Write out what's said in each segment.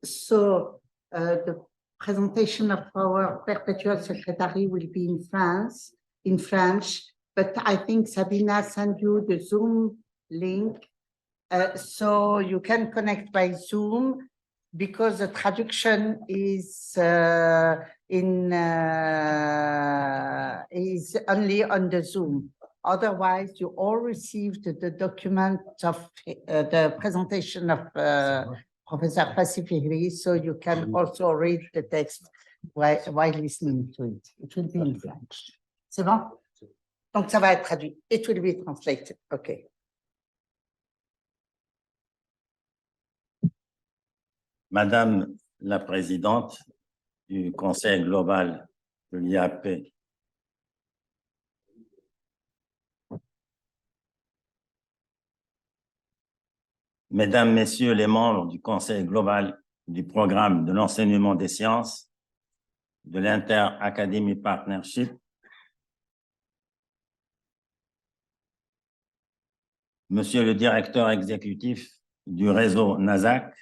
So the presentation of our Perpetual Secretary will be in French, but I think Sabina sent you the Zoom link, so you can connect by Zoom because the traduction is is only on the Zoom. Otherwise, you all received the document of the presentation of Professor Fassi Fehri, so you can also read the text while listening to it. It will be in French. C'est bon? Donc, ça va être traduit. It will be translated. OK. Madame la Présidente du Conseil global de l'IAP, Mesdames, Messieurs les membres du Conseil global du programme de l'enseignement des sciences, de l'Inter-Academy Partnership, Monsieur le directeur exécutif du réseau NASAC,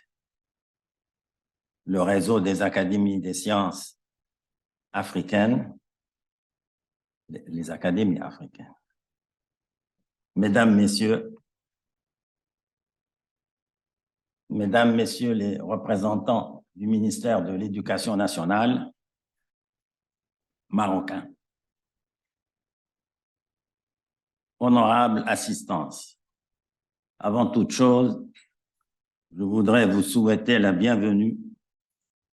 le réseau des académies des sciences africaines, les académies africaines. Mesdames, Messieurs les représentants du ministère de l'Éducation nationale marocain, honorable assistance, avant toute chose, je voudrais vous souhaiter la bienvenue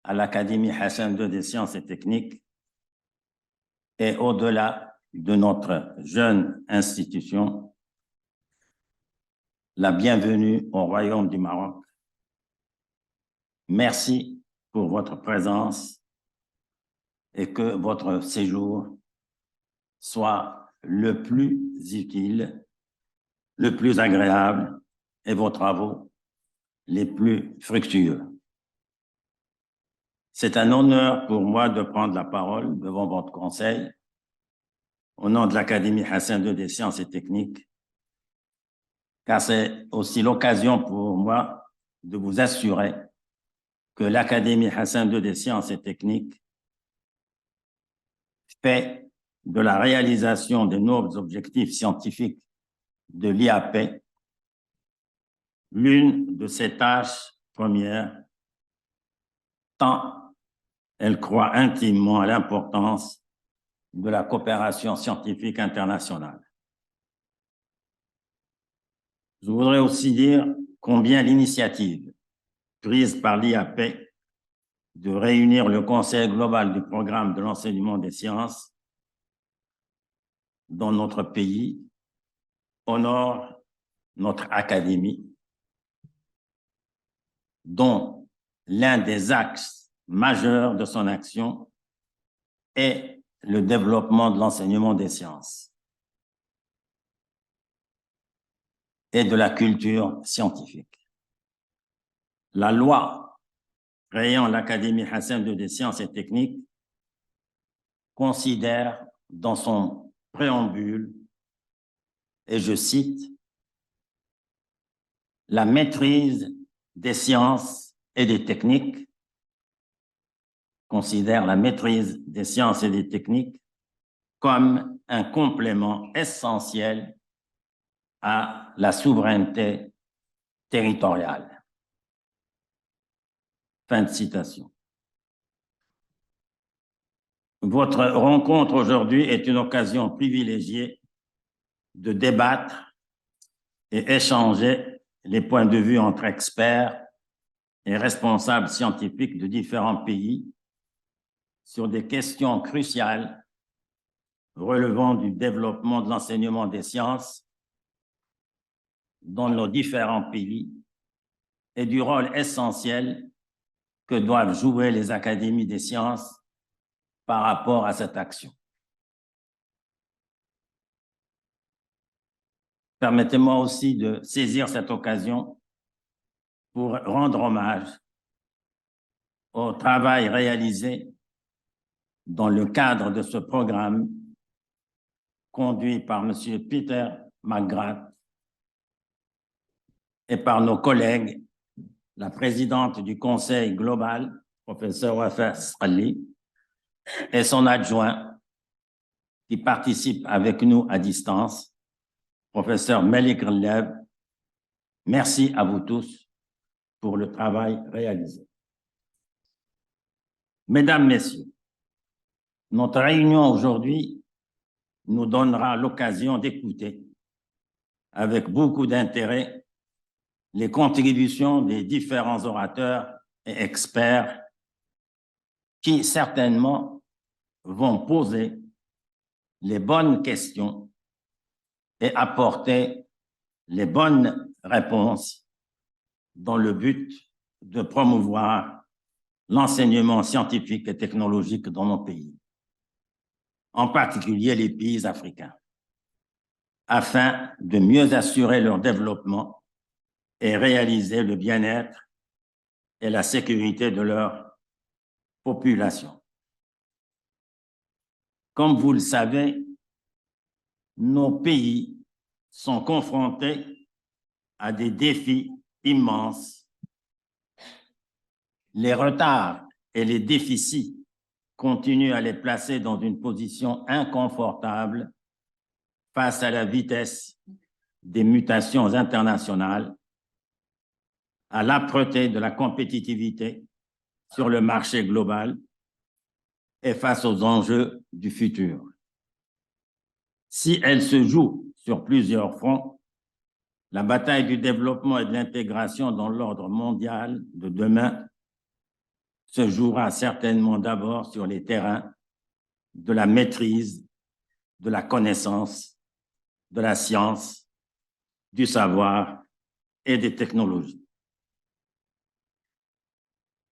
à l'Académie Hassan II des sciences et techniques et au-delà de notre jeune institution, la bienvenue au Royaume du Maroc. Merci pour votre présence et que votre séjour soit le plus utile, le plus agréable et vos travaux les plus fructueux. C'est un honneur pour moi de prendre la parole devant votre conseil au nom de l'Académie Hassan II des sciences et techniques, car c'est aussi l'occasion pour moi de vous assurer que l'Académie Hassan II des sciences et techniques fait de la réalisation des nouveaux objectifs scientifiques de l'IAP l'une de ses tâches premières, tant elle croit intimement à l'importance de la coopération scientifique internationale. Je voudrais aussi dire combien l'initiative prise par l'IAP de réunir le Conseil global du programme de l'enseignement des sciences dans notre pays honore notre académie, dont l'un des axes majeurs de son action est le développement de l'enseignement des sciences et de la culture scientifique. La loi créant l'Académie Hassan II des sciences et techniques considère dans son préambule, et je cite, la maîtrise des sciences et des techniques, considère la maîtrise des sciences et des techniques comme un complément essentiel à la souveraineté territoriale. Fin de citation. Votre rencontre aujourd'hui est une occasion privilégiée de débattre et échanger les points de vue entre experts et responsables scientifiques de différents pays sur des questions cruciales relevant du développement de l'enseignement des sciences dans nos différents pays et du rôle essentiel que doivent jouer les académies des sciences par rapport à cette action. Permettez-moi aussi de saisir cette occasion pour rendre hommage au travail réalisé dans le cadre de ce programme conduit par M. McGrath et par nos collègues la présidente du Conseil global, professeur Wafa, et son adjoint qui participe avec nous à distance, professeur Melik Relève. Merci à vous tous pour le travail réalisé. Mesdames, Messieurs, notre réunion aujourd'hui nous donnera l'occasion d'écouter avec beaucoup d'intérêt les contributions des différents orateurs et experts qui certainement vont poser les bonnes questions et apporter les bonnes réponses dans le but de promouvoir l'enseignement scientifique et technologique dans nos pays, en particulier les pays africains, afin de mieux assurer leur développement et réaliser le bien-être et la sécurité de leur population. Comme vous le savez, nos pays sont confrontés à des défis immenses. Les retards et les déficits continuent à les placer dans une position inconfortable face à la vitesse des mutations internationales, à l'âpreté de la compétitivité sur le marché global et face aux enjeux du futur. Si elle se joue sur plusieurs fronts, la bataille du développement et de l'intégration dans l'ordre mondial de demain se jouera certainement d'abord sur les terrains de la maîtrise, de la connaissance, de la science, du savoir et des technologies.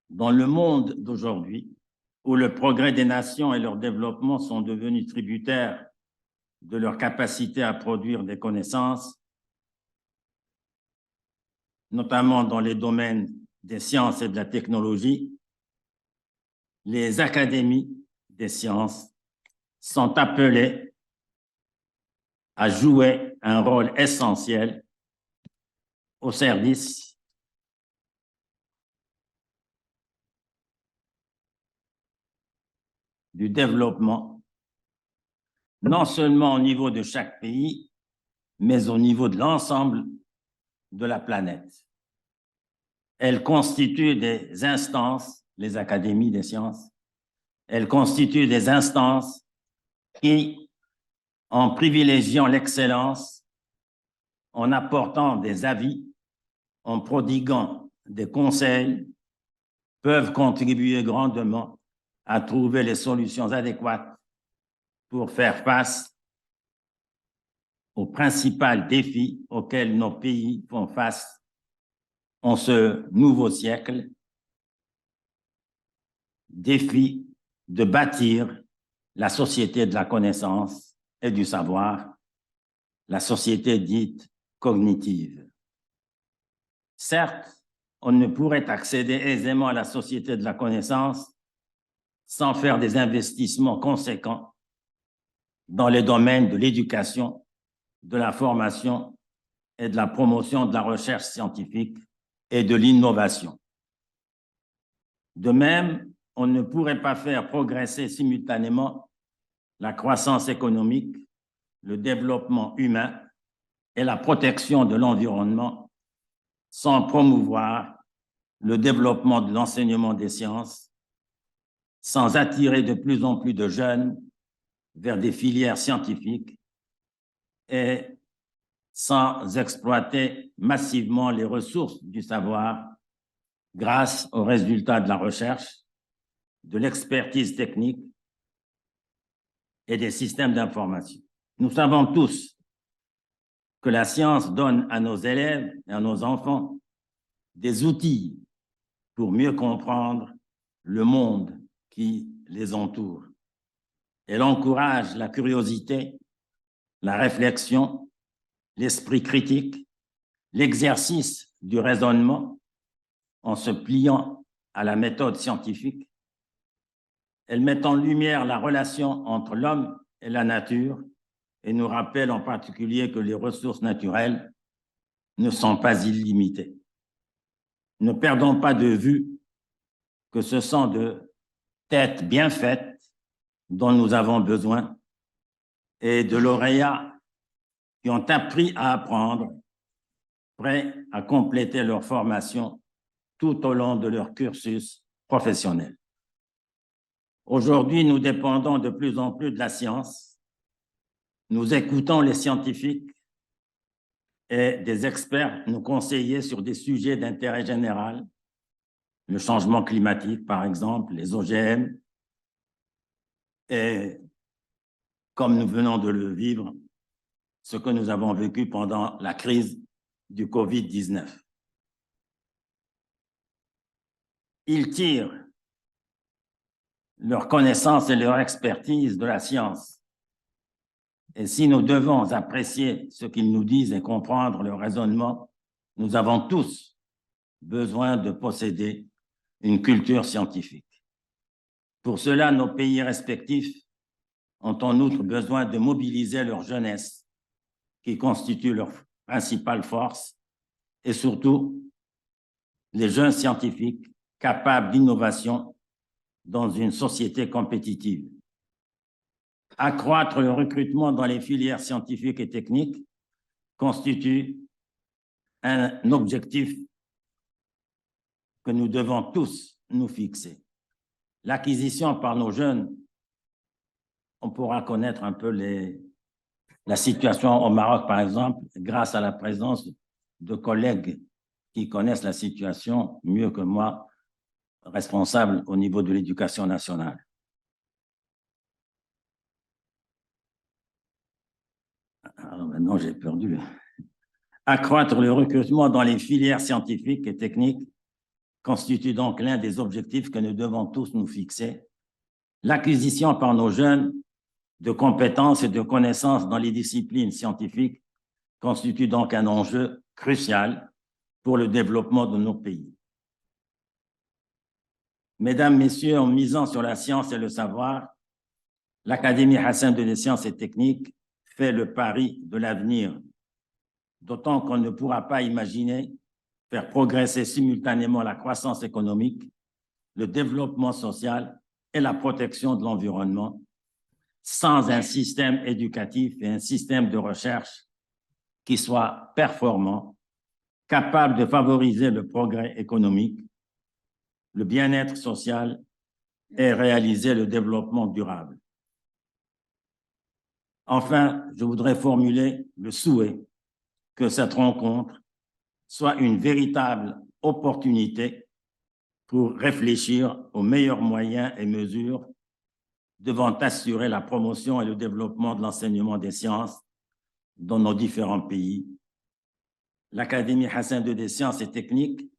Dans le monde d'aujourd'hui, où le progrès des nations et leur développement sont devenus tributaires de leur capacité à produire des connaissances, notamment dans les domaines des sciences et de la technologie, les académies des sciences sont appelées à jouer un rôle essentiel au service du développement, non seulement au niveau de chaque pays, mais au niveau de l'ensemble de la planète. Elles constituent des instances, les académies des sciences, elles constituent des instances qui, en privilégiant l'excellence, en apportant des avis, en prodiguant des conseils, peuvent contribuer grandement à trouver les solutions adéquates pour faire face aux principaux défis auxquels nos pays font face en ce nouveau siècle, défi de bâtir la société de la connaissance et du savoir, la société dite cognitive. Certes, on ne pourrait accéder aisément à la société de la connaissance sans faire des investissements conséquents dans les domaines de l'éducation, de la formation et de la promotion de la recherche scientifique et de l'innovation. De même, on ne pourrait pas faire progresser simultanément la croissance économique, le développement humain et la protection de l'environnement sans promouvoir le développement de l'enseignement des sciences, sans attirer de plus en plus de jeunes vers des filières scientifiques et sans exploiter massivement les ressources du savoir grâce aux résultats de la recherche, de l'expertise technique et des systèmes d'information. Nous savons tous que la science donne à nos élèves et à nos enfants des outils pour mieux comprendre le monde qui les entoure. Elle encourage la curiosité, la réflexion, l'esprit critique, l'exercice du raisonnement en se pliant à la méthode scientifique. Elle met en lumière la relation entre l'homme et la nature et nous rappelle en particulier que les ressources naturelles ne sont pas illimitées. ne perdons pas de vue que ce sont de têtes bien faites dont nous avons besoin et de lauréats qui ont appris à apprendre, prêts à compléter leur formation tout au long de leur cursus professionnel. Aujourd'hui, nous dépendons de plus en plus de la science. Nous écoutons les scientifiques et des experts nous conseiller sur des sujets d'intérêt général, le changement climatique, par exemple, les OGM, et comme nous venons de le vivre, ce que nous avons vécu pendant la crise du Covid-19. Ils tirent leur connaissance et leur expertise de la science. Et si nous devons apprécier ce qu'ils nous disent et comprendre leur raisonnement, nous avons tous besoin de posséder une culture scientifique. Pour cela, nos pays respectifs ont en outre besoin de mobiliser leur jeunesse, qui constitue leur principale force, et surtout les jeunes scientifiques capables d'innovation dans une société compétitive. Accroître le recrutement dans les filières scientifiques et techniques constitue un objectif que nous devons tous nous fixer. L'acquisition par nos jeunes, on pourra connaître un peu la situation au Maroc, par exemple, grâce à la présence de collègues qui connaissent la situation mieux que moi, responsables au niveau de l'éducation nationale. Alors maintenant, j'ai perdu. Accroître le recrutement dans les filières scientifiques et techniques constitue donc l'un des objectifs que nous devons tous nous fixer. L'acquisition par nos jeunes de compétences et de connaissances dans les disciplines scientifiques constitue donc un enjeu crucial pour le développement de nos pays. Mesdames, Messieurs, en misant sur la science et le savoir, l'Académie Hassan des sciences et techniques fait le pari de l'avenir, d'autant qu'on ne pourra pas imaginer faire progresser simultanément la croissance économique, le développement social et la protection de l'environnement sans un système éducatif et un système de recherche qui soit performant, capable de favoriser le progrès économique, le bien-être social et réaliser le développement durable. Enfin, je voudrais formuler le souhait que cette rencontre soit une véritable opportunité pour réfléchir aux meilleurs moyens et mesures devant assurer la promotion et le développement de l'enseignement des sciences dans nos différents pays. L'Académie Hassan des sciences et techniques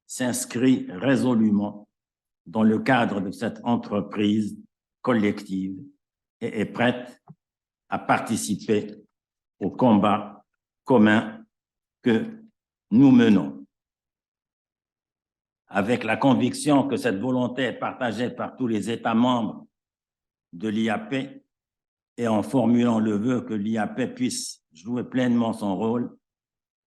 s'inscrit résolument dans le cadre de cette entreprise collective et est prête à participer au combat commun que nous menons. Avec la conviction que cette volonté est partagée par tous les États membres de l'IAP et en formulant le vœu que l'IAP puisse jouer pleinement son rôle,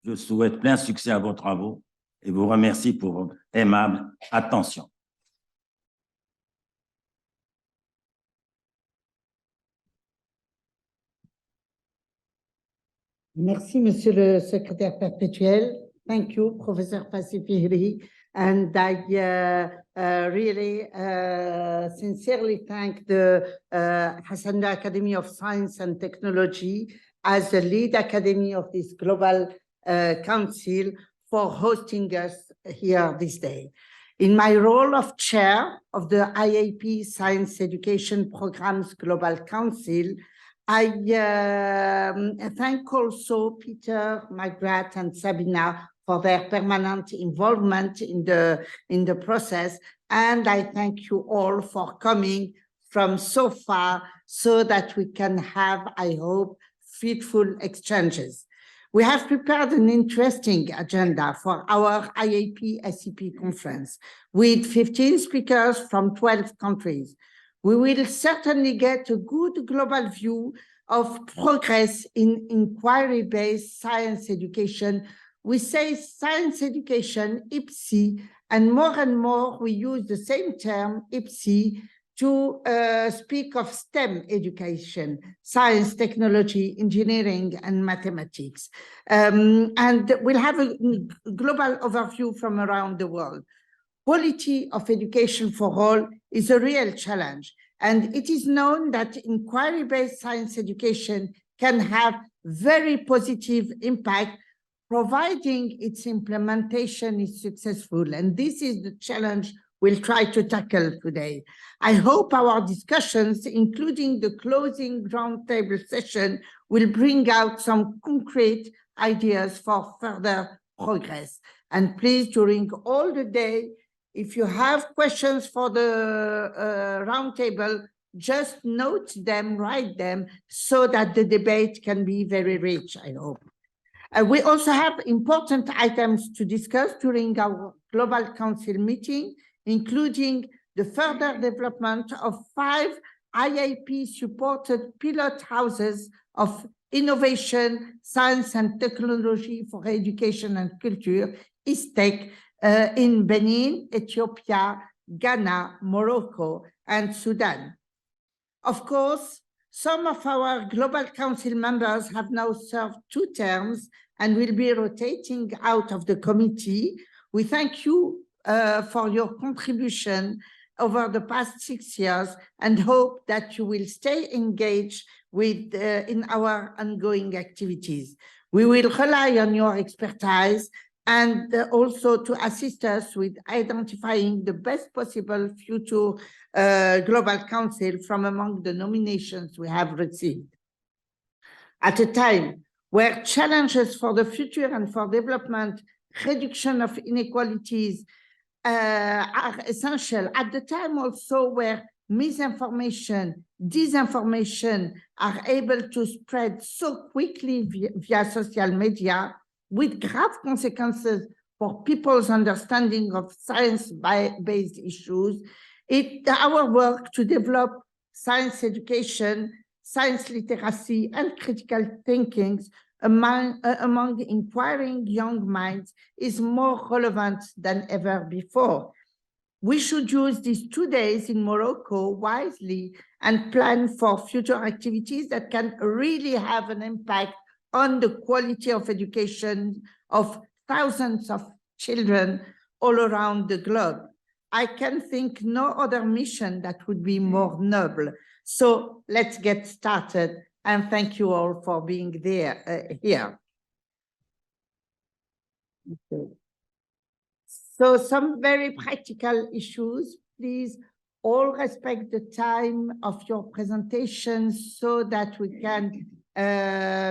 je souhaite plein succès à vos travaux et vous remercie pour votre aimable attention. Merci, Monsieur le Secrétaire perpétuel. Thank you, Professor Fassi Fehri. And I really sincerely thank the Hassan Academy of Science and Technology as the lead academy of this Global Council for hosting us here this day. In my role of chair of the IAP Science Education Programs Global Council, I thank also Peter, McGrath, and Sabina for their permanent involvement in the process. And I thank you all for coming from so far so that we can have, I hope, fruitful exchanges. We have prepared an interesting agenda for our IAP SEP conference with 15 speakers from 12 countries. We will certainly get a good global view of progress in inquiry-based science education we say science education, IPSE, and more we use the same term, IPSE, to speak of STEM education, science, technology, engineering, and mathematics. And we'll have a global overview from around the world. Quality of education for all is a real challenge, and it is known that inquiry-based science education can have very positive impact providing its implementation is successful. And this is the challenge we'll try to tackle today. I hope our discussions, including the closing roundtable session, will bring out some concrete ideas for further progress. And please, during all the day, if you have questions for the roundtable, just note them, write them, so that the debate can be very rich, I hope. We also have important items to discuss during our Global Council meeting, including the further development of 5 IAP-supported pilot houses of innovation, science and technology for education and culture, ISTEC, in Benin, Ethiopia, Ghana, Morocco, and Sudan. Of course, some of our Global Council members have now served 2 terms and will be rotating out of the committee. We thank you for your contribution over the past 6 years and hope that you will stay engaged with in our ongoing activities. We will rely on your expertise and also to assist us with identifying the best possible future Global Council from among the nominations we have received. At a time where challenges for the future and for development, reduction of inequalities are essential, at the time also where misinformation, disinformation are able to spread so quickly via social media with grave consequences for people's understanding of science-based issues, our work to develop science education, science literacy, and critical thinking among inquiring young minds is more relevant than ever before. We should use these 2 days in Morocco wisely and plan for future activities that can really have an impact on the quality of education of thousands of children all around the globe. I can think no other mission that would be more noble. So let's get started, and thank you all for being there here. Okay. So some very practical issues. Please all respect the time of your presentations so that we can,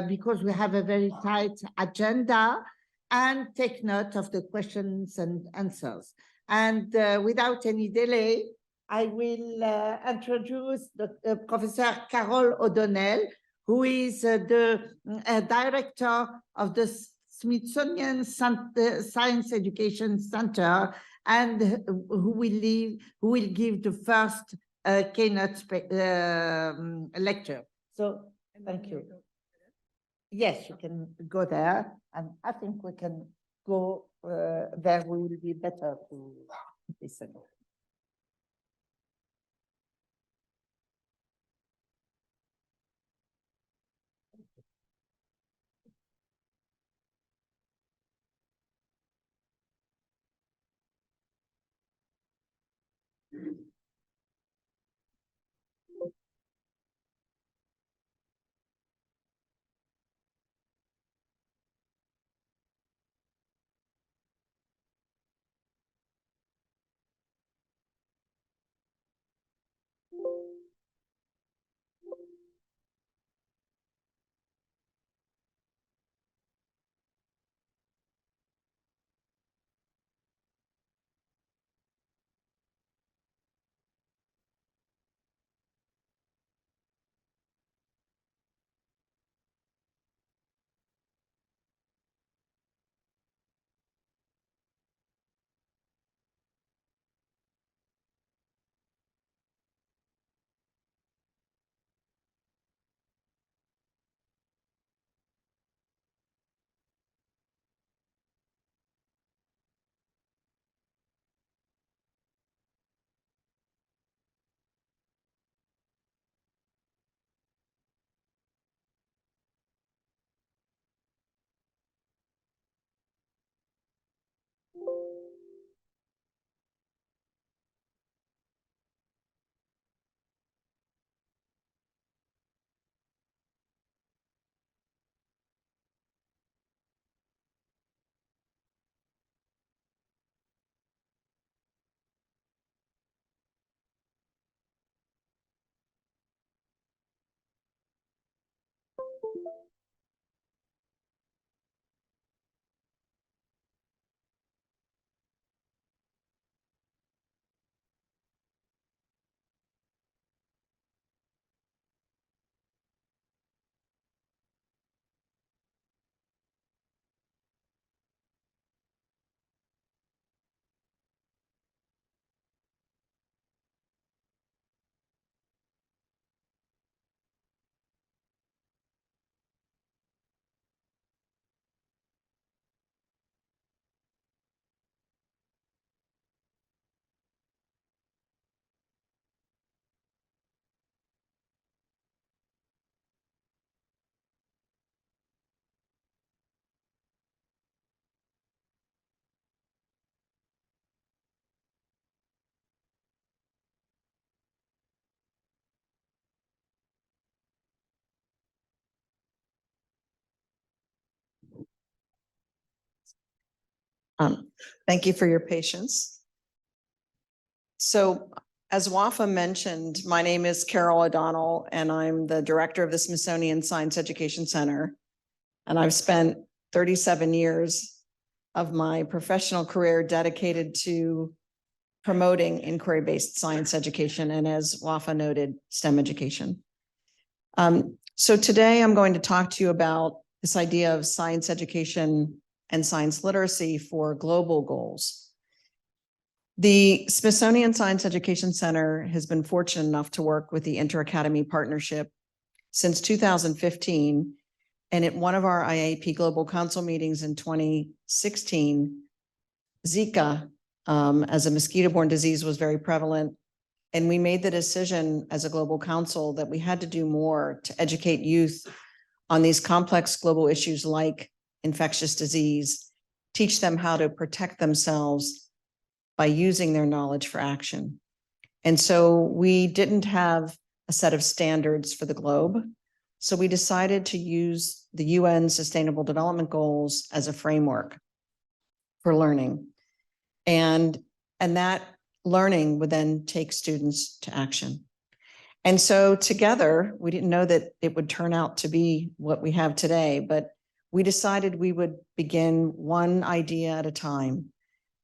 because we have a very tight agenda, and take note of the questions and answers. And without any delay, I will introduce Professor Carol O'Donnell, who is the director of the Smithsonian Science Education Center, and who will give the first keynote lecture. So thank you. Yes, you can go there, and I think we can go there. We will be better to listen. Thank you for your patience. So as Wafa mentioned, my name is Carol O'Donnell, and I'm the director of the Smithsonian Science Education Center. And I've spent 37 years of my professional career dedicated to promoting inquiry-based science education, and as Wafa noted, STEM education. So today I'm going to talk to you about this idea of science education and science literacy for global goals. The Smithsonian Science Education Center has been fortunate enough to work with the Inter-Academy Partnership since 2015. And at one of our IAP Global Council meetings in 2016, Zika as a mosquito-borne disease was very prevalent. And we made the decision as a global council that we had to do more to educate youth on these complex global issues like infectious disease, teach them how to protect themselves by using their knowledge for action. And so we didn't have a set of standards for the globe. So we decided to use the UN Sustainable Development Goals as a framework for learning. And that learning would then take students to action. And so together, we didn't know that it would turn out to be what we have today, but we decided we would begin one idea at a time.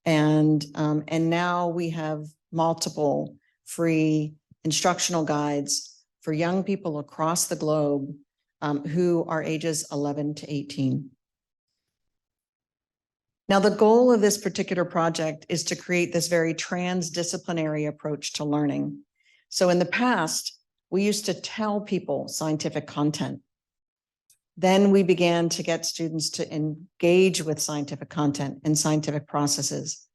And now we have multiple free instructional guides for young people across the globe who are ages 11 to 18. Now, the goal of this particular project is to create this very transdisciplinary approach to learning. So in the past, we used to tell people scientific content. Then we began to get students to engage with scientific content and scientific processes.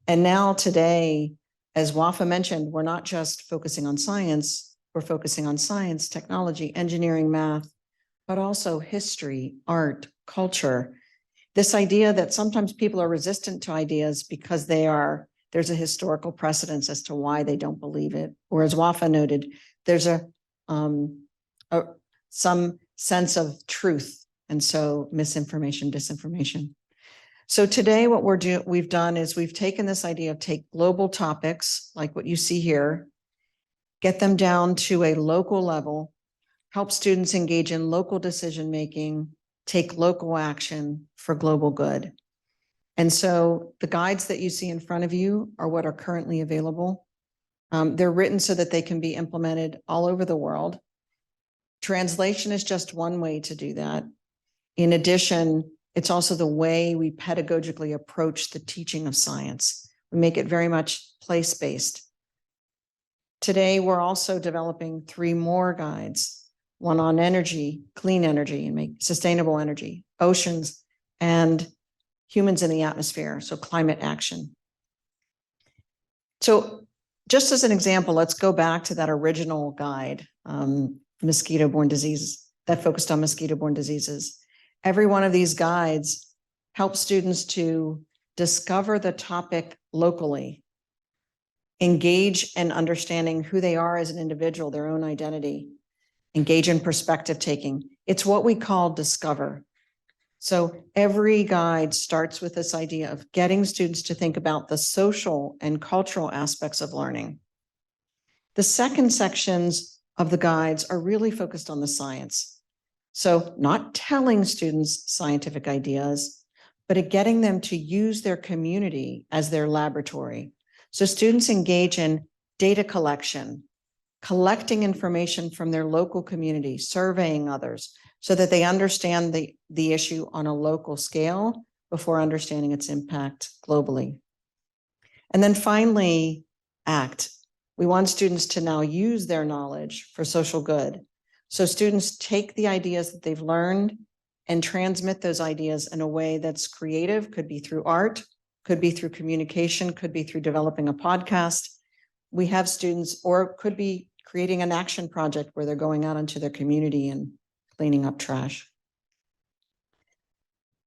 And now today, as Wafa mentioned, we're not just focusing on science, we're focusing on science, technology, engineering, math, but also history, art, culture. This idea that sometimes people are resistant to ideas because there's a historical precedence as to why they don't believe it. Or as Wafa noted, there's some sense of truth, and so misinformation, disinformation. So today what we've done is we've taken this idea of take global topics like what you see here, get them down to a local level, help students engage in local decision-making, take local action for global good. And so the guides that you see in front of you are what are currently available. They're written so that they can be implemented all over the world. Translation is just one way to do that. In addition, it's also the way we pedagogically approach the teaching of science. We make it very much place-based. Today, we're also developing 3 more guides, one on energy, clean energy, and make sustainable energy, oceans, and humans in the atmosphere, so climate action. So just as an example, let's go back to that original guide, mosquito-borne diseases, that focused on mosquito-borne diseases. Every one of these guides helps students to discover the topic locally, engage in understanding who they are as an individual, their own identity, engage in perspective taking. It's what we call discover. So every guide starts with this idea of getting students to think about the social and cultural aspects of learning. The second sections of the guides are really focused on the science. So not telling students scientific ideas, but getting them to use their community as their laboratory. So students engage in data collection, collecting information from their local community, surveying others, so that they understand the issue on a local scale before understanding its impact globally. And then finally, act. We want students to now use their knowledge for social good. So students take the ideas that they've learned and transmit those ideas in a way that's creative, could be through art, could be through communication, could be through developing a podcast. We have students, or could be creating an action project where they're going out into their community and cleaning up trash.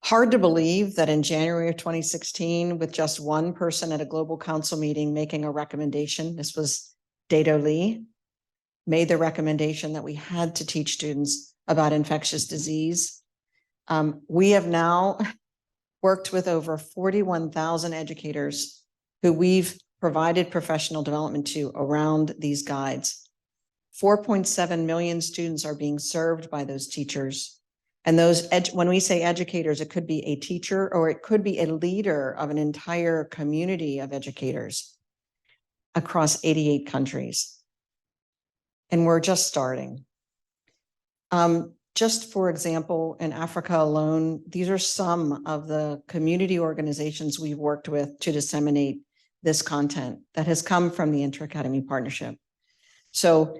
Hard to believe that in January of 2016, with just one person at a global council meeting making a recommendation, this was Dado Lee, made the recommendation that we had to teach students about infectious disease. We have now worked with over 41,000 educators who we've provided professional development to around these guides. 4.7 million students are being served by those teachers. And those, when we say educators, it could be a teacher or it could be a leader of an entire community of educators across 88 countries. And we're just starting. Just for example, in Africa alone, these are some of the community organizations we've worked with to disseminate this content that has come from the Inter-Academy Partnership. So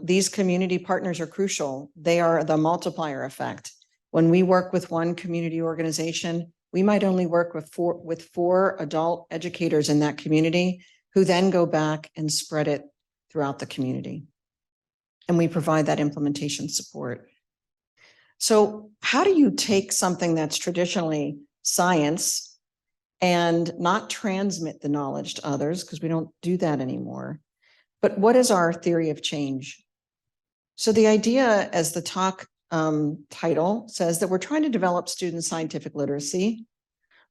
these community partners are crucial. They are the multiplier effect. When we work with one community organization, we might only work with four adult educators in that community who then go back and spread it throughout the community. And we provide that implementation support. So how do you take something that's traditionally science and not transmit the knowledge to others, because we don't do that anymore? But what is our theory of change? So the idea, as the talk title says, that we're trying to develop student scientific literacy,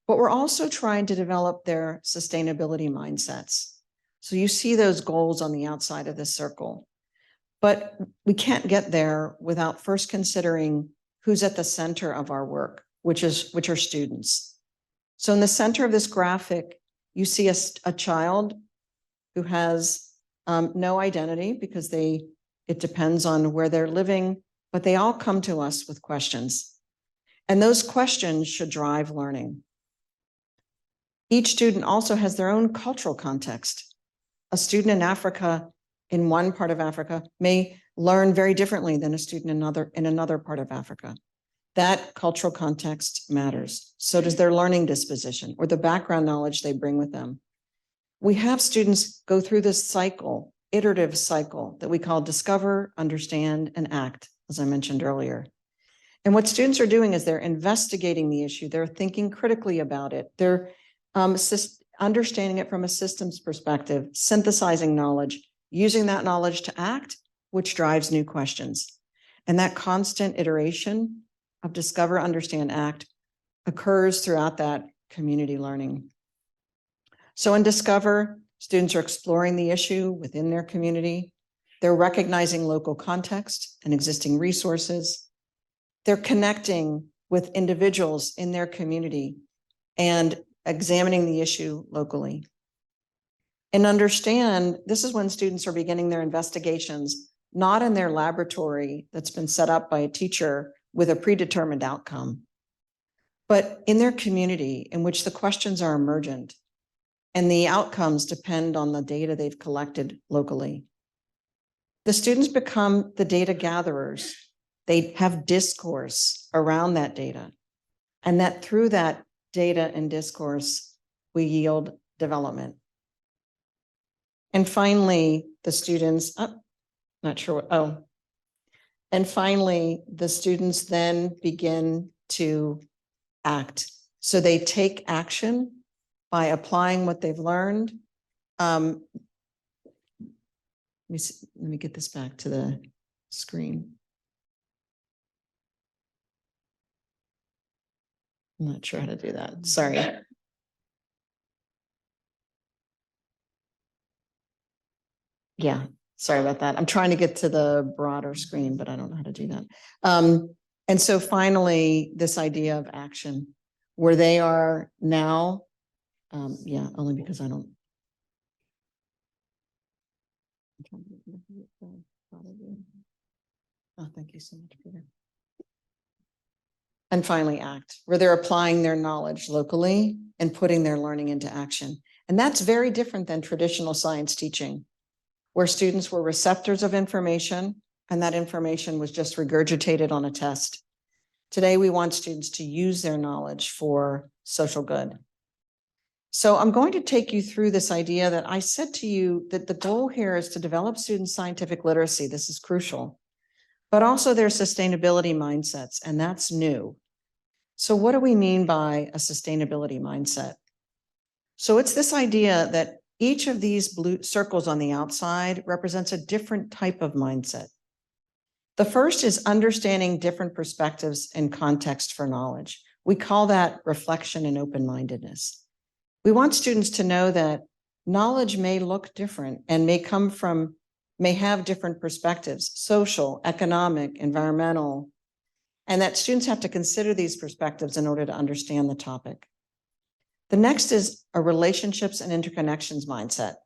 but we're also trying to develop their sustainability mindsets. So you see those goals on the outside of this circle. But we can't get there without first considering who's at the center of our work, which are students. So in the center of this graphic, you see a child who has no identity because it depends on where they're living, but they all come to us with questions. And those questions should drive learning. Each student also has their own cultural context. A student in Africa, in one part of Africa, may learn very differently than a student in another part of Africa. That cultural context matters. So does their learning disposition or the background knowledge they bring with them. We have students go through this cycle, iterative cycle, that we call discover, understand, and act, as I mentioned earlier. And what students are doing is they're investigating the issue. They're thinking critically about it. They're understanding it from a systems perspective, synthesizing knowledge, using that knowledge to act, which drives new questions. And that constant iteration of discover, understand, act occurs throughout that community learning. So in Discover, students are exploring the issue within their community. They're recognizing local context and existing resources. They're connecting with individuals in their community and examining the issue locally. And understand, this is when students are beginning their investigations, not in their laboratory that's been set up by a teacher with a predetermined outcome, but in their community in which the questions are emergent and the outcomes depend on the data they've collected locally. The students become the data gatherers. They have discourse around that data, and that through that data and discourse, we yield development. And finally, the students, and finally, the students then begin to act. So they take action by applying what they've learned. Let me get this back to the screen. I'm not sure how to do that. Sorry. Yeah, sorry about that. I'm trying to get to the broader screen, but I don't know how to do that. And so finally, this idea of action, where they are now, yeah, only because I don't. Oh, thank you so much, Peter. And finally, act, where they're applying their knowledge locally and putting their learning into action. And that's very different than traditional science teaching, where students were receptors of information and that information was just regurgitated on a test. Today, we want students to use their knowledge for social good. So I'm going to take you through this idea that I said to you that the goal here is to develop students' scientific literacy. This is crucial, but also their sustainability mindsets, and that's new. So what do we mean by a sustainability mindset? So it's this idea that each of these blue circles on the outside represents a different type of mindset. The first is understanding different perspectives and context for knowledge. We call that reflection and open-mindedness. We want students to know that knowledge may look different and may have different perspectives, social, economic, environmental, and that students have to consider these perspectives in order to understand the topic. The next is a relationships and interconnections mindset,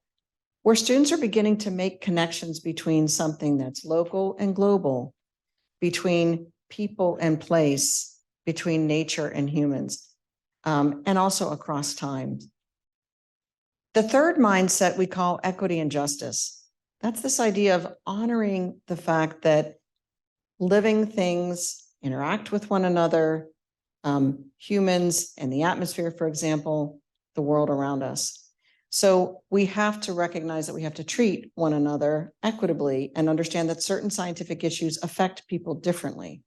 where students are beginning to make connections between something that's local and global, between people and place, between nature and humans, and also across time. The third mindset we call equity and justice. That's this idea of honoring the fact that living things interact with one another, humans and the atmosphere, for example, the world around us. So we have to recognize that we have to treat one another equitably and understand that certain scientific issues affect people differently.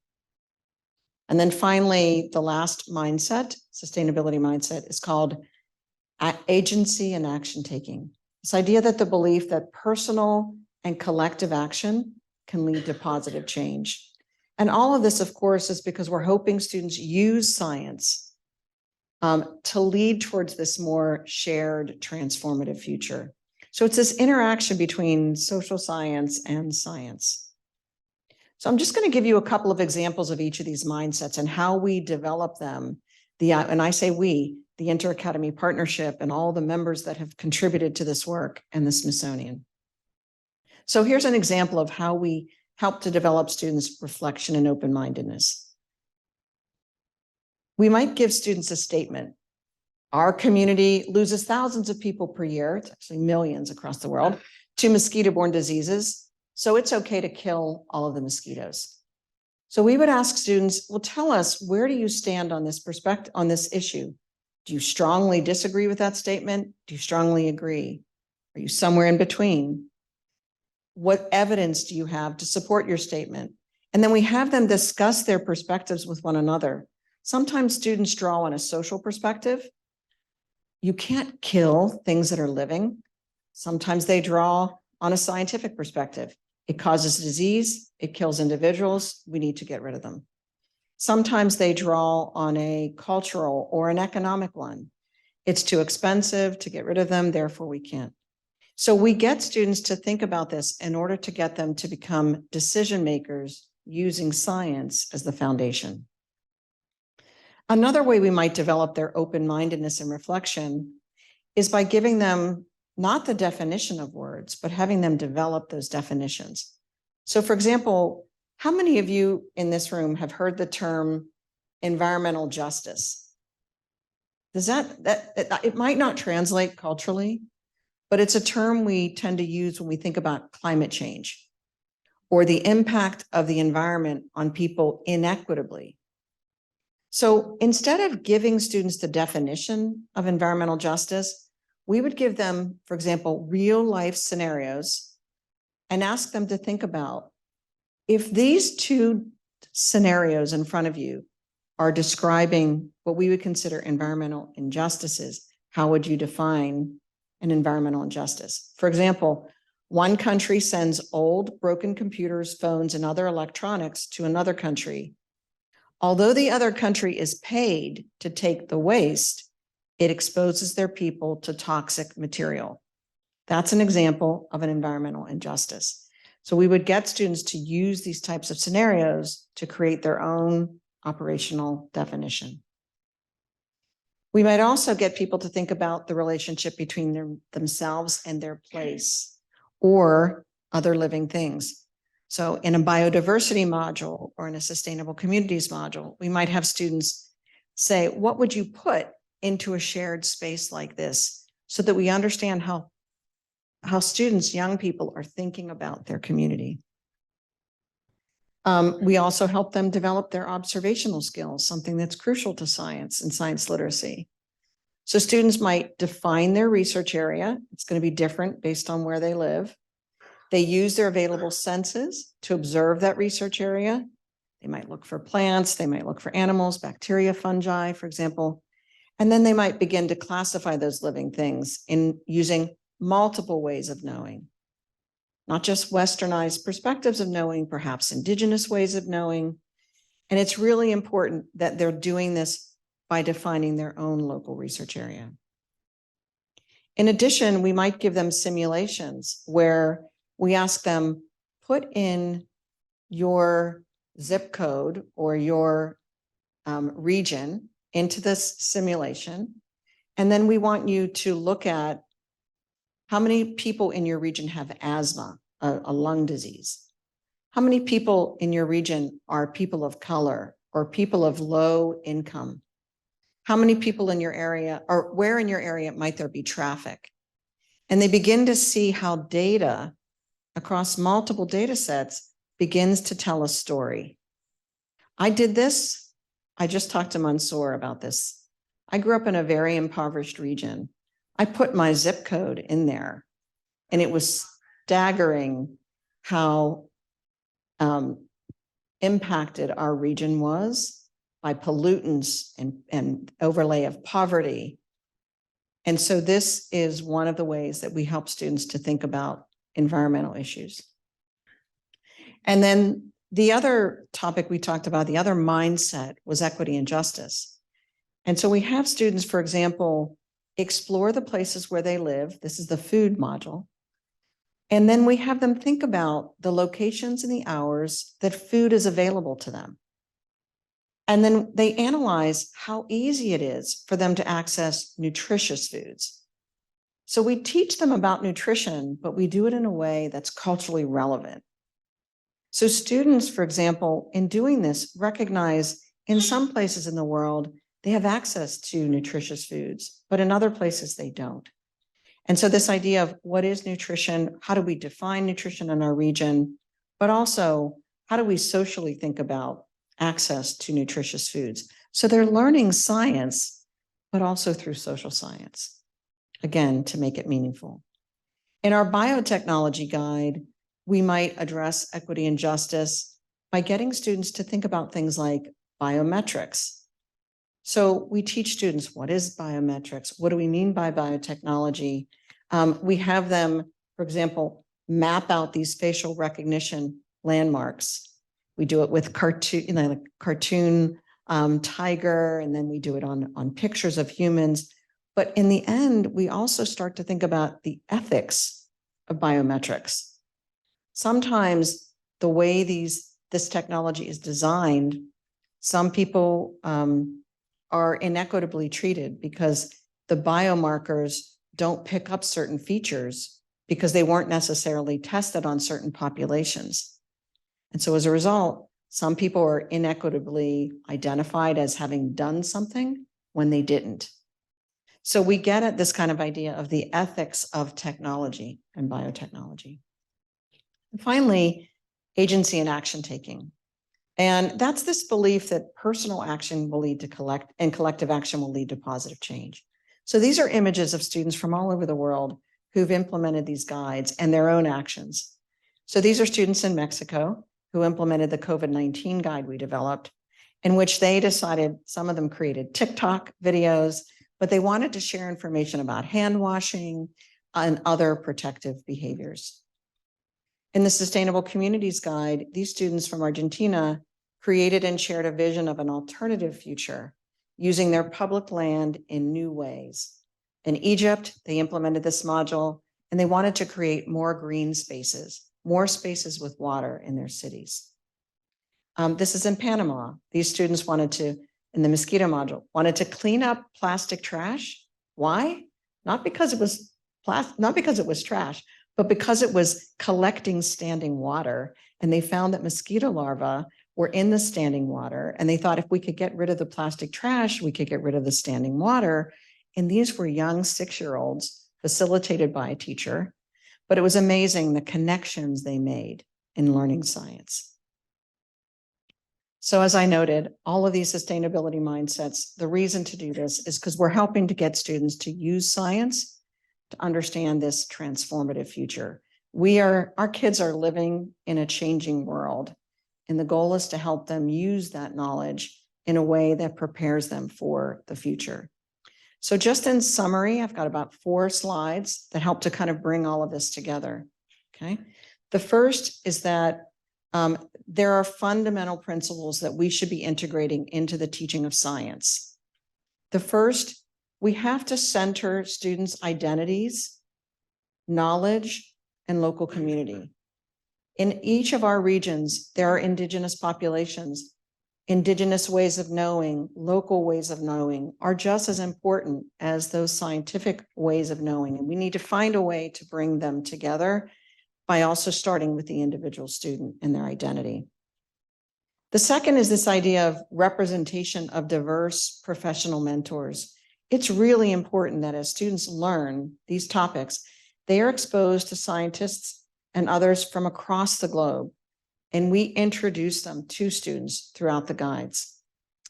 And then finally, the last mindset, sustainability mindset, is called agency and action taking. This idea that the belief that personal and collective action can lead to positive change. And all of this, of course, is because we're hoping students use science to lead towards this more shared transformative future. So it's this interaction between social science and science. So I'm just going to give you a couple of examples of each of these mindsets and how we develop them. And I say we, the Inter-Academy Partnership and all the members that have contributed to this work and the Smithsonian. So here's an example of how we help to develop students' reflection and open-mindedness. We might give students a statement. Our community loses thousands of people per year, it's actually millions across the world, to mosquito-borne diseases. So it's okay to kill all of the mosquitoes. So we would ask students, well, tell us, where do you stand on this perspective, on this issue? Do you strongly disagree with that statement? Do you strongly agree? Are you somewhere in between? What evidence do you have to support your statement? And then we have them discuss their perspectives with one another. Sometimes students draw on a social perspective. You can't kill things that are living. Sometimes they draw on a scientific perspective. It causes disease, it kills individuals, we need to get rid of them. Sometimes they draw on a cultural or an economic one. It's too expensive to get rid of them, therefore we can't. So we get students to think about this in order to get them to become decision makers using science as the foundation. Another way we might develop their open-mindedness and reflection is by giving them not the definition of words, but having them develop those definitions. So for example, how many of you in this room have heard the term environmental justice? Does it might not translate culturally, but it's a term we tend to use when we think about climate change or the impact of the environment on people inequitably. So instead of giving students the definition of environmental justice, we would give them, for example, real life scenarios and ask them to think about, if these two scenarios in front of you are describing what we would consider environmental injustices, how would you define an environmental injustice? For example, one country sends old, broken computers, phones, and other electronics to another country. Although the other country is paid to take the waste, it exposes their people to toxic material. That's an example of an environmental injustice. So we would get students to use these types of scenarios to create their own operational definition. We might also get people to think about the relationship between themselves and their place or other living things. So in a biodiversity module or in a sustainable communities module, we might have students say, what would you put into a shared space like this so that we understand how students, young people, are thinking about their community. We also help them develop their observational skills, something that's crucial to science and science literacy. So students might define their research area. It's going to be different based on where they live. They use their available senses to observe that research area. They might look for plants, they might look for animals, bacteria, fungi, for example. And then they might begin to classify those living things in using multiple ways of knowing, not just westernized perspectives of knowing, perhaps indigenous ways of knowing. And it's really important that they're doing this by defining their own local research area. In addition, we might give them simulations where we ask them, put in your zip code or your region into this simulation. And then we want you to look at how many people in your region have asthma, a lung disease. How many people in your region are people of color or people of low income? How many people in your area, or where in your area might there be traffic? And they begin to see how data across multiple data sets begins to tell a story. I did this. I just talked to Mansour about this. I grew up in a very impoverished region. I put my zip code in there, and it was staggering how impacted our region was by pollutants and overlay of poverty. And so this is one of the ways that we help students to think about environmental issues. And then the other topic we talked about, the other mindset, was equity and justice. And so we have students, for example, explore the places where they live. This is the food module. And then we have them think about the locations and the hours that food is available to them. And then they analyze how easy it is for them to access nutritious foods. So we teach them about nutrition, but we do it in a way that's culturally relevant. So students, for example, in doing this, recognize in some places in the world, they have access to nutritious foods, but in other places they don't. And so this idea of what is nutrition, how do we define nutrition in our region, but also how do we socially think about access to nutritious foods? So they're learning science, but also through social science, again, to make it meaningful. In our biotechnology guide, we might address equity and justice by getting students to think about things like biometrics. So we teach students, what is biometrics? What do we mean by biotechnology? We have them, for example, map out these facial recognition landmarks. We do it with cartoon tiger, and then we do it on pictures of humans. But in the end, we also start to think about the ethics of biometrics. Sometimes the way this technology is designed, some people are inequitably treated because the biomarkers don't pick up certain features because they weren't necessarily tested on certain populations. And so as a result, some people are inequitably identified as having done something when they didn't. So we get at this kind of idea of the ethics of technology and biotechnology. And finally, agency and action taking. And that's this belief that personal action will lead to collective action will lead to positive change. So these are images of students from all over the world who've implemented these guides and their own actions. So these are students in Mexico who implemented the COVID-19 guide we developed, in which they decided, some of them created TikTok videos, but they wanted to share information about hand washing and other protective behaviors. In the Sustainable Communities Guide, these students from Argentina created and shared a vision of an alternative future using their public land in new ways. In Egypt, they implemented this module and they wanted to create more green spaces, more spaces with water in their cities. This is in Panama. These students wanted to, in the mosquito module, wanted to clean up plastic trash. Why? Not because it was trash, but because it was collecting standing water. And they found that mosquito larvae were in the standing water. And they thought if we could get rid of the plastic trash, we could get rid of the standing water. And these were young 6-year-olds facilitated by a teacher. But it was amazing the connections they made in learning science. So as I noted, all of these sustainability mindsets, the reason to do this is because we're helping to get students to use science to understand this transformative future. Our kids are living in a changing world, and the goal is to help them use that knowledge in a way that prepares them for the future. So just in summary, I've got about 4 slides that help to kind of bring all of this together, okay? The first is that there are fundamental principles that we should be integrating into the teaching of science. The first, we have to center students' identities, knowledge, and local community. In each of our regions, there are indigenous populations. Indigenous ways of knowing, local ways of knowing are just as important as those scientific ways of knowing. And we need to find a way to bring them together by also starting with the individual student and their identity. The second is this idea of representation of diverse professional mentors. It's really important that as students learn these topics, they are exposed to scientists and others from across the globe, and we introduce them to students throughout the guides.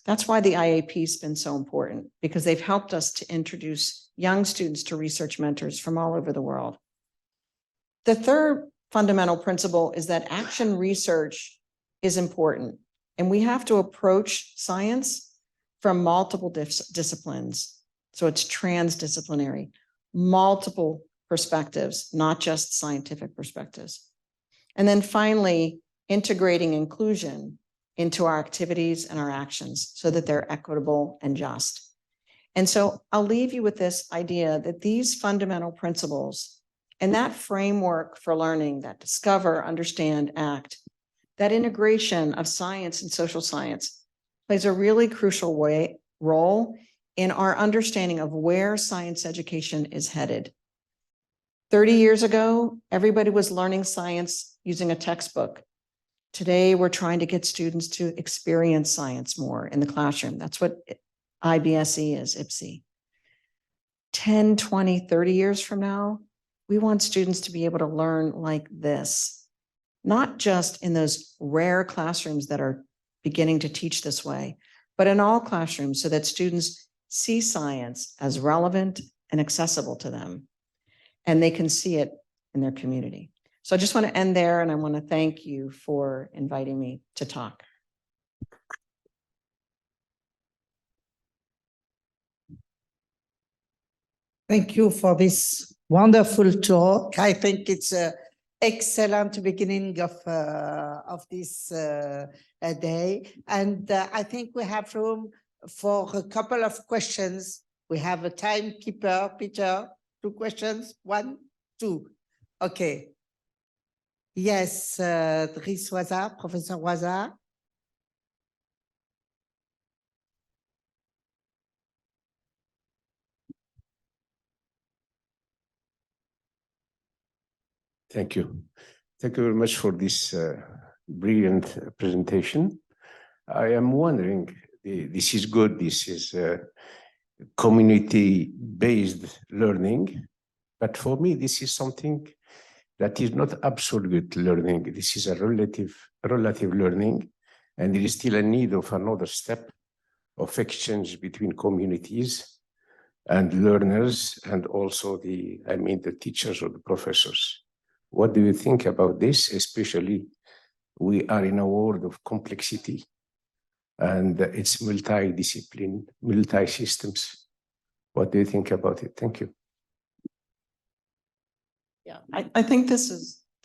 That's why the IAP has been so important, because they've helped us to introduce young students to research mentors from all over the world. The third fundamental principle is that action research is important, and we have to approach science from multiple disciplines. So it's transdisciplinary, multiple perspectives, not just scientific perspectives. And then finally, integrating inclusion into our activities and our actions so that they're equitable and just. And so I'll leave you with this idea that these fundamental principles and that framework for learning, that discover, understand, act, that integration of science and social science plays a really crucial role in our understanding of where science education is headed. 30 years ago, everybody was learning science using a textbook. Today, we're trying to get students to experience science more in the classroom. That's what IBSE is, IBSE. 10, 20, 30 years from now, we want students to be able to learn like this, not just in those rare classrooms that are beginning to teach this way, but in all classrooms so that students see science as relevant and accessible to them, and they can see it in their community. So I just want to end there, and I want to thank you for inviting me to talk. Thank you for this wonderful talk. I think it's an excellent beginning of this day. And I think we have room for a couple of questions. We have a timekeeper, Peter. 2 questions, 1, 2. Okay. Yes, Dries Waza, Professor Waza. Thank you. Thank you very much for this brilliant presentation. I am wondering, this is good, this is community-based learning, but for me, this is something that is not absolute learning. This is a relative learning, and there is still a need of another step of exchange between communities and learners, and also the teachers or the professors. What do you think about this? Especially, we are in a world of complexity, and it's multi-discipline, multi-systems. What do you think about it? Thank you. Yeah, I think this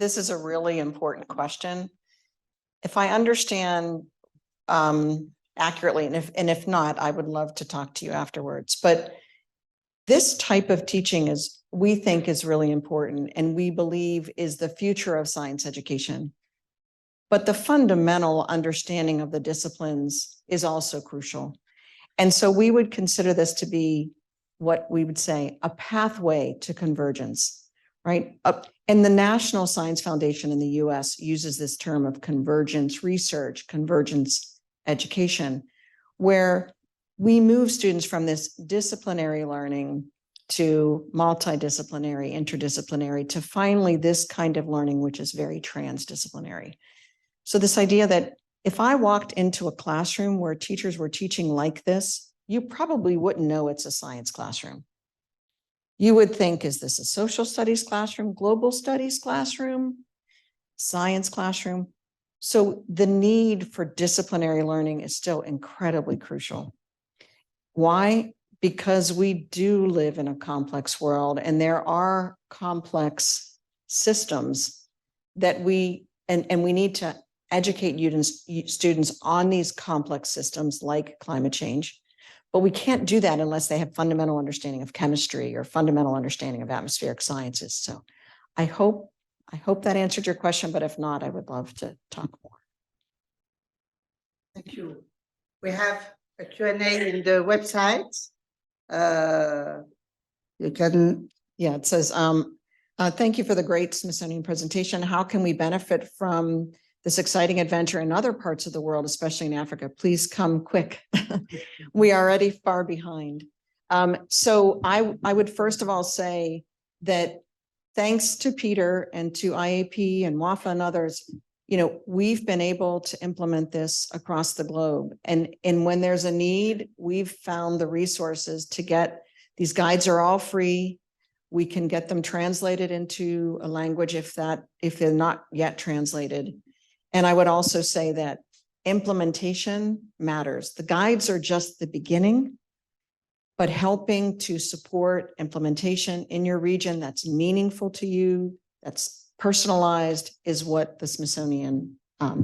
is a really important question. If I understand accurately, and if not, I would love to talk to you afterwards. But This type of teaching we think is really important, and we believe is the future of science education. But the fundamental understanding of the disciplines is also crucial. And so we would consider this to be what we would say a pathway to convergence, right? And the National Science Foundation in the US uses this term of convergence research, convergence education, where we move students from this disciplinary learning to multidisciplinary, interdisciplinary, to finally this kind of learning, which is very transdisciplinary. So this idea that if I walked into a classroom where teachers were teaching like this, you probably wouldn't know it's a science classroom. You would think, is this a social studies classroom, global studies classroom, science classroom? So the need for disciplinary learning is still incredibly crucial. Why? Because we do live in a complex world, and there are complex systems that we need to educate students on these complex systems like climate change. But we can't do that unless they have fundamental understanding of chemistry or fundamental understanding of atmospheric sciences. So I hope that answered your question, but if not, I would love to talk more. Thank you. We have a Q&A in the website. You can. Yeah, it says, thank you for the great Smithsonian presentation. How can we benefit from this exciting adventure in other parts of the world, especially in Africa? Please come quick. We are already far behind. So I would first of all say that thanks to Peter and to IAP and Wafa and others, we've been able to implement this across the globe. And when there's a need, we've found the resources to get, these guides are all free. We can get them translated into a language if they're not yet translated. And I would also say that implementation matters. The guides are just the beginning, but helping to support implementation in your region that's meaningful to you, that's personalized, is what the Smithsonian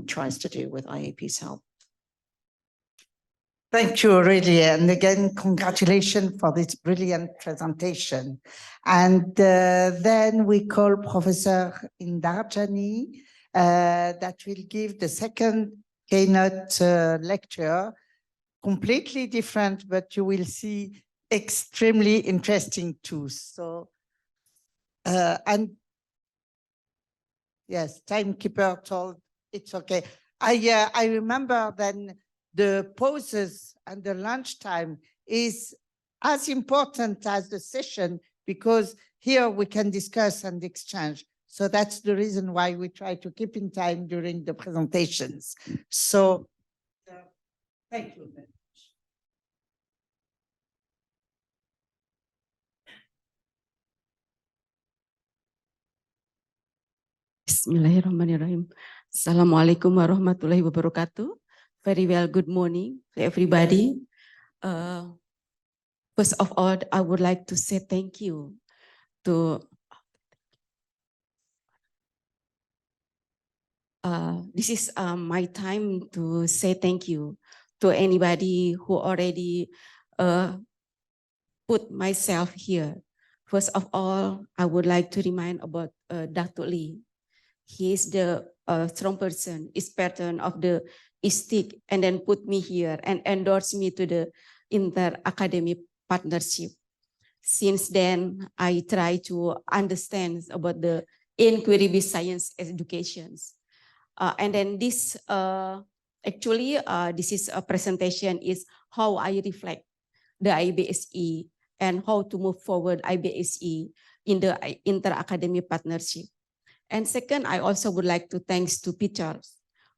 tries to do with IAP's help. Thank you, really. And again, congratulations for this brilliant presentation. And then we call Professor Indarjani that will give the second keynote lecture, completely different, but you will see extremely interesting too. So, and yes, timekeeper told it's okay. I remember then the pauses and the lunchtime is as important as the session, because here we can discuss and exchange. So that's the reason why we try to keep in time during the presentations. So thank you very much. Bismillahirrahmanirrahim. Assalamualaikum warahmatullahi wabarakatuh. Very well, good morning to everybody. First of all, I would like to say thank you to this is my time to say thank you to anybody who already put myself here. First of all, I would like to remind about Dr. Lee. He is the strong person, is patron of the ISTEC, and then put me here and endorsed me to the inter-academic partnership. Since then, I try to understand about the inquiry-based science educations. And then this, this is a presentation is how I reflect the IBSE and how to move forward IBSE in the inter-academic partnership. And second, I also would like to thanks to Peter,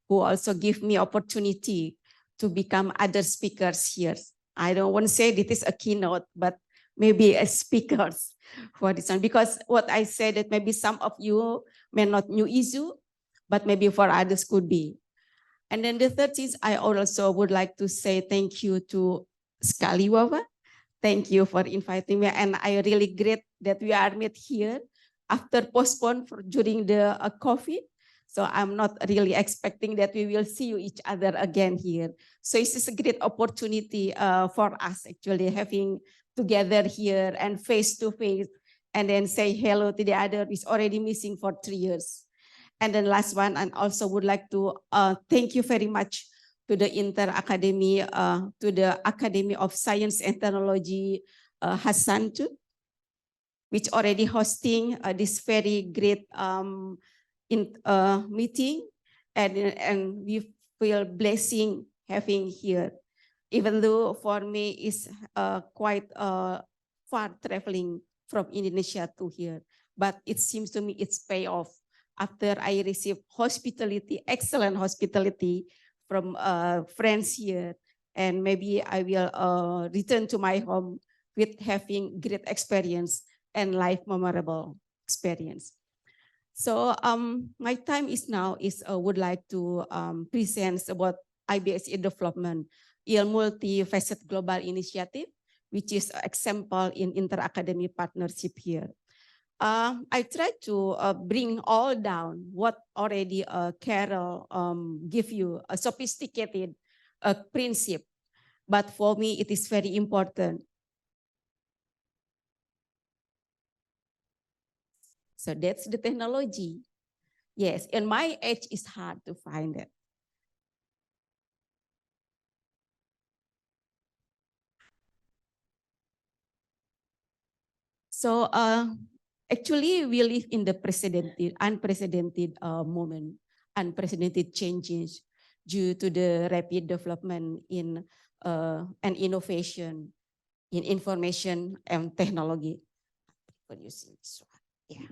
who also give me opportunity to become other speakers here. I don't want to say this is a keynote, but maybe as speakers for this one, because what I said that maybe some of you may not new issue, but maybe for others could be. And then the third is I also would like to say thank you to Skalli Wafa. Thank you for inviting me, and I really great that we are met here after postponed during the COVID. So I'm not really expecting that we will see each other again here. So it's just a great opportunity for us actually having together here and face to face and then say hello to the other is already missing for 3 years. And then last one, and also would like to thank you very much to the Academy of Science and Technology, Hassan too, which already hosting this very great meeting, and we feel blessing having here, even though for me is quite far traveling from Indonesia to here, but it seems to me it's pay off after I receive hospitality, excellent hospitality from friends here, and maybe I will return to my home with having great experience and life memorable experience. So my time is now would like to present about IBSE development in multi-facet global initiative, which is an example in inter-academy partnership here. I try to bring all down what already Carol give you a sophisticated principle, but for me it is very important. So that's the technology. Yes, in my age it's hard to find it. So actually we live in the unprecedented moment, unprecedented changes due to the rapid development in and innovation in information and technology. Yeah.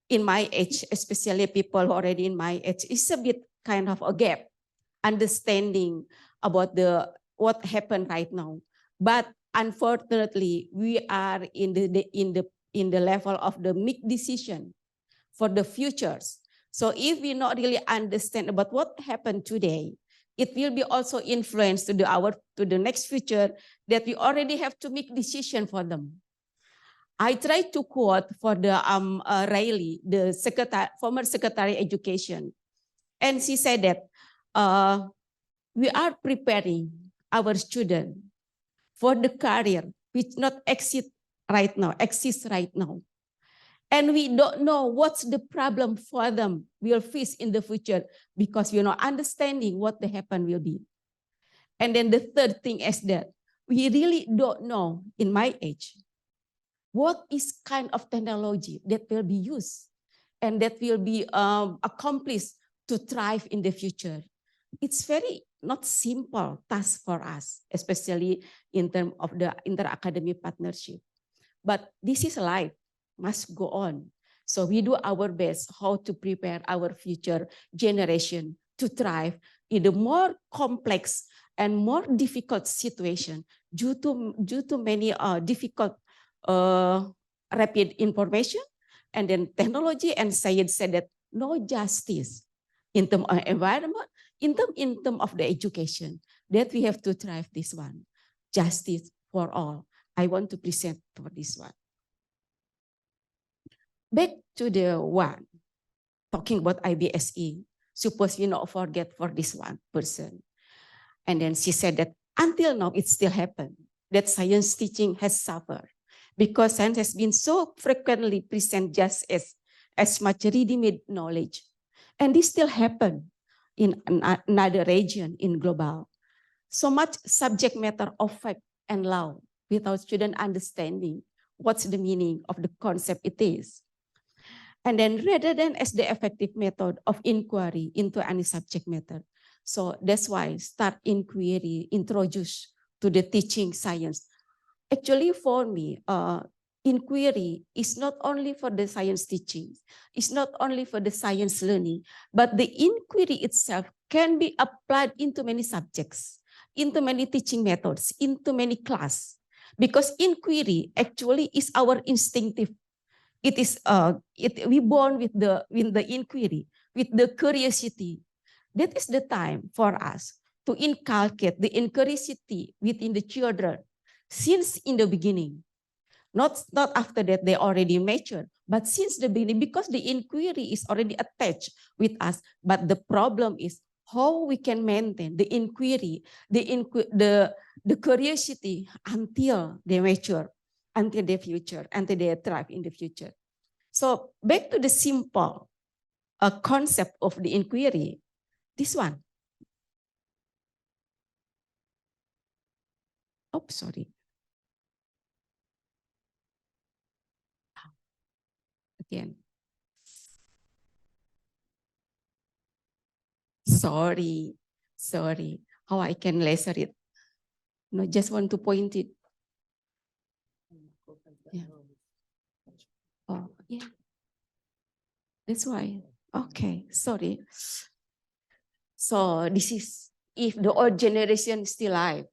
In my age, especially people already in my age, it's a bit kind of a gap, understanding about what happened right now. But unfortunately, we are in the level of the make decision for the futures. So if we not really understand about what happened today, it will be also influenced to the next future that we already have to make decision for them. I try to quote for the Riley, the former Secretary Education, and she said that we are preparing our students for the career which not exists right now, and we don't know what's the problem for them will face in the future because we're not understanding what the happen will be. And then the third thing is that we really don't know in my age what is kind of technology that will be used and that will be accomplished to thrive in the future. It's very not simple task for us, especially in terms of the inter-academy partnership. But this is life, must go on. So we do our best how to prepare our future generation to thrive in the more complex and more difficult situation due to many difficult rapid information, and then technology and science said that no justice in terms of environment, in terms of the education, that we have to thrive this one. Justice for all. I want to present for this one. Back to the one, talking about IBSE, suppose you not forget for this one person. And then she said that until now it still happened, that science teaching has suffered because science has been so frequently present just as much ready-made knowledge. And this still happen in another region in global. So much subject matter of fact and law without student understanding what's the meaning of the concept it is. And then rather than as the effective method of inquiry into any subject matter. So that's why start inquiry, introduce to the teaching science. Actually for me, inquiry is not only for the science teaching, it's not only for the science learning, but the inquiry itself can be applied into many subjects, into many teaching methods, into many class. Because inquiry actually is our instinctive. It is we born with the inquiry, with the curiosity. That is the time for us to inculcate the curiosity within the children since in the beginning. Not after that they already mature, but since the beginning, because the inquiry is already attached with us. But the problem is how we can maintain the inquiry, the curiosity until they mature, until their future, until they thrive in the future. So back to the simple concept of the inquiry, this one. Oh, sorry. Again. Sorry. How I can laser it? No, just want to point it. Yeah. Oh, yeah. That's why. Okay, sorry. So this is if the old generation is still alive,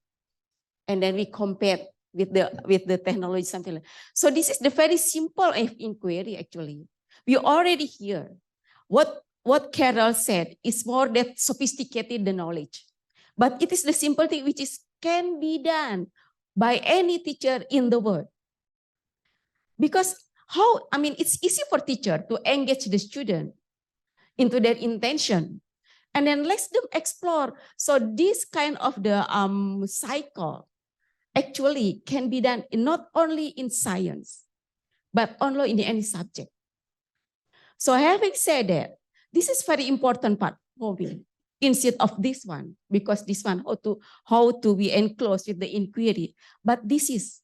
and then we compare with the technology, something like. So this is the very simple inquiry actually. We already hear what Carol said is more that sophisticated the knowledge, but it is the simple thing which is can be done by any teacher in the world. Because it's easy for teacher to engage the student into their intention, and then let them explore. So this kind of the cycle actually can be done not only in science, but only in any subject. So having said that, this is very important part for me instead of this one, because this one how to be enclosed with the inquiry. But this is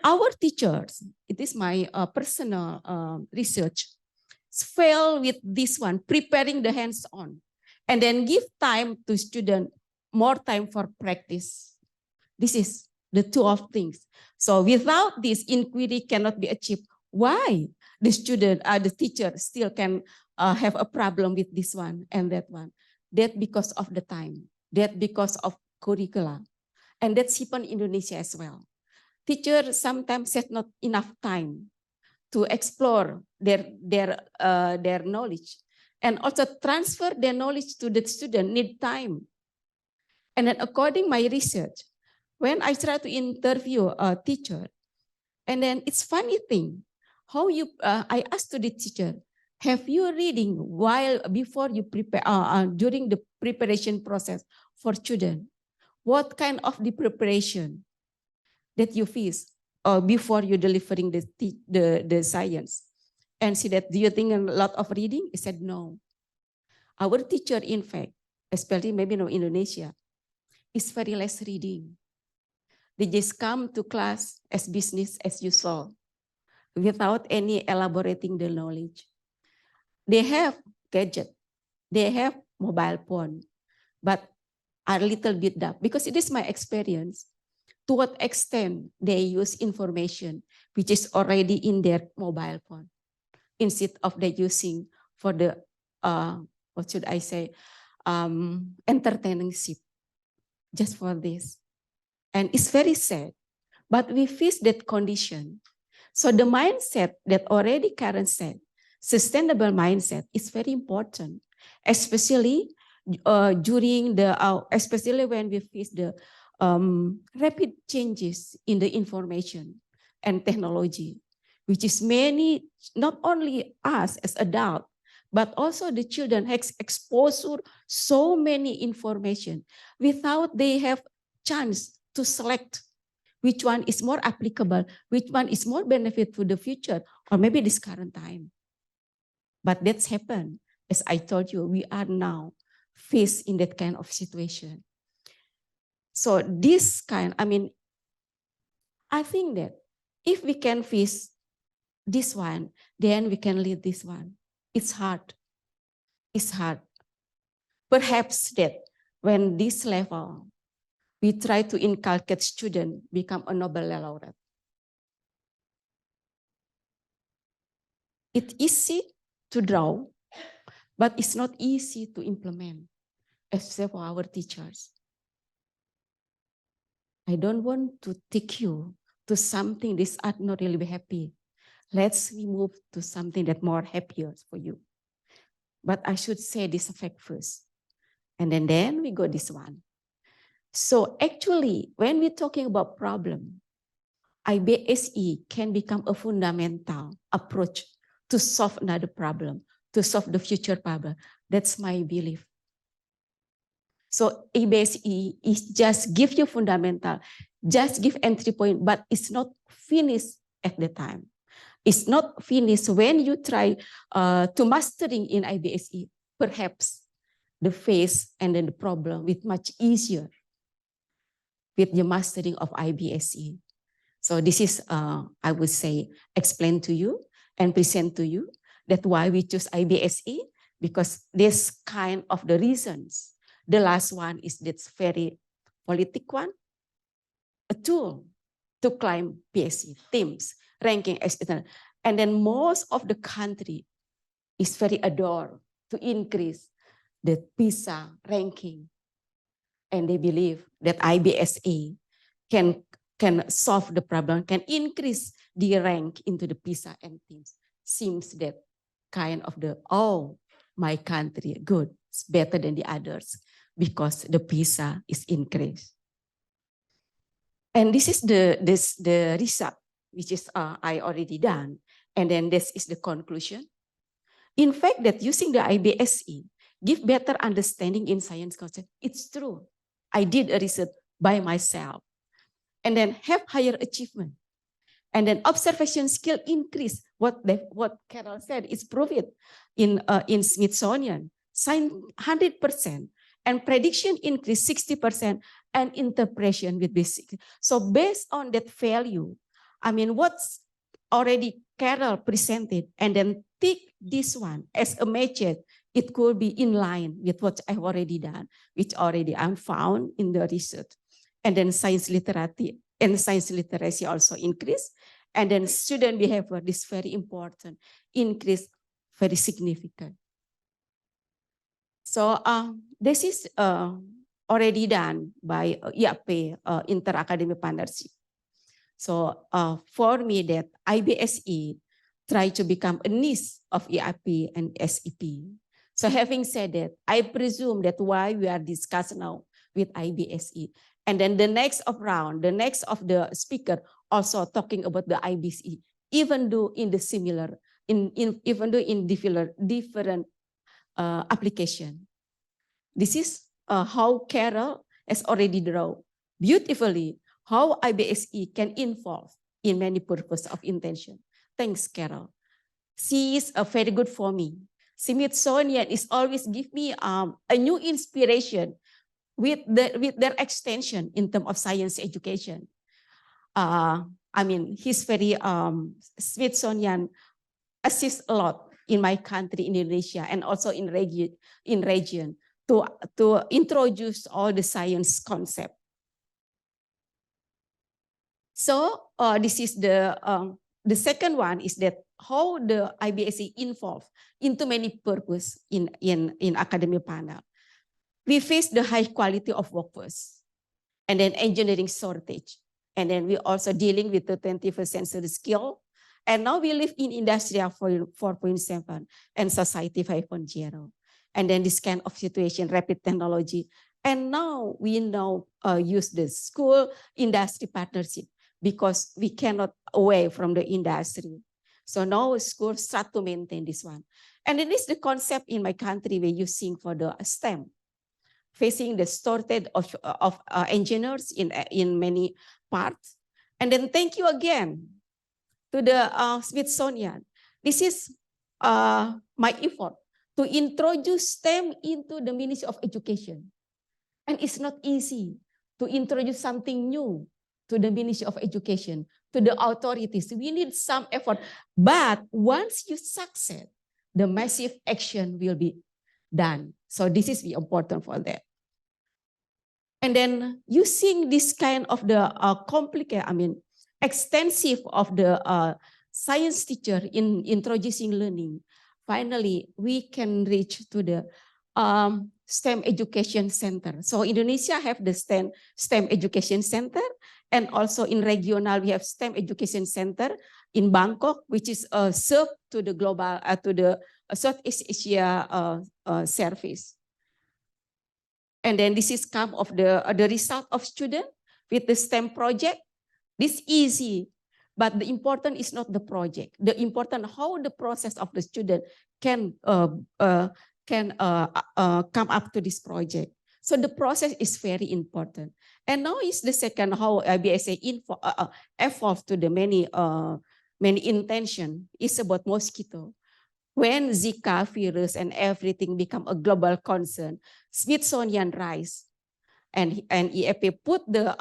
our teachers. It is my personal research. Fail with this one, preparing the hands-on, and then give time to student, more time for practice. This is the two of things. So without this, inquiry cannot be achieved. Why? The student, the teacher still can have a problem with this one and that one. That because of the time. That because of curricula. And that's happened in Indonesia as well. Teachers sometimes have not enough time to explore their knowledge, and also transfer their knowledge to the student need time. And then according to my research, when I try to interview a teacher, and then it's funny thing, how I asked to the teacher, have you reading before you prepare, during the preparation process for student? What kind of the preparation that you face before you delivering the science? And see that, do you think a lot of reading? He said, no. Our teacher, in fact, especially maybe in Indonesia, is very less reading. They just come to class as business as usual, without any elaborating the knowledge. They have gadget, they have mobile phone, but are a little bit dumb, because it is my experience. To what extent they use information which is already in their mobile phone, instead of they using for the what should I say, entertaining ship, just for this. And it's very sad, but we face that condition. So the mindset that already Karen said, sustainable mindset, is very important, especially during especially when we face the rapid changes in the information and technology, which is many, not only us as adults, but also the children has exposed to so many information without they have chance to select which one is more applicable, which one is more benefit for the future, or maybe this current time. But that's happened. As I told you, we are now faced in that kind of situation. So this kind, I think that if we can face this one, then we can lead this one. It's hard. It's hard. Perhaps that when this level, we try to inculcate students become a Nobel laureate. It's easy to draw, but it's not easy to implement, except for our teachers. I don't want to take you to something this are not really happy. Let's move to something that more happier for you. But I should say this fact first. And then we go this one. So actually, when we're talking about problem, IBSE can become a fundamental approach to solve another problem, to solve the future problem. That's my belief. So IBSE is just give you fundamental, just give entry point, but it's not finished at the time. It's not finished when you try to mastering in IBSE. Perhaps the phase and then the problem with much easier with the mastering of IBSE. So this is, I would say, explain to you and present to you that why we choose IBSE, because this kind of the reasons. The last one is that's very political one, a tool to climb PSE, teams, ranking, etc. And then most of the country is very adore to increase the PISA ranking. And they believe that IBSE can solve the problem, can increase the rank into the PISA and teams. Seems that kind of the, oh, my country, good, it's better than the others because the PISA is increased. And this is the result, which is I already done. And then this is the conclusion. In fact, that using the IBSE give better understanding in science concept. It's true. I did a research by myself. And then have higher achievement. And then observation skill increase. What Carol said is proved in Smithsonian. Science 100%. And prediction increase 60%. And interpretation with basic. So based on that value, I mean, what's already Carol presented, and then take this one as a method, it could be in line with what I've already done, which already I'm found in the research. And then science literacy and science literacy also increase. And then student behavior, this very important, increase very significant. So this is already done by IAP Inter-Academic Partnership. So for me that IBSE try to become a niche of IAP and SEP. So having said that, I presume that why we are discussing now with IBSE. And then the next of round, the next of the speaker also talking about the IBSE, even though in the similar, even though in different application. This is how Carol has already drawn beautifully how IBSE can involve in many purposes of intention. Thanks, Carol. She is very good for me. Smithsonian is always give me a new inspiration with their extension in terms of science education. I mean, he's very Smithsonian assists a lot in my country, in Indonesia, and also in region to introduce all the science concept. So this is the second one is that how the IBSE involved into many purpose in academic panel. We face the high quality of workforce and then engineering shortage. And then we also dealing with the 21st century skill. And now we live in Industry 4.7 and Society 5.0. And then this kind of situation, rapid technology. And now we use the school industry partnership because we cannot away from the industry. So now schools start to maintain this one. And then this is the concept in my country we're using for the STEM, facing the shortage of engineers in many parts. And then thank you again to the Smithsonian. This is my effort to introduce STEM into the Ministry of Education. And it's not easy to introduce something new to the Ministry of Education, to the authorities. We need some effort. But once you succeed, the massive action will be done. So this is important for that. And then using this kind of the complicated, extensive of the science teacher in introducing learning, finally we can reach to the STEM Education Center. So Indonesia have the STEM Education Center, and also in regional we have STEM Education Center in Bangkok, which is served to the global to the Southeast Asia service. And then this is come of the result of student with the STEM project. This easy, but the important is not the project. The important how the process of the student can come up to this project. So the process is very important. And now is the second how IBSA evolved to the many intention is about mosquito. When Zika virus and everything become a global concern, Smithsonian rise and IAP put the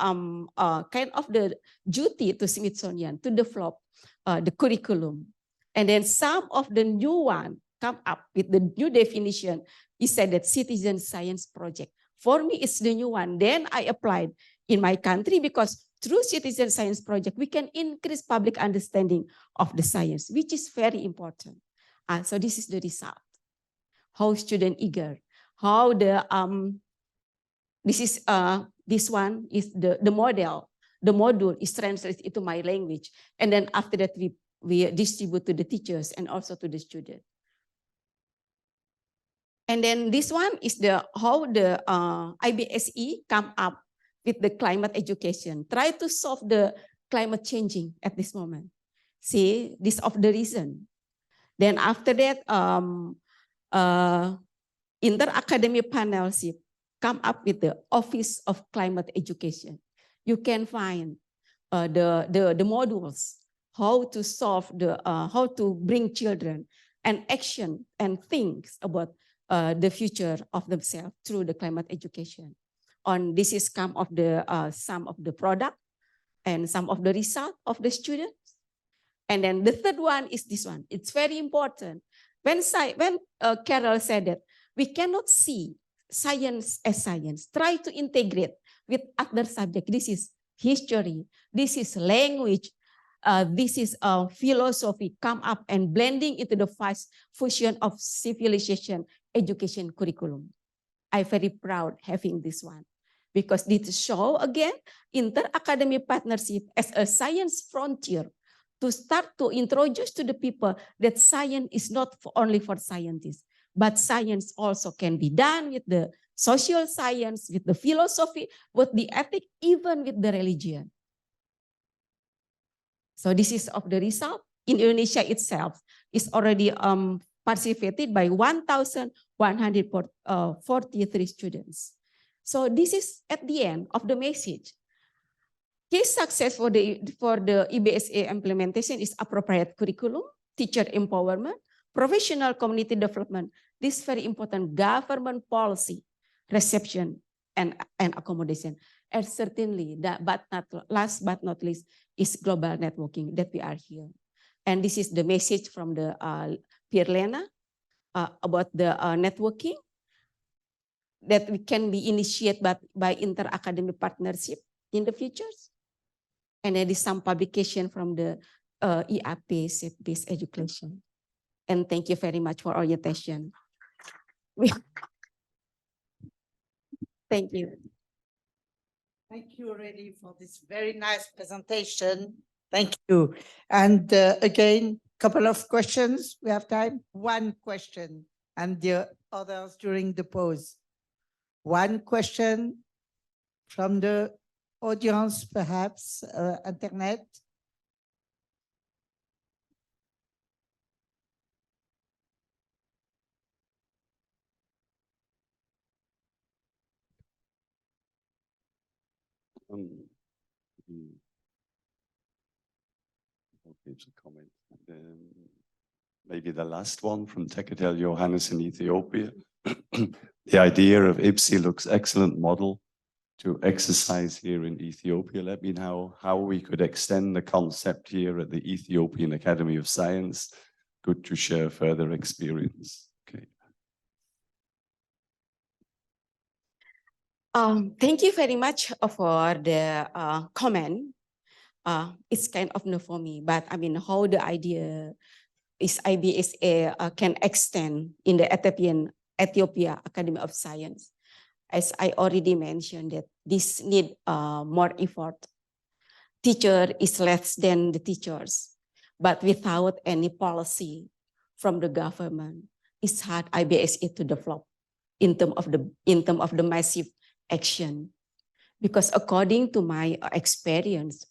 kind of the duty to Smithsonian to develop the curriculum. And then some of the new one come up with the new definition. He said that citizen science project. For me, it's the new one. Then I applied in my country because through citizen science project, we can increase public understanding of the science, which is very important. So this is the result. How student eager, how the this one is the model. The module is translated into my language, and then after that we distribute to the teachers and also to the student. And then this one is how the IBSE come up with the climate education. Try to solve the climate changing at this moment. See, this of the reason. Then after that, inter-academy panelship come up with the Office of Climate Education. You can find the modules, how to solve how to bring children and action and things about the future of themselves through the climate education. This is some of the product and some of the result of the students. And then the third one is this one. It's very important. When Carol said that we cannot see science as science, try to integrate with other subjects. This is history, this is language, this is philosophy, come up and blending into the fast fusion of civilization education curriculum. I'm very proud having this one because this show again inter-academy partnership as a science frontier to start to introduce to the people that science is not only for scientists, but science also can be done with the social science, with the philosophy, with the ethic, even with the religion. So this is of the result. In Indonesia itself is already participated by 1,143 students. So this is at the end of the message. Key success for the IBSA implementation is appropriate curriculum, teacher empowerment, professional community development. This is very important, government policy, reception, and accommodation. And certainly, last but not least, is global networking that we are here. And this is the message from the Peer Lena about the networking that we can be initiated by inter-academic partnership in the futures. And there is some publication from the IAP SEP education. And thank you very much for all your attention. Thank you. Thank you really for this very nice presentation. Thank you. And again, couple of questions. We have time. One question and the others during the pause. One question from the audience, perhaps, internet. It's a comment. Maybe the last one from Tekatel Johannes in Ethiopia. The idea of IBSE looks excellent model to exercise here in Ethiopia. Let me know how we could extend the concept here at the Ethiopian Academy of Science. Good to share further experience. Okay. Thank you very much for the comment. It's kind of new for me, but I mean, how the idea is IBSA can extend in the Ethiopia Academy of Science. As I already mentioned that this need more effort. Teacher is less than the teachers, but without any policy from the government, it's hard IBSA to develop in terms of the massive action. Because according to my experience,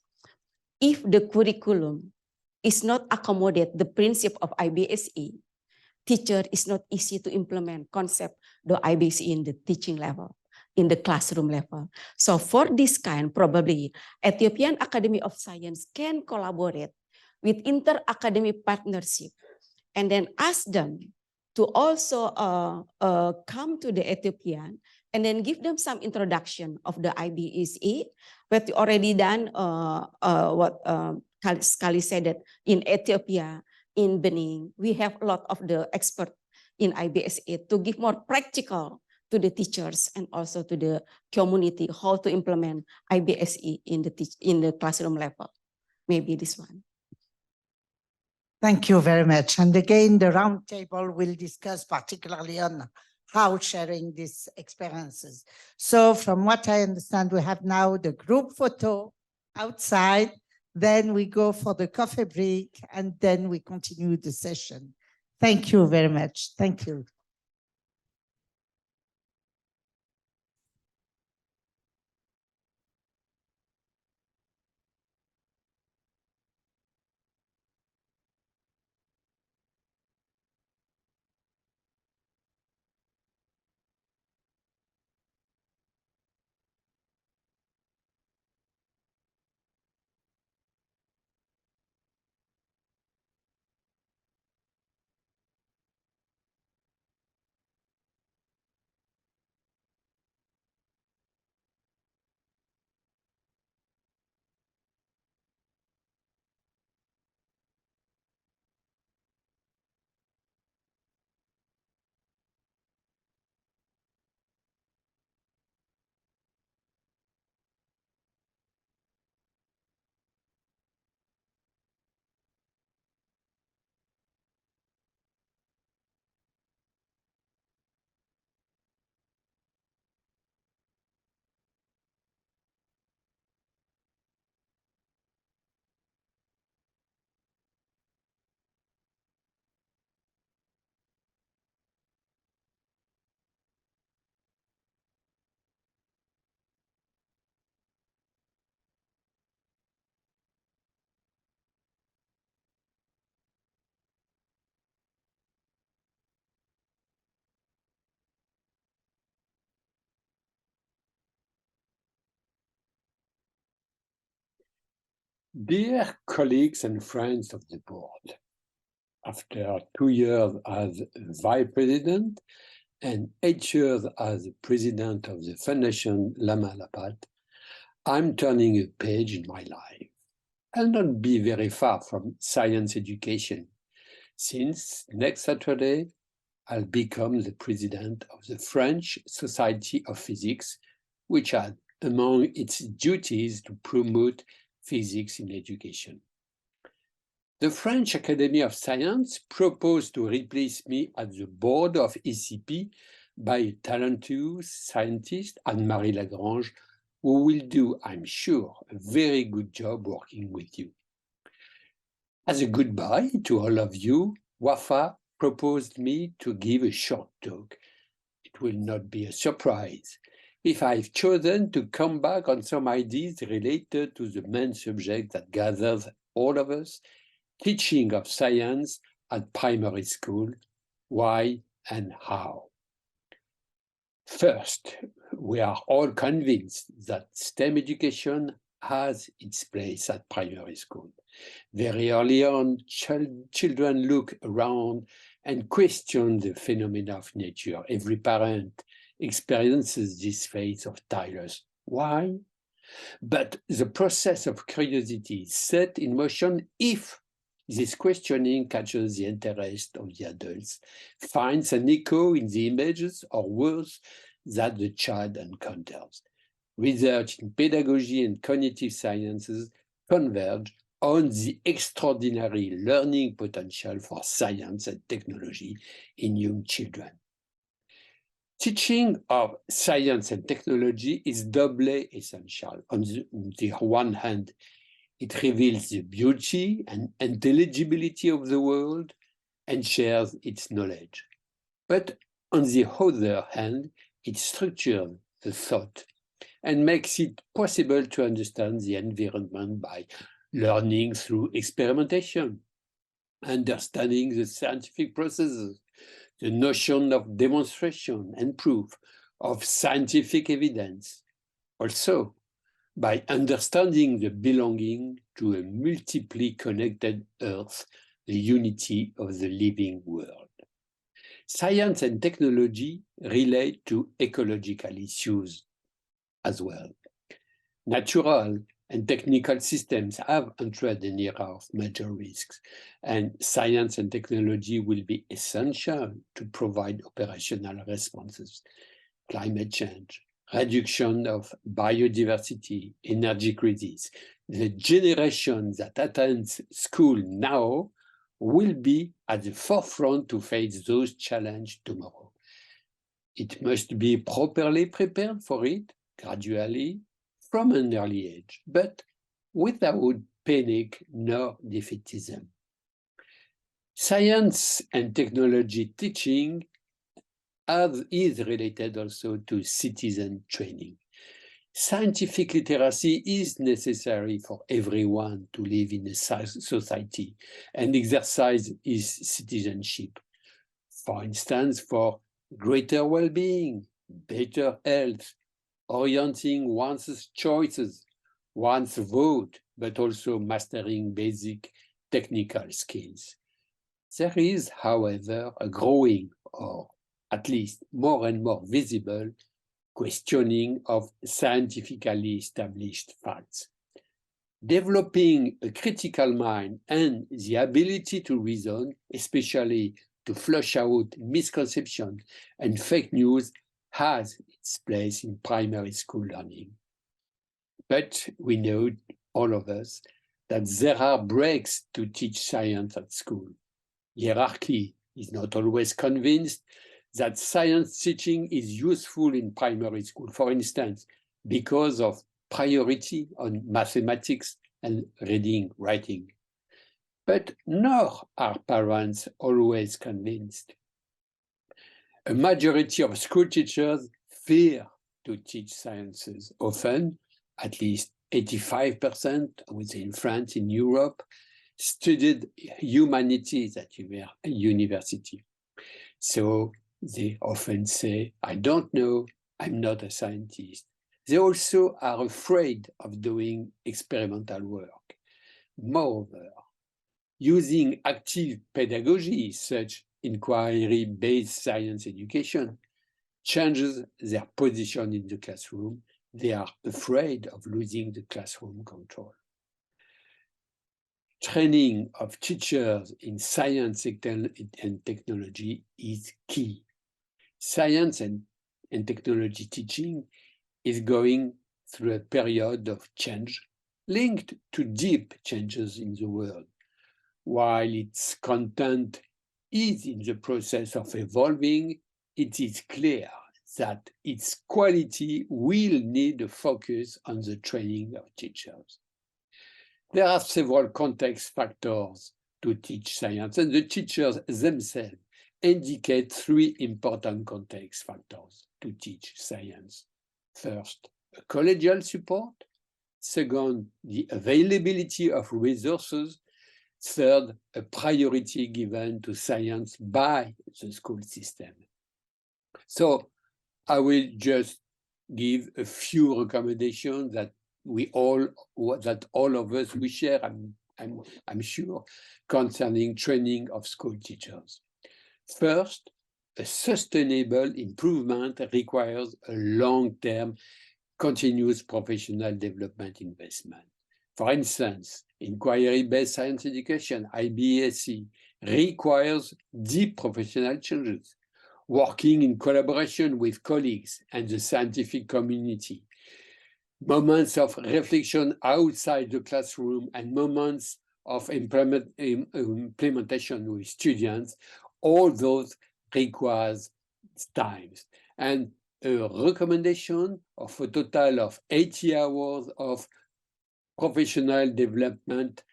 if the curriculum is not accommodate the principle of IBSE, teacher is not easy to implement concept the IBSE in the teaching level. in the classroom level. So for this kind, probably Ethiopian Academy of Science can collaborate with inter-academic partnership and then ask them to also come to the Ethiopian and then give them some introduction of the IBSE, but already done what Skalli said that in Ethiopia, in Benin, we have a lot of the expert in IBSE to give more practical to the teachers and also to the community how to implement IBSE in the classroom level. Maybe this one. Thank you very much. And again, the roundtable will discuss particularly on how sharing these experiences. So from what I understand, we have now the group photo outside, then we go for the coffee break, and then we continue the session. Thank you very much. Thank you. Dear colleagues and friends of the board, after 2 years as vice president and 8 years as president of the Foundation LAMAP, I'm turning a page in my life. I'll not be very far from science education, since next Saturday, I'll become the president of the French Society of Physics, which had among its duties to promote physics in education. The French Academy of Science proposed to replace me at the board of SEP by a talented scientist, Anne-Marie Lagrange, who will do, I'm sure, a very good job working with you. As a goodbye to all of you, Wafa proposed me to give a short talk. It will not be a surprise if I've chosen to come back on some ideas related to the main subject that gathers all of us, teaching of science at primary school, why and how. First, we are all convinced that STEM education has its place at primary school. Very early on, children look around and question the phenomena of nature. Every parent experiences this phase of tireless why? But the process of curiosity is set in motion if this questioning catches the interest of the adults, finds an echo in the images or words that the child encounters. Research in pedagogy and cognitive sciences converge on the extraordinary learning potential for science and technology in young children. Teaching of science and technology is doubly essential. On the one hand, it reveals the beauty and intelligibility of the world and shares its knowledge. But on the other hand, it structures the thought and makes it possible to understand the environment by learning through experimentation, understanding the scientific processes, the notion of demonstration and proof, of scientific evidence. Also, by understanding the belonging to a multiply connected Earth, the unity of the living world. Science and technology relate to ecological issues as well. Natural and technical systems have entered an era of major risks, and science and technology will be essential to provide operational responses. Climate change, reduction of biodiversity, energy crisis. The generation that attends school now will be at the forefront to face those challenges tomorrow. It must be properly prepared for it, gradually, from an early age, but without panic nor defeatism. Science and technology teaching is related also to citizen training. Scientific literacy is necessary for everyone to live in a society and exercise his citizenship. For instance, for greater well-being, better health, orienting one's choices, one's vote, but also mastering basic technical skills. There is, however, a growing, or at least more and more visible, questioning of scientifically established facts. Developing a critical mind and the ability to reason, especially to flush out misconceptions and fake news, has its place in primary school learning. But we know, all of us, that there are breaks to teach science at school. Hierarchy is not always convinced that science teaching is useful in primary school, for instance, because of priority on mathematics and reading, writing. But nor are parents always convinced. A majority of school teachers fear to teach sciences. Often, at least 85%, I would say in France, in Europe, studied humanities at university. So they often say, I don't know, I'm not a scientist. They also are afraid of doing experimental work. Moreover, using active pedagogy, such inquiry-based science education, changes their position in the classroom. They are afraid of losing the classroom control. Training of teachers in science and technology is key. Science and technology teaching is going through a period of change linked to deep changes in the world. While its content is in the process of evolving, it is clear that its quality will need a focus on the training of teachers. There are several context factors to teach science, and the teachers themselves indicate three important context factors to teach science. First, a collegial support. Second, the availability of resources. Third, a priority given to science by the school system. So I will just give a few recommendations that all of us we share, I'm sure, concerning training of school teachers. First, a sustainable improvement requires a long-term, continuous professional development investment. For instance, inquiry-based science education, IBSE, requires deep professional changes, working in collaboration with colleagues and the scientific community, moments of reflection outside the classroom, and moments of implementation with students. All those requires time. And a recommendation of a total of 80 hours of professional development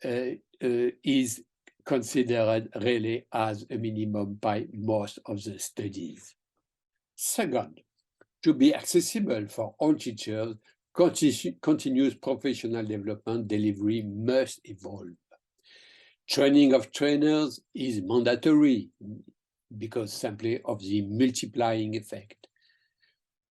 is considered really as a minimum by most of the studies. Second, to be accessible for all teachers, continuous professional development delivery must evolve. Training of trainers is mandatory because simply of the multiplying effect.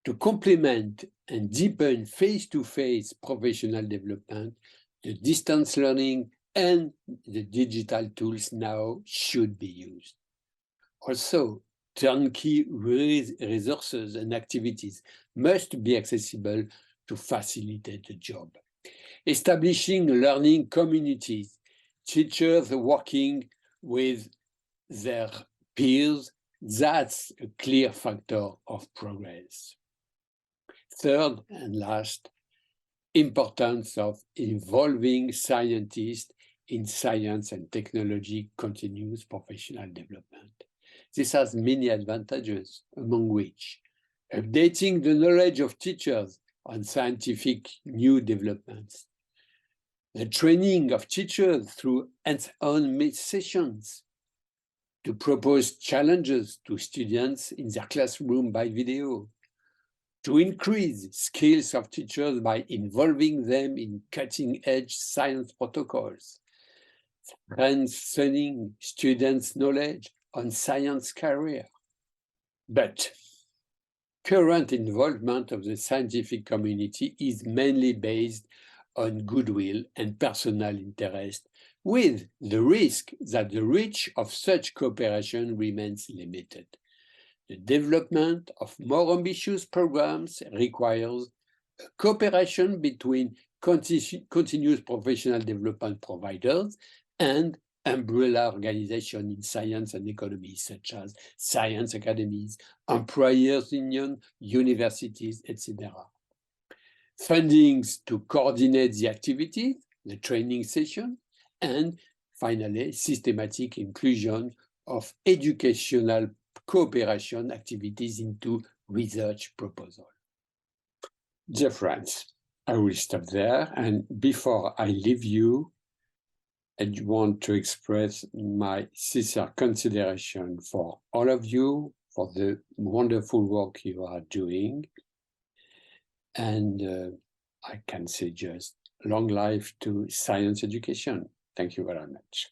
To complement and deepen face-to-face professional development, the distance learning and the digital tools now should be used. Also, turnkey resources and activities must be accessible to facilitate the job. Establishing learning communities, teachers working with their peers, that's a clear factor of progress. Third and last, importance of involving scientists in science and technology continuous professional development. This has many advantages, among which updating the knowledge of teachers on scientific new developments, the training of teachers through hands-on sessions, to propose challenges to students in their classroom by video, to increase skills of teachers by involving them in cutting-edge science protocols, strengthening students' knowledge on science career. But current involvement of the scientific community is mainly based on goodwill and personal interest, with the risk that the reach of such cooperation remains limited. The development of more ambitious programs requires a cooperation between continuous professional development providers and umbrella organizations in science and economy, such as science academies, employers' union, universities, etc. Fundings to coordinate the activities, the training session, and finally, systematic inclusion of educational cooperation activities into research proposal. Dear friends, I will stop there, and before I leave you, I want to express my sincere consideration for all of you, for the wonderful work you are doing. And I can say just long life to science education. Thank you very much.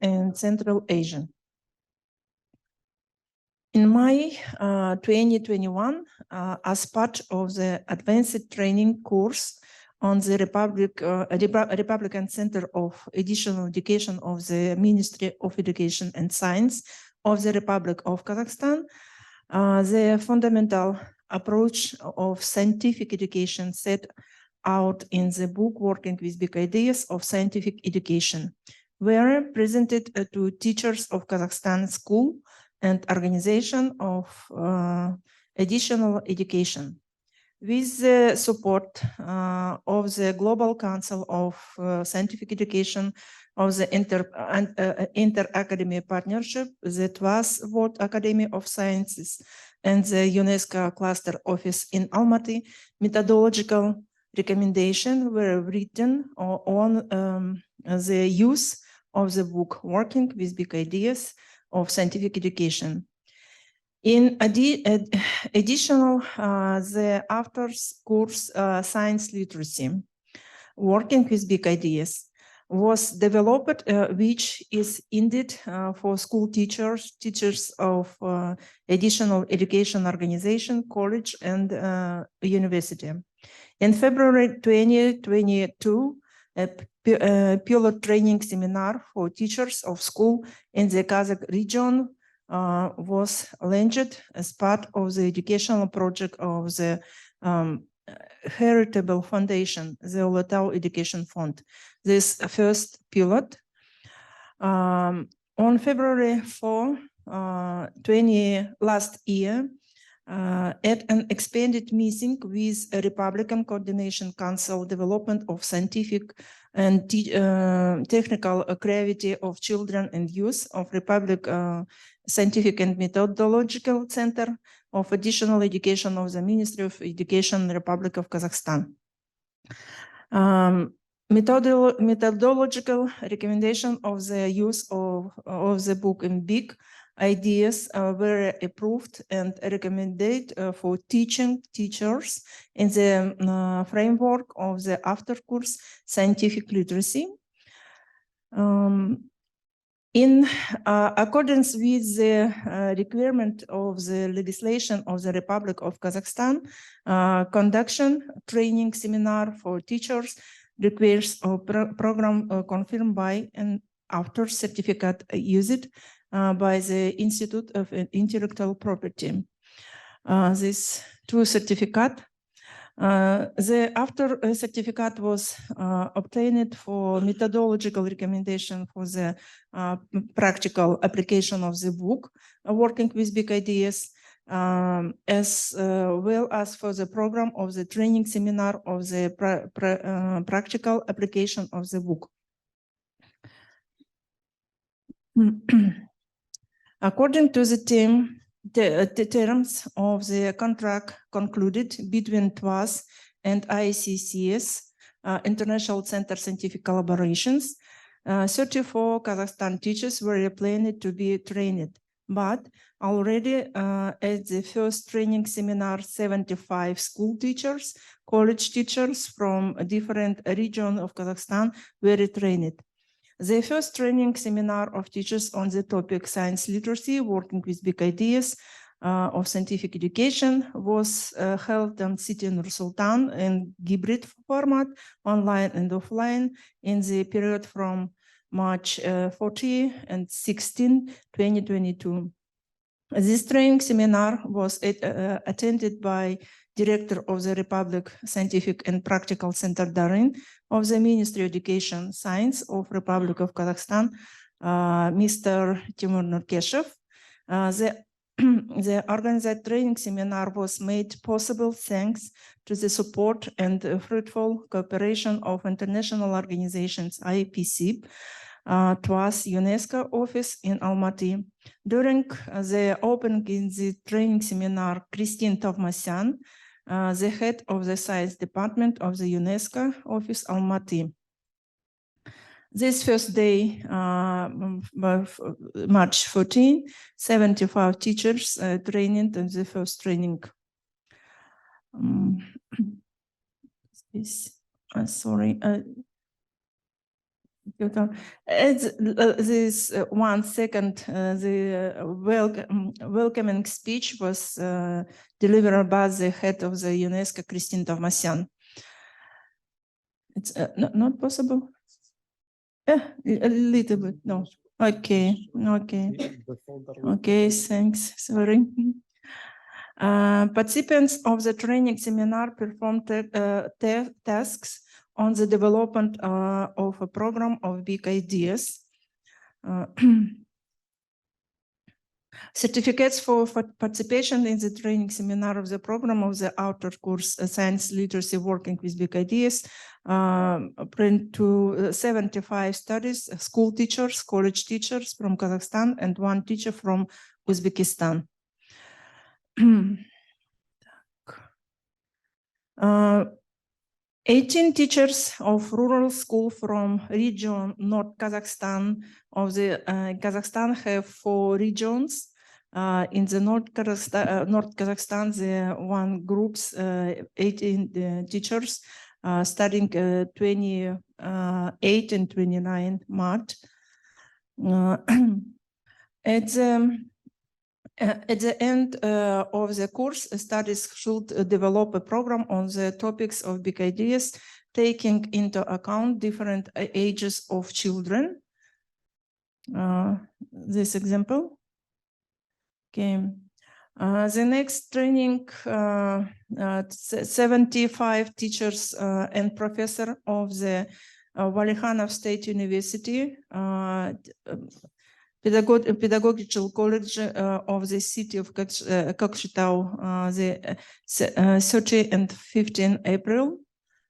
And Central Asia. In May 2021, as part of the advanced training course on the Republican Center of Additional Education of the Ministry of Education and Science of the Republic of Kazakhstan, the fundamental approach of scientific education set out in the book Working with Big Ideas of Scientific Education were presented to teachers of Kazakhstan school and organization of additional education. With the support of the Global Council of Scientific Education of the Inter-Academy Partnership, the TWAS World Academy of Sciences, and the UNESCO Cluster Office in Almaty, methodological recommendations were written on the use of the book Working with Big Ideas of Scientific Education. In additional, the after course Science Literacy, Working with Big Ideas, was developed, which is intended for school teachers, teachers of additional education organization, college, and university. In February 2022, a pilot training seminar for teachers of school in the Kazakh region was launched as part of the educational project of the Heritable Foundation, the Volatile Education Fund. This first pilot on February 4, last year, at an expanded meeting with a Republican Coordination Council, development of scientific and technical gravity of children and youth of Republic Scientific and Methodological Center of Additional Education of the Ministry of Education, Republic of Kazakhstan. Methodological recommendation of the use of the book in Big Ideas were approved and recommended for teaching teachers in the framework of the after-course scientific literacy. In accordance with the requirement of the legislation of the Republic of Kazakhstan, conduction training seminar for teachers requires a program confirmed by an author certificate used by the Institute of Intellectual Property. This true certificate, the after certificate was obtained for methodological recommendation for the practical application of the book, Working with Big Ideas, as well as for the program of the training seminar of the practical application of the book. According to the terms of the contract concluded between TWAS and ICCS, International Center Scientific Collaborations, 34 Kazakhstan teachers were planned to be trained, but already at the first training seminar, 75 school teachers, college teachers from a different region of Kazakhstan were trained. The first training seminar of teachers on the topic Science Literacy, Working with Big Ideas of Scientific Education was held in City Nur Sultan in hybrid format, online and offline, in the period from March 14 and 16, 2022. This training seminar was attended by Director of the Republic Scientific and Practical Center Darin of the Ministry of Education Science of Republic of Kazakhstan, Mr. Timur Nurkeshev. The organized training seminar was made possible thanks to the support and fruitful cooperation of international organizations, IAP SEP, TWAS UNESCO office in Almaty. During the opening in the training seminar, Christine Tovmasyan, the head of the science department of the UNESCO office Almaty. This first day, March 14, 75 teachers trained in the first training. Sorry. This 1 second, the welcoming speech was delivered by the head of the UNESCO, Christine Tovmasyan. It's not possible? Yeah, a little bit, no. Okay, thanks, sorry. Participants of the training seminar performed tasks on the development of a program of big ideas. Certificates for participation in the training seminar of the program of the outer course Science Literacy Working with Big Ideas print to 75 studies, school teachers, college teachers from Kazakhstan, and 1 teacher from Uzbekistan. 18 teachers of rural school from region North Kazakhstan of the Kazakhstan have 4 regions. In the North Kazakhstan, the one groups 18 teachers studying 28 and 29 March. At the end of the course, studies should develop a program on the topics of big ideas, taking into account different ages of children. This example. Okay. The next training, 75 teachers and professors of the Walikhanov State University, Pedagogical College of the city of Kokshetau, the 30 and 15 April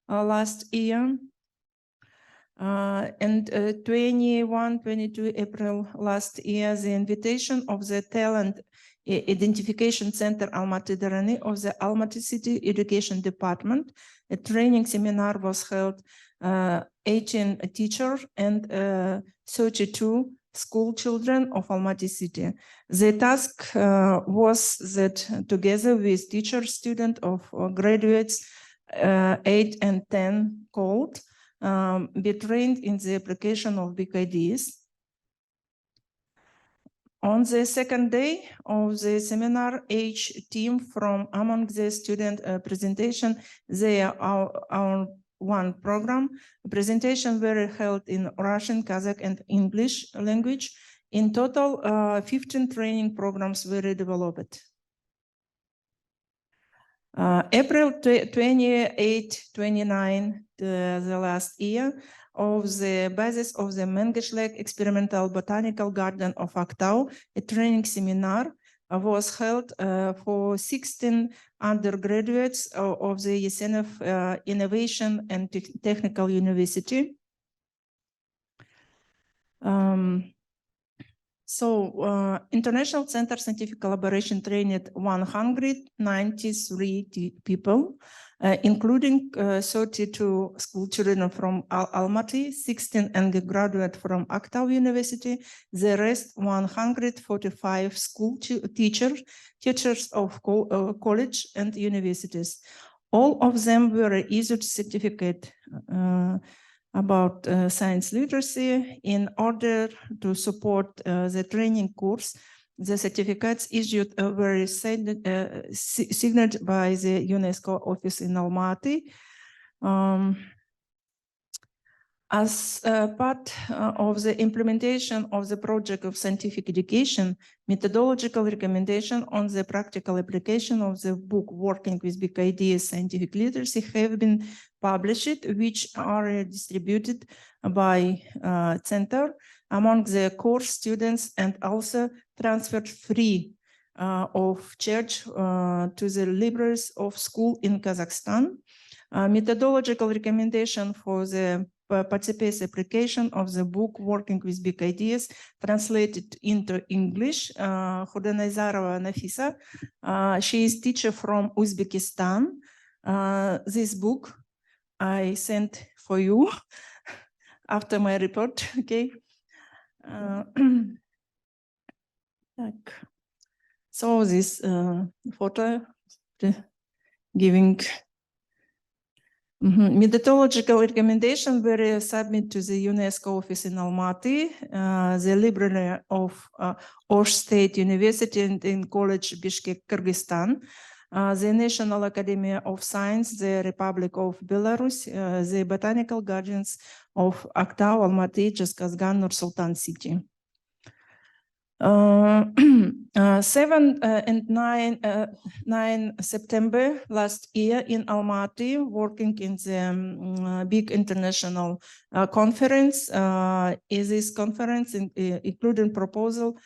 last year. And 21, 22 April last year, the invitation of the Talent Identification Center Almaty Darani of the Almaty City Education Department. A training seminar was held, 18 teachers and 32 school children of Almaty City. The task was that together with teachers, students of graduates 8 and 10 called, be trained in the application of big ideas. On the second day of the seminar, each team from among the student presentation, our one program. Presentation were held in Russian, Kazakh, and English language. In total, 15 training programs were developed. April 28, 29, the last year, of the basis of the Mengeslek Experimental Botanical Garden of Aktau, a training seminar was held for 16 undergraduates of the Yesenev Innovation and Technical University. International Center Scientific Collaboration trained 193 people, including 32 school children from Almaty, 16 undergraduates from Aktau University, the rest 145 school teachers of college and universities. All of them were issued certificate about science literacy. In order to support the training course, the certificates issued were signed by the UNESCO office in Almaty. As part of the implementation of the project of scientific education, methodological recommendation on the practical application of the book Working with Big Ideas, Scientific Literacy have been published, which are distributed by center among the course students and also transferred free of charge to the libraries of school in Kazakhstan. Methodological recommendation for the participants application of the book Working with Big Ideas translated into English. Khudanazarova Nafisa, she is teacher from Uzbekistan. This book I sent for you after my report, okay? So this photo giving methodological recommendation were submitted to the UNESCO office in Almaty, the library of Osh State University and in College Bishkek, Kyrgyzstan, the National Academy of Science, the Republic of Belarus, the Botanical Gardens of Aktau, Almaty, Jeskazgan, Nur-Sultan City. 7 and 9 September last year in Almaty, working in the big international conference. Is this conference including proposal?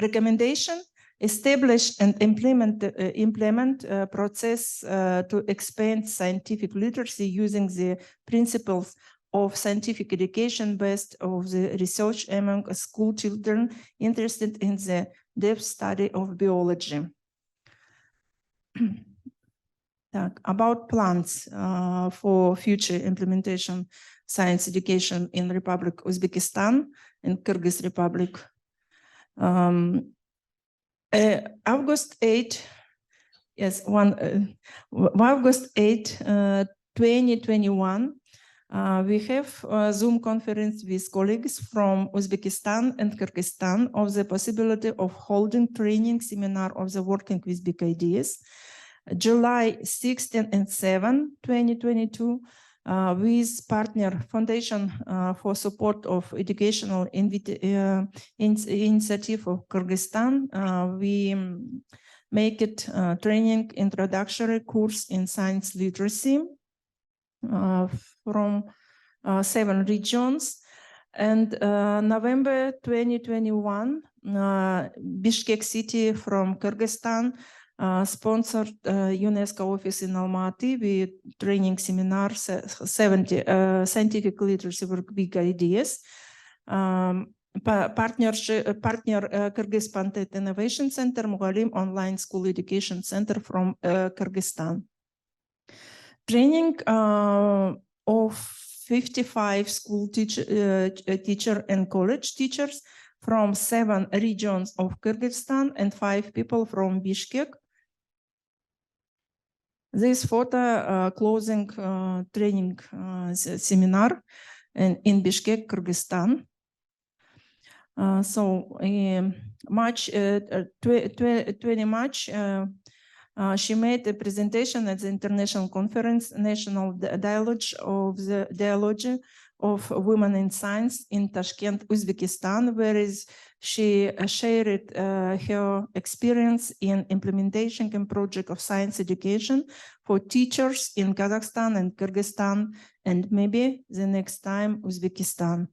Recommendation. Establish and implement process to expand scientific literacy using the principles of scientific education based on the research among school children interested in the depth study of biology. About plans for future implementation science education in Republic Uzbekistan and Kyrgyz Republic. August 8, August 8, 2021, we have a Zoom conference with colleagues from Uzbekistan and Kyrgyzstan of the possibility of holding training seminar of the working with big ideas. July 16 and 7, 2022, with partner Foundation for Support of Educational Initiative of Kyrgyzstan, we make it training introductory course in science literacy from 7 regions. And November 2021, Bishkek city from Kyrgyzstan sponsored UNESCO office in Almaty with training seminar 70 scientific literacy work big ideas. Partner Kyrgyz Pâte Innovation Center, Mugalim Online School Education Center from Kyrgyzstan. Training of 55 school teacher and college teachers from 7 regions of Kyrgyzstan and 5 people from Bishkek. This photo closing training seminar in Bishkek, Kyrgyzstan. So March 20 March, she made a presentation at the international conference, National Dialogue of Women in Science in Tashkent, Uzbekistan, where she shared her experience in implementation and project of science education for teachers in Kazakhstan and Kyrgyzstan, and maybe the next time Uzbekistan.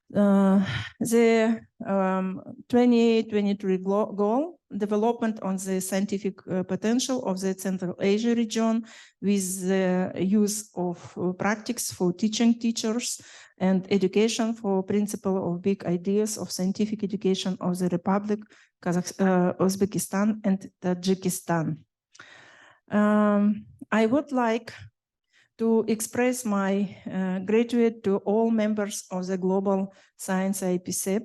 The 2023 goal, development on the scientific potential of the Central Asia region with the use of practice for teaching teachers and education for principle of big ideas of scientific education of the Republic, Uzbekistan and Tajikistan. I would like to express my gratitude to all members of the Global Science IAP SEP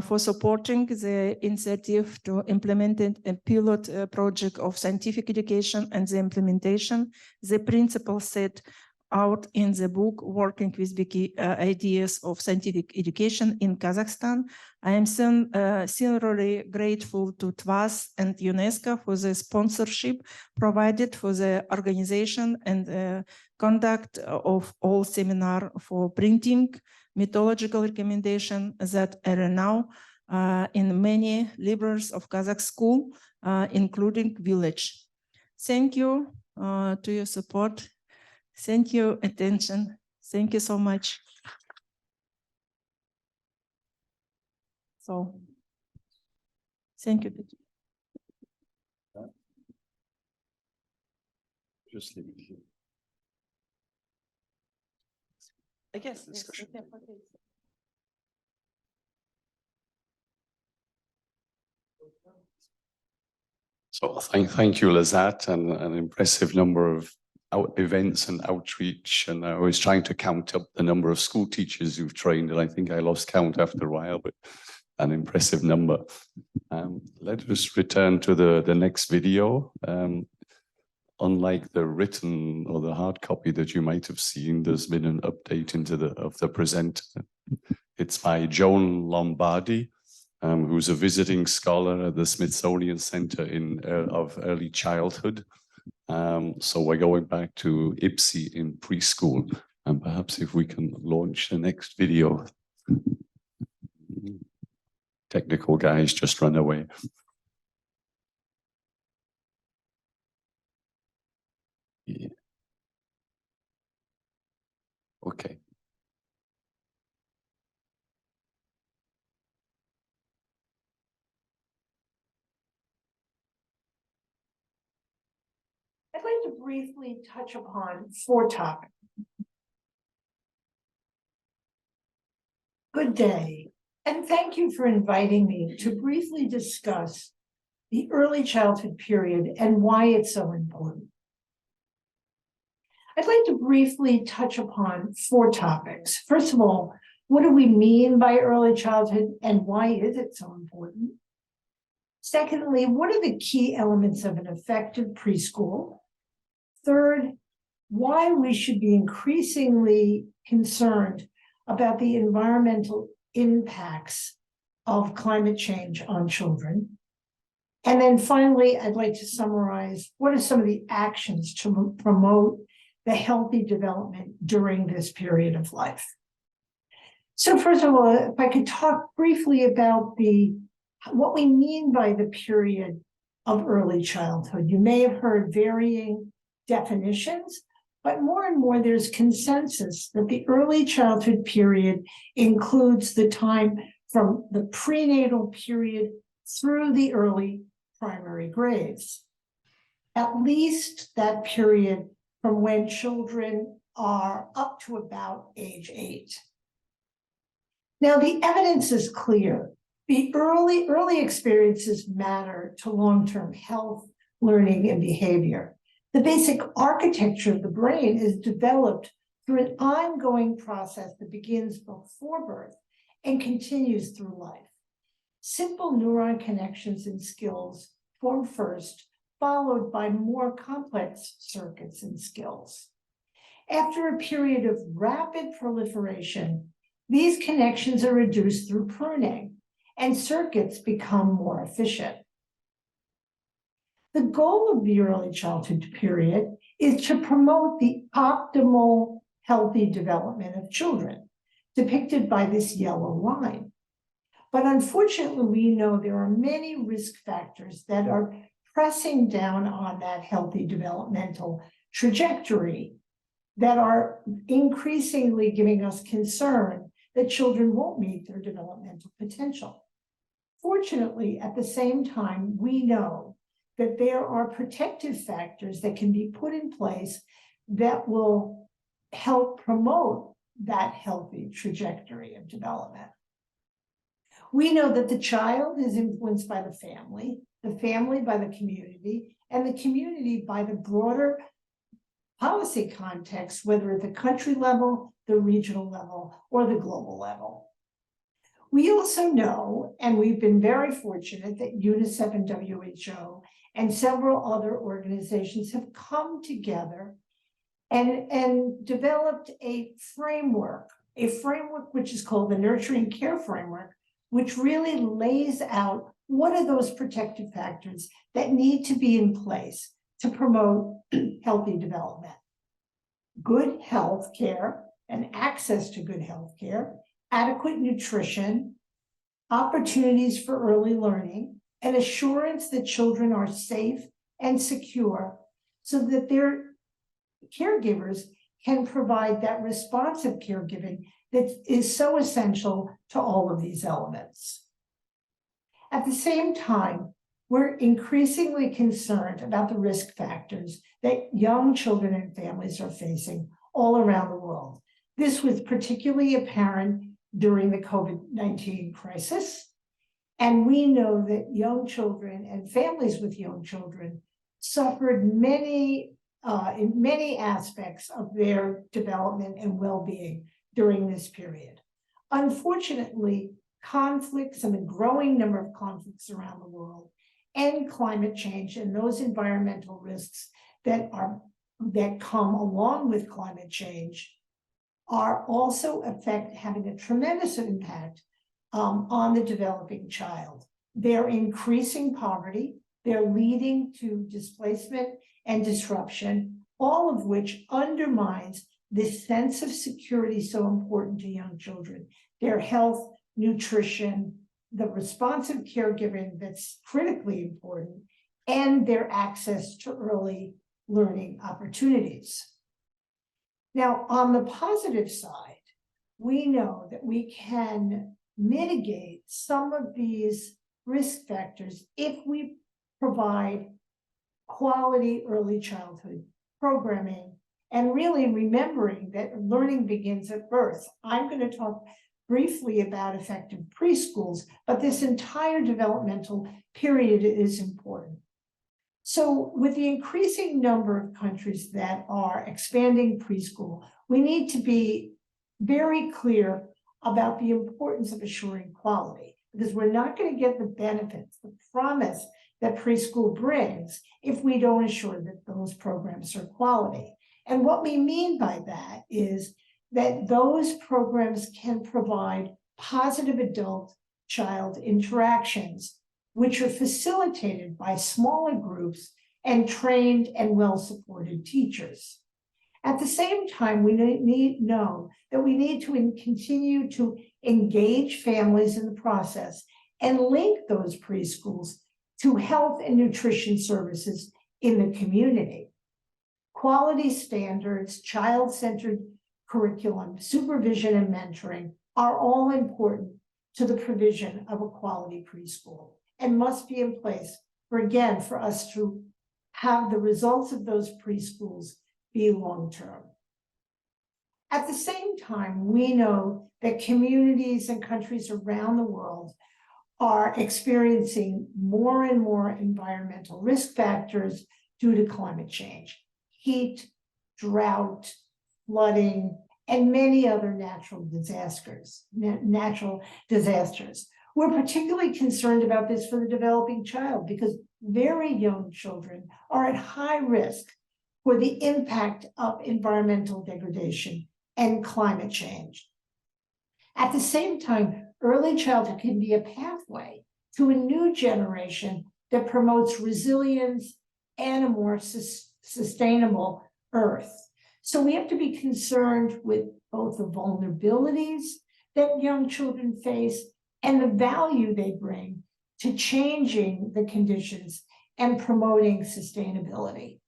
for supporting the initiative to implement a pilot project of scientific education and the implementation, the principles set out in the book, Working with Big Ideas of Scientific Education in Kazakhstan. I am sincerely grateful to TWAS and UNESCO for the sponsorship provided for the organization and conduct of all seminar for printing, methodological recommendation that are now in many libraries of Kazakh school, including village. Thank you to your support. Thank you, attention. Thank you so much. So, thank you. Just leave it here. I guess. Discussion. Yes, So thank you, Lazat, and an impressive number of events and outreach. And I was trying to count up the number of school teachers you've trained, and I think I lost count after a while, but an impressive number. Let us return to the next video. Unlike the written or the hard copy that you might have seen, there's been an update of the presenter. It's by Joan Lombardi, who's a visiting scholar at the Smithsonian Center of Early Childhood. So we're going back to IBSE in preschool, and perhaps if we can launch the next video. technical guys just run away. Yeah. Okay. I'd like to briefly touch upon 4 topics. Good day, and thank you for inviting me to briefly discuss the early childhood period and why it's so important. I'd like to briefly touch upon 4 topics. First of all, what do we mean by early childhood and why is it so important? Secondly, what are the key elements of an effective preschool? Third, why we should be increasingly concerned about the environmental impacts of climate change on children. And then finally, I'd like to summarize what are some of the actions to promote the healthy development during this period of life. So first of all, if I could talk briefly about what we mean by the period of early childhood. You may have heard varying definitions, but more and more there's consensus that the early childhood period includes the time from the prenatal period through the early primary grades. At least that period from when children are up to about age 8. Now, the evidence is clear. The early experiences matter to long-term health, learning, and behavior. The basic architecture of the brain is developed through an ongoing process that begins before birth and continues through life. Simple neuron connections and skills form first, followed by more complex circuits and skills. After a period of rapid proliferation, these connections are reduced through pruning, and circuits become more efficient. The goal of the early childhood period is to promote the optimal healthy development of children, depicted by this yellow line. But unfortunately, we know there are many risk factors that are pressing down on that healthy developmental trajectory that are increasingly giving us concern that children won't meet their developmental potential. Fortunately, at the same time, we know that there are protective factors that can be put in place that will help promote that healthy trajectory of development. We know that the child is influenced by the family by the community, and the community by the broader policy context, whether at the country level, the regional level, or the global level. We also know, and we've been very fortunate, that UNICEF and WHO and several other organizations have come together and developed a framework which is called the Nurturing Care Framework, which really lays out what are those protective factors that need to be in place to promote healthy development. Good health care and access to good health care, adequate nutrition, opportunities for early learning, and assurance that children are safe and secure so that their caregivers can provide that responsive caregiving that is so essential to all of these elements. At the same time, we're increasingly concerned about the risk factors that young children and families are facing all around the world. This was particularly apparent during the COVID-19 crisis. And we know that young children and families with young children suffered in many aspects of their development and well-being during this period. Unfortunately, conflicts and the growing number of conflicts around the world and climate change and those environmental risks that come along with climate change are also having a tremendous impact on the developing child. They're increasing poverty, they're leading to displacement and disruption, all of which undermines this sense of security so important to young children, their health, nutrition, the responsive caregiving that's critically important, and their access to early learning opportunities. Now, on the positive side, we know that we can mitigate some of these risk factors if we provide quality early childhood programming, and really remembering that learning begins at birth. I'm going to talk briefly about effective preschools, but this entire developmental period is important. So with the increasing number of countries that are expanding preschool, we need to be very clear about the importance of assuring quality, because we're not going to get the benefits, the promise that preschool brings if we don't assure that those programs are quality. And what we mean by that is that those programs can provide positive adult-child interactions, which are facilitated by smaller groups and trained and well-supported teachers. At the same time, we know that we need to continue to engage families in the process and link those preschools to health and nutrition services in the community. Quality standards, child-centered curriculum, supervision, and mentoring are all important to the provision of a quality preschool and must be in place for us to have the results of those preschools be long-term. At the same time, we know that communities and countries around the world are experiencing more and more environmental risk factors due to climate change, heat, drought, flooding, and many other natural disasters. We're particularly concerned about this for the developing child because very young children are at high risk for the impact of environmental degradation and climate change. At the same time, early childhood can be a pathway to a new generation that promotes resilience and a more sustainable Earth. So we have to be concerned with both the vulnerabilities that young children face and the value they bring to changing the conditions and promoting sustainability.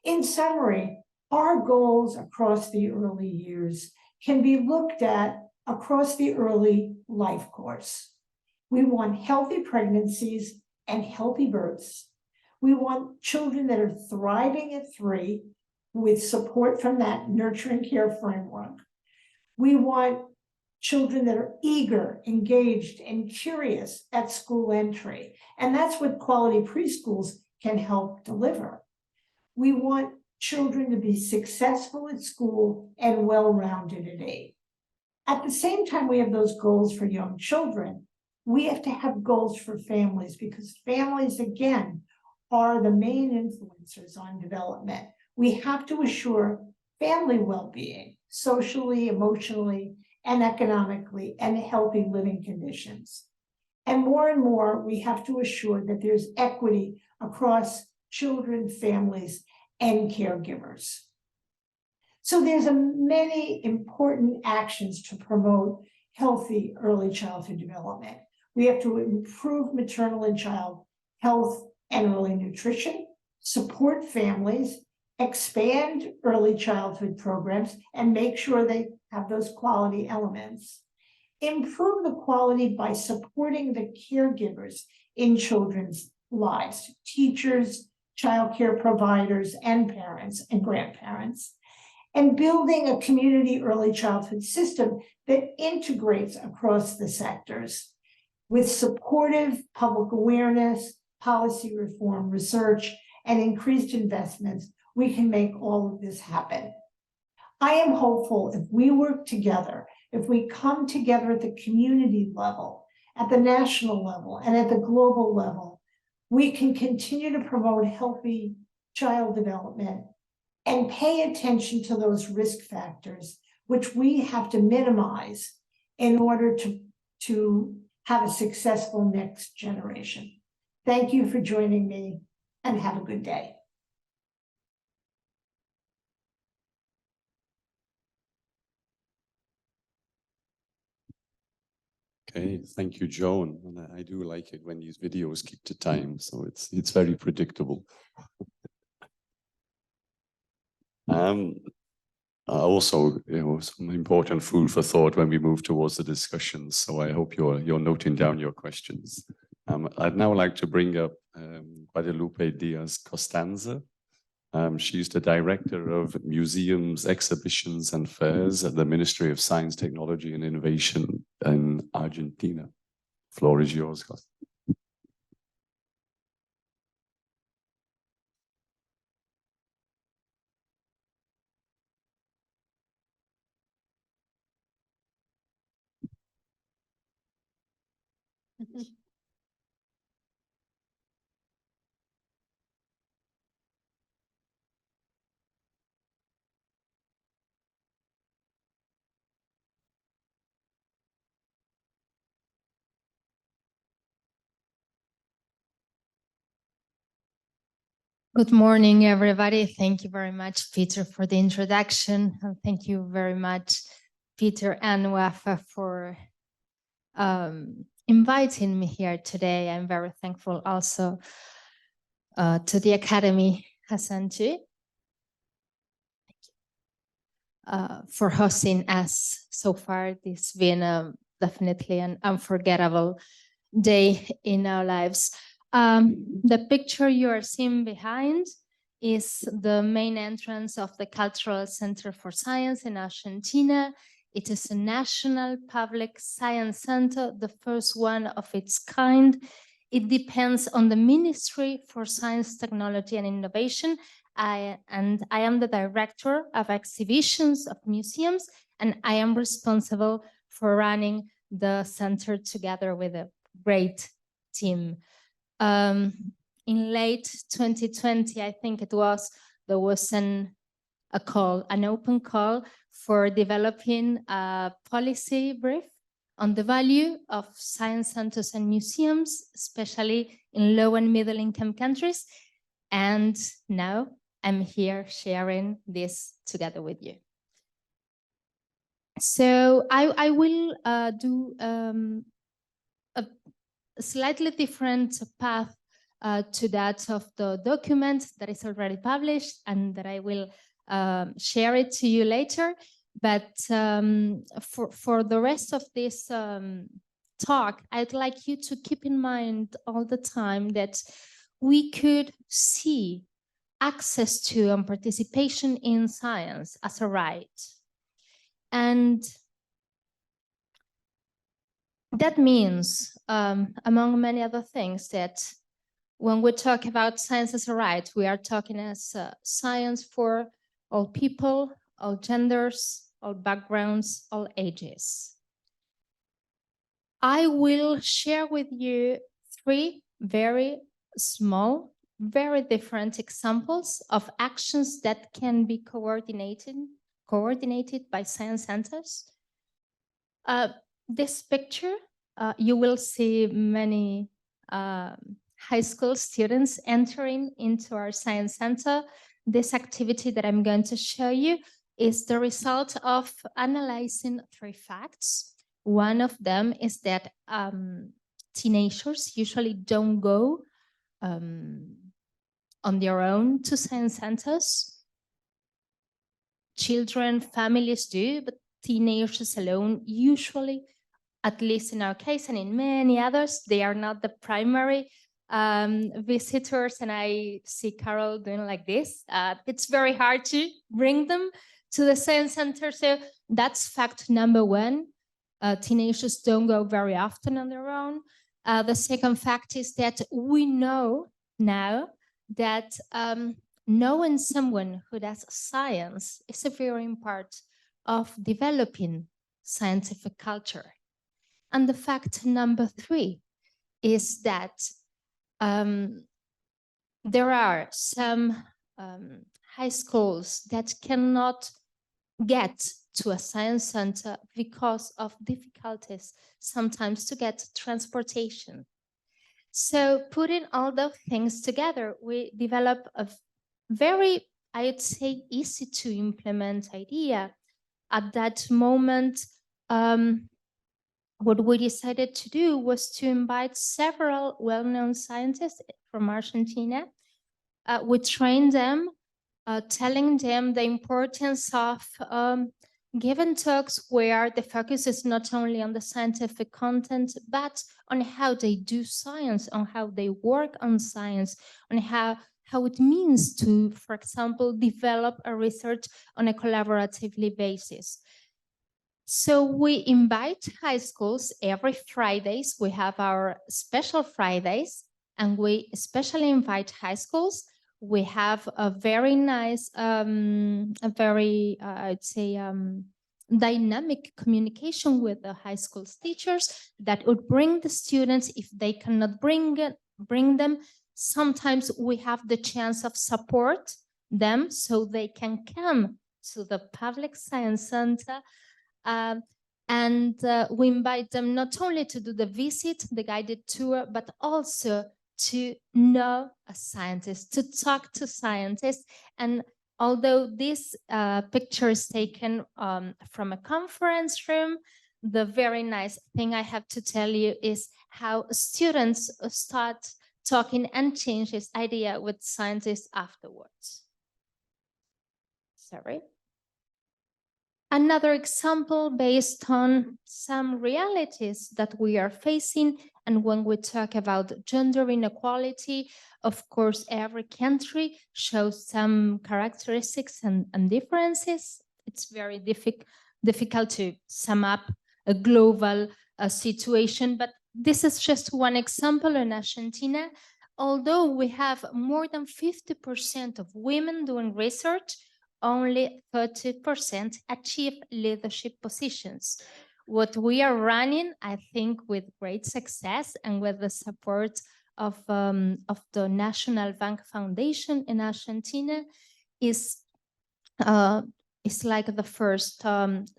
In summary, our goals across the early years can be looked at across the early life course. We want healthy pregnancies and healthy births. We want children that are thriving at 3 with support from that nurture and care framework. We want children that are eager, engaged, and curious at school entry. And that's what quality preschools can help deliver. We want children to be successful at school and well-rounded at 8. At the same time we have those goals for young children, we have to have goals for families because families, again, are the main influencers on development. We have to assure family well-being, socially, emotionally, and economically, and healthy living conditions. And more, we have to assure that there's equity across children, families, and caregivers. So there's many important actions to promote healthy early childhood development. We have to improve maternal and child health and early nutrition, support families, expand early childhood programs, and make sure they have those quality elements. Improve the quality by supporting the caregivers in children's lives, teachers, childcare providers, and parents and grandparents, and building a community early childhood system that integrates across the sectors with supportive public awareness, policy reform, research, and increased investments. We can make all of this happen. I am hopeful if we work together, if we come together at the community level, at the national level, and at the global level, we can continue to promote healthy child development and pay attention to those risk factors, which we have to minimize in order to have a successful next generation. Thank you for joining me and have a good day. Okay, thank you, Joan. And I do like it when these videos keep to time, so it's very predictable. Also, some important food for thought when we move towards the discussions. So I hope you're noting down your questions. I'd now like to bring up Guadalupe Diaz Costanza. She's the Director of Museums, Exhibitions and Fairs at the Ministry of Science, Technology and Innovation in Argentina. Floor is yours, Costanza. Good morning, everybody. Thank you very much, Peter, for the introduction. And thank you very much, Peter and Wafa, for inviting me here today. I'm very thankful also to the Academy, Hassan, too, for hosting us so far. This has been definitely an unforgettable day in our lives. The picture you are seeing behind is the main entrance of the Cultural Center for Science in Argentina. It is a national public science center, the first one of its kind. It depends on the Ministry for Science, Technology and Innovation. I am the Director of Exhibitions of Museums, and I am responsible for running the center together with a great team. In late 2020, I think it was, there was an open call for developing a policy brief on the value of science centers and museums, especially in low and middle income countries. And now I'm here sharing this together with you. So I will do a slightly different path to that of the document that is already published and that I will share it to you later. But for the rest of this talk, I'd like you to keep in mind all the time that we could see access to and participation in science as a right. And that means, among many other things, that when we talk about science as a right, we are talking as science for all people, all genders, all backgrounds, all ages. I will share with you 3 very small, very different examples of actions that can be coordinated by science centers. This picture, you will see many high school students entering into our science center. This activity that I'm going to show you is the result of analyzing 3 facts. One of them is that teenagers usually don't go on their own to science centers. Children, families do, but teenagers alone usually, at least in our case and in many others, they are not the primary visitors. And I see Carol doing like this. It's very hard to bring them to the science center. So that's fact number 1. Teenagers don't go very often on their own. The second fact is that we know now that knowing someone who does science is a very important part of developing scientific culture. And the fact number 3 is that there are some high schools that cannot get to a science center because of difficulties sometimes to get transportation. So putting all those things together, we develop a very, I would say, easy to implement idea. At that moment, what we decided to do was to invite several well-known scientists from Argentina. We trained them, telling them the importance of giving talks where the focus is not only on the scientific content, but on how they do science, on how they work on science, on how it means to, for example, develop a research on a collaboratively basis. So we invite high schools every Fridays. We have our special Fridays, and we especially invite high schools. We have a very nice, I'd say, dynamic communication with the high school teachers that would bring the students. If they cannot bring them, sometimes we have the chance of support them so they can come to the public science center. And we invite them not only to do the visit, the guided tour, but also to know a scientist, to talk to scientists. And although this picture is taken from a conference room, the very nice thing I have to tell you is how students start talking and change this idea with scientists afterwards. Sorry. Another example based on some realities that we are facing. And when we talk about gender inequality, of course, every country shows some characteristics and differences. It's very difficult to sum up a global situation, but this is just one example in Argentina. Although we have more than 50% of women doing research, only 30% achieve leadership positions. What we are running, I think, with great success and with the support of the National Bank Foundation in Argentina is like the first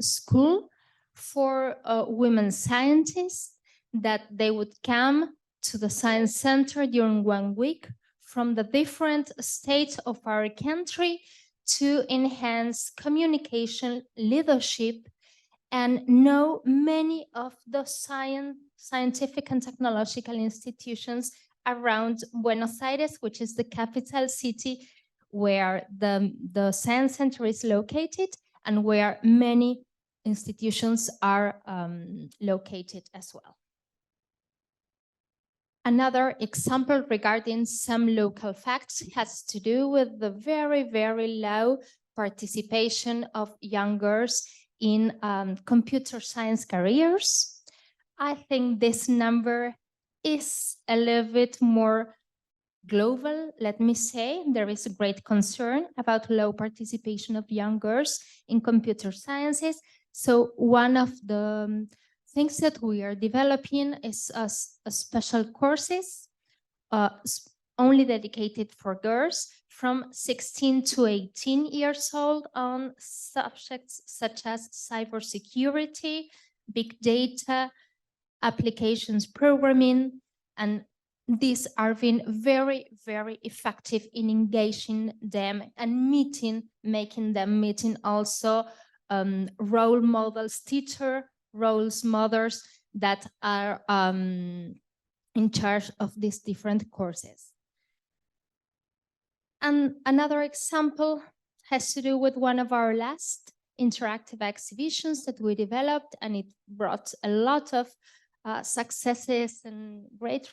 school for women scientists that they would come to the science center during 1 week from the different states of our country to enhance communication, leadership, and know many of the scientific and technological institutions around Buenos Aires, which is the capital city where the science center is located and where many institutions are located as well. Another example regarding some local facts has to do with the very, very low participation of young girls in computer science careers. I think this number is a little bit more global, let me say. There is a great concern about low participation of young girls in computer sciences. So one of the things that we are developing is a special courses only dedicated for girls from 16 to 18 years old on subjects such as cybersecurity, big data, applications programming, and these are being very, very effective in engaging them and making them meeting also role models, teacher roles models that are in charge of these different courses. And another example has to do with one of our last interactive exhibitions that we developed, and it brought a lot of successes and great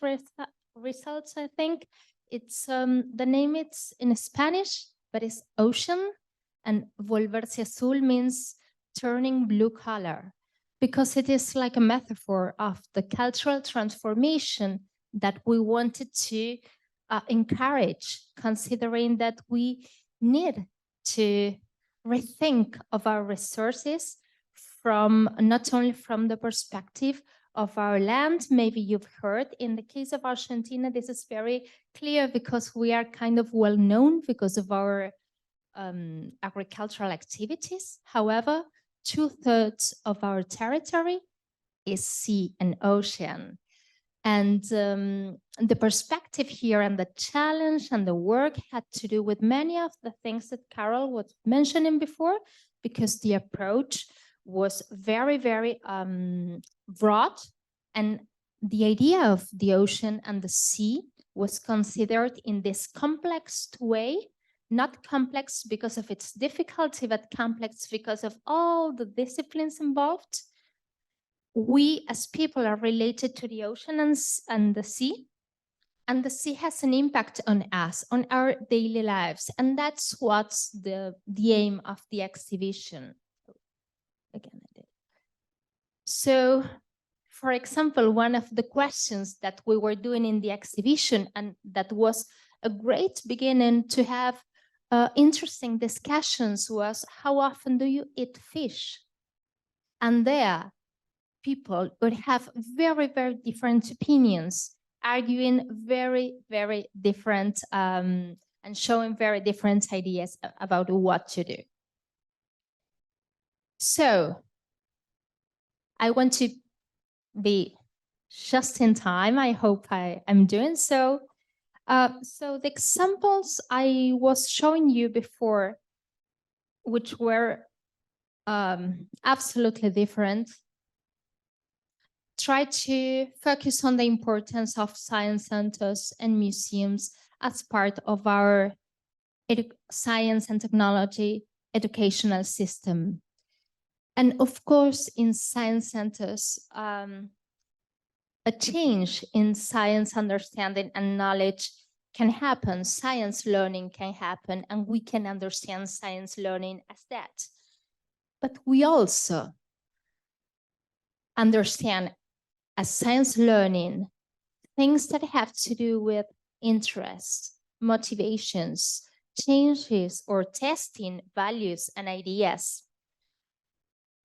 results, I think. It's the name it's in Spanish, but it's Ocean, and volverse azul means turning blue color, because it is like a metaphor of the cultural transformation that we wanted to encourage, considering that we need to rethink of our resources from not only from the perspective of our land. Maybe you've heard in the case of Argentina, this is very clear because we are kind of well known because of our agricultural activities. However, 2/3 of our territory is sea and ocean. And the perspective here and the challenge and the work had to do with many of the things that Carol was mentioning before, because the approach was very, very broad, and the idea of the ocean and the sea was considered in this complex way, not complex because of its difficulty, but complex because of all the disciplines involved. We as people are related to the ocean and the sea has an impact on us, on our daily lives. And that's what's the aim of the exhibition. Again, I did. So, for example, one of the questions that we were doing in the exhibition, and that was a great beginning to have interesting discussions, was how often do you eat fish? And there, people would have very, very different opinions, arguing very, very different and showing very different ideas about what to do. So I want to be just in time. I hope I'm doing so. So the examples I was showing you before, which were absolutely different, try to focus on the importance of science centers and museums as part of our science and technology educational system. And of course, in science centers, a change in science understanding and knowledge can happen. Science learning can happen, and we can understand science learning as that. But we also understand as science learning things that have to do with interest, motivations, changes, or testing values and ideas.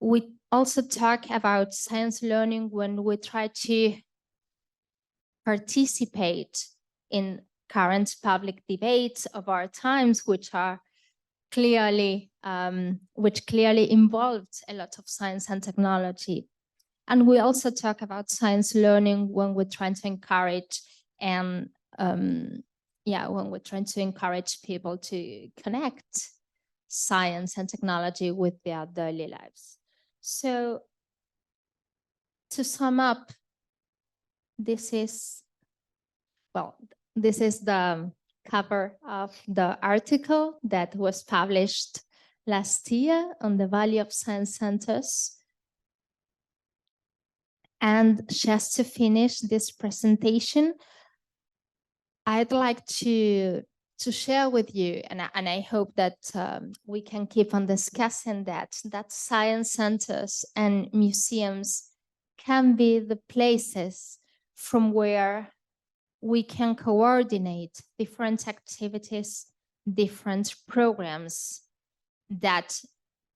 We also talk about science learning when we try to participate in current public debates of our times, which are clearly, which clearly involved a lot of science and technology. And we also talk about science learning when we're trying to encourage and when we're trying to encourage people to connect science and technology with their daily lives. So to sum up, this is the cover of the article that was published last year on the value of science centers. And just to finish this presentation, I'd like to share with you, and I hope that we can keep on discussing that science centers and museums can be the places from where we can coordinate different activities, different programs that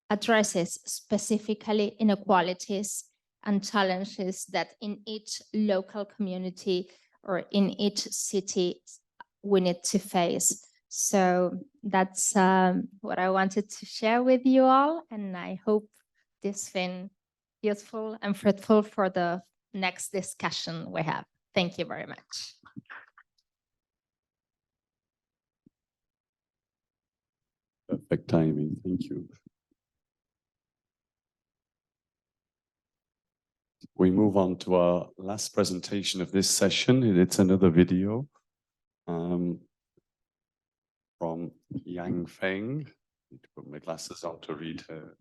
addresses specifically inequalities and challenges that in each local community or in each city we need to face. So that's what I wanted to share with you all, and I hope this has been useful and fruitful for the next discussion we have. Thank you very much. Perfect timing, thank you. We move on to our last presentation of this session. It's another video from Yang Feng. I need to put my glasses on to read her.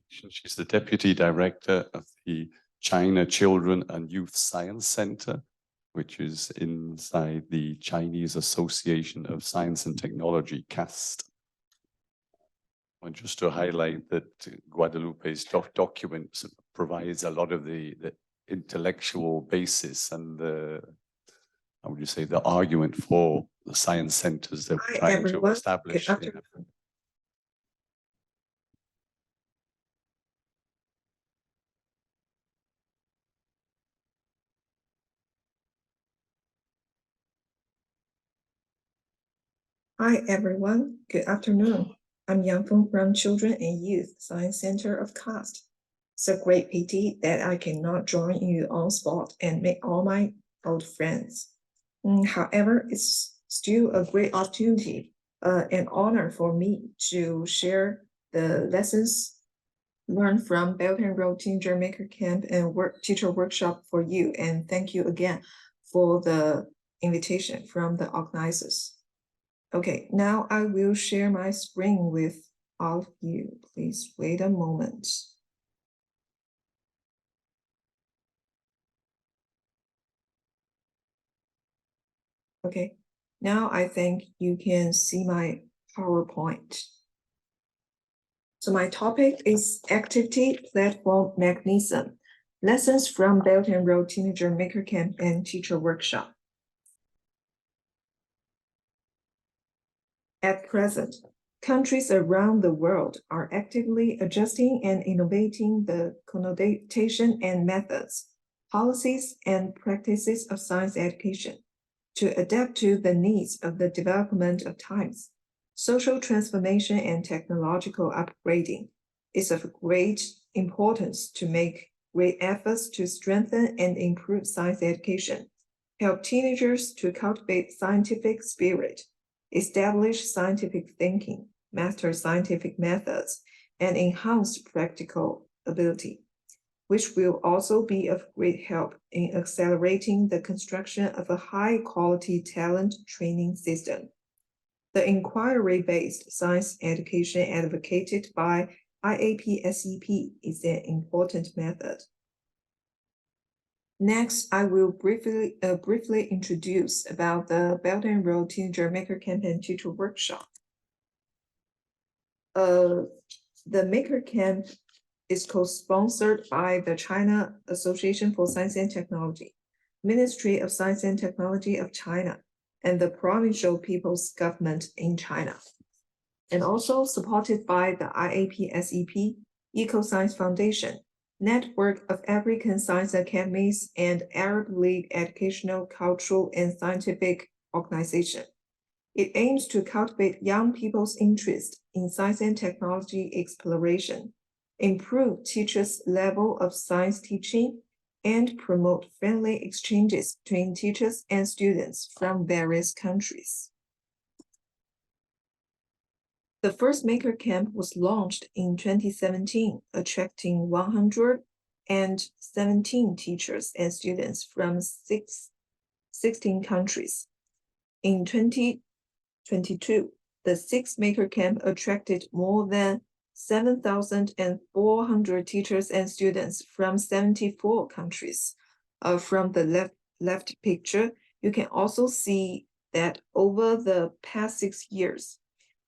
She's the Deputy Director of the China Children and Youth Science Center, which is inside the Chinese Association of Science and Technology, CAST. And just to highlight that Guadalupe's document provides a lot of the intellectual basis and the, how would you say, the argument for the science centers that we're trying to establish. Hi, everyone. Good afternoon. I'm Yang Feng from Children and Youth Science Center of CAST. It's a great pity that I cannot join you on spot and make all my old friends. However, it's still a great opportunity, an honor for me to share the lessons learned from Belt and Road Teenager Maker Camp and teacher workshop for you. And thank you again for the invitation from the organizers. Okay, now I will share my screen with all of you. Please wait a moment. Okay, now I think you can see my PowerPoint. So my topic is Activity Platform Mechanism, Lessons from Belt and Road Teenager Maker Camp and Teacher Workshop. At present, countries around the world are actively adjusting and innovating the connotation and methods, policies, and practices of science education to adapt to the needs of the development of times. Social transformation and technological upgrading is of great importance to make great efforts to strengthen and improve science education, help teenagers to cultivate scientific spirit, establish scientific thinking, master scientific methods, and enhance practical ability, which will also be of great help in accelerating the construction of a high-quality talent training system. The inquiry-based science education advocated by IAP SEP is an important method. Next, I will briefly introduce about the Belt and Road Teenager Maker Camp and Teacher Workshop. The Maker Camp is co-sponsored by the China Association for Science and Technology, Ministry of Science and Technology of China, and the Provincial People's Government in China, and also supported by the IAP SEP Eco-Science Foundation, Network of African Science Academies, and Arab League Educational, Cultural, and Scientific Organization. It aims to cultivate young people's interest in science and technology exploration, improve teachers' level of science teaching, and promote friendly exchanges between teachers and students from various countries. The first Maker Camp was launched in 2017, attracting 117 teachers and students from 16 countries. In 2022, the sixth Maker Camp attracted more than 7,400 teachers and students from 74 countries. From the left picture, you can also see that over the past 6 years,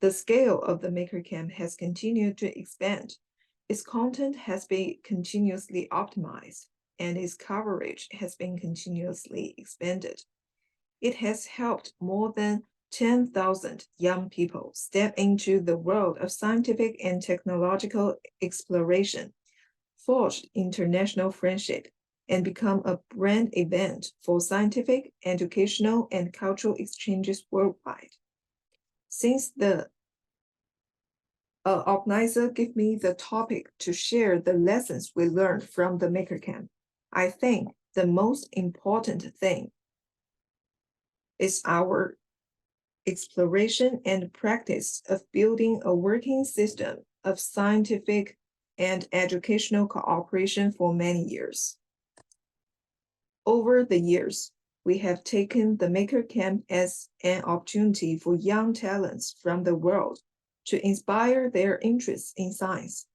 the scale of the Maker Camp has continued to expand. Its content has been continuously optimized, and its coverage has been continuously expanded. It has helped more than 10,000 young people step into the world of scientific and technological exploration, forged international friendship, and become a brand event for scientific, educational, and cultural exchanges worldwide. Since the organizer gave me the topic to share the lessons we learned from the Maker Camp, I think the most important thing is our exploration and practice of building a working system of scientific and educational cooperation for many years. Over the years, we have taken the Maker Camp as an opportunity for young talents from the world to inspire their interests in science,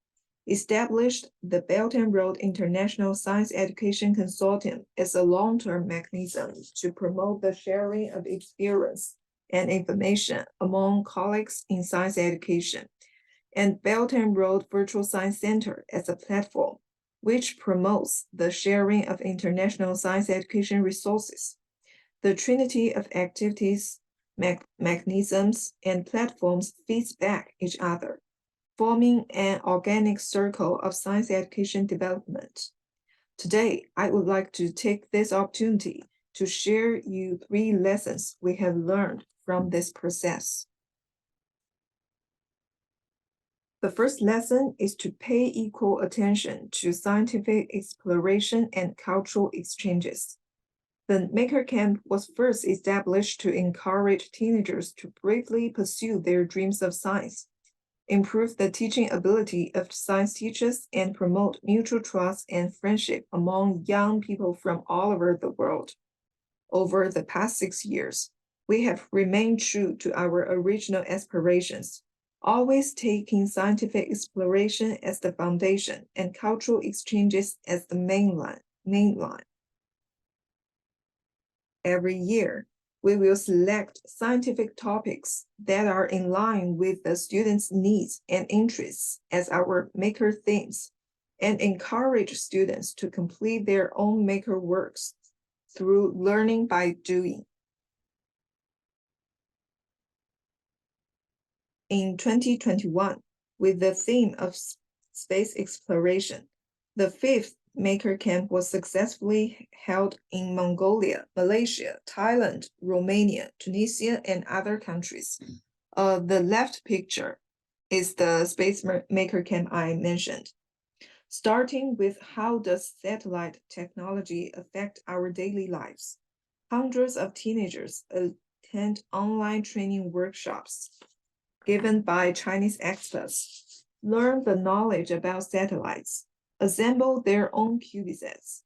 established the Belt and Road International Science Education Consortium as a long-term mechanism to promote the sharing of experience and information among colleagues in science education, and Belt and Road Virtual Science Center as a platform which promotes the sharing of international science education resources. The trinity of activities, mechanisms, and platforms feeds back each other, forming an organic circle of science education development. Today, I would like to take this opportunity to share you 3 lessons we have learned from this process. The first lesson is to pay equal attention to scientific exploration and cultural exchanges. The Maker Camp was first established to encourage teenagers to bravely pursue their dreams of science. improve the teaching ability of science teachers, and promote mutual trust and friendship among young people from all over the world. Over the past 6 years, we have remained true to our original aspirations, always taking scientific exploration as the foundation and cultural exchanges as the main line. Every year, we will select scientific topics that are in line with the students' needs and interests as our maker themes, and encourage students to complete their own maker works through learning by doing. In 2021, with the theme of space exploration, the 5th Maker Camp was successfully held in Mongolia, Malaysia, Thailand, Romania, Tunisia, and other countries. The left picture is the Space Maker Camp I mentioned. Starting with how does satellite technology affect our daily lives? Hundreds of teenagers attend online training workshops given by Chinese experts, learn the knowledge about satellites, assemble their own CubeSats,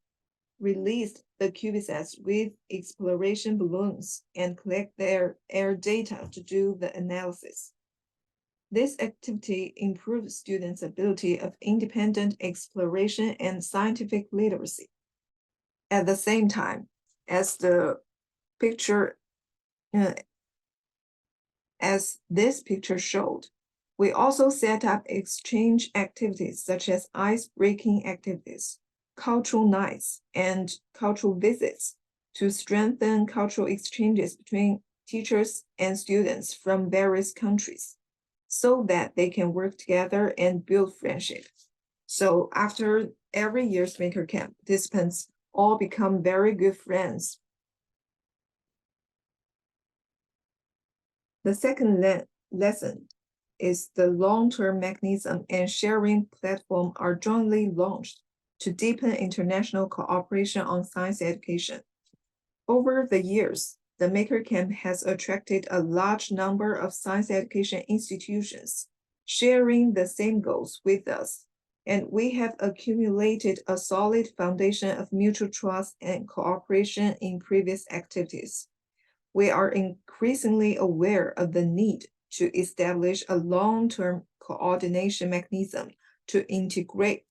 released the CubeSats with exploration balloons, and collect their air data to do the analysis. This activity improves students' ability of independent exploration and scientific literacy. At the same time, as this picture showed, we also set up exchange activities such as ice-breaking activities, cultural nights, and cultural visits to strengthen cultural exchanges between teachers and students from various countries so that they can work together and build friendship. So after every year's Maker Camp, participants all become very good friends. The second lesson is the long-term mechanism and sharing platform are jointly launched to deepen international cooperation on science education. Over the years, the Maker Camp has attracted a large number of science education institutions sharing the same goals with us, and we have accumulated a solid foundation of mutual trust and cooperation in previous activities. We are increasingly aware of the need to establish a long-term coordination mechanism to integrate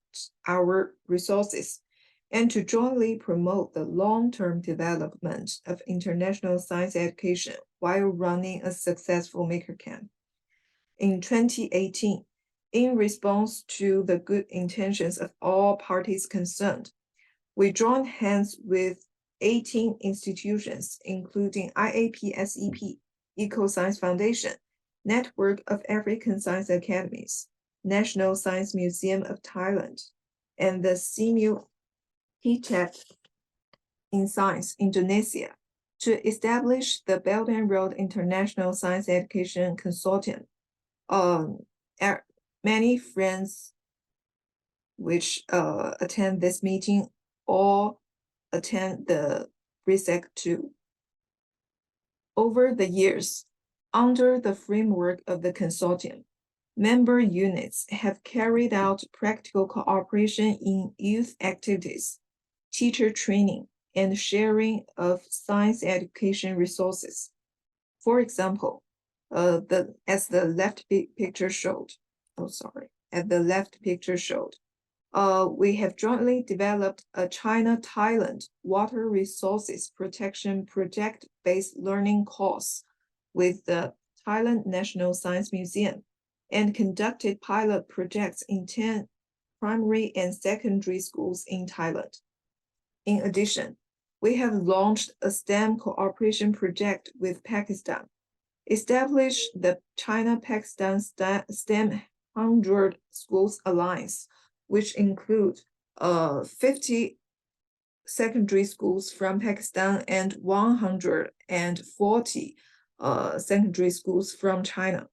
our resources and to jointly promote the long-term development of international science education while running a successful Maker Camp. In 2018, in response to the good intentions of all parties concerned, we joined hands with 18 institutions, including IAP SEP Eco-Science Foundation, Network of African Science Academies, National Science Museum of Thailand, and the SEMU Pâte in Science, Indonesia, to establish the Belt and Road International Science Education Consortium. Many friends which attend this meeting all attend the BRISEC too. Over the years, under the framework of the consortium, member units have carried out practical cooperation in youth activities, teacher training, and sharing of science education resources. For example, as the left picture showed, we have jointly developed a China-Thailand water resources protection project-based learning course with the Thailand National Science Museum and conducted pilot projects in 10 primary and secondary schools in Thailand. In addition, we have launched a STEM cooperation project with Pakistan, established the China-Pakistan STEM 100 Schools Alliance, which include 50 secondary schools from Pakistan and 140 secondary schools from China,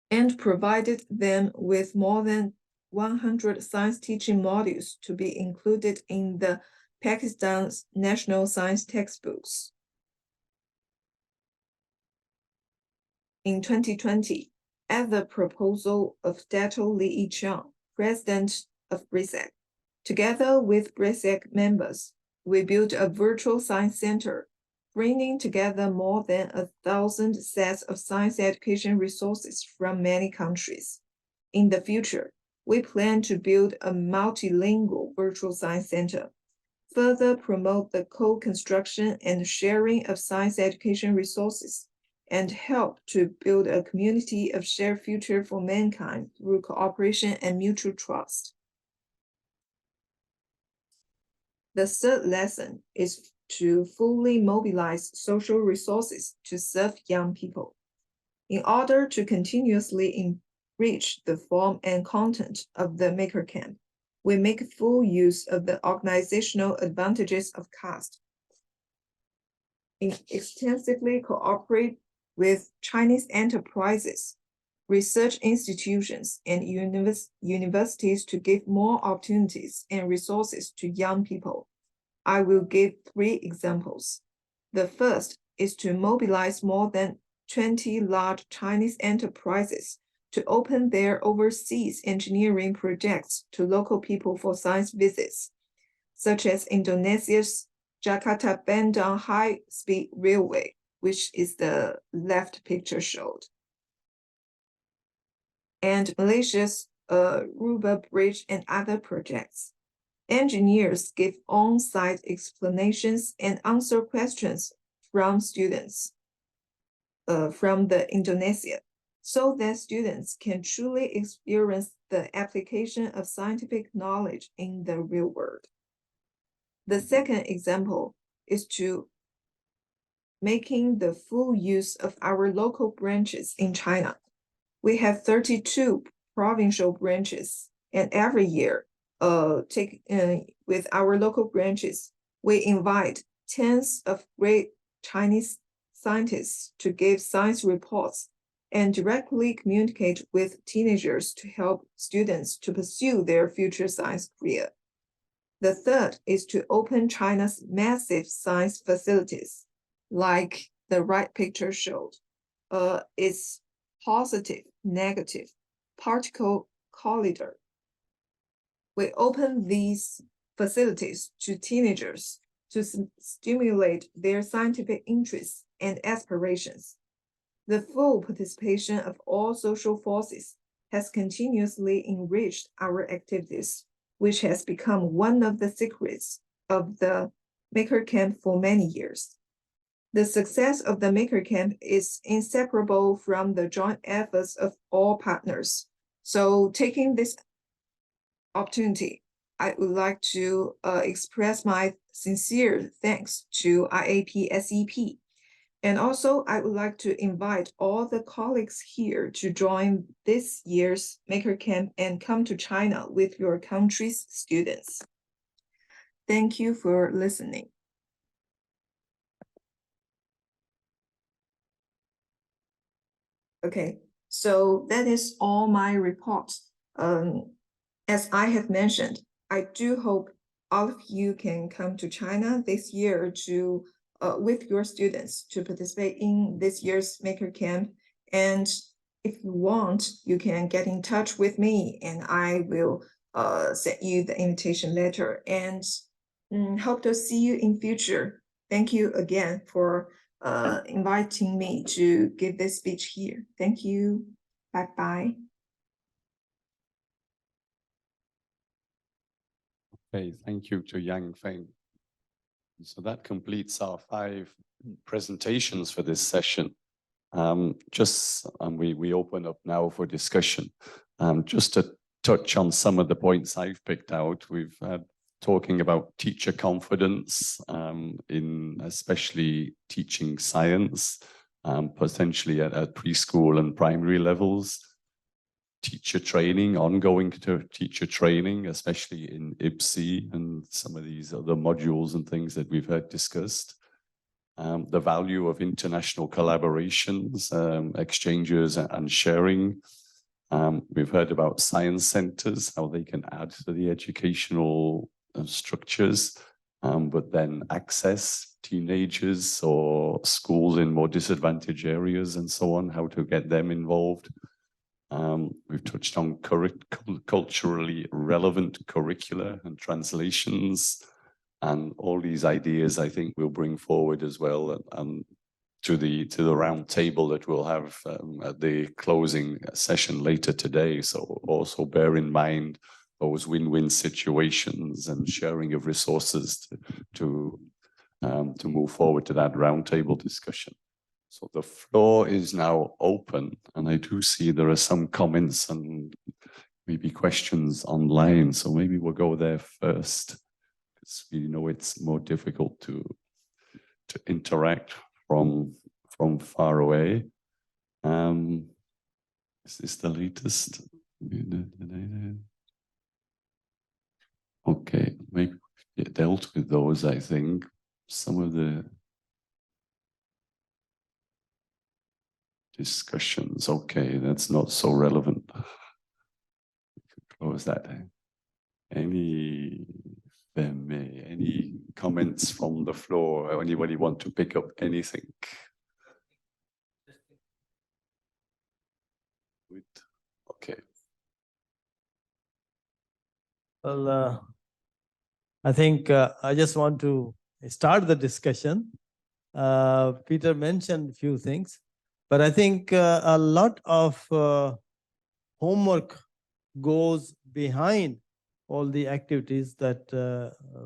and provided them with more than 100 science teaching modules to be included in the Pakistan's national science textbooks. In 2020, at the proposal of Dr. Li Yiqiang, President of BRISEC. Together with BRISEC members, we built a virtual science center, bringing together more than 1,000 sets of science education resources from many countries. In the future, we plan to build a multilingual virtual science center, further promote the co-construction and sharing of science education resources, and help to build a community of shared future for mankind through cooperation and mutual trust. The third lesson is to fully mobilize social resources to serve young people. In order to continuously enrich the form and content of the Maker Camp, we make full use of the organizational advantages of CAST. Extensively cooperate with Chinese enterprises, research institutions, and universities to give more opportunities and resources to young people. I will give 3 examples. The first is to mobilize more than 20 large Chinese enterprises to open their overseas engineering projects to local people for science visits, such as Indonesia's Jakarta-Bandung high-speed railway, which is the left picture showed, and Malaysia's Rouan Bridge and other projects. Engineers give on-site explanations and answer questions from students from Indonesia, so that students can truly experience the application of scientific knowledge in the real world. The second example is to making the full use of our local branches in China. We have 32 provincial branches, and every year, with our local branches, we invite tens of great Chinese scientists to give science reports and directly communicate with teenagers to help students to pursue their future science career. The third is to open China's massive science facilities, like the right picture showed. It's positive, negative, particle collider. We open these facilities to teenagers to stimulate their scientific interests and aspirations. The full participation of all social forces has continuously enriched our activities, which has become one of the secrets of the Maker Camp for many years. The success of the Maker Camp is inseparable from the joint efforts of all partners. So taking this opportunity, I would like to express my sincere thanks to IAP SEP. And also, I would like to invite all the colleagues here to join this year's Maker Camp and come to China with your country's students. Thank you for listening. Okay, so that is all my reports. As I have mentioned, I do hope all of you can come to China this year to with your students to participate in this year's Maker Camp. And if you want, you can get in touch with me and I will send you the invitation letter, and hope to see you in future. Thank you again for inviting me to give this speech here. Thank you. Bye-bye. Okay, thank you to Yang Feng. So that completes our 5 presentations for this session. We open up now for discussion. Just to touch on some of the points I've picked out, we've had talking about teacher confidence in especially teaching science, potentially at preschool and primary levels. Teacher training, ongoing teacher training, especially in IBSE and some of these other modules and things that we've heard discussed. The value of international collaborations, exchanges and sharing. We've heard about science centers, how they can add to the educational structures, but then access teenagers or schools in more disadvantaged areas and so on, how to get them involved. We've touched on culturally relevant curricula and translations, and all these ideas I think we'll bring forward as well to the round table that we'll have at the closing session later today. So also bear in mind those win-win situations and sharing of resources to move forward to that roundtable discussion. So the floor is now open, and I do see there are some comments and maybe questions online. So maybe we'll go there first, because we know it's more difficult to interact from far away. Is this the latest? Okay, maybe we dealt with those, I think. Some of the discussions, okay, that's not so relevant. We could close that. Any comments from the floor? Or anybody want to pick up anything? Good. Okay. Well, I think I just want to start the discussion. Peter mentioned a few things, but I think a lot of homework goes behind all the activities that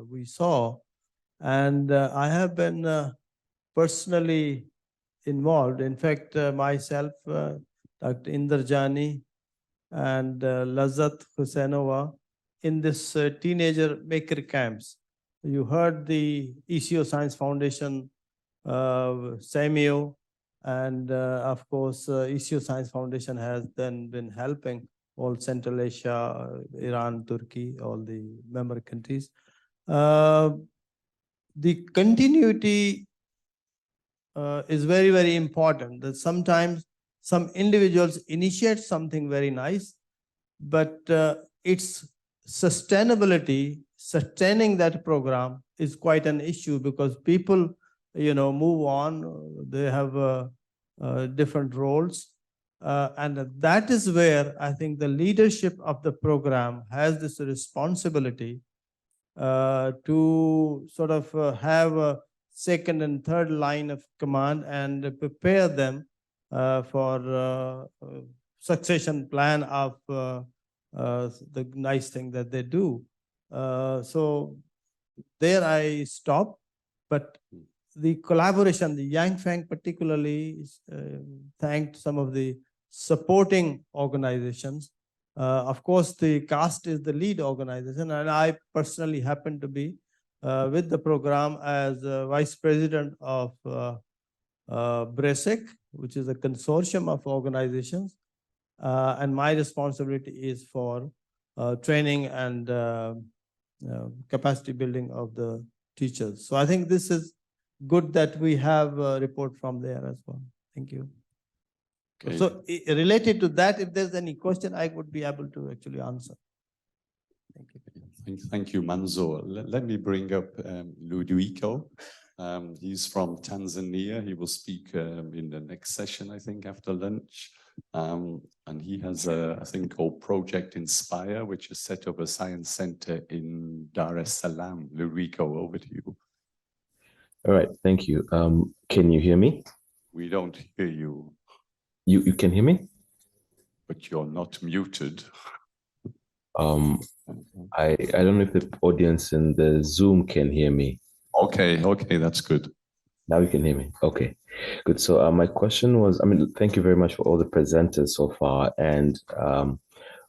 we saw. And I have been personally involved. In fact, myself, Dr. Indarjani and Lazat Husainova in this teenager maker camps. You heard the ECO Science Foundation, SEMIO, and of course, ECO Science Foundation has then been helping all Central Asia, Iran, Turkey, all the member countries. The continuity is very, very important. That sometimes some individuals initiate something very nice, but its sustainability, sustaining that program is quite an issue, because people, move on. They have different roles. And that is where I think the leadership of the program has this responsibility to sort of have a second and third line of command and prepare them for succession plan of the nice thing that they do. So there I stop, but the collaboration, the Yangfang particularly thanked some of the supporting organizations. Of course, the CAST is the lead organization, and I personally happen to be with the program as Vice President of BRESEC, which is a consortium of organizations. And my responsibility is for training and capacity building of the teachers. So I think this is good that we have a report from there as well. Thank you. Okay. So related to that, if there's any question, I would be able to actually answer. Thank you. Thank you, Manzoor. Let me bring up Ludovico. He's from Tanzania. He will speak in the next session, I think, after lunch. And he has a thing called Projekt Inspire, which has set up a science center in Dar es Salaam. Ludovico, over to you. All right, thank you. Can you hear me? We don't hear you. You can hear me? But you're not muted. I don't know if the audience in the Zoom can hear me. Okay, that's good. Now you can hear me. Okay, good. So my question was, thank you very much for all the presenters so far. And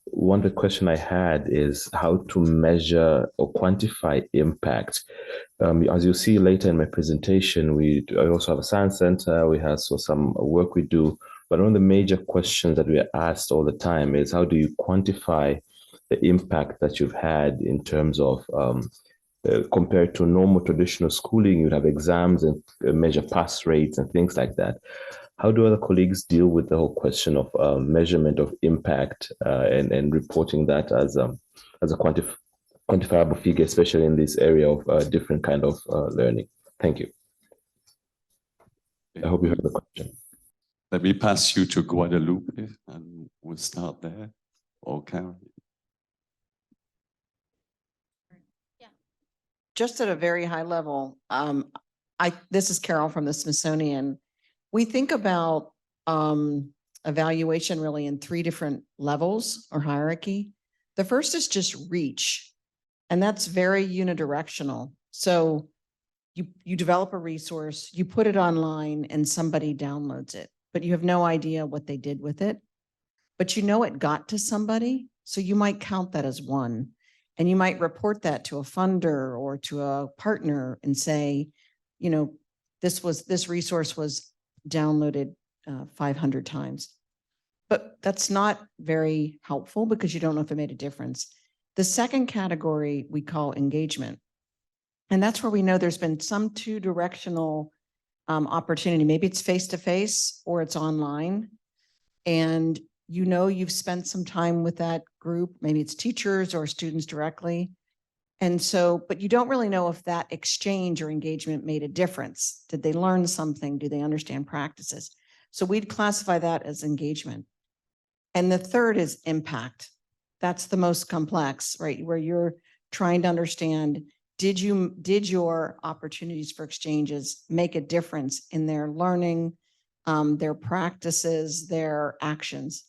one of the question I had is how to measure or quantify impact. As you'll see later in my presentation, I also have a science center. We have some work we do. But one of the major questions that we are asked all the time is how do you quantify the impact that you've had in terms of compared to normal traditional schooling? You'd have exams and measure pass rates and things like that. How do other colleagues deal with the whole question of measurement of impact and reporting that as a quantifiable figure, especially in this area of different kind of learning? Thank you. I hope you heard the question. Let me pass you to Guadalupe and we'll start there. Or Karen. Just at a very high level, this is Carol from the Smithsonian. We think about evaluation really in 3 different levels or hierarchy. The first is just reach, and that's very unidirectional. So you develop a resource, you put it online, and somebody downloads it, but you have no idea what they did with it. But you know it got to somebody, so you might count that as 1. And you might report that to a funder or to a partner and say, you know, this resource was downloaded 500 times. But that's not very helpful because you don't know if it made a difference. The second category we call engagement. And that's where we know there's been some 2-directional opportunity. Maybe it's face-to-face or it's online. And you know you've spent some time with that group. Maybe it's teachers or students directly. And so, but you don't really know if that exchange or engagement made a difference. Did they learn something? Do they understand practices? So we'd classify that as engagement. And the third is impact. That's the most complex, right? Where you're trying to understand, did your opportunities for exchanges make a difference in their learning, their practices, their actions?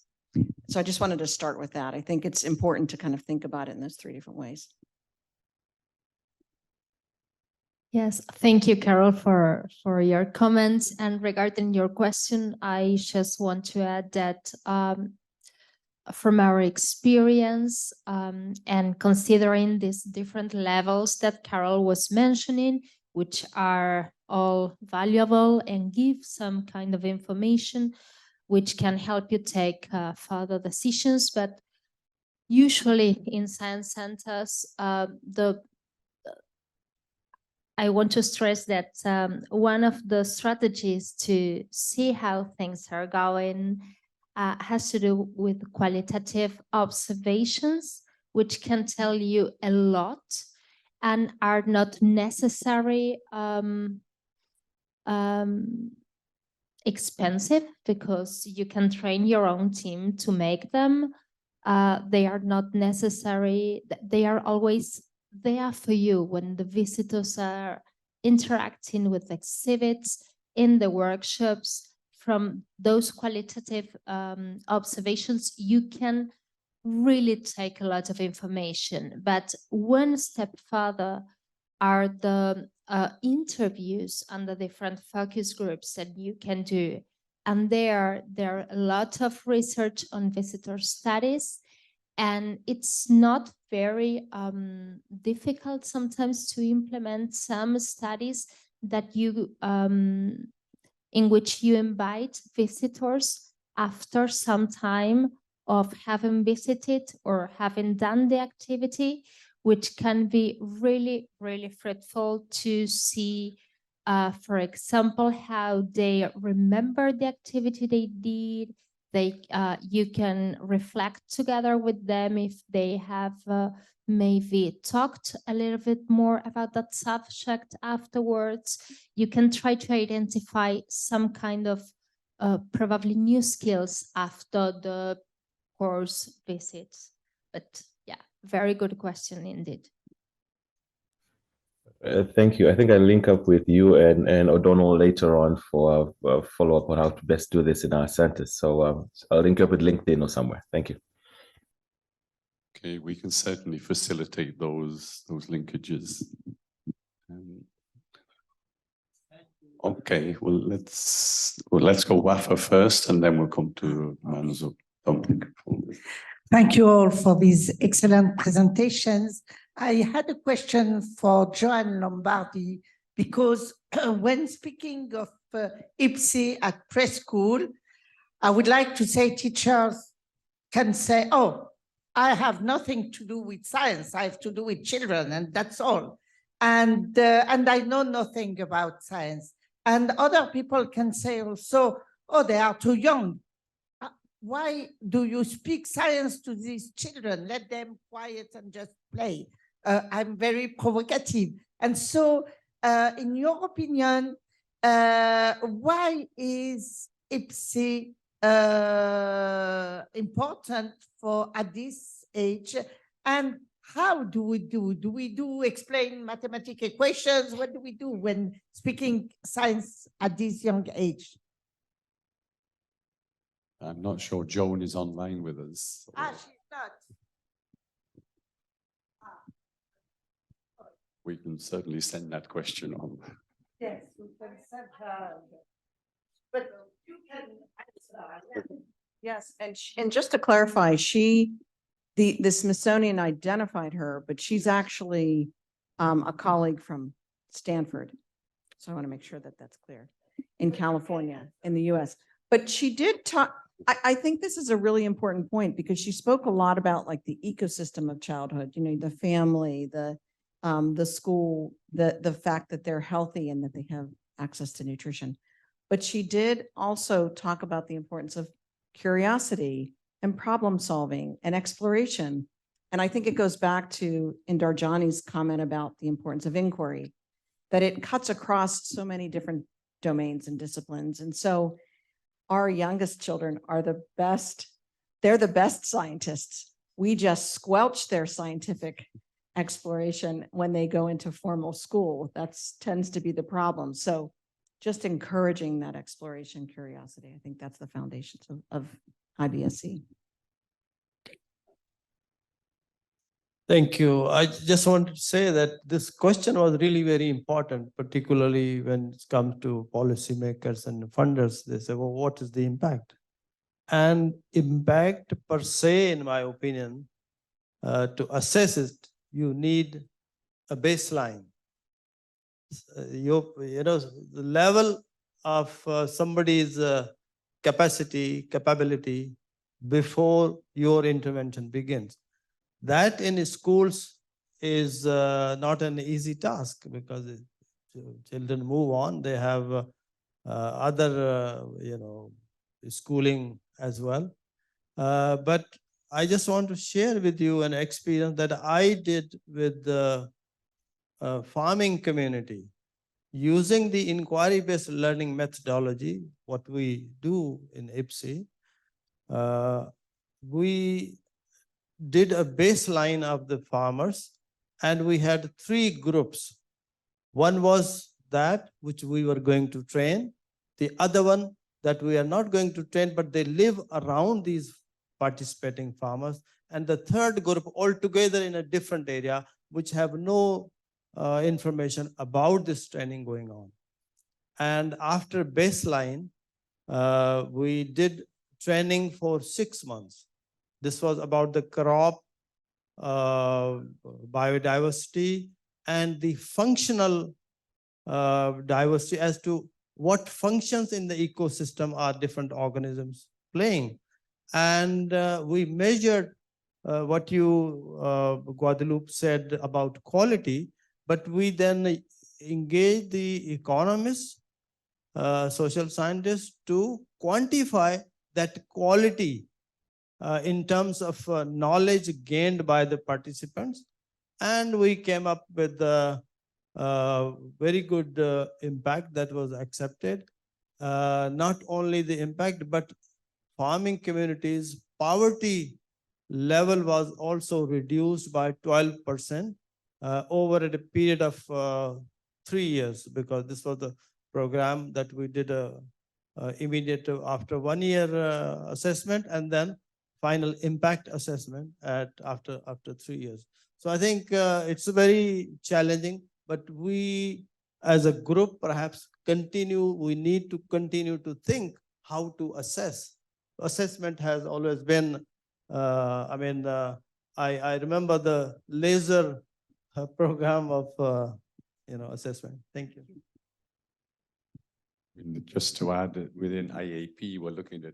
So I just wanted to start with that. I think it's important to kind of think about it in those 3 different ways. Yes, thank you, Carol, for your comments. And regarding your question, I just want to add that from our experience and considering these different levels that Carol was mentioning, which are all valuable and give some kind of information which can help you take further decisions. But usually in science centers, I want to stress that one of the strategies to see how things are going has to do with qualitative observations, which can tell you a lot and are not necessary expensive, because you can train your own team to make them. They are not necessary. They are always there for you when the visitors are interacting with exhibits in the workshops. From those qualitative observations, you can really take a lot of information. But one step further are the interviews on the different focus groups that you can do. And there are a lot of research on visitor studies, and it's not very difficult sometimes to implement some studies that you in which you invite visitors after some time of having visited or having done the activity, which can be really, really fruitful to see, for example, how they remember the activity they did. You can reflect together with them if they have maybe talked a little bit more about that subject afterwards. You can try to identify some kind of probably new skills after the course visits. But yeah, very good question indeed. Thank you. I think I'll link up with you and O'Donnell later on for a follow-up on how to best do this in our centers. So I'll link up with LinkedIn or somewhere. Thank you. Okay, we can certainly facilitate those linkages. Okay, well let's go Wafa first, and then we'll come to Manzo. Thank you all for these excellent presentations. I had a question for Joanne Lombardi, because when speaking of IBSE at preschool, I would like to say teachers can say, oh, I have nothing to do with science, I have to do with children, and that's all. And I know nothing about science. And other people can say also, oh, they are too young. Why do you speak science to these children? Let them quiet and just play. I'm very provocative. And so, in your opinion, why is IBSE important for at this age? And how do we do? Do we explain mathematical equations? What do we do when speaking science at this young age? I'm not sure Joan is online with us. She's not. We can certainly send that question on. Yes, we can send her. But you can answer. Yes, and just to clarify, the Smithsonian identified her, but she's actually a colleague from Stanford. So I want to make sure that that's clear, in California, in the US. But she did talk, I think this is a really important point because she spoke a lot about like the ecosystem of childhood, you know, the family, the school, the fact that they're healthy and that they have access to nutrition. But she did also talk about the importance of curiosity and problem solving and exploration. And I think it goes back to Indarjani's comment about the importance of inquiry, that it cuts across so many different domains and disciplines. And so our youngest children are the best, they're the best scientists. We just squelch their scientific exploration when they go into formal school. That tends to be the problem. So just encouraging that exploration, curiosity, I think that's the foundations of IBSE. Thank you. I just want to say that this question was really very important, particularly when it comes to policymakers and funders. They say, well, what is the impact? And impact per se, in my opinion, to assess it, you need a baseline. The level of somebody's capability before your intervention begins. That in schools is not an easy task because children move on. They have other, schooling as well. But I just want to share with you an experience that I did with the farming community. Using the inquiry-based learning methodology, what we do in IBSE, we did a baseline of the farmers, and we had 3 groups. One was that which we were going to train, the other one that we are not going to train, but they live around these participating farmers, and the third group altogether in a different area, which have no information about this training going on. And after baseline, we did training for 6 months. This was about the crop, biodiversity, and the functional diversity as to what functions in the ecosystem are different organisms playing. And we measured what you, Guadalupe, said about quality, but we then engaged the economists, social scientists to quantify that quality in terms of knowledge gained by the participants. And we came up with a very good impact that was accepted. Not only the impact, but farming communities' poverty level was also reduced by 12% over a period of 3 years, because this was the program that we did immediate after 1 year assessment, and then final impact assessment after 3 years. So I think it's very challenging, but we as a group perhaps we need to continue to think how to assess. Assessment has always been, I remember the laser program of assessment. Thank you. Just to add that within IAP, we're looking at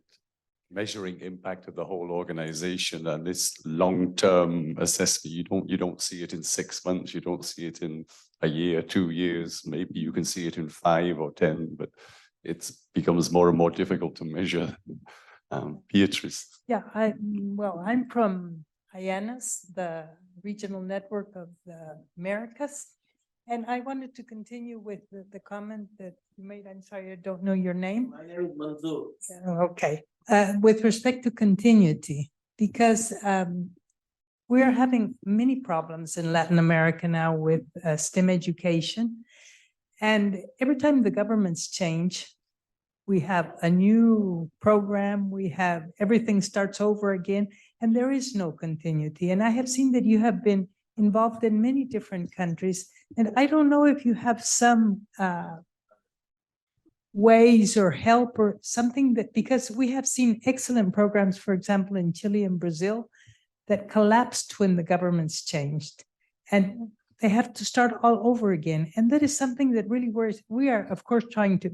measuring impact of the whole organization, and this long-term assessment, you don't see it in 6 months, you don't see it in a year, 2 years, maybe you can see it in 5 or 10, but it becomes more and more difficult to measure. Beatrice. Yeah, I'm from IANAS, the regional network of the Americas. And I wanted to continue with the comment that you made. I'm sorry, I don't know your name. My name is Mansoor. Okay, with respect to continuity, because we're having many problems in Latin America now with STEM education. And every time the governments change, we have a new program, we have everything starts over again, and there is no continuity. And I have seen that you have been involved in many different countries, and I don't know if you have some ways or help or something that, because we have seen excellent programs, for example, in Chile and Brazil, that collapsed when the governments changed. And they have to start all over again. And that is something that really worries. We are, of course,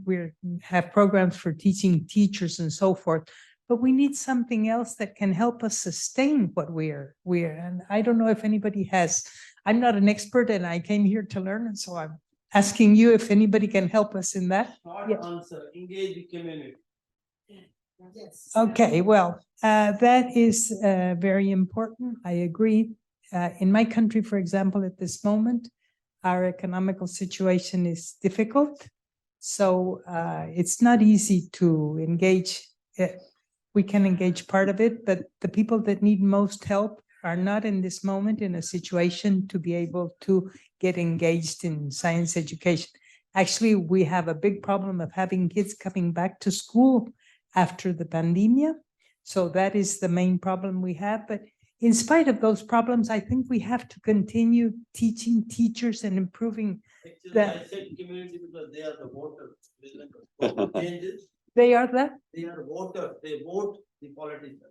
we have programs for teaching teachers and so forth, but we need something else that can help us sustain what we're. And I don't know if anybody has, I'm not an expert and I came here to learn. And so I'm asking you if anybody can help us in that. Short answer, engage the community. Yes. Okay, well, that is very important. I agree. In my country, for example, at this moment, our economical situation is difficult. So it's not easy to engage. We can engage part of it, but the people that need most help are not in this moment in a situation to be able to get engaged in science education. Actually, we have a big problem of having kids coming back to school after the pandemic. So that is the main problem we have. But in spite of those problems, I think we have to continue teaching teachers and improving. I said community because they are the voters. Changes. They are the? They are voters. They vote the politicians.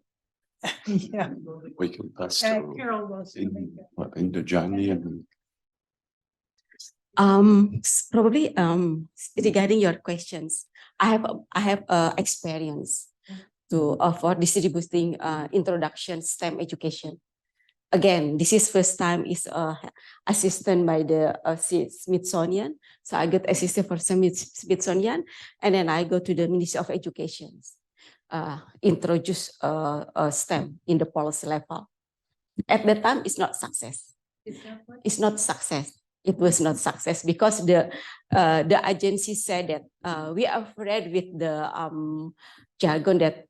Yeah. We can pass to Carol wants to make that. Indarjani and Probably regarding your questions, I have experience to for distributing introduction STEM education. Again, this is first time is assistant by the Smithsonian. So I get assistant for Smithsonian, and then I go to the Ministry of Education, introduce STEM in the policy level. At that time, it's not success. It's not success. It was not success because the agency said that we are afraid with the jargon that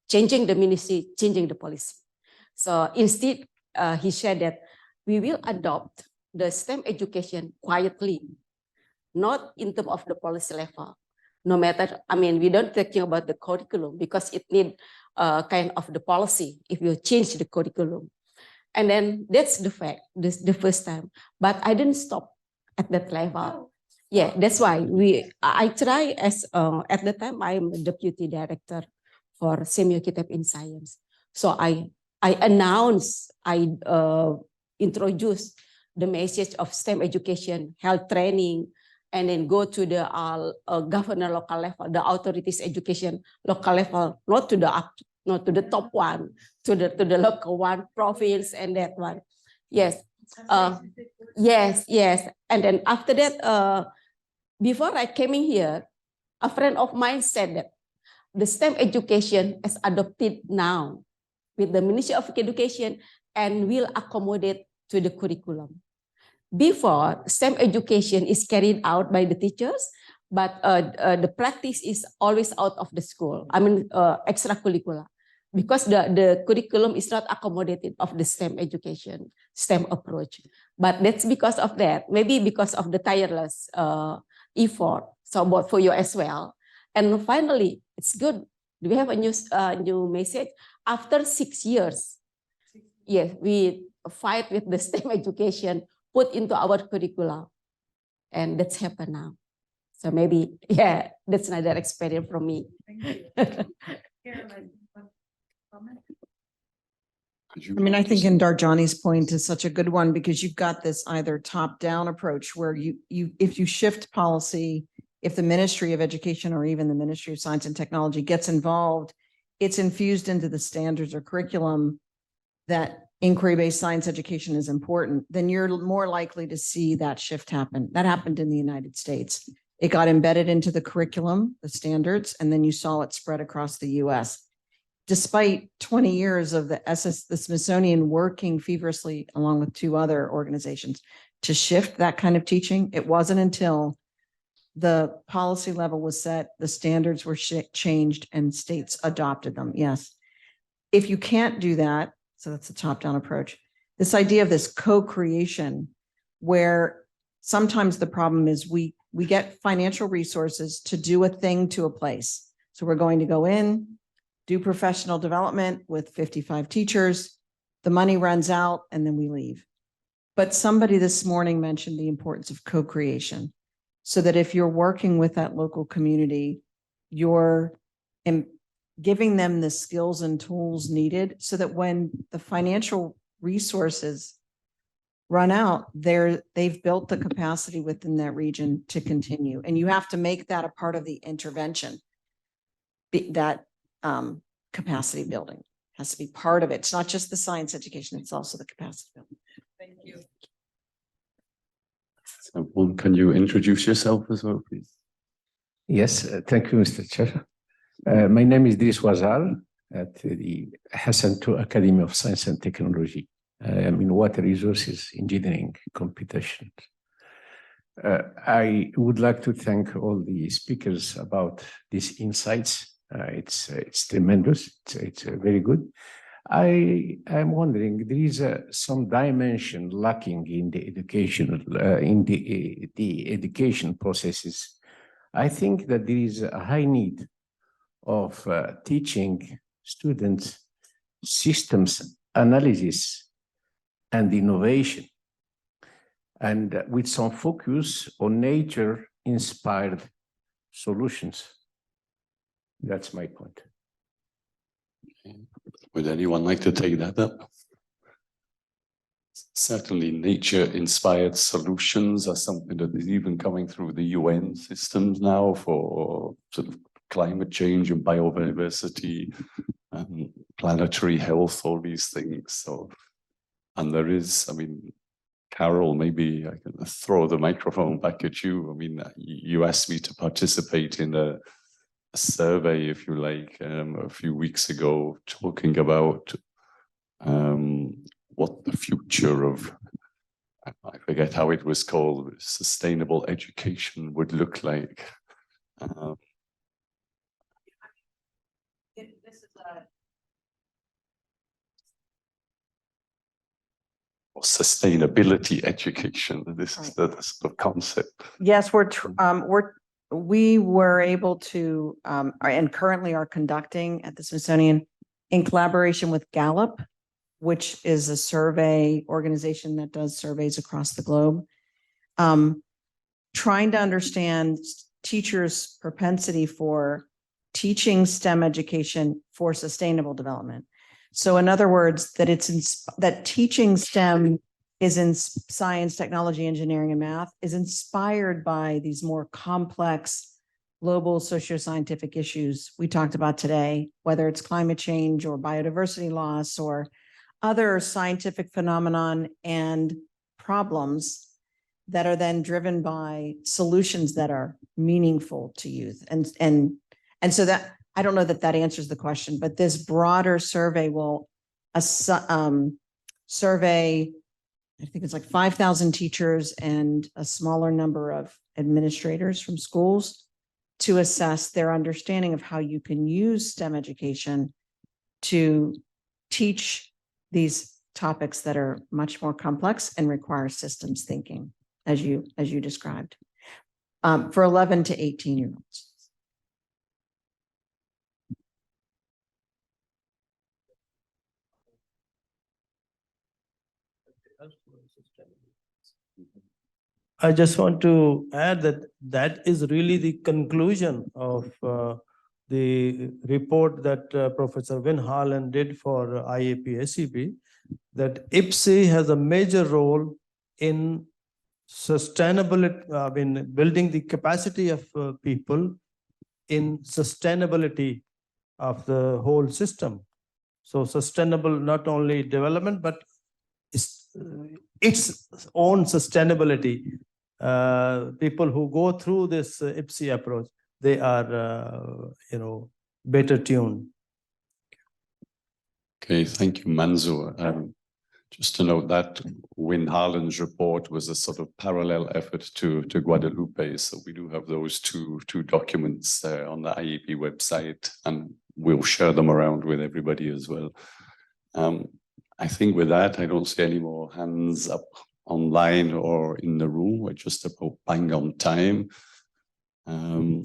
changing the ministry, changing the policy. So instead, he said that we will adopt the STEM education quietly, not in terms of the policy level. No matter, I mean, we don't talking about the curriculum because it need kind of the policy if you change the curriculum. And then that's the fact, the first time. But I didn't stop at that level. Yeah, that's why I try as, at the time, I'm deputy director for SEP-IAP in science. So I introduce the message of STEM education, health training, and then go to the governor local level, the authorities education local level, not to the top one, to the local one, province, and that one. Yes. Yes. And then after that, before I came in here, a friend of mine said that the STEM education is adopted now with the Ministry of Education and will accommodate to the curriculum. Before, STEM education is carried out by the teachers, but the practice is always out of the school. I mean, extracurricular, because the curriculum is not accommodated of the STEM education, STEM approach. But that's because of that, maybe because of the tireless effort. So both for you as well. And finally, it's good. We have a new message. After 6 years, yes, we fight with the STEM education put into our curricula. And that's happened now. So maybe, yeah, that's another experience from me. Thank you. I mean, I think Indarjani's point is such a good one because you've got this either top-down approach where if you shift policy, if the Ministry of Education or even the Ministry of Science and Technology gets involved, it's infused into the standards or curriculum that inquiry-based science education is important, then you're more likely to see that shift happen. That happened in the United States. It got embedded into the curriculum, the standards, and then you saw it spread across the US. despite 20 years of the Smithsonian working feverishly along with two other organizations to shift that kind of teaching, it wasn't until the policy level was set, the standards were changed, and states adopted them. Yes. If you can't do that, so that's a top-down approach, this idea of this co-creation, where sometimes the problem is we get financial resources to do a thing to a place. So we're going to go in, do professional development with 55 teachers, the money runs out, and then we leave. But somebody this morning mentioned the importance of co-creation, so that if you're working with that local community, you're giving them the skills and tools needed so that when the financial resources run out, they've built the capacity within that region to continue. And you have to make that a part of the intervention. That capacity building has to be part of it. It's not just the science education, it's also the capacity building. Thank you. So, can you introduce yourself as well, please? Yes, thank you, Mr. Chair. My name is Idris Wazal at the Hassan II Academy of Science and Technology. I am in water resources engineering computations. I would like to thank all the speakers about these insights. It's tremendous. It's very good. I am wondering, there is some dimension lacking in the educational the education processes. I think that there is a high need of teaching students systems analysis and innovation, and with some focus on nature-inspired solutions. That's my point. Would anyone like to take that up? Certainly nature-inspired solutions are something that is even coming through the UN systems now for sort of climate change and biodiversity and planetary health, all these things. So, and there is, I mean, Carol, maybe I can throw the microphone back at you. I mean, you asked me to participate in a survey, if you like, a few weeks ago, talking about what the future of, I forget how it was called, sustainable education would look like. Or sustainability education. This is the sort of concept. Yes, we were able to, and currently are conducting at the Smithsonian in collaboration with Gallup, which is a survey organization that does surveys across the globe, trying to understand teachers' propensity for teaching STEM education for sustainable development. So in other words, that teaching STEM is in science, technology, engineering, and math is inspired by these more complex global socio-scientific issues we talked about today, whether it's climate change or biodiversity loss or other scientific phenomenon and problems that are then driven by solutions that are meaningful to youth. And so that, I don't know that that answers the question, but this broader survey will survey, I think it's like 5,000 teachers and a smaller number of administrators from schools to assess their understanding of how you can use STEM education to teach these topics that are much more complex and require systems thinking, as you described, for 11 to 18-year-olds. I just want to add that that is really the conclusion of the report that Professor Win Harlan did for IAP SEP, that IBSE has a major role in sustainability, in building the capacity of people in sustainability of the whole system. So sustainable, not only development, but its own sustainability. People who go through this IBSE approach, they are, better tuned. Okay, thank you, Manzoor. Just to note that Win Harlan's report was a sort of parallel effort to Guadalupe. So we do have those two documents on the IAP website, and we'll share them around with everybody as well. I think with that, I don't see any more hands up online or in the room. We're just about bang on time.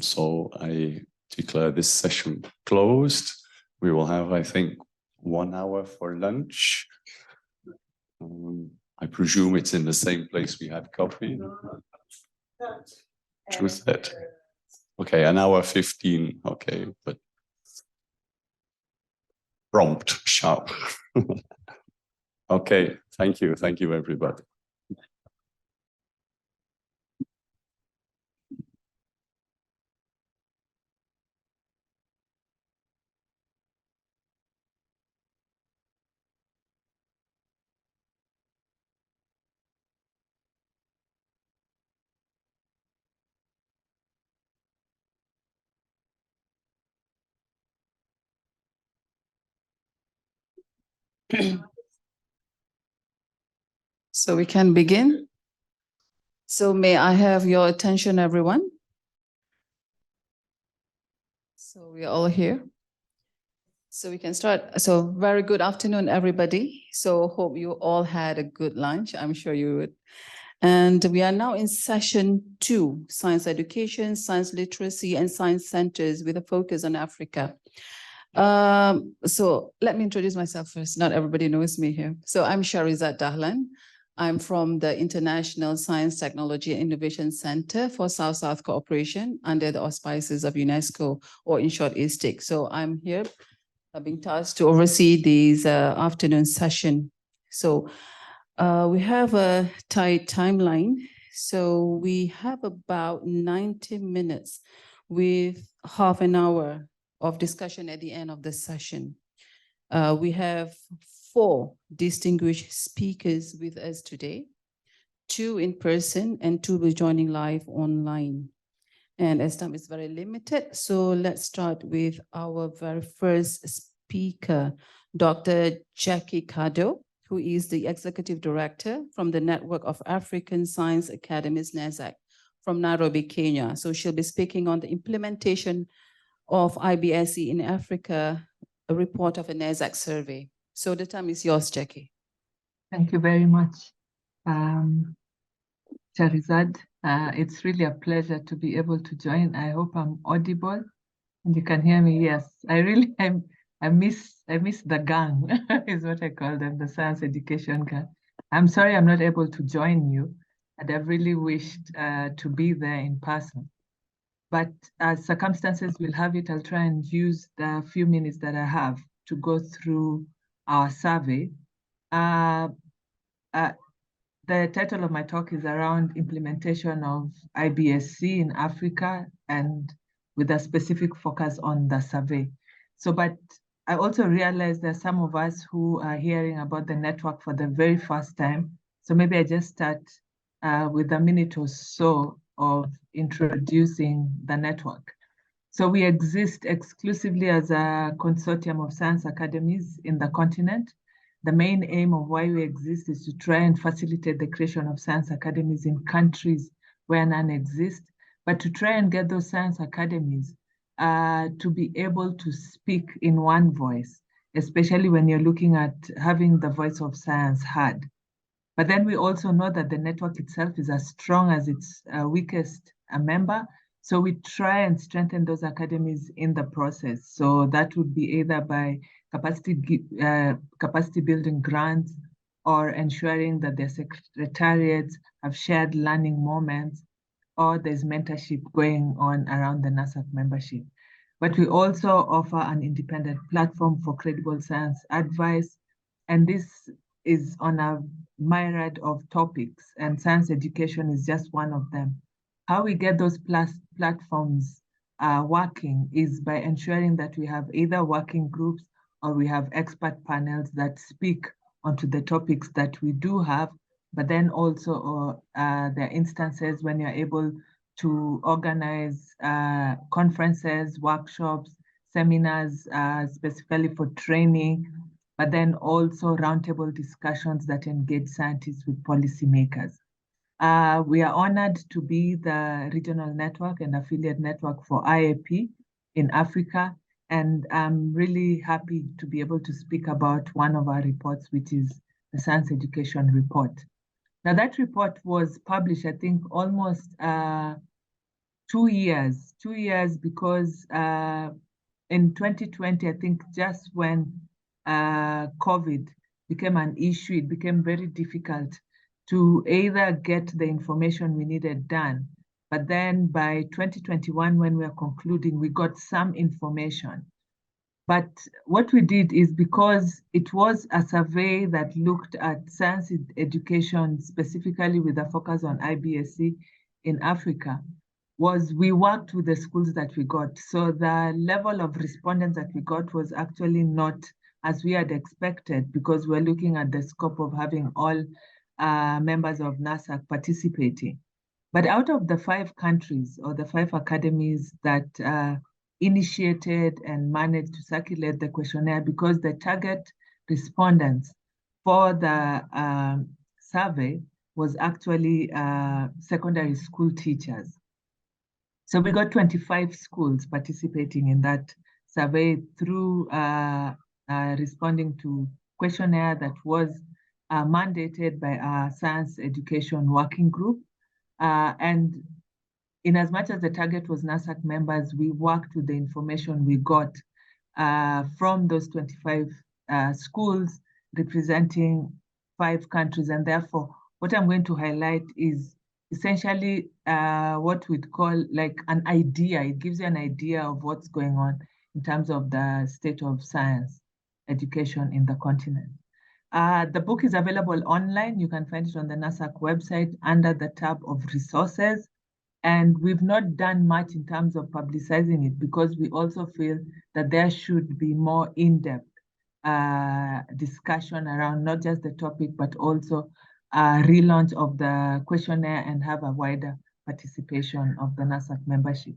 So I declare this session closed. We will have, I think, 1 hour for lunch. I presume it's in the same place we had coffee. Truth that. Okay, 1 hour 15. Okay, but prompt, sharp. Okay, thank you. Thank you, everybody. So we can begin. So may I have your attention, everyone? So we are all here. So we can start. So very good afternoon, everybody. So hope you all had a good lunch. I'm sure you would. And we are now in session 2, science education, science literacy, and science centers with a focus on Africa. So let me introduce myself first. Not everybody knows me here. So I'm Sharizad Dahlan. I'm from the International Science, Technology, and Innovation Center for South-South Cooperation under the auspices of UNESCO, or in short, ISTEC. So I'm here being tasked to oversee this afternoon session. So we have a tight timeline. So we have about 90 minutes with half an hour of discussion at the end of the session. We have 4 distinguished speakers with us today, 2 in person and 2 will be joining live online. And as time is very limited, so let's start with our very first speaker, Dr. Jackie Kado, who is the Executive Director from the Network of African Science Academies, NASAC, from Nairobi, Kenya. So she'll be speaking on the implementation of IBSE in Africa, a report of a NASAC survey. So the time is yours, Jackie. Thank you very much, Charizad. It's really a pleasure to be able to join. I hope I'm audible and you can hear me. Yes, I miss the gang, is what I call them, the science education gang. I'm sorry I'm not able to join you, and I've really wished to be there in person. But as circumstances will have it, I'll try and use the few minutes that I have to go through our survey. The title of my talk is around implementation of IBSE in Africa, and with a specific focus on the survey. So, but I also realize there are some of us who are hearing about the network for the very first time. So maybe I just start with a minute or so of introducing the network. So we exist exclusively as a consortium of science academies in the continent. The main aim of why we exist is to try and facilitate the creation of science academies in countries where none exist, but to try and get those science academies to be able to speak in one voice, especially when you're looking at having the voice of science heard. But then we also know that the network itself is as strong as its weakest member. So we try and strengthen those academies in the process. So that would be either by capacity building grants, or ensuring that their secretariats have shared learning moments, or there's mentorship going on around the NASAC membership. But we also offer an independent platform for credible science advice. And this is on a myriad of topics, and science education is just one of them. How we get those platforms working is by ensuring that we have either working groups or we have expert panels that speak onto the topics that we do have, but then also there are instances when you're able to organize conferences, workshops, seminars, specifically for training but then also roundtable discussions that engage scientists with policymakers. We are honored to be the regional network and affiliate network for IAP in Africa, and I'm really happy to be able to speak about one of our reports, which is the Science Education Report. Now, that report was published, I think, almost 2 years, because in 2020, I think just when COVID became an issue, it became very difficult to either get the information we needed done. But then by 2021, when we are concluding, we got some information. But what we did is, because it was a survey that looked at science education, specifically with a focus on IBSE in Africa, was we worked with the schools that we got. So the level of respondents that we got was actually not as we had expected, because we're looking at the scope of having all members of NASAC participating. But out of the 5 countries or the 5 academies that initiated and managed to circulate the questionnaire, because the target respondents for the survey was actually secondary school teachers. So we got 25 schools participating in that survey through responding to questionnaire that was mandated by our Science Education Working Group. And in as much as the target was NASAC members, we worked with the information we got from those 25 schools representing 5 countries. And therefore, what I'm going to highlight is essentially what we'd call like an idea. It gives you an idea of what's going on in terms of the state of science education in the continent. The book is available online. You can find it on the NASAC website under the tab of resources. And we've not done much in terms of publicizing it, because we also feel that there should be more in-depth discussion around not just the topic, but also relaunch of the questionnaire and have a wider participation of the NASAC membership.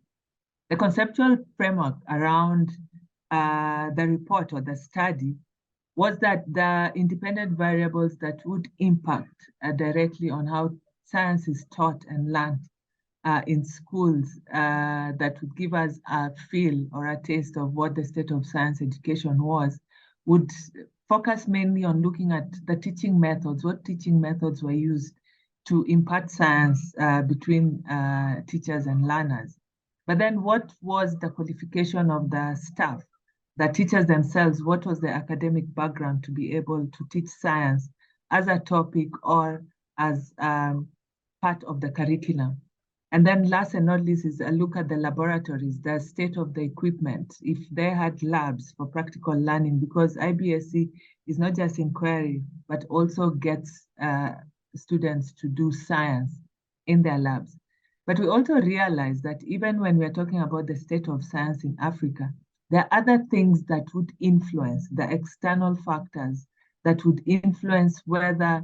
The conceptual framework around the report or the study was that the independent variables that would impact directly on how science is taught and learned in schools that would give us a feel or a taste of what the state of science education was, would focus mainly on looking at the teaching methods, what teaching methods were used to impart science between teachers and learners. But then what was the qualification of the staff, the teachers themselves, what was their academic background to be able to teach science as a topic or as part of the curriculum. And then last and not least is a look at the laboratories, the state of the equipment, if they had labs for practical learning, because IBSE is not just inquiry, but also gets students to do science in their labs. But we also realize that even when we're talking about the state of science in Africa, there are other things that would influence, the external factors that would influence whether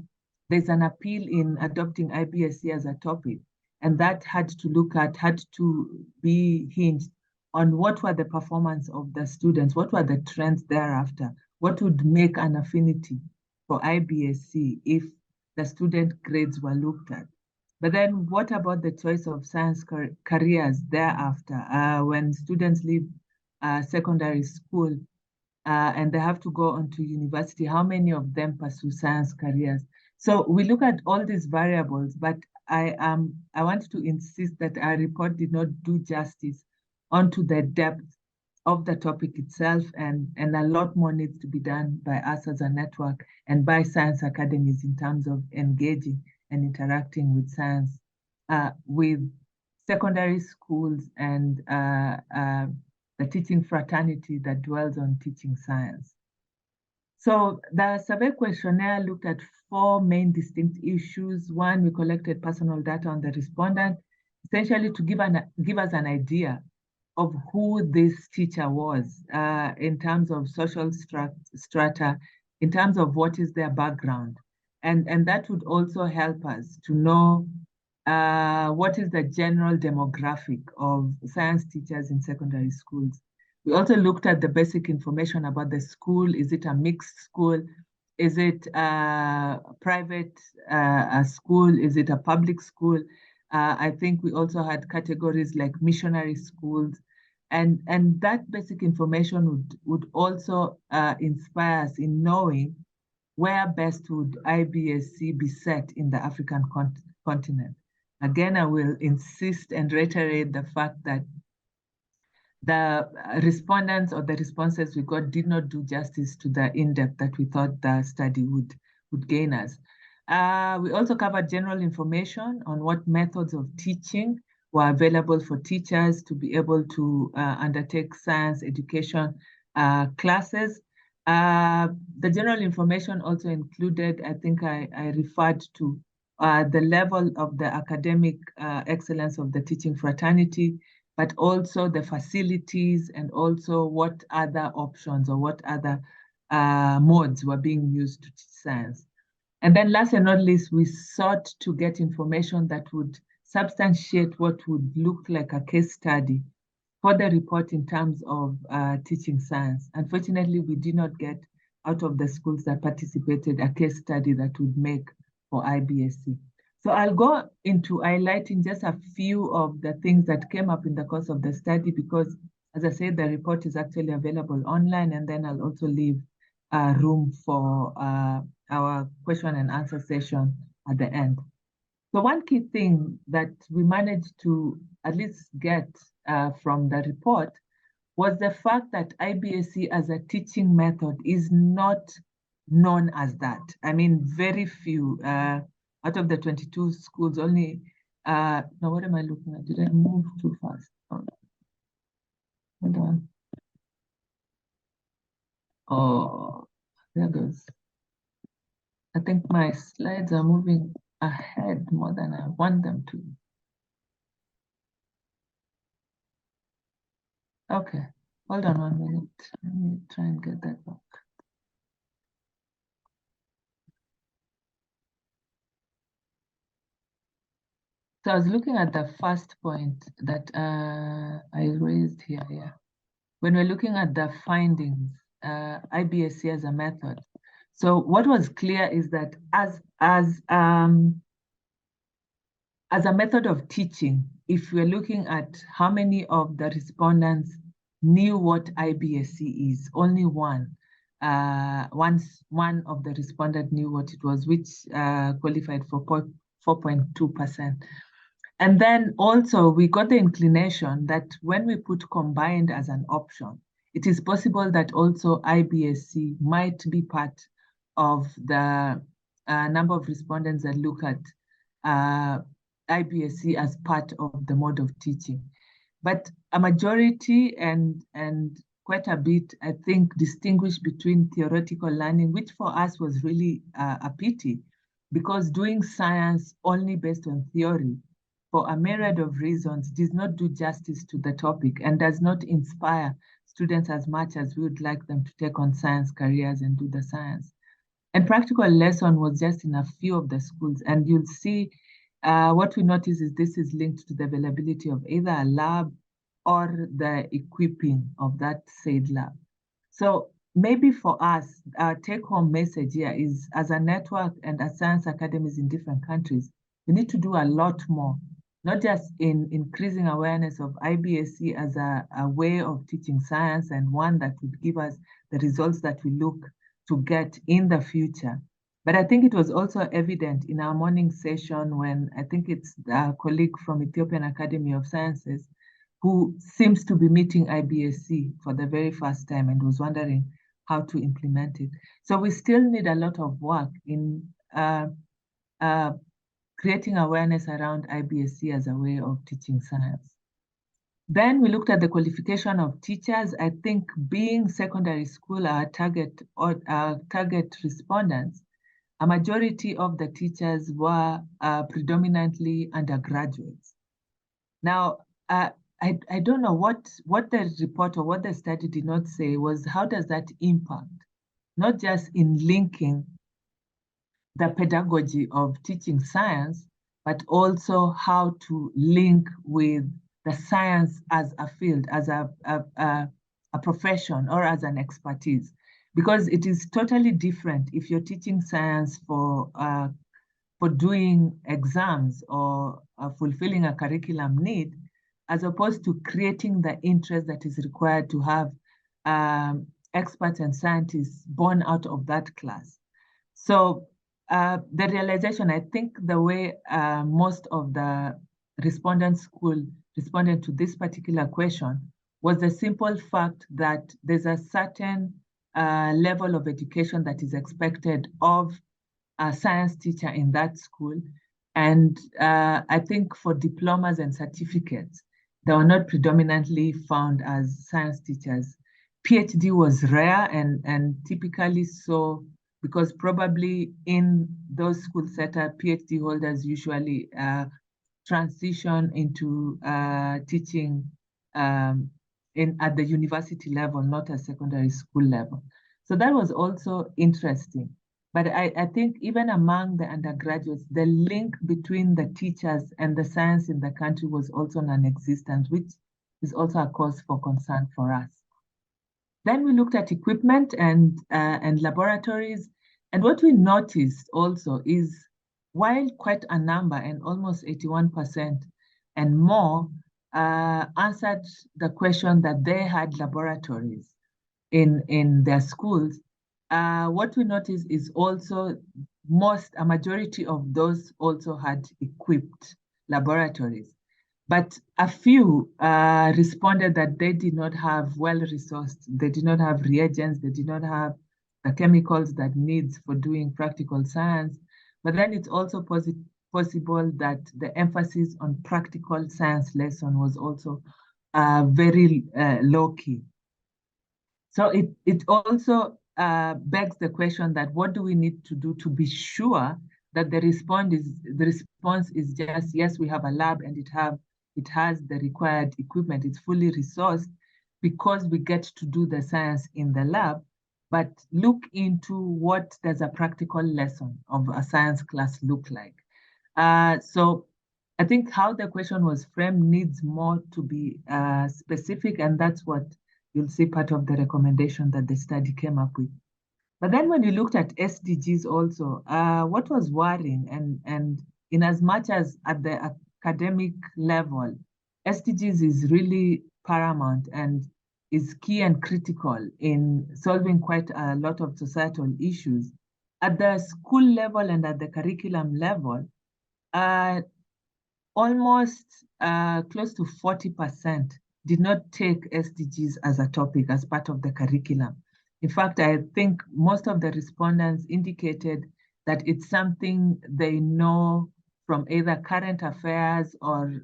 there's an appeal in adopting IBSE as a topic. And that had to be hinged on what were the performance of the students, what were the trends thereafter, what would make an affinity for IBSE if the student grades were looked at. But then what about the choice of science careers thereafter? When students leave secondary school and they have to go on to university, how many of them pursue science careers? So we look at all these variables, but I want to insist that our report did not do justice onto the depth of the topic itself, and a lot more needs to be done by us as a network and by science academies in terms of engaging and interacting with science, with secondary schools and the teaching fraternity that dwells on teaching science. So the survey questionnaire looked at 4 main distinct issues. One, we collected personal data on the respondent, essentially to give us an idea of who this teacher was in terms of social strata, in terms of what is their background. And that would also help us to know what is the general demographic of science teachers in secondary schools. We also looked at the basic information about the school. Is it a mixed school? Is it a private school? Is it a public school? I think we also had categories like missionary schools. And that basic information would also inspire us in knowing where best would IBSE be set in the African continent. Again, I will insist and reiterate the fact that the respondents or the responses we got did not do justice to the in-depth that we thought the study would gain us. We also covered general information on what methods of teaching were available for teachers to be able to undertake science education classes. The general information also included, I think I referred to the level of the academic excellence of the teaching fraternity, but also the facilities and also what other options or what other modes were being used to teach science. And then last and not least, we sought to get information that would substantiate what would look like a case study for the report in terms of teaching science. Unfortunately, we did not get out of the schools that participated a case study that would make for IBSE. So I'll go into highlighting just a few of the things that came up in the course of the study, because as I said, the report is actually available online, and then I'll also leave room for our question and answer session at the end. So one key thing that we managed to at least get from the report was the fact that IBSE as a teaching method is not known as that. I mean, very few, out of the 22 schools, only, now what am I looking at? Did I move too fast? Hold on. Oh, there goes. I think my slides are moving ahead more than I want them to. Okay, hold on 1 minute. Let me try and get that back. So I was looking at the first point that I raised here. Yeah. When we're looking at the findings, IBSE as a method. So what was clear is that as a method of teaching, if we're looking at how many of the respondents knew what IBSE is, only one of the respondents knew what it was, which qualified for 4.2%. And then also we got the inclination that when we put combined as an option, it is possible that also IBSE might be part of the number of respondents that look at IBSE as part of the mode of teaching. But a majority and quite a bit, I think, distinguish between theoretical learning, which for us was really a pity, because doing science only based on theory for a myriad of reasons does not do justice to the topic and does not inspire students as much as we would like them to take on science careers and do the science. And practical lesson was just in a few of the schools. And you'll see what we notice is this is linked to the availability of either a lab or the equipping of that said lab. So maybe for us, our take-home message here is, as a network and as science academies in different countries, we need to do a lot more, not just in increasing awareness of IBSE as a way of teaching science and one that would give us the results that we look to get in the future. But I think it was also evident in our morning session when I think it's a colleague from Ethiopian Academy of Sciences who seems to be meeting IBSE for the very first time and was wondering how to implement it. So we still need a lot of work in creating awareness around IBSE as a way of teaching science. Then we looked at the qualification of teachers. I think being secondary school, our target respondents, a majority of the teachers were predominantly undergraduates. Now, I don't know what the report or what the study did not say was how does that impact, not just in linking the pedagogy of teaching science, but also how to link with the science as a field, as a a profession or as an expertise, because it is totally different if you're teaching science for doing exams or fulfilling a curriculum need, as opposed to creating the interest that is required to have experts and scientists born out of that class. So the realization, I think the way most of the respondent school responded to this particular question was the simple fact that there's a certain level of education that is expected of a science teacher in that school. And I think for diplomas and certificates, they were not predominantly found as science teachers. PhD was rare and typically so, because probably in those school setup, PhD holders usually transition into teaching at the university level, not at secondary school level. So that was also interesting. But I think even among the undergraduates, the link between the teachers and the science in the country was also non-existent, which is also a cause for concern for us. Then we looked at equipment and laboratories. And what we noticed also is, while quite a number, and almost 81% and more, answered the question that they had laboratories in their schools, what we noticed is also a majority of those also had equipped laboratories. But a few responded that they did not have well-resourced, they did not have reagents, they did not have the chemicals that needs for doing practical science. But then it's also possible that the emphasis on practical science lesson was also very low-key. So it also begs the question that what do we need to do to be sure that the response is just, yes, we have a lab and it has the required equipment, it's fully resourced because we get to do the science in the lab, but look into what does a practical lesson of a science class look like. So I think how the question was framed needs more to be specific, and that's what you'll see part of the recommendation that the study came up with. But then when you looked at SDGs also, what was worrying, and in as much as at the academic level, SDGs is really paramount and is key and critical in solving quite a lot of societal issues. At the school level and at the curriculum level, almost close to 40% did not take SDGs as a topic, as part of the curriculum. In fact, I think most of the respondents indicated that it's something they know from either current affairs or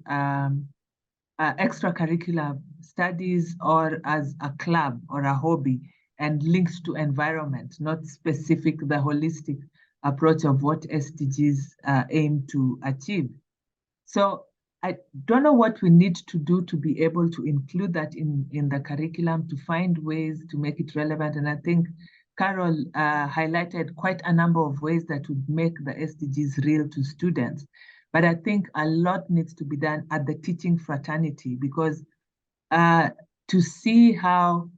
extracurricular studies, or as a club or a hobby, and linked to environment, not specific, the holistic approach of what SDGs aim to achieve. So I don't know what we need to do to be able to include that in the curriculum, to find ways to make it relevant. And I think Carol highlighted quite a number of ways that would make the SDGs real to students. But I think a lot needs to be done at the teaching fraternity, because to see how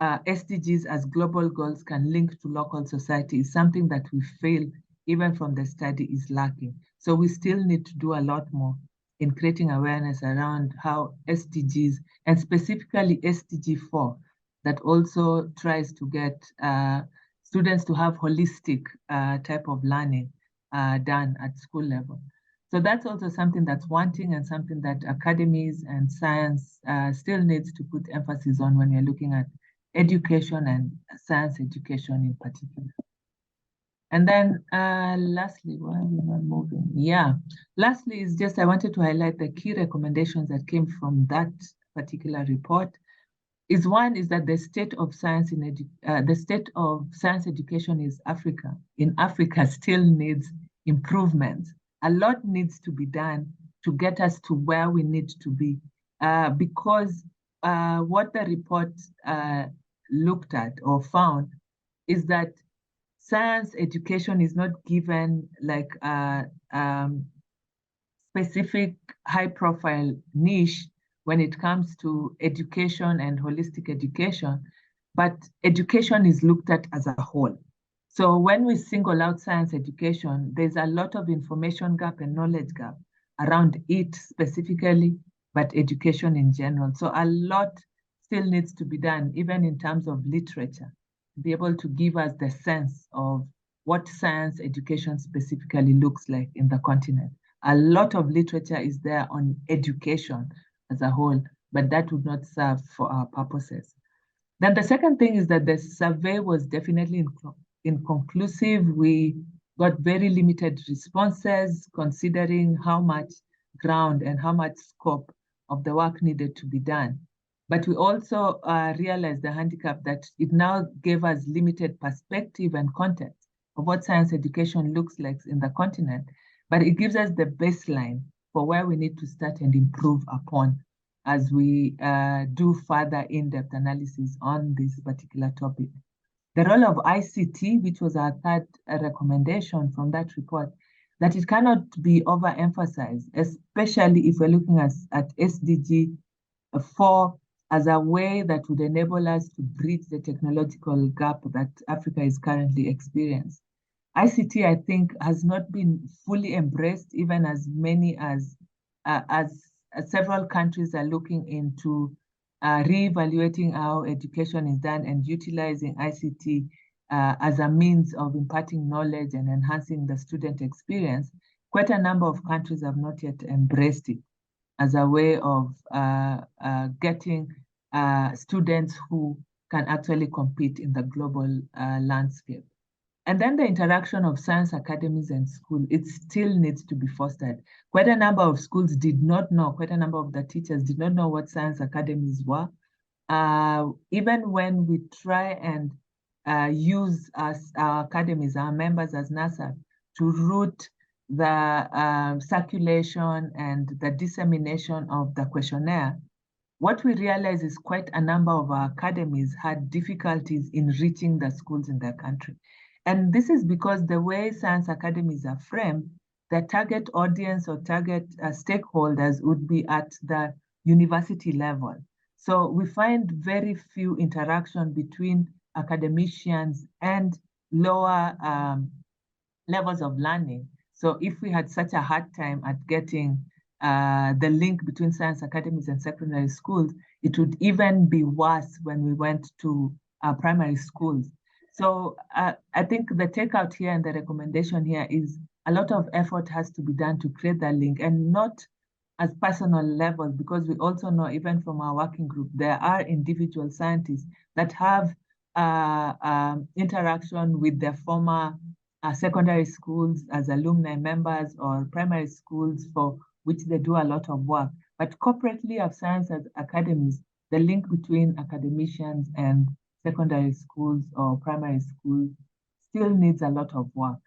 SDGs as global goals can link to local society is something that we feel, even from the study, is lacking. So we still need to do a lot more in creating awareness around how SDGs, and specifically SDG 4, that also tries to get students to have holistic type of learning done at school level. So that's also something that's wanting, and something that academies and science still needs to put emphasis on when you're looking at education and science education in particular. And then lastly, why are we not moving? Yeah, lastly is just, I wanted to highlight the key recommendations that came from that particular report. One is that the state of science education in Africa still needs improvement. A lot needs to be done to get us to where we need to be, because what the report looked at or found is that science education is not given like a specific high-profile niche when it comes to education and holistic education, but education is looked at as a whole. So when we single out science education, there's a lot of information gap and knowledge gap around it specifically, but education in general. So a lot still needs to be done, even in terms of literature, to be able to give us the sense of what science education specifically looks like in the continent. A lot of literature is there on education as a whole, but that would not serve for our purposes. Then the second thing is that the survey was definitely inconclusive. We got very limited responses considering how much ground and how much scope of the work needed to be done. But we also realized the handicap that it now gave us limited perspective and context of what science education looks like in the continent, but it gives us the baseline for where we need to start and improve upon as we do further in-depth analysis on this particular topic. The role of ICT, which was our third recommendation from that report, that it cannot be overemphasized, especially if we're looking at SDG 4 as a way that would enable us to bridge the technological gap that Africa is currently experiencing. ICT, I think, has not been fully embraced, even as many as several countries are looking into reevaluating how education is done and utilizing ICT as a means of imparting knowledge and enhancing the student experience. Quite a number of countries have not yet embraced it as a way of getting students who can actually compete in the global landscape. And then the interaction of science academies and school, it still needs to be fostered. Quite a number of schools did not know, quite a number of the teachers did not know what science academies were. Even when we try and use our academies, our members as NASAC, to route the circulation and the dissemination of the questionnaire, what we realize is quite a number of our academies had difficulties in reaching the schools in their country. And this is because the way science academies are framed, the target audience or target stakeholders would be at the university level. So we find very few interaction between academicians and lower levels of learning. So if we had such a hard time at getting the link between science academies and secondary schools, it would even be worse when we went to primary schools. So I think the takeout here and the recommendation here is a lot of effort has to be done to create that link, and not as personal level, because we also know, even from our working group, there are individual scientists that have interaction with their former secondary schools as alumni members, or primary schools for which they do a lot of work. But corporately of science as academies, the link between academicians and secondary schools or primary schools still needs a lot of work,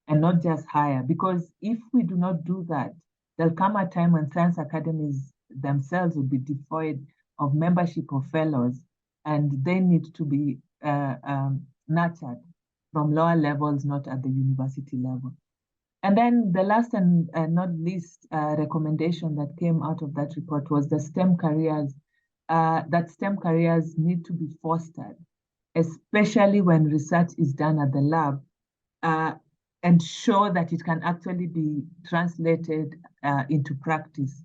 and not just higher. Because if we do not do that, there'll come a time when science academies themselves will be devoid of membership of fellows, and they need to be nurtured from lower levels, not at the university level. And then the last and not least recommendation that came out of that report was the STEM careers, that STEM careers need to be fostered, especially when research is done at the lab, and show that it can actually be translated into practice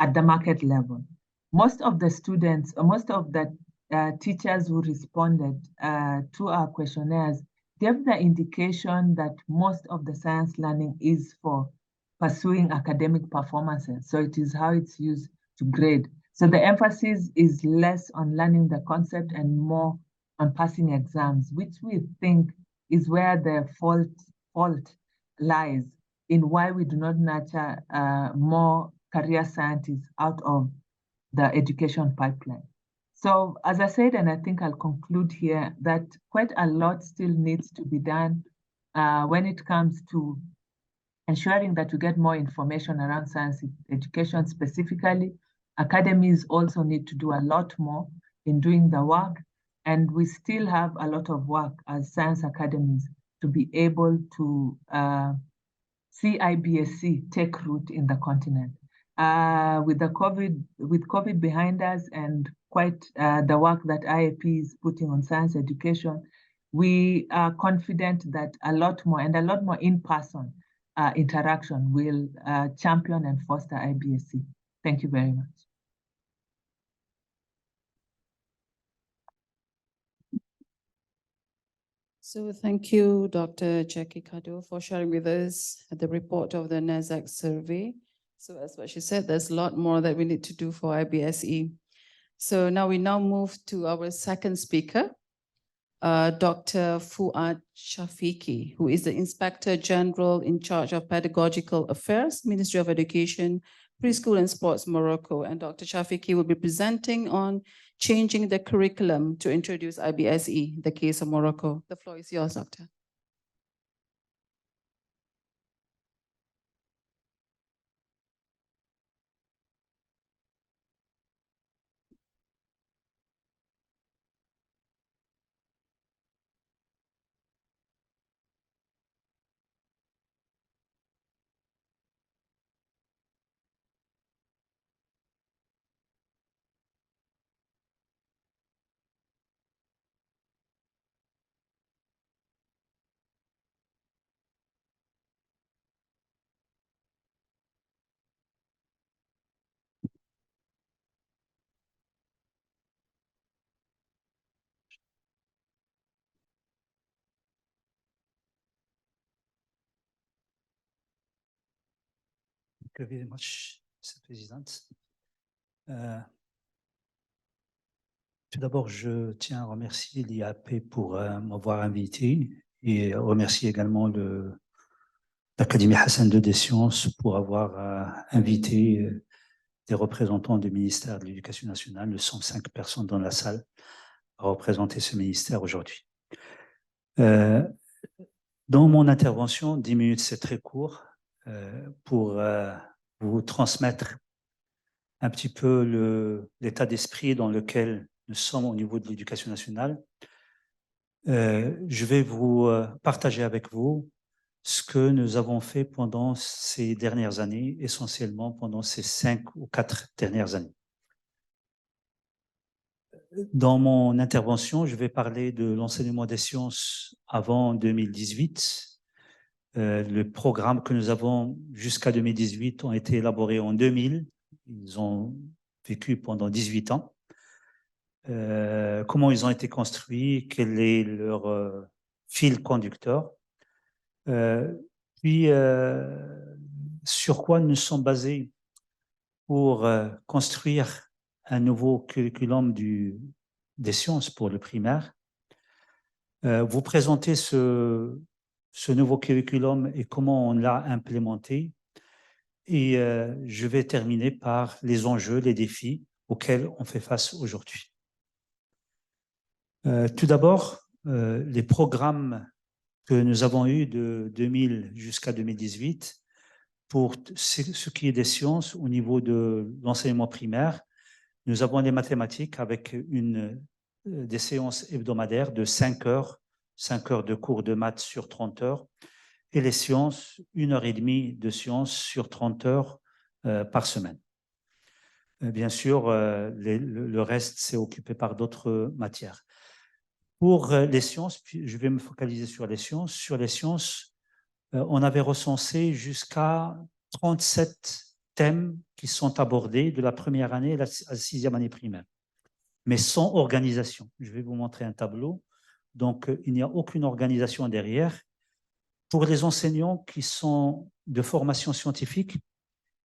at the market level. Most of the students, or most of the teachers who responded to our questionnaires gave the indication that most of the science learning is for pursuing academic performances. So it is how it's used to grade. So the emphasis is less on learning the concept and more on passing exams, which we think is where the fault lies in why we do not nurture more career scientists out of the education pipeline. So as I said, and I think I'll conclude here, that quite a lot still needs to be done when it comes to ensuring that we get more information around science education specifically. Academies also need to do a lot more in doing the work, and we still have a lot of work as science academies to be able to see IBSE take root in the continent. with COVID behind us and quite the work that IAP is putting on science education, we are confident that a lot more in-person interaction will champion and foster IBSE. Thank you very much. So thank you, Dr. Jackie Kado, for sharing with us the report of the NASAC survey. So as what she said, there's a lot more that we need to do for IBSE. So now we move to our second speaker, Dr. As-syafiiyah, who is the Inspector General in charge of Pedagogical Affairs, Ministry of Education, Preschool and Sports, Morocco. And Dr. As-syafiiyah will be presenting on changing the curriculum to introduce IBSE, the case of Morocco. The floor is yours, Doctor. Thank you very much, Mr. President. Tout d'abord, je tiens à remercier l'IAP pour m'avoir invité et remercier également l'Académie Hassan des sciences pour avoir invité des représentants du ministère de l'Éducation nationale, de 105 personnes dans la salle, à représenter ce ministère aujourd'hui. Dans mon intervention, 10 minutes, c'est très court, pour vous transmettre un petit peu l'état d'esprit dans lequel nous sommes au niveau de l'éducation nationale. Je vais vous partager avec vous ce que nous avons fait pendant ces dernières années, essentiellement pendant ces 5 ou 4 dernières années. Dans mon intervention, je vais parler de l'enseignement des sciences avant 2018. Le programme que nous avons jusqu'à 2018 ont été élaborés en 2000. Ils ont vécu pendant 18 ans. Comment ils ont été construits, quel est leur fil conducteur, puis sur quoi nous sommes basés pour construire un nouveau curriculum des sciences pour le primaire. Vous présenter ce nouveau curriculum et comment on l'a implémenté. Et je vais terminer par les enjeux, les défis auxquels on fait face aujourd'hui. Tout d'abord, les programmes que nous avons eus de 2000 jusqu'à 2018, pour ce qui est des sciences au niveau de l'enseignement primaire, nous avons les mathématiques avec des séances hebdomadaires de 5 heures de cours de maths sur 30 heures, et les sciences, 1h30 de sciences sur 30 heures par semaine. Bien sûr, le reste, c'est occupé par d'autres matières. Pour les sciences, je vais me focaliser sur les sciences. Sur les sciences, on avait recensé jusqu'à 37 thèmes qui sont abordés de la première année à la 6e année primaire, mais sans organisation. Je vais vous montrer un tableau. Donc, il n'y a aucune organisation derrière. Pour les enseignants qui sont de formation scientifique,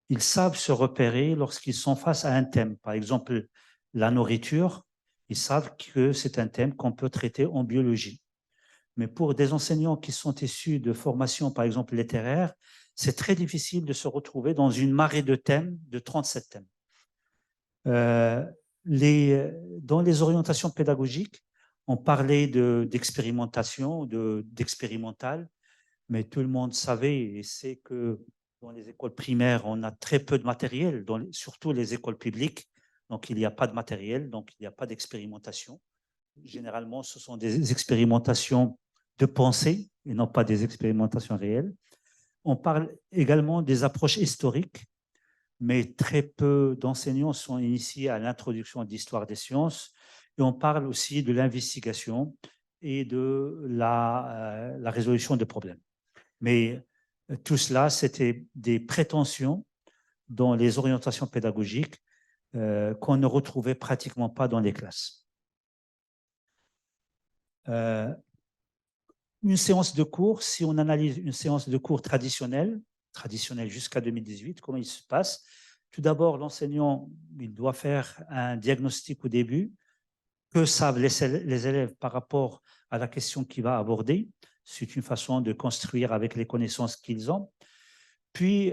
ils savent se repérer lorsqu'ils sont face à un thème. Par exemple, la nourriture, ils savent que c'est un thème qu'on peut traiter en biologie. Mais pour des enseignants qui sont issus de formations, par exemple, littéraires, c'est très difficile de se retrouver dans une marée de thèmes, de 37 thèmes. Dans les orientations pédagogiques, on parlait d'expérimentation, d'expérimental, mais tout le monde savait et sait que dans les écoles primaires, on a très peu de matériel, surtout les écoles publiques. Donc, il n'y a pas de matériel, donc il n'y a pas d'expérimentation. Généralement, ce sont des expérimentations de pensée et non pas des expérimentations réelles. On parle également des approches historiques. mais très peu d'enseignants sont initiés à l'introduction d'histoire des sciences. Et on parle aussi de l'investigation et de la résolution de problèmes. Mais tout cela, c'était des prétentions dans les orientations pédagogiques qu'on ne retrouvait pratiquement pas dans les classes. Une séance de cours, si on analyse une séance de cours traditionnelle jusqu'à 2018, comment il se passe? Tout d'abord, l'enseignant, il doit faire un diagnostic au début. Que savent les élèves par rapport à la question qu'il va aborder? C'est une façon de construire avec les connaissances qu'ils ont. Puis,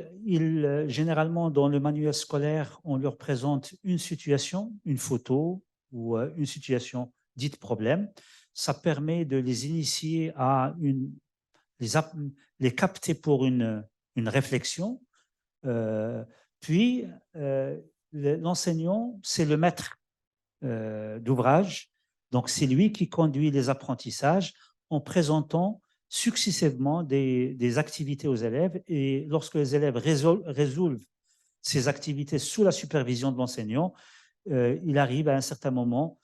généralement, dans le manuel scolaire, on leur présente une situation, une photo ou une situation dite problème. Ça permet de les initier à les capter pour une réflexion. Puis, l'enseignant, c'est le maître d'ouvrage. Donc, c'est lui qui conduit les apprentissages en présentant successivement des activités aux élèves. Et lorsque les élèves résolvent ces activités sous la supervision de l'enseignant, il arrive à un certain moment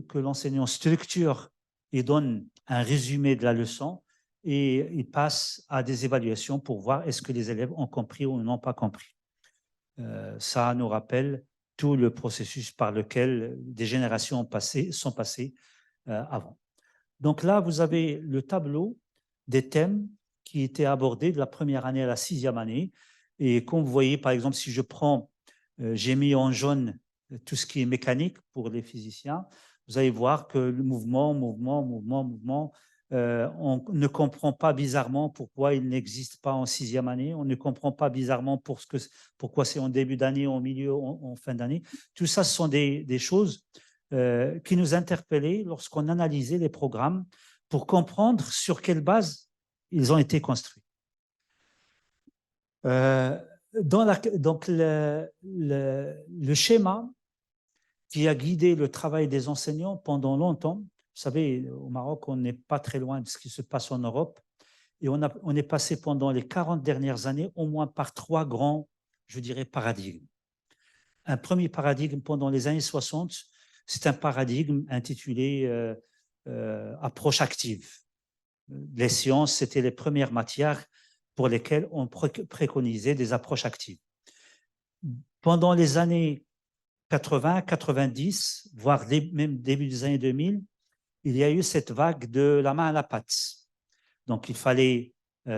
que l'enseignant structure et donne un résumé de la leçon et il passe à des évaluations pour voir est-ce que les élèves ont compris ou n'ont pas compris. Ça nous rappelle tout le processus par lequel des générations sont passées avant. Donc là, vous avez le tableau des thèmes qui étaient abordés de la première année à la 6e année. Et comme vous voyez, par exemple, si je prends, j'ai mis en jaune tout ce qui est mécanique pour les physiciens, vous allez voir que le mouvement, on ne comprend pas bizarrement pourquoi il n'existe pas en 6e année, on ne comprend pas bizarrement pourquoi c'est en début d'année, en milieu, en fin d'année. Tout ça, ce sont des choses qui nous interpellaient lorsqu'on analysait les programmes pour comprendre sur quelle base ils ont été construits. Donc, le schéma qui a guidé le travail des enseignants pendant longtemps, vous savez, au Maroc, on n'est pas très loin de ce qui se passe en Europe, et on est passé pendant les 40 dernières années au moins par 3 grands, je dirais, paradigmes. Un premier paradigme pendant les années 60, c'est un paradigme intitulé approche active. Les sciences, c'était les premières matières pour lesquelles on préconisait des approches actives. Pendant les années 80, 90, voire même début des années 2000, il y a eu cette vague de la main à la pâte. Donc, il fallait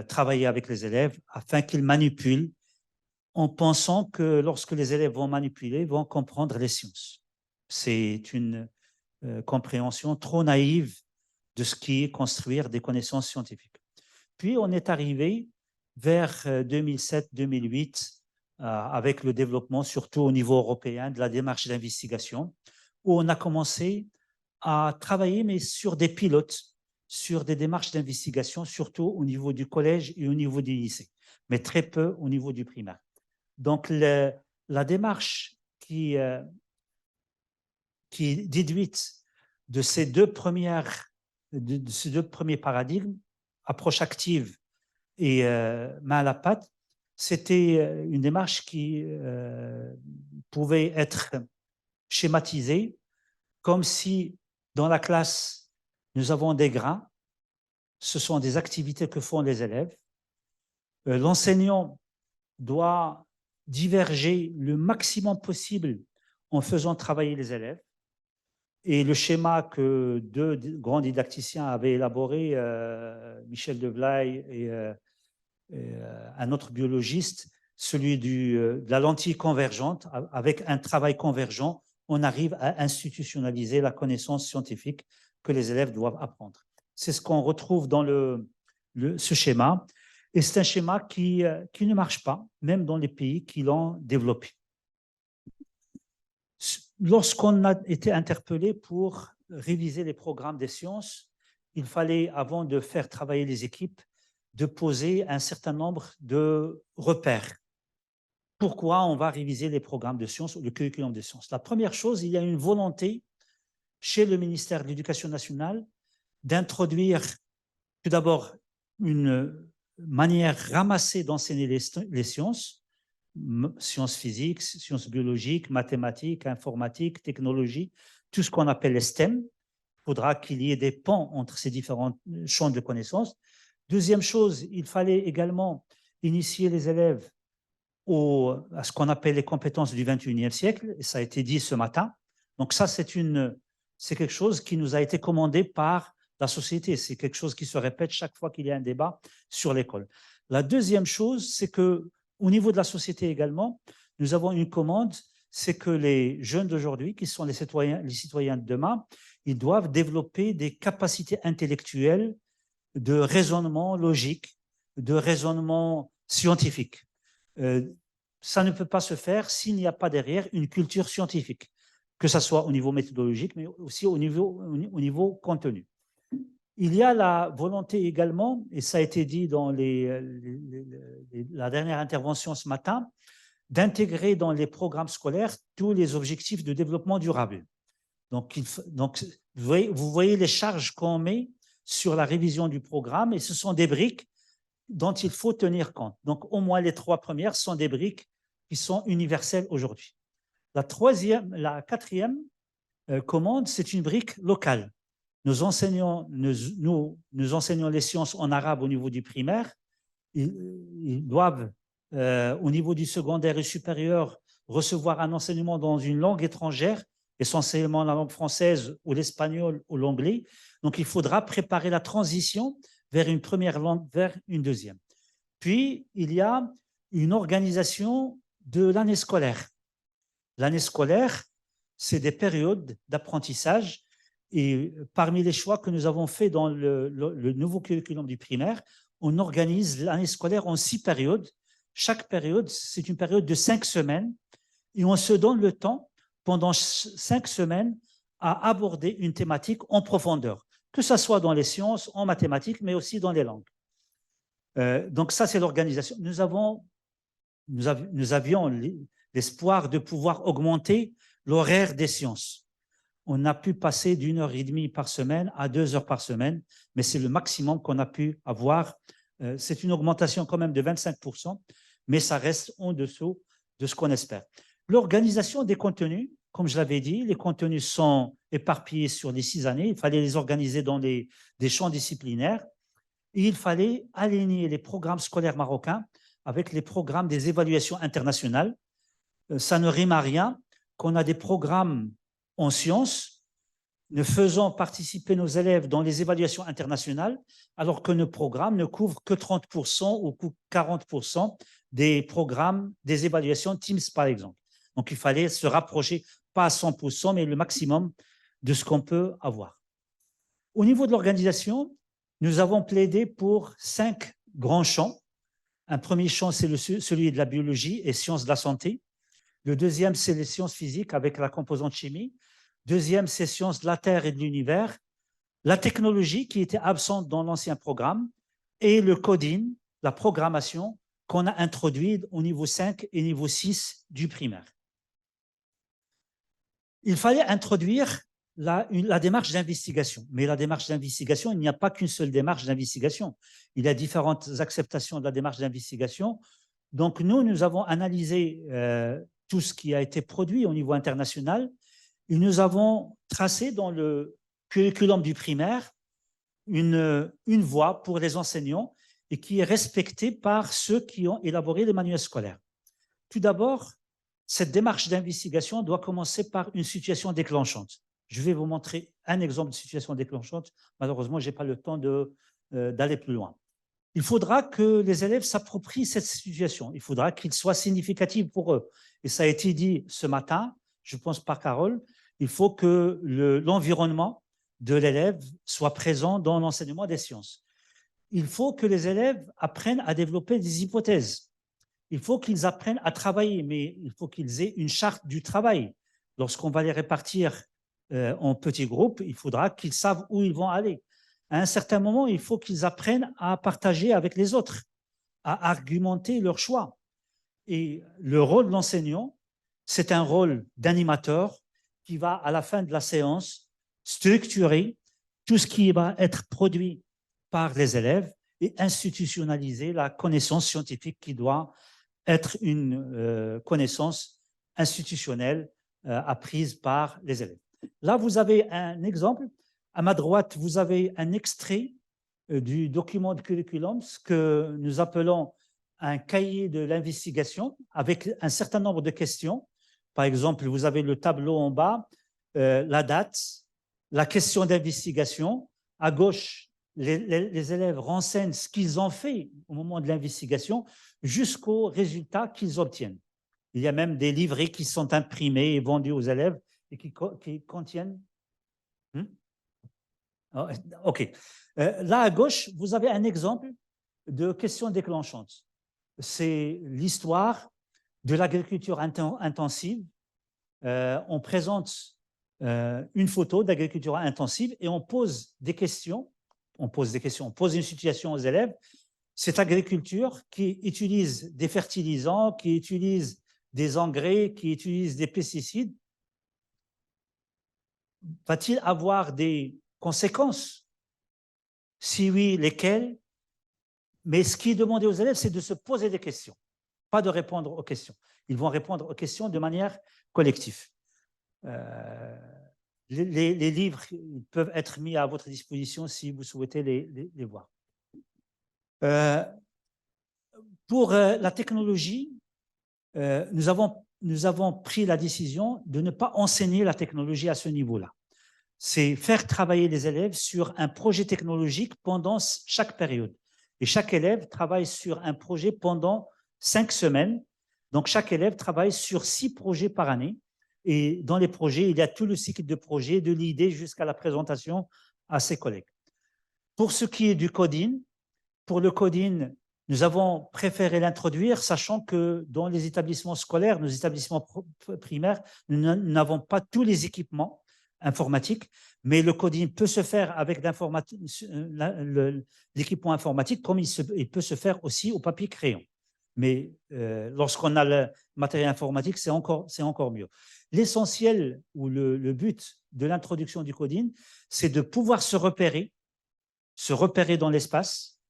travailler avec les élèves afin qu'ils manipulent en pensant que lorsque les élèves vont manipuler, ils vont comprendre les sciences. C'est une compréhension trop naïve de ce qui est construire des connaissances scientifiques. Puis, on est arrivé vers 2007-2008 avec le développement, surtout au niveau européen, de la démarche d'investigation, où on a commencé à travailler, mais sur des pilotes, sur des démarches d'investigation, surtout au niveau du collège et au niveau du lycée, mais très peu au niveau du primaire. Donc, la démarche qui est déduite de ces deux premiers paradigmes, approche active et main à la pâte, c'était une démarche qui pouvait être schématisée comme si dans la classe, nous avons des grains, ce sont des activités que font les élèves. L'enseignant doit diverger le maximum possible en faisant travailler les élèves. Et le schéma que 2 grands didacticiens avaient élaboré, Michel Devlaye et un autre biologiste, celui de la lentille convergente, avec un travail convergent, on arrive à institutionnaliser la connaissance scientifique que les élèves doivent apprendre. C'est ce qu'on retrouve dans ce schéma. Et c'est un schéma qui ne marche pas, même dans les pays qui l'ont développé. Lorsqu'on a été interpellé pour réviser les programmes des sciences, il fallait, avant de faire travailler les équipes, de poser un certain nombre de repères. Pourquoi on va réviser les programmes de sciences ou le curriculum de sciences? La première chose, il y a une volonté chez le ministère de l'Éducation nationale d'introduire tout d'abord une manière ramassée d'enseigner les sciences, sciences physiques, sciences biologiques, mathématiques, informatique, technologie, tout ce qu'on appelle les STEM. Il faudra qu'il y ait des ponts entre ces différents champs de connaissances. Deuxième chose, il fallait également initier les élèves à ce qu'on appelle les compétences du 21e siècle, et ça a été dit ce matin. Donc ça, c'est quelque chose qui nous a été commandé par la société. C'est quelque chose qui se répète chaque fois qu'il y a un débat sur l'école. La deuxième chose, c'est qu'au niveau de la société également, nous avons une commande, c'est que les jeunes d'aujourd'hui, qui sont les citoyens de demain, ils doivent développer des capacités intellectuelles de raisonnement logique, de raisonnement scientifique. Ça ne peut pas se faire s'il n'y a pas derrière une culture scientifique, que ce soit au niveau méthodologique, mais aussi au niveau contenu. Il y a la volonté également, et ça a été dit dans la dernière intervention ce matin, d'intégrer dans les programmes scolaires tous les objectifs de développement durable. Donc vous voyez les charges qu'on met sur la révision du programme, et ce sont des briques dont il faut tenir compte. Donc, au moins les 3 premières sont des briques qui sont universelles aujourd'hui. La quatrième commande, c'est une brique locale. Nous enseignons les sciences en arabe au niveau du primaire. Ils doivent, au niveau du secondaire et supérieur, recevoir un enseignement dans une langue étrangère, essentiellement la langue française ou l'espagnol ou l'anglais. Donc, il faudra préparer la transition vers une première langue, vers une deuxième. Puis, il y a une organisation de l'année scolaire. L'année scolaire, c'est des périodes d'apprentissage, et parmi les choix que nous avons faits dans le nouveau curriculum du primaire, on organise l'année scolaire en 6 périodes. Chaque période, c'est une période de 5 semaines, et on se donne le temps, pendant 5 semaines, à aborder une thématique en profondeur, que ce soit dans les sciences, en mathématiques, mais aussi dans les langues. Donc ça, c'est l'organisation. Nous avions l'espoir de pouvoir augmenter l'horaire des sciences. On a pu passer d'1h30 par semaine à 2 heures par semaine, mais c'est le maximum qu'on a pu avoir. C'est une augmentation quand même de 25%, mais ça reste en dessous de ce qu'on espère. L'organisation des contenus, comme je l'avais dit, les contenus sont éparpillés sur les 6 années. Il fallait les organiser dans des champs disciplinaires. Et il fallait aligner les programmes scolaires marocains avec les programmes des évaluations internationales. Ça ne rime à rien qu'on a des programmes en sciences, ne faisant participer nos élèves dans les évaluations internationales, alors que nos programmes ne couvrent que 30% ou 40% des programmes des évaluations Teams, par exemple. Donc, il fallait se rapprocher, pas à 100%, mais le maximum de ce qu'on peut avoir. Au niveau de l'organisation, nous avons plaidé pour 5 grands champs. Un premier champ, c'est celui de la biologie et sciences de la santé. Le deuxième, c'est les sciences physiques avec la composante chimie. Deuxième, c'est sciences de la Terre et de l'univers. La technologie qui était absente dans l'ancien programme et le coding, la programmation qu'on a introduit au niveau 5 et niveau 6 du primaire. Il fallait introduire la démarche d'investigation. Mais la démarche d'investigation, il n'y a pas qu'une seule démarche d'investigation. Il y a différentes acceptations de la démarche d'investigation. Donc, nous avons analysé tout ce qui a été produit au niveau international et nous avons tracé dans le curriculum du primaire une voie pour les enseignants et qui est respectée par ceux qui ont élaboré les manuels scolaires. Tout d'abord, cette démarche d'investigation doit commencer par une situation déclenchante. Je vais vous montrer un exemple de situation déclenchante. Malheureusement, je n'ai pas le temps d'aller plus loin. Il faudra que les élèves s'approprient cette situation. Il faudra qu'il soit significatif pour eux. Et ça a été dit ce matin, je pense par Carole, il faut que l'environnement de l'élève soit présent dans l'enseignement des sciences. Il faut que les élèves apprennent à développer des hypothèses. Il faut qu'ils apprennent à travailler, mais il faut qu'ils aient une charte du travail. Lorsqu'on va les répartir en petits groupes, il faudra qu'ils savent où ils vont aller. À un certain moment, il faut qu'ils apprennent à partager avec les autres, à argumenter leur choix. Et le rôle de l'enseignant, c'est un rôle d'animateur qui va, à la fin de la séance, structurer tout ce qui va être produit par les élèves et institutionnaliser la connaissance scientifique qui doit être une connaissance institutionnelle apprise par les élèves. Là, vous avez un exemple. À ma droite, vous avez un extrait du document de curriculum, ce que nous appelons un cahier de l'investigation avec un certain nombre de questions. Par exemple, vous avez le tableau en bas, la date, la question d'investigation. À gauche, les élèves renseignent ce qu'ils ont fait au moment de l'investigation jusqu'aux résultats qu'ils obtiennent. Il y a même des livrets qui sont imprimés et vendus aux élèves et qui contiennent... OK. Là, à gauche, vous avez un exemple de question déclenchante. C'est l'histoire de l'agriculture intensive. On présente une photo d'agriculture intensive et on pose des questions. On pose une situation aux élèves. Cette agriculture qui utilise des fertilisants, qui utilise des engrais, qui utilise des pesticides, va-t-il avoir des conséquences? Si oui, lesquelles? Mais ce qui est demandé aux élèves, c'est de se poser des questions, pas de répondre aux questions. Ils vont répondre aux questions de manière collective. Les livres peuvent être mis à votre disposition si vous souhaitez les voir. Pour la technologie, nous avons pris la décision de ne pas enseigner la technologie à ce niveau-là. C'est faire travailler les élèves sur un projet technologique pendant chaque période. Et chaque élève travaille sur un projet pendant 5 semaines. Donc, chaque élève travaille sur 6 projets par année. Et dans les projets, il y a tout le cycle de projet, de l'idée jusqu'à la présentation à ses collègues. Pour ce qui est du coding, pour le coding, nous avons préféré l'introduire, sachant que dans les établissements scolaires, nos établissements primaires, nous n'avons pas tous les équipements informatiques, mais le coding peut se faire avec l'équipement informatique, comme il peut se faire aussi au papier crayon. Mais lorsqu'on a le matériel informatique, c'est encore mieux. L'essentiel ou le but de l'introduction du coding, c'est de pouvoir se repérer dans l'espace,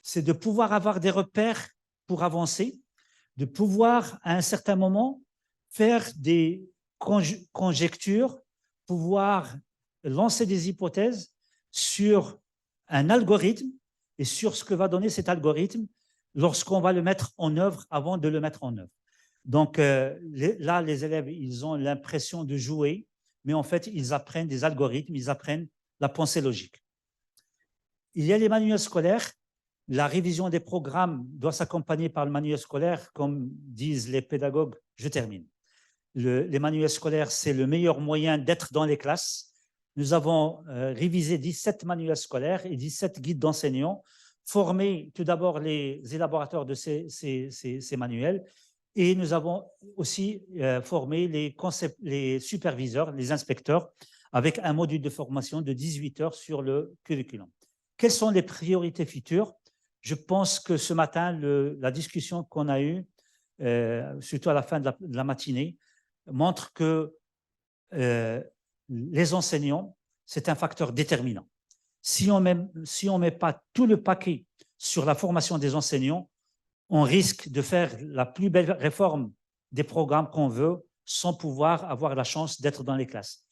c'est de pouvoir avoir des repères pour avancer, de pouvoir à un certain moment faire des conjectures, pouvoir lancer des hypothèses sur un algorithme et sur ce que va donner cet algorithme lorsqu'on va le mettre en œuvre avant de le mettre en œuvre. Donc là, les élèves, ils ont l'impression de jouer, mais en fait, ils apprennent des algorithmes, ils apprennent la pensée logique. Il y a les manuels scolaires. La révision des programmes doit s'accompagner par le manuel scolaire, comme disent les pédagogues. Je termine. Les manuels scolaires, c'est le meilleur moyen d'être dans les classes. Nous avons révisé 17 manuels scolaires et 17 guides d'enseignants, formé tout d'abord les élaborateurs de ces manuels, et nous avons aussi formé les superviseurs, les inspecteurs, avec un module de formation de 18 heures sur le curriculum. Quelles sont les priorités futures? Je pense que ce matin, la discussion qu'on a eue, surtout à la fin de la matinée, montre que les enseignants, c'est un facteur déterminant. Si on met pas tout le paquet sur la formation des enseignants, on risque de faire la plus belle réforme des programmes qu'on veut sans pouvoir avoir la chance d'être dans les classes.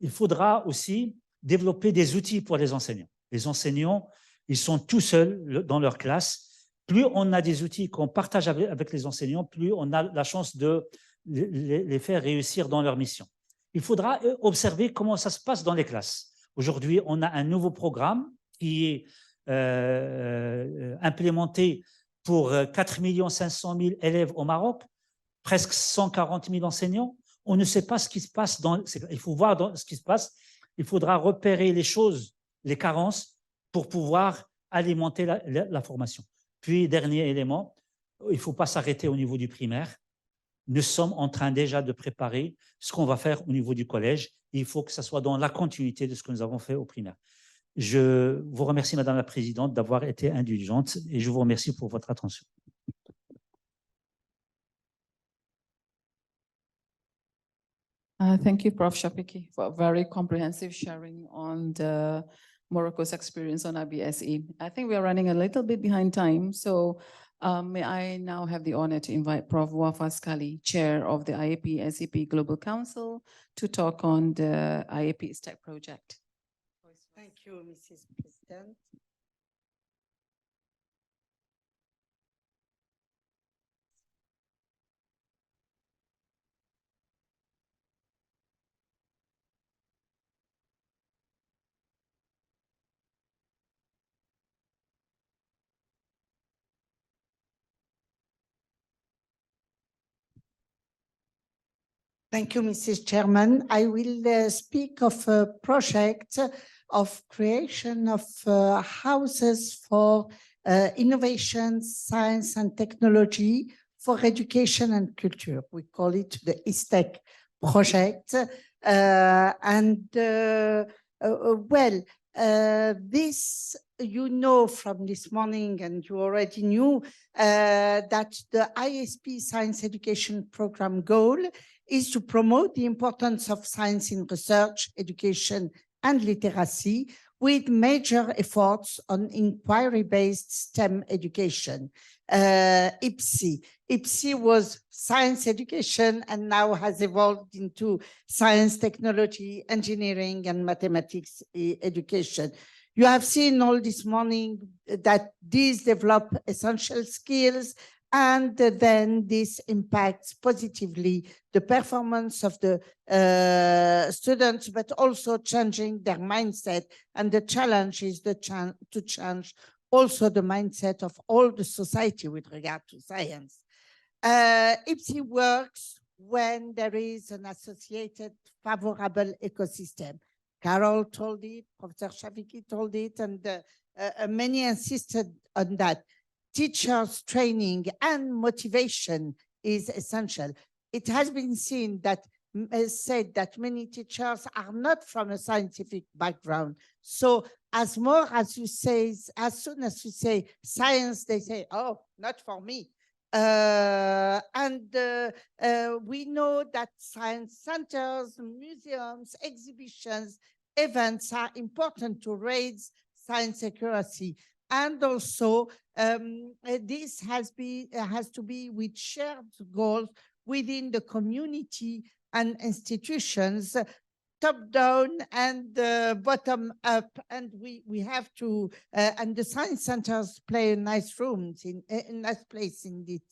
Il faudra aussi développer des outils pour les enseignants. Les enseignants, ils sont tout seuls dans leur classe. Plus on a des outils qu'on partage avec les enseignants, plus on a la chance de les faire réussir dans leur mission. Il faudra observer comment ça se passe dans les classes. Aujourd'hui, on a un nouveau programme qui est implémenté pour 4 500 000 élèves au Maroc, presque 140 000 enseignants. On ne sait pas ce qui se passe. Il faut voir ce qui se passe. Il faudra repérer les choses, les carences, pour pouvoir alimenter la formation. Puis, dernier élément, il ne faut pas s'arrêter au niveau du primaire. Nous sommes en train déjà de préparer ce qu'on va faire au niveau du collège. Il faut que ça soit dans la continuité de ce que nous avons fait au primaire. Je vous remercie, Madame la Présidente, d'avoir été indulgente et je vous remercie pour votre attention. Thank you, Prof. Shafiki, for a very comprehensive sharing on Morocco's experience on IBSE. I think we are running a little bit behind time, so May I now have the honor to invite Prof. Wafa Skalli, Chair of the IAP SEP Global Council, to talk on the IAP STEC project. Thank you, Mrs. President. Thank you, Mrs. Chairman. I will speak of a project of creation of houses for innovation, science and technology for education and culture. We call it the ISTEC project. This, you know from this morning, and you already knew that the ISP Science Education Program goal is to promote the importance of science in research, education, and literacy, with major efforts on inquiry-based STEM education. IBSE. IBSE was science education and now has evolved into science, technology, engineering, and mathematics education. You have seen all this morning that these develop essential skills, and then this impacts positively the performance of the students, but also changing their mindset. And the challenge is to change also the mindset of all the society with regard to science. IBSE works when there is an associated favorable ecosystem. Carol told it, Professor As-syafiiyah told it, and many insisted on that. Teachers' training and motivation is essential. It has been said that many teachers are not from a scientific background. So as soon as you say science, they say, oh, not for me. We know that science centers, museums, exhibitions, events are important to raise science accuracy. And also, this has to be with shared goals within the community and institutions, top down and bottom up. And we have to, and the science centers play a nice place in this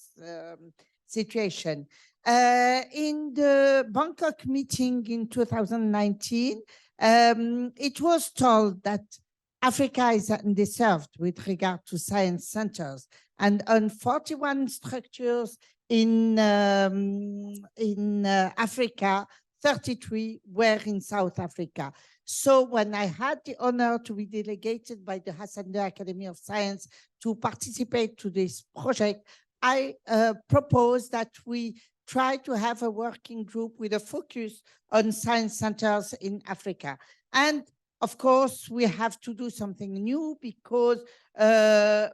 situation. In the Bangkok meeting in 2019, it was told that Africa is underserved with regard to science centers, and on 41 structures in Africa, 33 were in South Africa. So when I had the honor to be delegated by the Hassan Academy of Science to participate to this project, I proposed that we try to have a working group with a focus on science centers in Africa. And of course, we have to do something new, because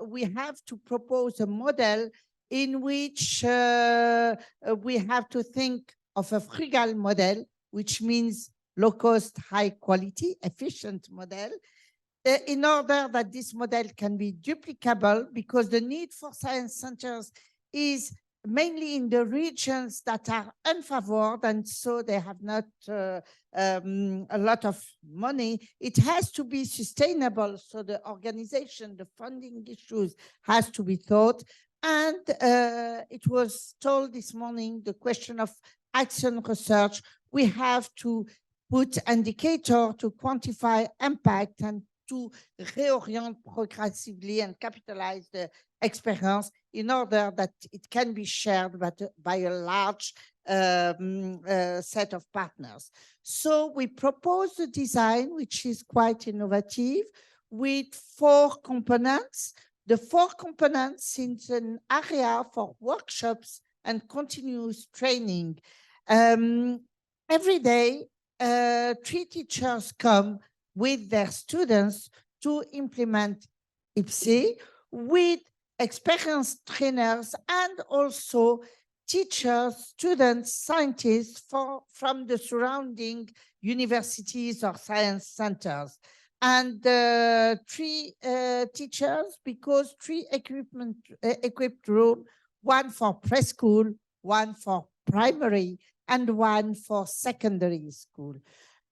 we have to propose a model in which we have to think of a frugal model, which means low cost, high quality, efficient model, in order that this model can be duplicable, because the need for science centers is mainly in the regions that are unfavored, and so they have not a lot of money. It has to be sustainable, so the organization, the funding issues has to be thought. And it was told this morning, the question of action research, we have to put indicator to quantify impact and to reorient progressively and capitalize the experience in order that it can be shared by a large set of partners. So we propose a design which is quite innovative with 4 components. The 4 components in an area for workshops and continuous training. Every day, 3 teachers come with their students to implement IBSE, with experienced trainers and also teachers, students, scientists from the surrounding universities or science centers. and 3 teachers, because 3 equipped room, 1 for preschool, 1 for primary, and 1 for secondary school.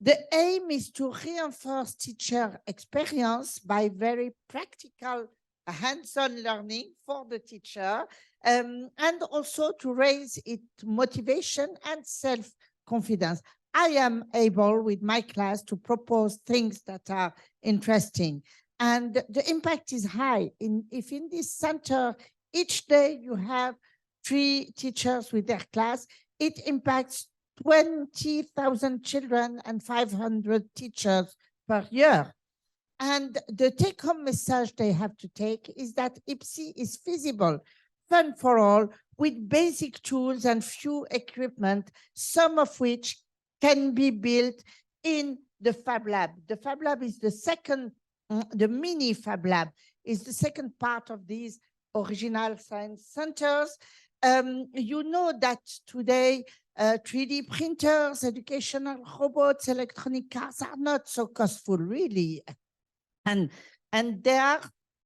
The aim is to reinforce teacher experience by very practical hands-on learning for the teacher, and also to raise its motivation and self-confidence. I am able with my class to propose things that are interesting, and the impact is high. If in this center each day you have 3 teachers with their class, it impacts 20,000 children and 500 teachers per year. And the take-home message they have to take is that IBSE is feasible, fun for all, with basic tools and few equipment, some of which can be built in the Fab Lab. The Fab Lab is the second, the mini Fab Lab is the second part of these original science centers. You know that today 3D printers, educational robots, electronic cars are not so costful, really. And they are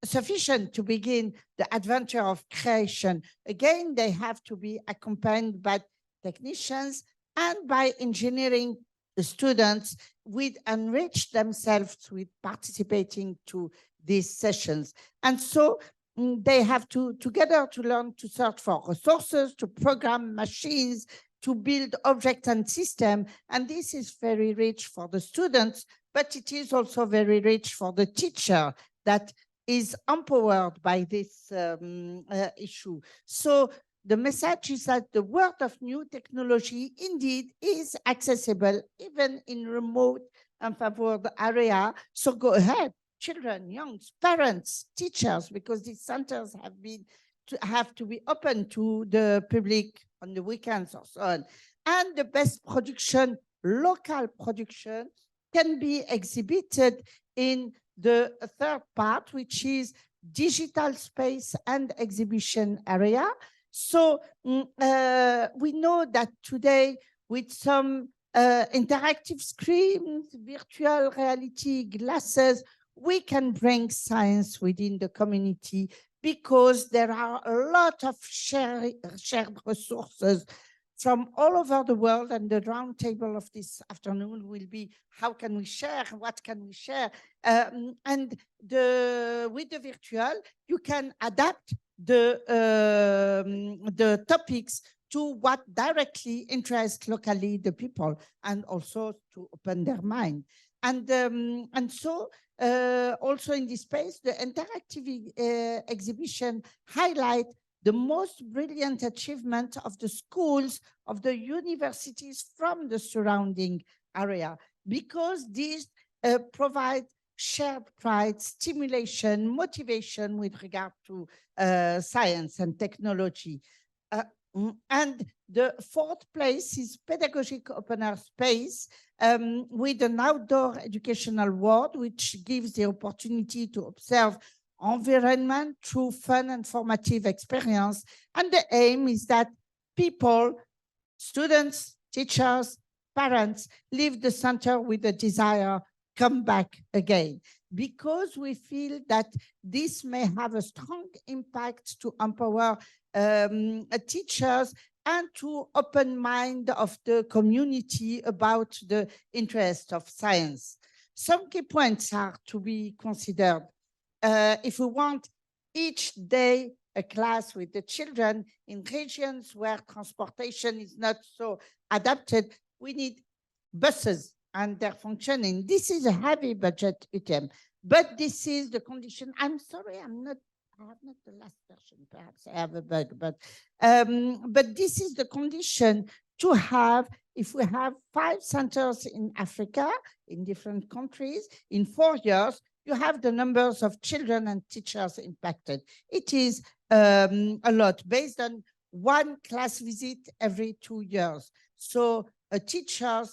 sufficient to begin the adventure of creation. Again, they have to be accompanied by technicians and by engineering students with enrich themselves with participating to these sessions. And so they have to together to learn to search for resources, to program machines, to build objects and systems. And this is very rich for the students, but it is also very rich for the teacher that is empowered by this issue. So the message is that the world of new technology indeed is accessible even in remote and favored area. So go ahead, children, young parents, teachers, because these centers have to be open to the public on the weekends or so on. And the best production, local production, can be exhibited in the third part, which is digital space and exhibition area. So we know that today with some interactive screens, virtual reality glasses, we can bring science within the community because there are a lot of shared resources from all over the world, and the roundtable of this afternoon will be how can we share, what can we share, and with the virtual you can adapt the topics to what directly interests locally the people, and also to open their mind. And so also in this space, the interactive exhibition highlight the most brilliant achievement of the schools, of the universities from the surrounding area, because these provide shared pride, stimulation, motivation with regard to science and technology. And the fourth place is pedagogic open air space with an outdoor educational world, which gives the opportunity to observe environment through fun and formative experience. And the aim is that people, students, teachers, parents leave the center with a desire, come back again, because we feel that this may have a strong impact to empower teachers and to open mind of the community about the interest of science. Some key points are to be considered. If we want each day a class with the children in regions where transportation is not so adapted, we need buses and their functioning. This is a heavy budget item, but this is the condition. I'm sorry, I have not the last version, perhaps I have a bug, but this is the condition to have, if we have 5 centers in Africa, in different countries, in 4 years, you have the numbers of children and teachers impacted. It is a lot based on 1 class visit every 2 years. So a teacher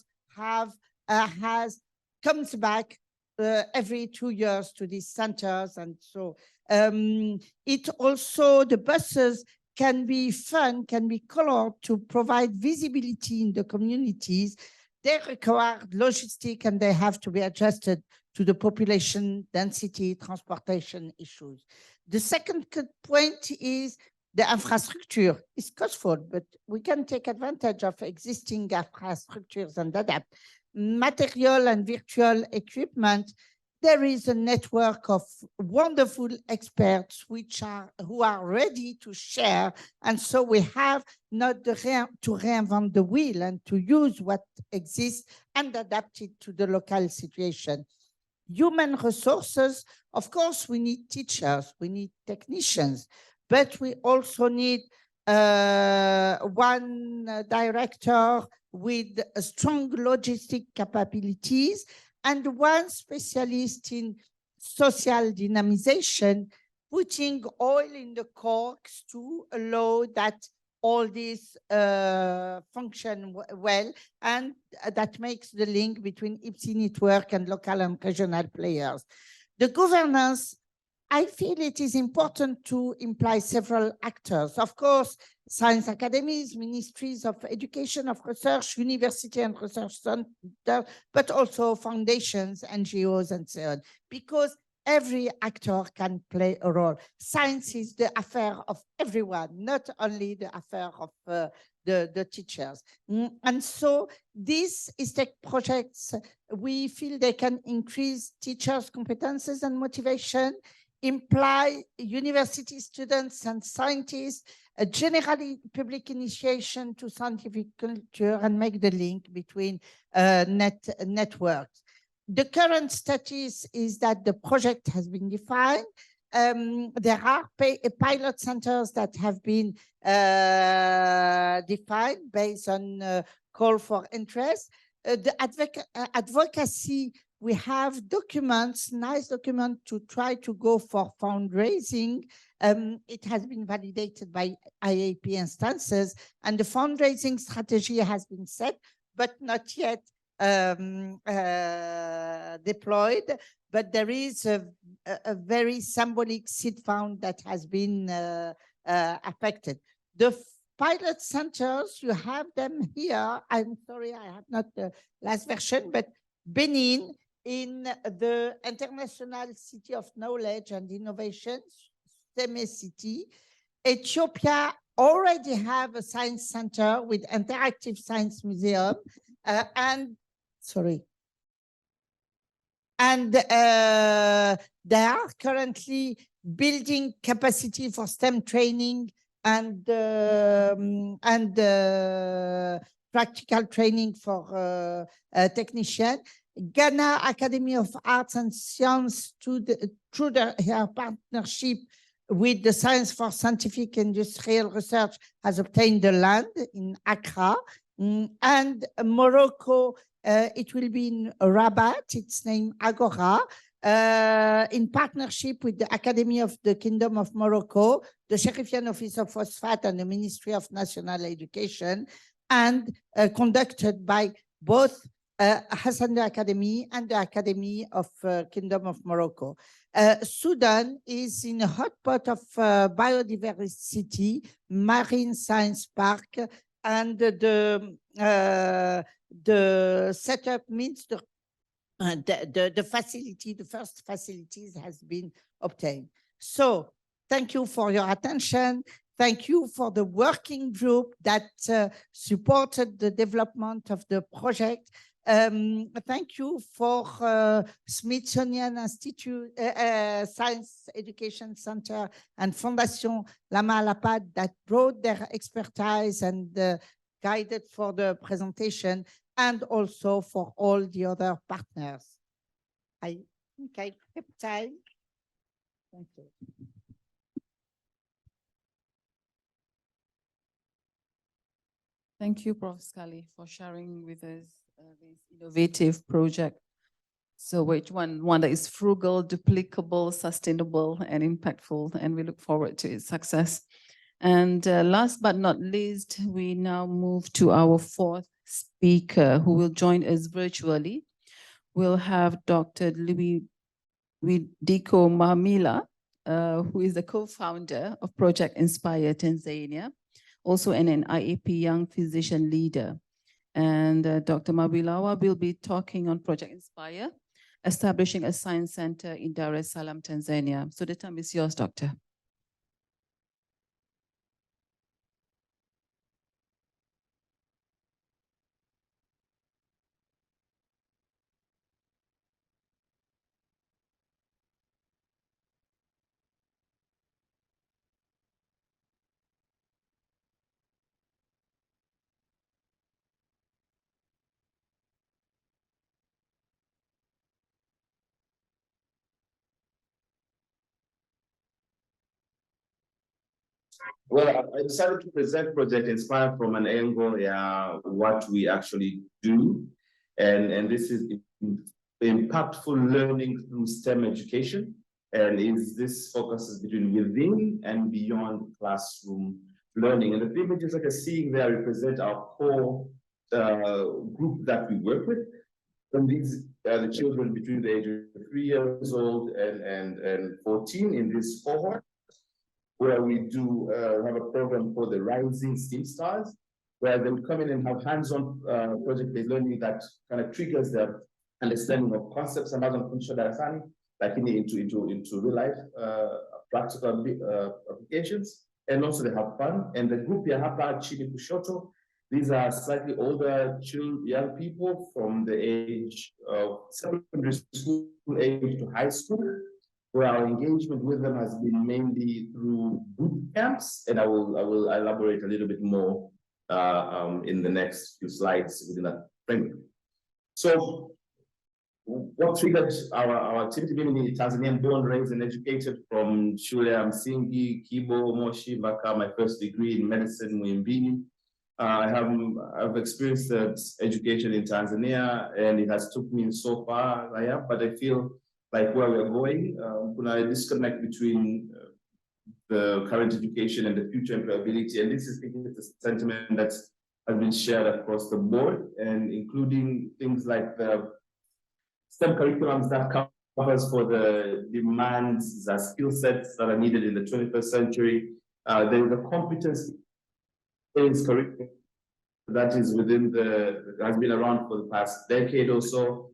comes back every 2 years to these centers. And so it also, the buses can be fun, can be colored to provide visibility in the communities. They require logistics and they have to be adjusted to the population density, transportation issues. The second point is the infrastructure is costful, but we can take advantage of existing infrastructures and adapt. Material and virtual equipment, there is a network of wonderful experts who are ready to share. And so we have not to reinvent the wheel and to use what exists and adapt it to the local situation. Human resources, of course, we need teachers, we need technicians, but we also need one director with strong logistic capabilities and one specialist in social dynamization, putting oil in the corks to allow that all this function well, and that makes the link between IBSE network and local and regional players. The governance, I feel it is important to imply several actors. Of course, science academies, ministries of education, of research, university and research center, but also foundations, NGOs, and so on, because every actor can play a role. Science is the affair of everyone, not only the affair of the teachers. And so these ISTEC projects, we feel they can increase teachers' competences and motivation, imply university students and scientists, a generally public initiation to scientific culture, and make the link between networks. The current status is that the project has been defined. There are pilot centers that have been defined based on call for interest. The advocacy, we have documents, nice document to try to go for fundraising. It has been validated by IAP instances, and the fundraising strategy has been set, but not yet deployed. But there is a very symbolic seed fund that has been affected. The pilot centers, you have them here. I'm sorry, I have not the last version, but Benin in the International City of Knowledge and Innovation, SEME City. Ethiopia already have a science center with interactive science museum and they are currently building capacity for STEM training and practical training for technicians. Ghana Academy of Arts and Science, through her partnership with the Science for Scientific Industrial Research, has obtained the land in Accra. And Morocco, it will be in Rabat, it's named Agora, in partnership with the Academy of the Kingdom of Morocco, the Sherifian Office of Phosphate, and the Ministry of National Education, and conducted by both Hassan the Academy and the Academy of Kingdom of Morocco. Sudan is in a hotspot of biodiversity, marine science park, and the setup means the facility, the first facilities has been obtained. So thank you for your attention. Thank you for the working group that supported the development of the project. Thank you for Smithsonian Institute, Science Education Center, and Fondation LAMAP that brought their expertise and guided for the presentation, and also for all the other partners. I think I kept time. Thank you. Thank you, Prof. Skalli, for sharing with us this innovative project. So one that is frugal, duplicable, sustainable, and impactful, and we look forward to its success. And last but not least, we now move to our fourth speaker, who will join us virtually. We'll have Dr. Louis Diko Mamila, who is the co-founder of Projekt Inspire Tanzania, also an IAP Young Physician Leader. And Dr. Mabilawa will be talking on Projekt Inspire, establishing a science center in Dar es Salaam, Tanzania. So the time is yours, Doctor. Well, I decided to present Projekt Inspire from an angle, what we actually do. And this is impactful learning through STEM education. And this focuses between within and beyond classroom learning. And the images that you're seeing there represent our core group that we work with. And these are the children between the age of 3 years old and 14 in this cohort, where we do have a program called the Rising STEAM Stars, where they would come in and have hands-on project-based learning that kind of triggers their understanding of concepts and darasani, like into real life practical applications, and also they have fun. And the group here, Hapa Chini Kushoto, these are slightly older young people from the age of secondary school age to high school, where our engagement with them has been mainly through boot camps, and I will elaborate a little bit more in the next few slides within that framework. So, what triggered our activity? Being Tanzanian, born, raised, and educated from Shule ya Msingi, Kibo, Moshi, Baka, my first degree in medicine, Muhimbili. I've experienced education in Tanzania, and it has took me so far, but I feel like where we're going, a disconnect between the current education and the future employability. And this is the sentiment that has been shared across the board, and including things like the STEM curriculums that covers for the demands, the skill sets that are needed in the 21st century. There's a competence-based curriculum that is has been around for the past decade or so.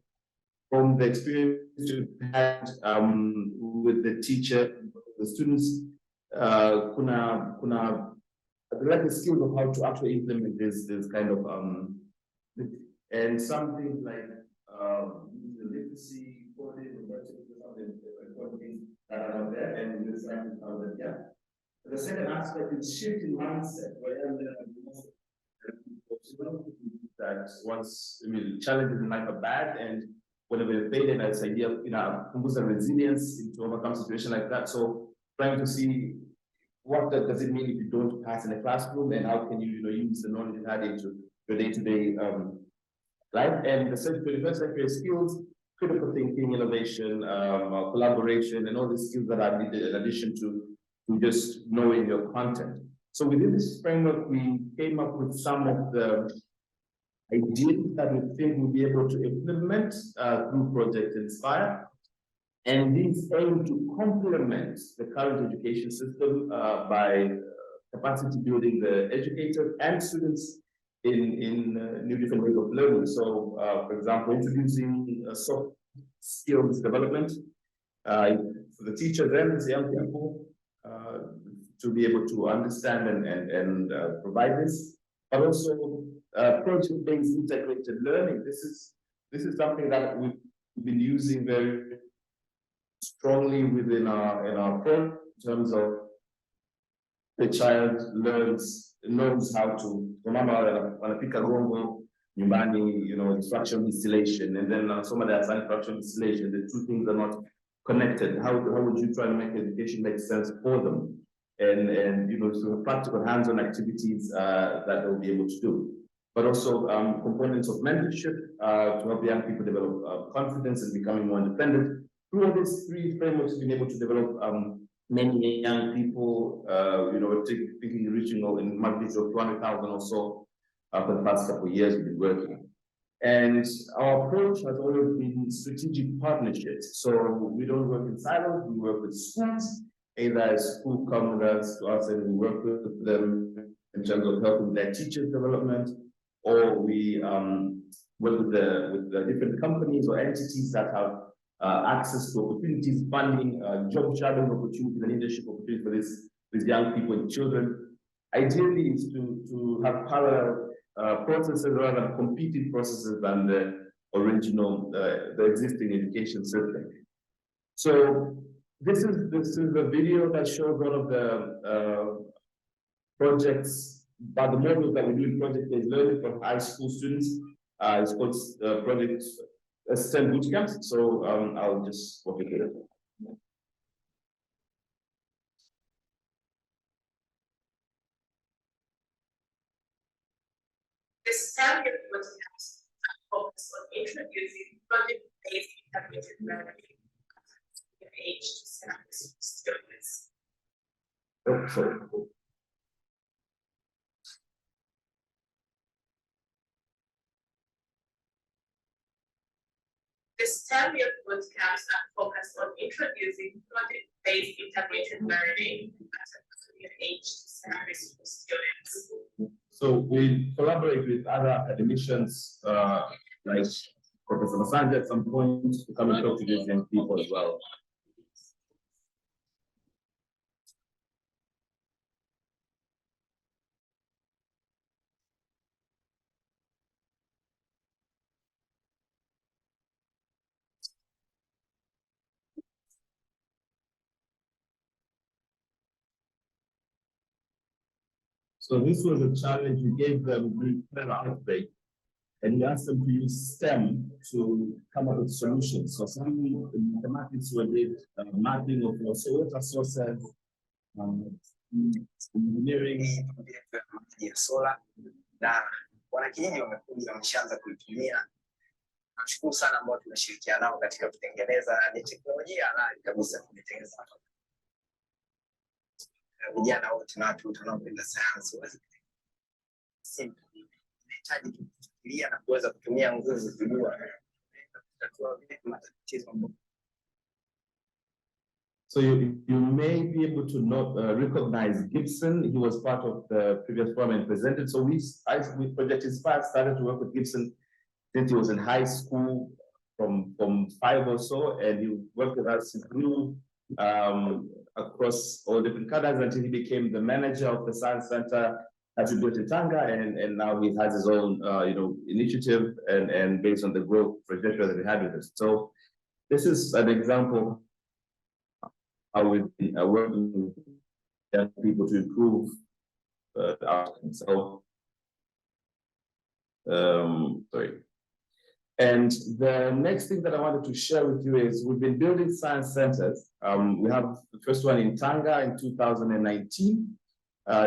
From the experience we've had with the teacher, the students, like the skills of how to actually implement this kind of and some things like the literacy, coding, that are out there, and this the second aspect is shifting mindset, where that once challenges in life are bad, and whenever you're failing, this idea of resilience to overcome a situation like that. So trying to see what does it mean if you don't pass in a classroom, and how can you use the knowledge you had into your day-to-day life. And the 21st century skills, critical thinking, innovation, collaboration, and all the skills that are needed in addition to just knowing your content. So within this framework, we came up with some of the ideas that we think we'll be able to implement through Projekt Inspire. And these aim to complement the current education system by capacity building the educators and students in new different ways of learning. So, for example, introducing soft skills development for the teachers and the young people to be able to understand and provide this, but also project-based integrated learning. This is something that we've been using very strongly within our program, in terms of the child knows how to wanapika gongo nyumbani, instruction distillation, and then some of the instruction distillation. The two things are not connected. How would you try to make education make sense for them? And so practical hands-on activities that they'll be able to do. But also components of mentorship to help young people develop confidence and becoming more independent. Through all these three frameworks, we've been able to develop many young people, thinking reaching in magnitude of 200,000 or so for the past couple of years we've been working. And our approach has always been strategic partnerships. So we don't work in silos, we work with schools. Either a school come with us to us and we work with them in terms of helping their teachers' development, or we work with the different companies or entities that have access to opportunities, funding, job shadowing opportunities, and leadership opportunities for these young people and children. Ideally, is to have parallel processes rather than competing processes than the original, the existing education system. So this is a video that shows one of the projects, but the model that we do in project-based learning for high school students. It's called Projekt STEM Bootcamps. So I'll just walk you through it. This STEM bootcamps focus on introducing project-based integrated learning to age students. Oh, sorry. This STEM bootcamps are focused on introducing project-based integrated learning at age students. So we collaborate with other academicians like Professor Hassan at some point to come and talk to these young people as well. So this was a challenge we gave them during the outbreak, and we asked them to use STEM to come up with solutions. So some mathematics were did mapping of water sources, engineering. Sola na wanakijiji wamekuja wameshaanza kuitumia. Nashukuru sana ambao tunashirikiana nao katika kutengeneza, ni teknolojia halali kabisa kutengeneza. Vijana wote na watu wanaopenda sayansi inahitaji kufikiria na kuweza kutumia nguvu kujua kutatua vile matatizo. So you may be able to not recognize Gibson. He was part of the previous forum and presented. So we Projekt Inspire started to work with Gibson since he was in high school, from 5 or so, and he worked with us. He grew across all different cadres until he became the manager of the science center that we built in Tanga, and now he has his own initiative and based on the growth trajectory that he had with us. So this is an example how we are working with young people to improve outcomes. So sorry. And the next thing that I wanted to share with you is we've been building science centers. We have the first one in Tanga in 2019.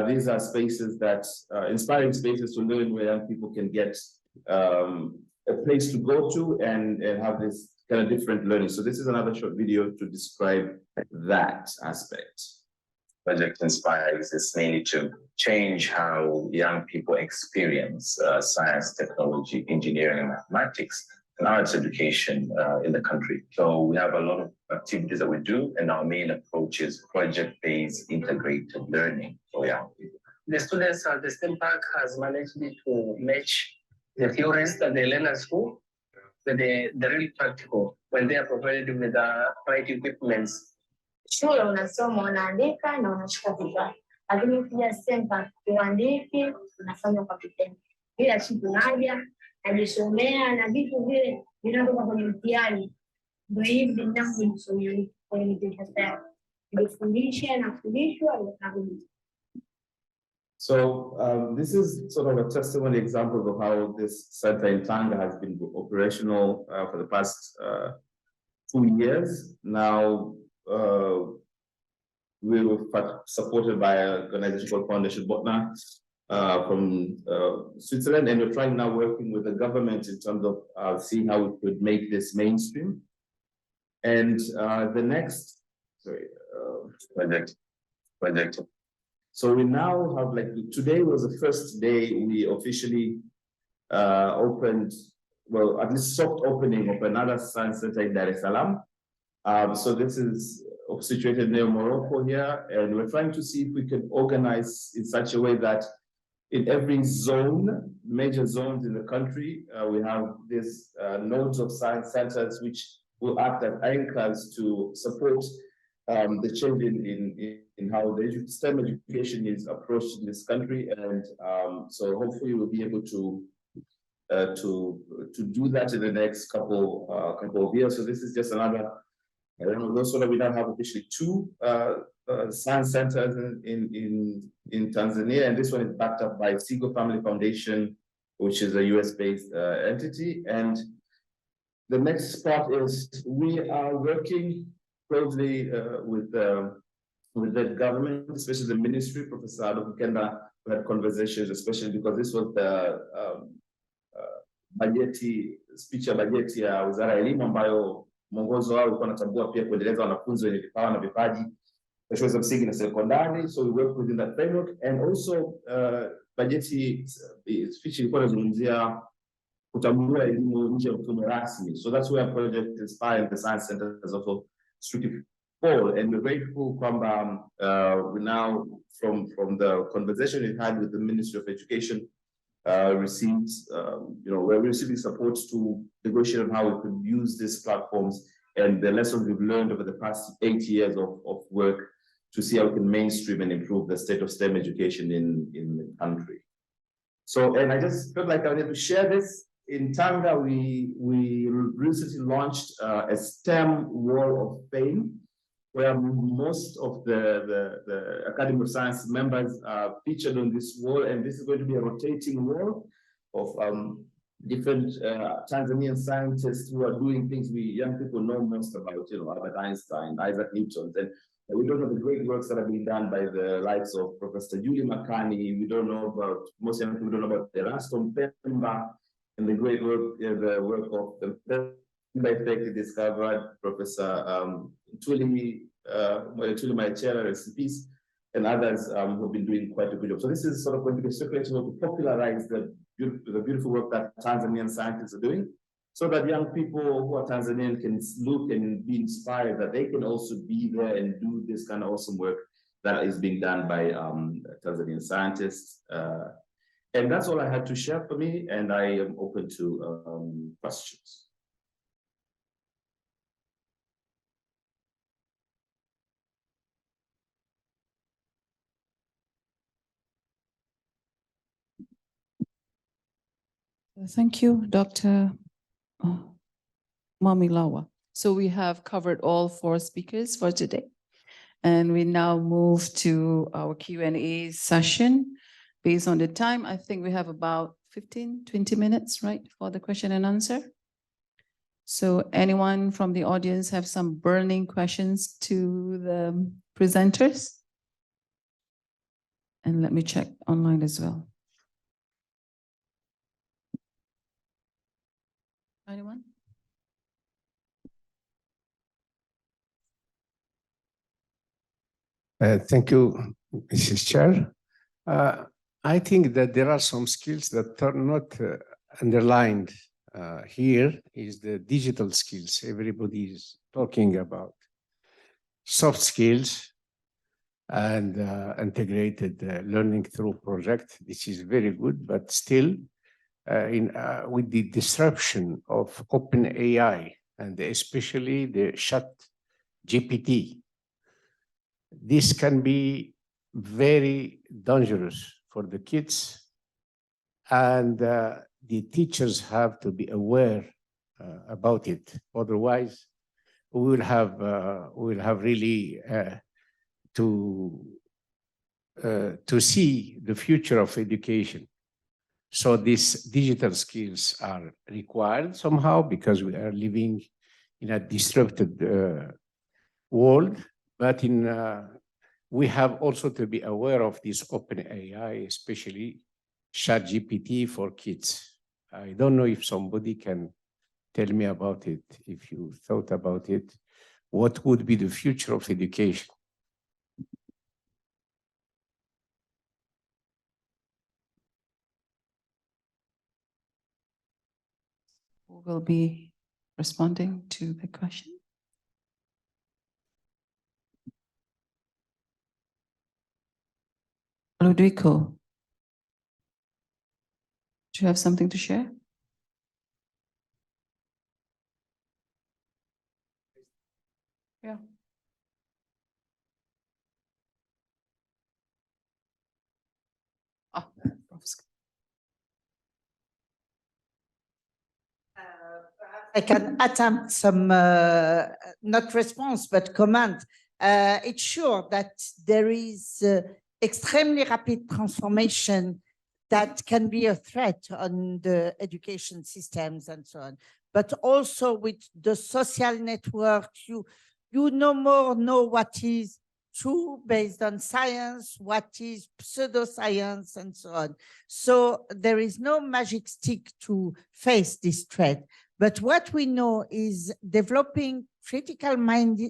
These are spaces that, inspiring spaces to learn where young people can get a place to go to and have this kind of different learning. So this is another short video to describe that aspect. Projekt Inspire is mainly to change how young people experience science, technology, engineering, and mathematics and arts education in the country. So we have a lot of activities that we do, and our main approach is project-based integrated learning for young people. The students at the STEM Park has managed to match the theories that they learn at school with the real practical when they are provided with the right equipments. Shule unasoma unaandika na unashika vifaa, lakini ukija STEM uandiki unafanya kwa vitendo. Bila siku tunaja najisomea na vitu vile vinatoka kwenye mtihani, ndio hivi ninavyojisomea kwenye mitihani. Nifundisha na kufundishwa na So this is sort of a testimony example of how this center in Tanga has been operational for the past 2 years. Now, we were supported by an organization called Foundation Botna from Switzerland, and we're trying now working with the government in terms of seeing how we could make this mainstream. And the next, project. So we now have, like, today was the first day we officially opened, well, at least soft opening of another science center in Dar es Salaam. So this is situated near Morocco here, and we're trying to see if we can organize in such a way that in every zone, major zones in the country, we have these nodes of science centers which will act as anchors to support the change in how the STEM education is approached in this country, and so hopefully we'll be able to do that in the next couple of years. So this is just another. I don't know. Those we now have officially 2 science centers in Tanzania, and this one is backed up by Sigo Family Foundation, which is a US-based entity. And the next part is we are working closely with the government, especially the ministry. Professor Adolfo Kenda, we had conversations, especially because this was the speech ya bajeti ya Wizara ya Elimu ambayo mwongozo wao ulikuwa unatambua pia kuendeleza wanafunzi wenye vipawa na vipaji kwa shule za msingi na sekondari. So we work within that framework, and also bajeti speech ilikuwa inazungumzia kutambua elimu nje ya mfumo rasmi. So that's where Projekt Inspire and the Science Center has also strictly fall, and we're grateful kwamba we now from the conversation we had with the Ministry of Education received, we're receiving support to negotiate on how we could use these platforms and the lessons we've learned over the past 8 years of work to see how we can mainstream and improve the state of STEM education in the country. So, and I just felt like I wanted to share this. In Tanga, we recently launched a STEM Wall of Fame, where most of the Academy of Science members are featured on this wall, and this is going to be a rotating wall of different Tanzanian scientists who are doing things we young people know most about, Albert Einstein, Isaac Newton, and we don't know the great works that are being done by the likes of Professor Julie Makani. We don't know about, most young people don't know about Erasmus Pemba and the great work, the work of the effect discovered, Professor Tuli Maichela, rest in peace, and others who have been doing quite a good job. So this is sort of going to be circulating to popularize the beautiful work that Tanzanian scientists are doing, so that young people who are Tanzanian can look and be inspired that they can also be there and do this kind of awesome work that is being done by Tanzanian scientists. And that's all I had to share for me, and I am open to questions. Thank you, Dr. Mamilawa. So we have covered all 4 speakers for today, and we now move to our Q&A session. Based on the time, I think we have about 15-20 minutes, right, for the question and answer. So anyone from the audience have some burning questions to the presenters? And let me check online as well. Anyone? Thank you, Mrs. Chair. I think that there are some skills that are not underlined here is the digital skills everybody is talking about. Soft skills and integrated learning through project. This is very good, but still with the disruption of open AI and especially the ChatGPT, this can be very dangerous for the kids, and the teachers have to be aware about it. Otherwise, we will have really to see the future of education. So these digital skills are required somehow because we are living in a disrupted world, but we have also to be aware of this open AI, especially ChatGPT for kids. I don't know if somebody can tell me about it, if you thought about it. What would be the future of education? Who will be responding to the question? Ludwiko, do you have something to share? Yeah. Oh, I can attempt some, not response, but comment. It's sure that there is extremely rapid transformation that can be a threat on the education systems and so on. But also with the social network, you no more know what is true based on science, what is pseudoscience, and so on. So there is no magic stick to face this threat. But what we know is developing critical mind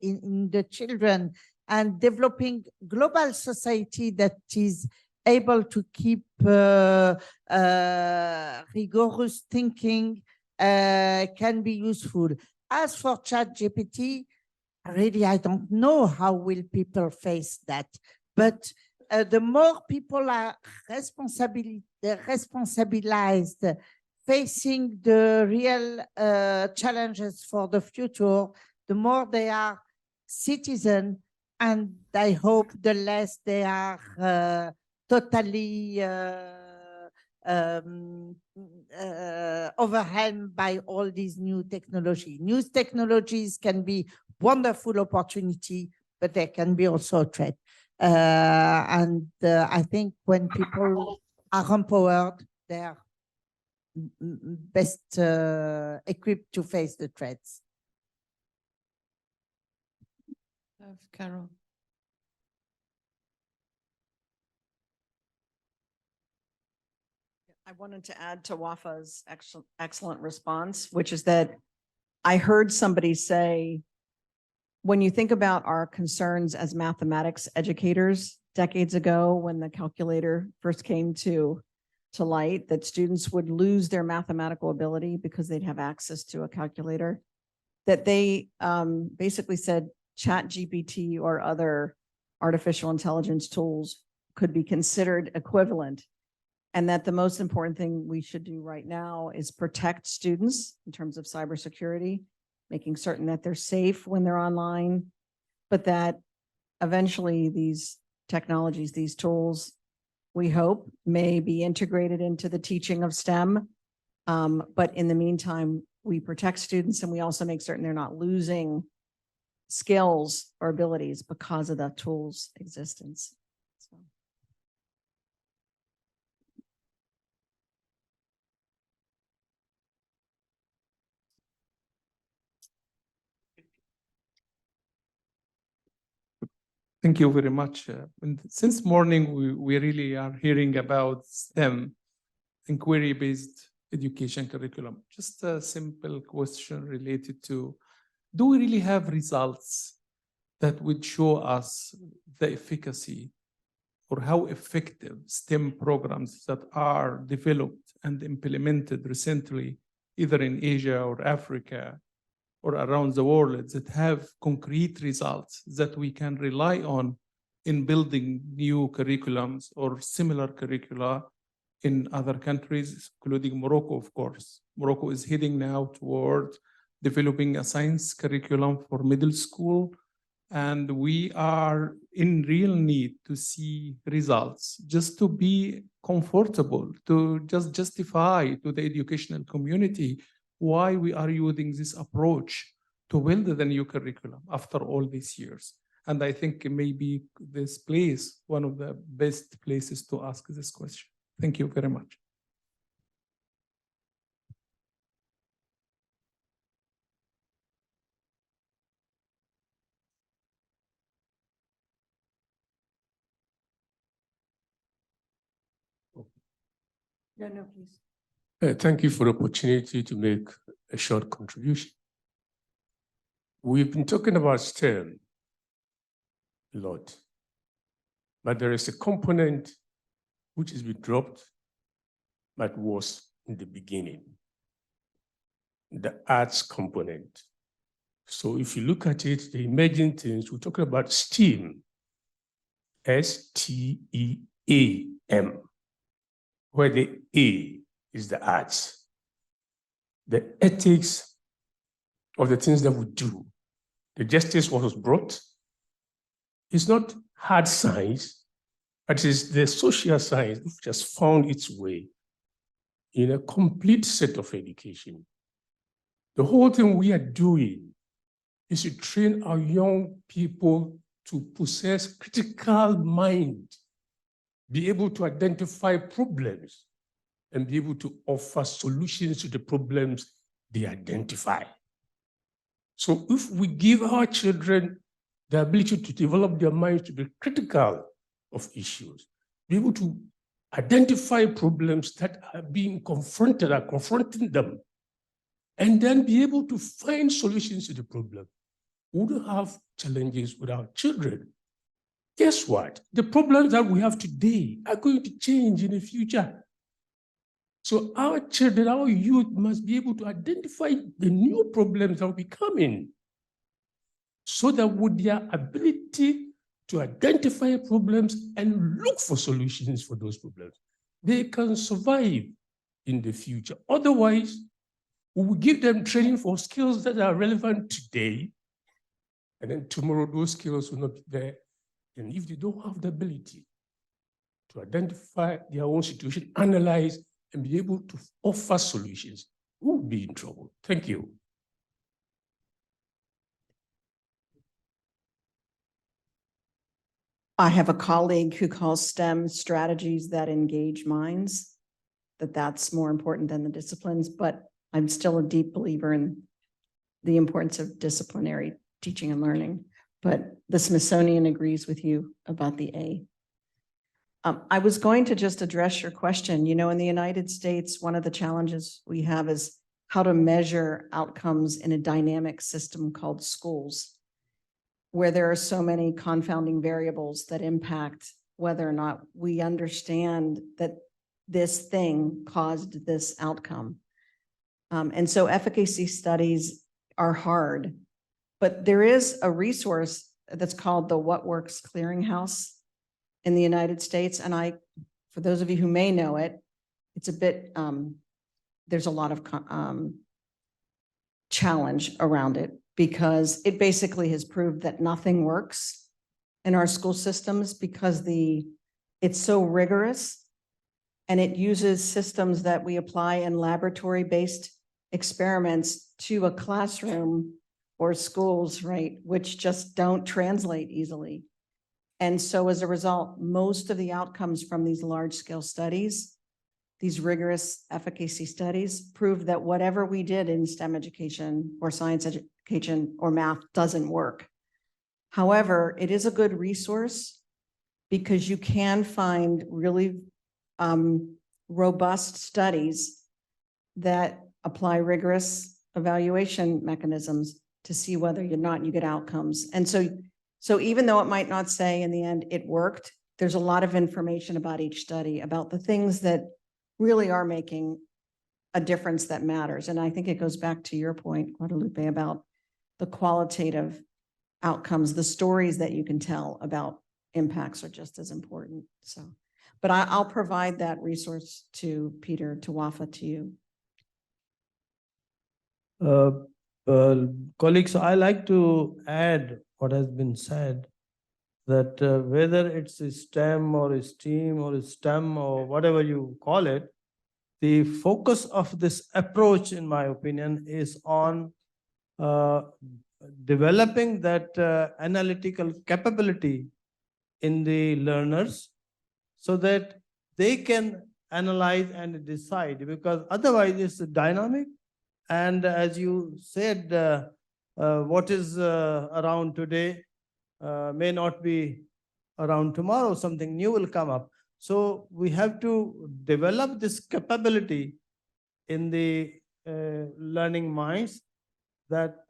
in the children and developing global society that is able to keep rigorous thinking can be useful. As for ChatGPT, really, I don't know how will people face that. But the more people are responsibilized, facing the real challenges for the future, the more they are citizens, and I hope the less they are totally overwhelmed by all these new technology. New technologies can be wonderful opportunity, but they can be also a threat. I think when people are empowered, they are best equipped to face the threats. Carol. I wanted to add to Wafa's excellent response, which is that I heard somebody say, when you think about our concerns as mathematics educators decades ago, when the calculator first came to light, that students would lose their mathematical ability because they'd have access to a calculator, that they basically said ChatGPT or other artificial intelligence tools could be considered equivalent, and that the most important thing we should do right now is protect students in terms of cybersecurity, making certain that they're safe when they're online, but that eventually these technologies, these tools, we hope may be integrated into the teaching of STEM. But in the meantime, we protect students and we also make certain they're not losing skills or abilities because of the tool's existence. So. Thank you very much. And since morning, we really are hearing about STEM, inquiry-based education curriculum. Just a simple question related to, do we really have results that would show us the efficacy or how effective STEM programs that are developed and implemented recently, either in Asia or Africa, or around the world, that have concrete results that we can rely on in building new curriculums or similar curricula in other countries, including Morocco, of course. Morocco is heading now toward developing a science curriculum for middle school, and we are in real need to see results, just to be comfortable, to just justify to the educational community why we are using this approach to build the new curriculum after all these years. And I think maybe this place, one of the best places to ask this question. Thank you very much. No, please. Thank you for the opportunity to make a short contribution. We've been talking about STEM a lot, but there is a component which has been dropped, but was in the beginning, the arts component. So if you look at it, the emerging things, we're talking about STEAM, S-T-E-A-M, where the A is the arts, the ethics of the things that we do, the justice was brought. It's not hard science, but it's the social science which has found its way in a complete set of education. The whole thing we are doing is to train our young people to possess critical mind, be able to identify problems, and be able to offer solutions to the problems they identify. So if we give our children the ability to develop their minds to be critical of issues, be able to identify problems that are being confronted, are confronting them, and then be able to find solutions to the problem, we wouldn't have challenges with our children. Guess what? The problems that we have today are going to change in the future. So our children, our youth must be able to identify the new problems that will be coming, so that with their ability to identify problems and look for solutions for those problems, they can survive in the future. Otherwise, we will give them training for skills that are relevant today, and then tomorrow those skills will not be there. And if they don't have the ability to identify their own situation, analyze, and be able to offer solutions, we will be in trouble. Thank you. I have a colleague who calls STEM strategies that engage minds, that's more important than the disciplines, but I'm still a deep believer in the importance of disciplinary teaching and learning. But the Smithsonian agrees with you about the A. I was going to just address your question. You know, in the United States, one of the challenges we have is how to measure outcomes in a dynamic system called schools, where there are so many confounding variables that impact whether or not we understand that this thing caused this outcome. And so efficacy studies are hard, but there is a resource that's called the What Works Clearinghouse in the United States. And for those of you who may know it, it's a bit, there's a lot of challenge around it, because it basically has proved that nothing works in our school systems because it's so rigorous, and it uses systems that we apply in laboratory-based experiments to a classroom or schools, right, which just don't translate easily. And so as a result, most of the outcomes from these large-scale studies, these rigorous efficacy studies, prove that whatever we did in STEM education or science education or math doesn't work. However, it is a good resource because you can find really robust studies that apply rigorous evaluation mechanisms to see whether or not you get outcomes. And so even though it might not say in the end it worked, there's a lot of information about each study, about the things that really are making a difference that matters. And I think it goes back to your point, Guadalupe, about the qualitative outcomes, the stories that you can tell about impacts are just as important. So, but I'll provide that resource to Peter, to Wafa, to you. Colleagues, I like to add what has been said, that whether it's a STEM or a STEAM or a STEM or whatever you call it, the focus of this approach, in my opinion, is on developing that analytical capability in the learners so that they can analyze and decide, because otherwise it's dynamic. And as you said, what is around today may not be around tomorrow. Something new will come up. So we have to develop this capability in the learning minds, that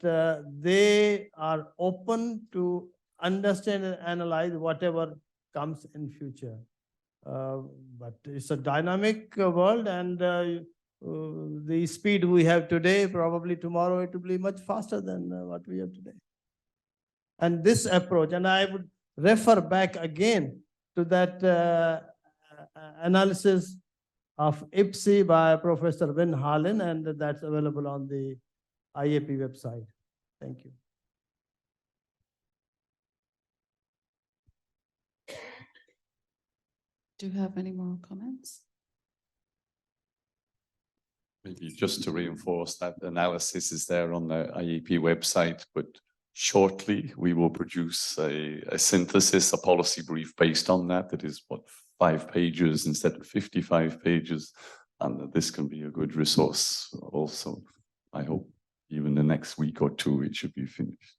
they are open to understand and analyze whatever comes in future. But it's a dynamic world, and the speed we have today, probably tomorrow it will be much faster than what we have today. And this approach, and I would refer back again to that analysis of IBSE by Professor Win Harlan, and that's available on the IAP website. Thank you. Do you have any more comments? Maybe just to reinforce that analysis is there on the IAP website, but shortly we will produce a synthesis, a policy brief based on that. That is what, 5 pages instead of 55 pages. And this can be a good resource also. I hope even the next week or 2 it should be finished.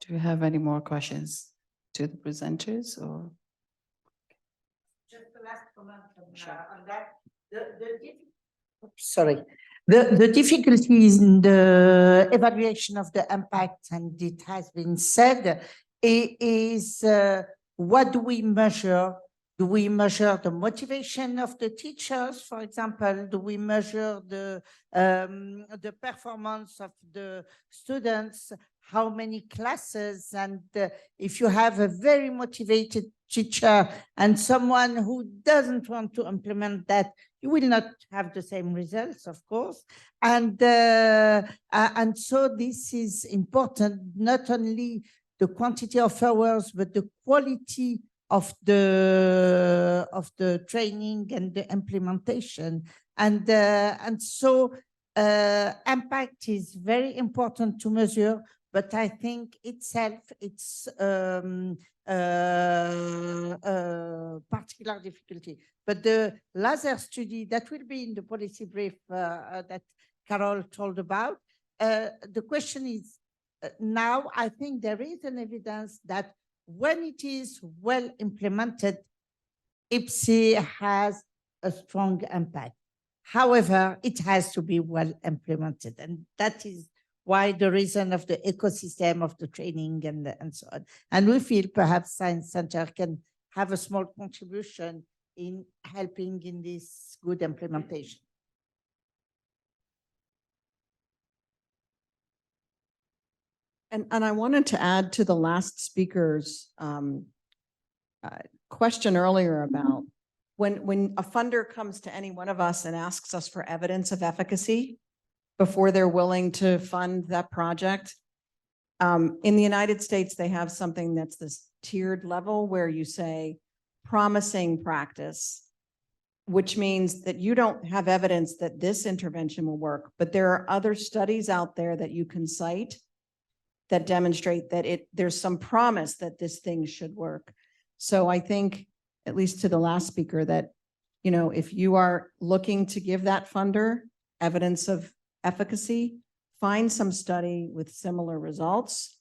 Do you have any more questions to the presenters or? Just the last comment on that. Sorry. The difficulty is in the evaluation of the impact, and it has been said, is what do we measure? Do we measure the motivation of the teachers, for example? Do we measure the performance of the students? How many classes? And if you have a very motivated teacher and someone who doesn't want to implement that, you will not have the same results, of course. And so this is important, not only the quantity of hours, but the quality of the training and the implementation. And so impact is very important to measure, but I think itself, it's particular difficulty. But the laser study that will be in the policy brief that Carol told about, the question is, now I think there is an evidence that when it is well implemented, IBSE has a strong impact. However, it has to be well implemented. And that is why the reason of the ecosystem of the training and so on. And we feel perhaps Science Center can have a small contribution in helping in this good implementation. And I wanted to add to the last speaker's question earlier about when a funder comes to any one of us and asks us for evidence of efficacy before they're willing to fund that project. In the United States, they have something that's this tiered level where you say promising practice, which means that you don't have evidence that this intervention will work, but there are other studies out there that you can cite that demonstrate that there's some promise that this thing should work. So I think, at least to the last speaker, that, you know, if you are looking to give that funder evidence of efficacy, find some study with similar results,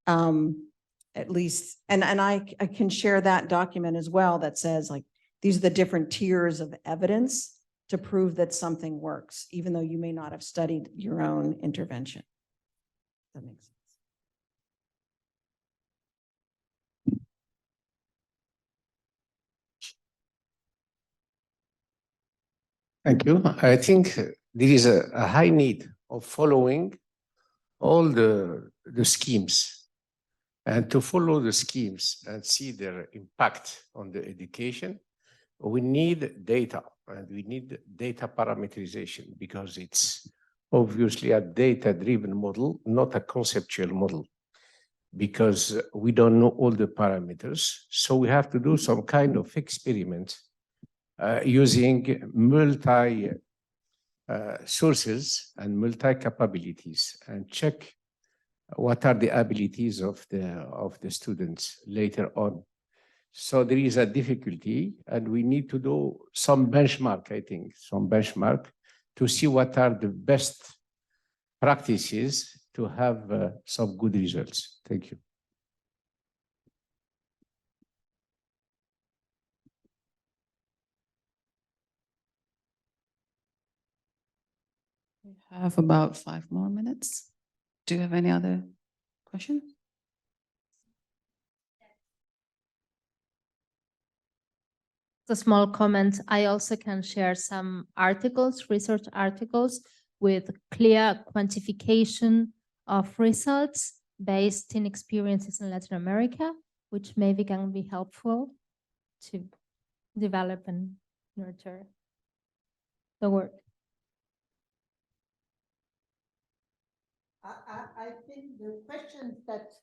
at least, and I can share that document as well that says, like, these are the different tiers of evidence to prove that something works, even though you may not have studied your own intervention. That makes sense. Thank you. I think there is a high need of following all the schemes, and to follow the schemes and see their impact on the education, we need data, and we need data parameterization, because it's obviously a data-driven model, not a conceptual model, because we don't know all the parameters. So we have to do some kind of experiment using multi sources and multi capabilities, and check what are the abilities of the students later on. So there is a difficulty, and we need to do some benchmark, I think, some benchmark to see what are the best practices to have some good results. Thank you. We have about 5 more minutes. Do you have any other questions? A small comment. I also can share some articles, research articles with clear quantification of results based in experiences in Latin America, which maybe can be helpful to develop and nurture the work. I think the questions that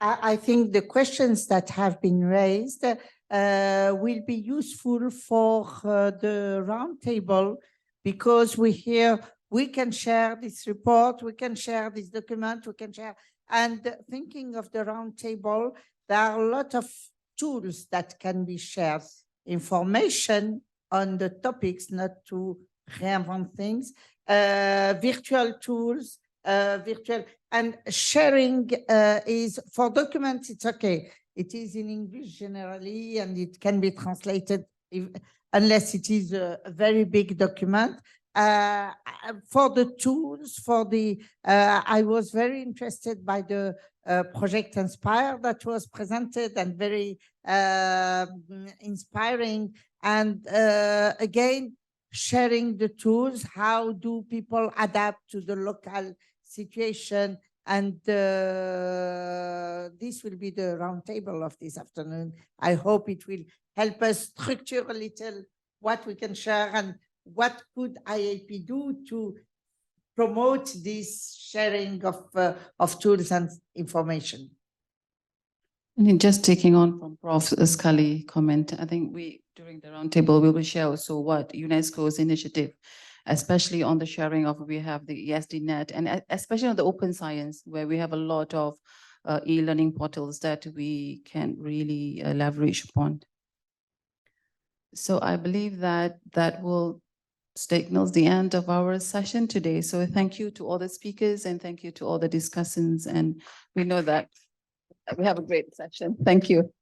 I think the questions that have been raised will be useful for the roundtable, because we can share this report, we can share this document, we can share. And thinking of the roundtable, there are a lot of tools that can be shared, information on the topics, not to reinvent things, virtual tools, and sharing is for documents, it's okay. It is in English generally, and it can be translated unless it is a very big document. For the tools, I was very interested by the Projekt Inspire that was presented, and very inspiring. And again, sharing the tools, how do people adapt to the local situation? And this will be the roundtable of this afternoon. I hope it will help us structure a little what we can share and what could IAP do to promote this sharing of tools and information. And just taking on from Prof. Skalli comment, I think during the roundtable, we will share also what UNESCO's initiative, especially on the sharing of, we have the ESDNet, and especially on the open science, where we have a lot of e-learning portals that we can really leverage upon. So I believe that will signals the end of our session today. So thank you to all the speakers, and thank you to all the discussants. And we know that we have a great session. Thank you.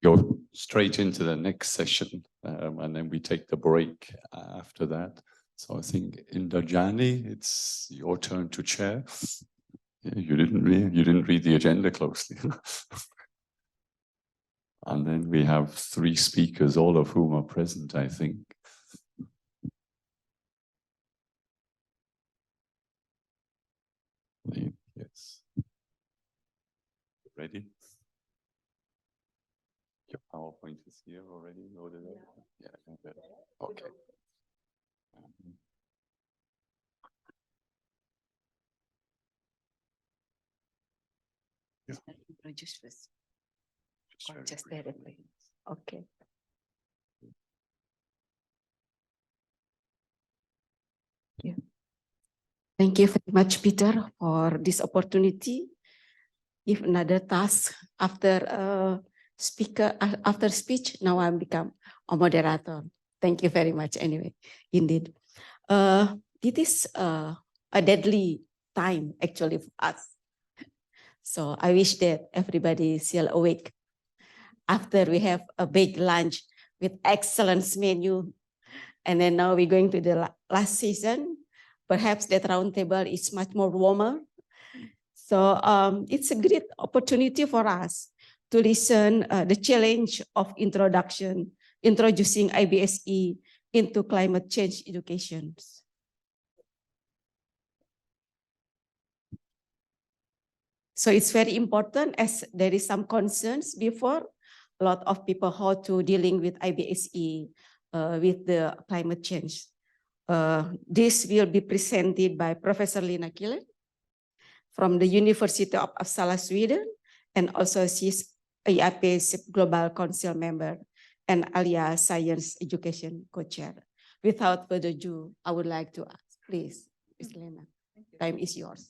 Go straight into the next session, and then we take the break after that. So I think Indarjani, it's your turn to chair. Yeah, you didn't read the agenda closely. And then we have 3 speakers, all of whom are present, I think. Yes. Ready? Your PowerPoint is here already loaded up? Yeah. Okay. Introduce first. Or just directly. Okay. Thank you very much, Peter, for this opportunity. If another task after after speech, now I become a moderator. Thank you very much. Anyway, indeed, it is a deadly time actually for us. So I wish that everybody is still awake after we have a big lunch with excellent menu, and then now we're going to the last season. Perhaps that roundtable is much more warmer. So it's a great opportunity for us to listen the challenge of introducing IBSE into climate change education. So it's very important, as there is some concerns before, a lot of people how to dealing with IBSE with the climate change. This will be presented by Professor Lina Killen from the University of Uppsala, Sweden, and also she's IAP SEP Global Council member and ALIA Science Education Co-Chair. Without further ado, I would like to ask, please, Ms. Lina, time is yours.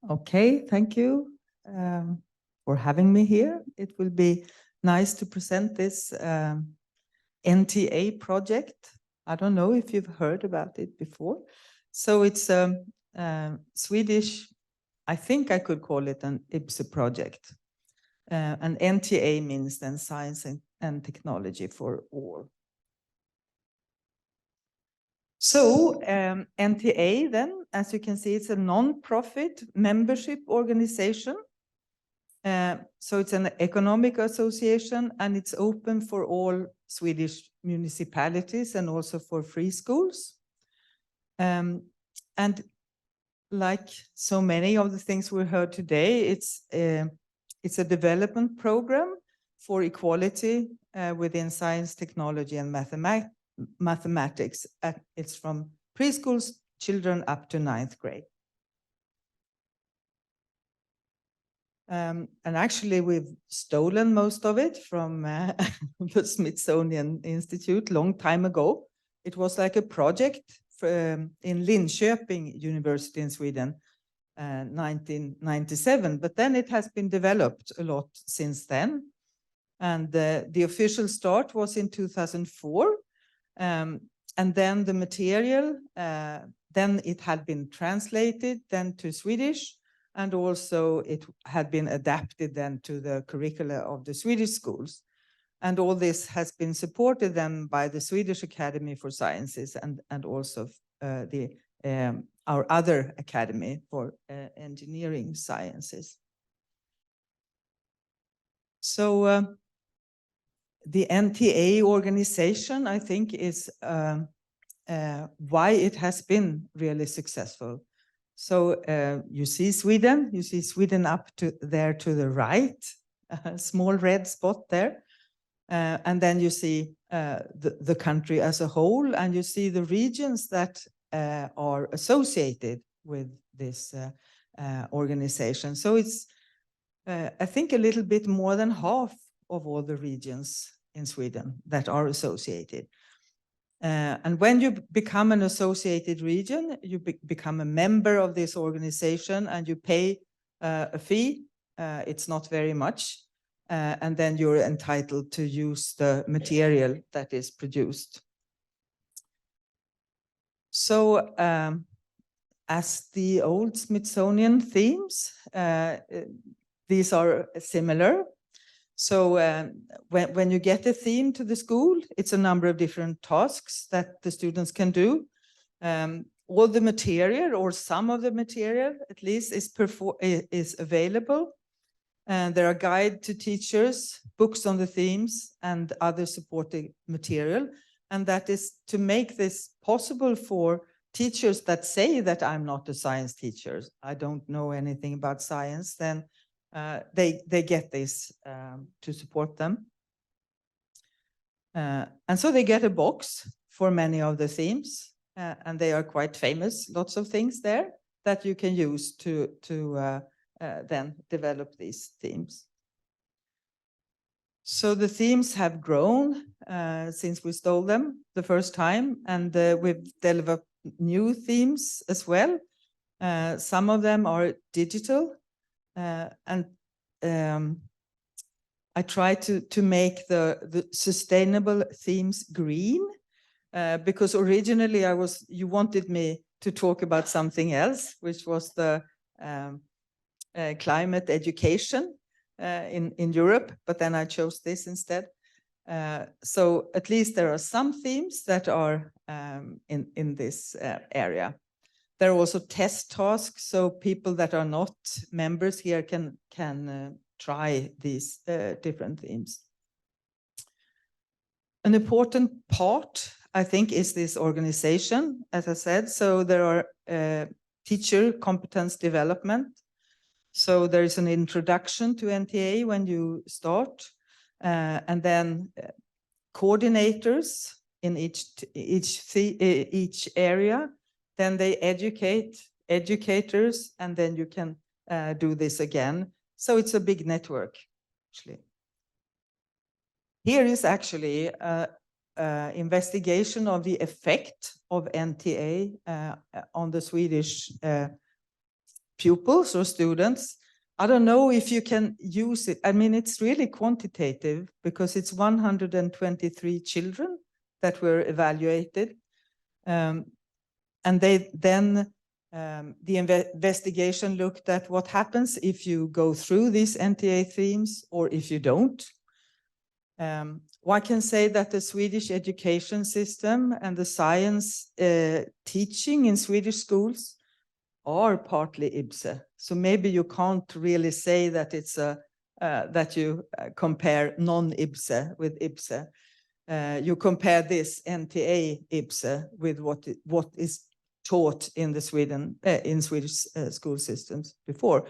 Okay, thank you for having me here. It will be nice to present this NTA project. I don't know if you've heard about it before. So it's Swedish, I think I could call it an IBSE project. And NTA means then Science and Technology for All. So NTA then, as you can see, it's a non-profit membership organization. So it's an economic association, and it's open for all Swedish municipalities and also for free schools. And like so many of the things we heard today, it's a development program for equality within science, technology, and mathematics. It's from preschool children up to 9th grade. And actually, we've stolen most of it from the Smithsonian Institute long time ago. It was like a project in Linköping University in Sweden, 1997. But then it has been developed a lot since then. And the official start was in 2004. And then the material, then it had been translated then to Swedish. And also it had been adapted then to the curricula of the Swedish schools. And all this has been supported then by the Swedish Academy for Sciences and also our other academy for engineering sciences. So the NTA organization, I think, is why it has been really successful. So you see Sweden up to there to the right, a small red spot there. And then you see the country as a whole, and you see the regions that are associated with this organization. So it's, I think, a little bit more than half of all the regions in Sweden that are associated. And when you become an associated region, you become a member of this organization and you pay a fee. It's not very much. And then you're entitled to use the material that is produced. So as the old Smithsonian themes, these are similar. So when you get a theme to the school, it's a number of different tasks that the students can do. All the material, or some of the material at least, is available. And there are guides to teachers, books on the themes, and other supporting material. And that is to make this possible for teachers that say that I'm not a science teacher, I don't know anything about science, then they get this to support them. And so they get a box for many of the themes, and they are quite famous, lots of things there that you can use to then develop these themes. So the themes have grown since we stole them the first time, and we've developed new themes as well. Some of them are digital, and I try to make the sustainable themes green, because originally you wanted me to talk about something else, which was the climate education in Europe, but then I chose this instead. So at least there are some themes that are in this area. There are also test tasks, so people that are not members here can try these different themes. An important part, I think, is this organization, as I said. So there are teacher competence development. So there is an introduction to NTA when you start, and then coordinators in each area. Then they educate educators, and then you can do this again. So it's a big network, actually. Here is actually an investigation of the effect of NTA on the Swedish pupils or students. I don't know if you can use it. I mean, it's really quantitative because it's 123 children that were evaluated. And the investigation looked at what happens if you go through these NTA themes or if you don't. One can say that the Swedish education system and the science teaching in Swedish schools are partly IBSE. So maybe you can't really say that it's that you compare non-IBSE with IBSE. You compare this NTA IBSE with what is taught in the Swedish school systems before.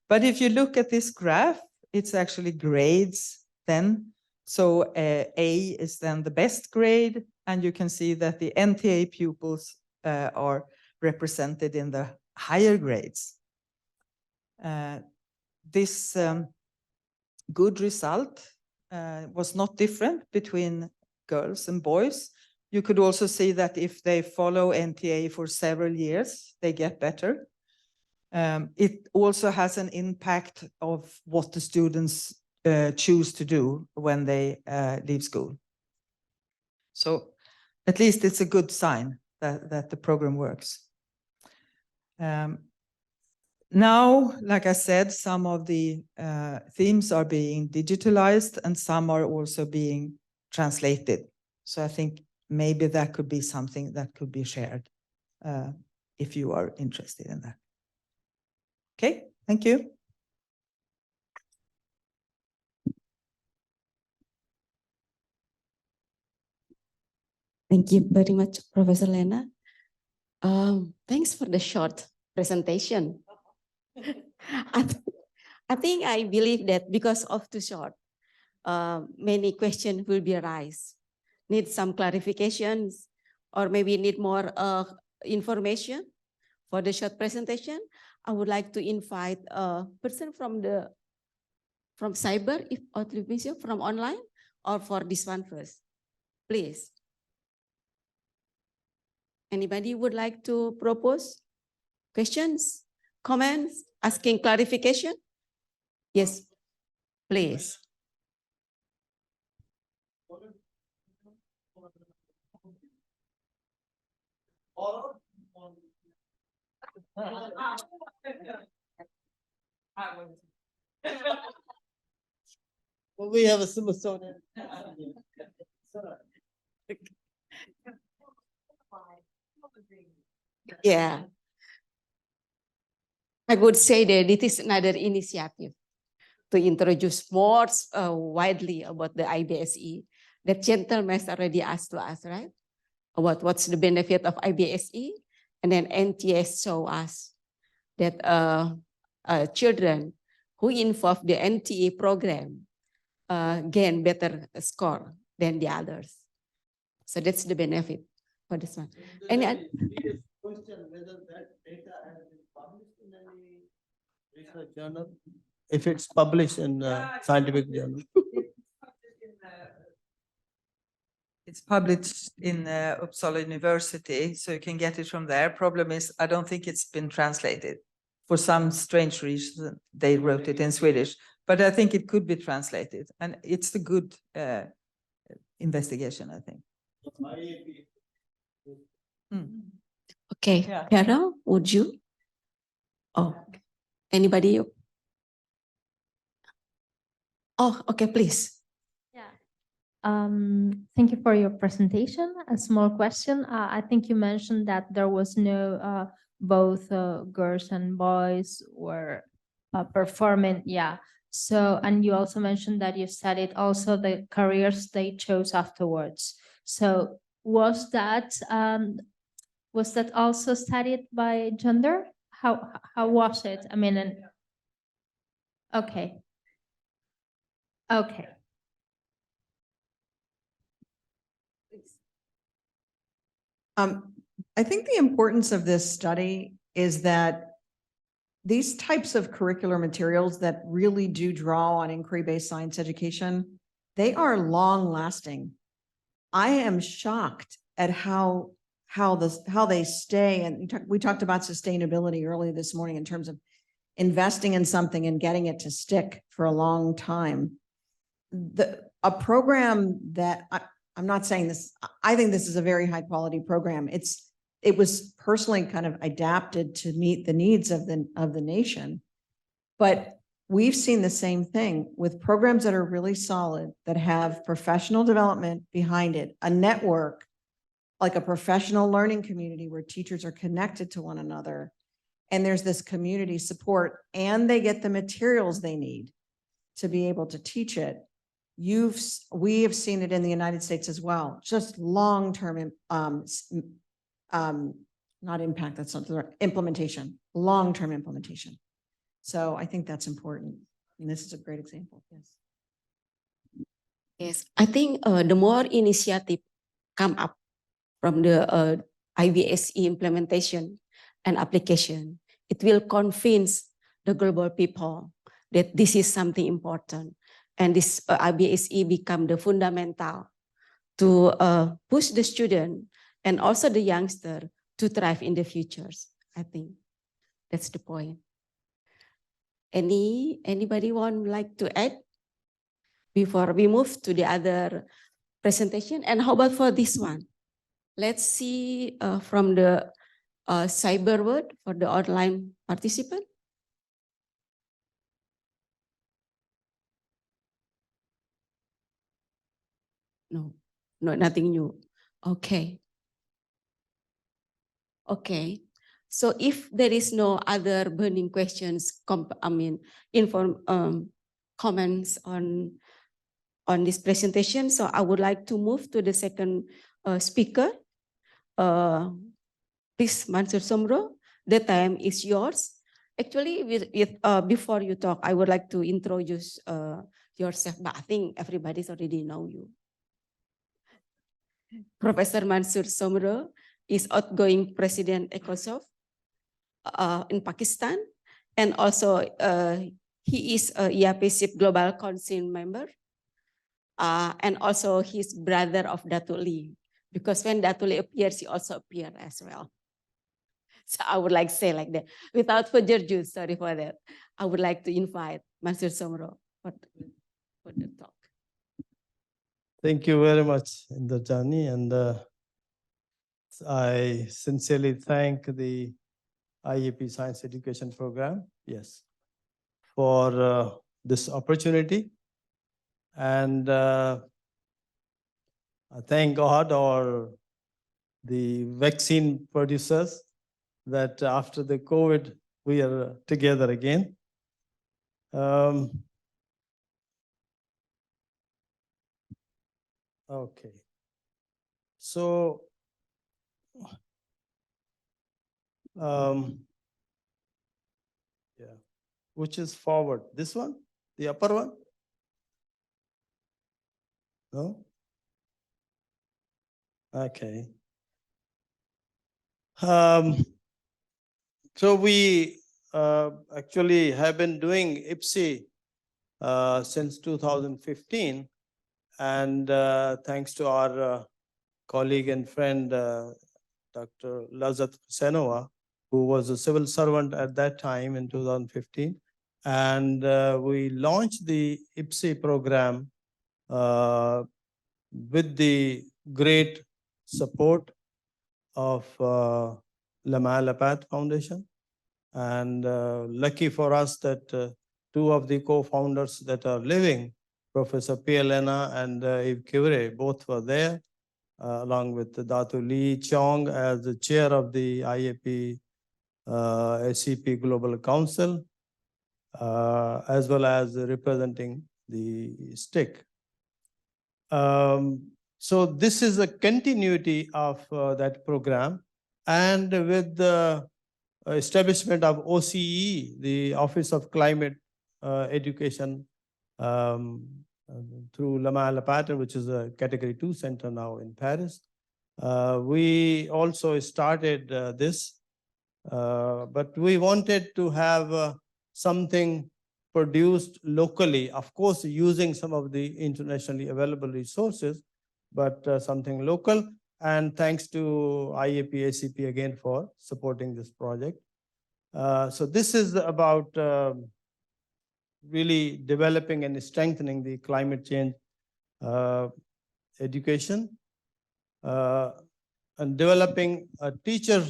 But if you look at this graph, it's actually grades then. So A is then the best grade, and you can see that the NTA pupils are represented in the higher grades. This good result was not different between girls and boys. You could also see that if they follow NTA for several years, they get better. It also has an impact of what the students choose to do when they leave school. So at least it's a good sign that the program works. Now, like I said, some of the themes are being digitalized and some are also being translated. So I think maybe that could be something that could be shared if you are interested in that. Okay, thank you. Thank you very much, Professor Lena. Thanks for the short presentation. I believe that because of too short, many questions will be arise. Need some clarifications, or maybe need more information for the short presentation. I would like to invite a person from cyber, if from online, or for this one first, please. Anybody would like to propose questions, comments, asking clarification? Yes, please. Well, we have a Smithsonian. Yeah. I would say that it is another initiative to introduce more widely about the IBSE. That gentleman already asked to us, right? About what's the benefit of IBSE, and then NTS show us that children who involve the NTA program gain better score than the others. So that's the benefit for this one. And question whether that data has been published in any research journal, if it's published in scientific journal. It's published in Uppsala University, so you can get it from there. Problem is, I don't think it's been translated. For some strange reason, they wrote it in Swedish, but I think it could be translated, and it's a good investigation, I think. Okay, Yeah. Carol, would you? Oh, anybody? Oh, okay, please. Yeah. Thank you for your presentation. A small question. I think you mentioned that there was no both girls and boys were performing. Yeah. So, and you also mentioned that you studied also the careers they chose afterwards. So was that also studied by gender? How was it? I mean, okay. Okay. I think the importance of this study is that these types of curricular materials that really do draw on inquiry-based science education, they are long-lasting. I am shocked at how they stay, and we talked about sustainability earlier this morning in terms of investing in something and getting it to stick for a long time. A program that I'm not saying this, I think this is a very high quality program. It was personally kind of adapted to meet the needs of the nation. But we've seen the same thing with programs that are really solid, that have professional development behind it, a network, like a professional learning community where teachers are connected to one another. And there's this community support, and they get the materials they need to be able to teach it. We have seen it in the United States as well, just long-term, not impact, that's not the right, implementation, long-term implementation. So I think that's important. And this is a great example, yes. Yes, I think the more initiative come up from the IBSE implementation and application, it will convince the global people that this is something important. And this IBSE become the fundamental to push the student and also the youngster to thrive in the futures. I think that's the point. Anybody like to add before we move to the other presentation? And how about for this one? Let's see from the cyber world for the online participant. No, nothing new. Okay. Okay. So if there is no other burning questions, comments on this presentation, so I would like to move to the second speaker. Please, Mansur Somro, the time is yours. Actually, before you talk, I would like to introduce yourself, but I think everybody's already know you. Professor Mansur Somro is outgoing President ECOSOC in Pakistan, and also he is a IAP SEP Global Council member, and also he's brother of Datuk Lee, because when Datuk Lee appears, he also appeared as well. So I would like to say like that. Without further ado, sorry for that. I would like to invite Mansur Somro for the talk. Thank you very much, Indarjani, and I sincerely thank the IAP Science Education Program, yes, for this opportunity. And I thank God or the vaccine producers that after the COVID, we are together again. Okay. So, yeah, which is forward? This one, the upper one? No? Okay. So we actually have been doing IBSE since 2015, and thanks to our colleague and friend, Dr. Lazat Husainova, who was a civil servant at that time in 2015. And we launched the IBSE program with the great support of LAMAP Foundation. And lucky for us that two of the co-founders that are living, Professor P. Elena and Yves Kivre, both were there, along with Datu Lee Chong as the chair of the IAP SEP Global Council, as well as representing the ISTEC. So this is a continuity of that program, and with the establishment of OCE, the Office of Climate Education, through LAMAP, which is a Category 2 center now in Paris. We also started this, but we wanted to have something produced locally, of course, using some of the internationally available resources, but something local. And thanks to IAP SEP again for supporting this project. So this is about really developing and strengthening the climate change education, and developing a teacher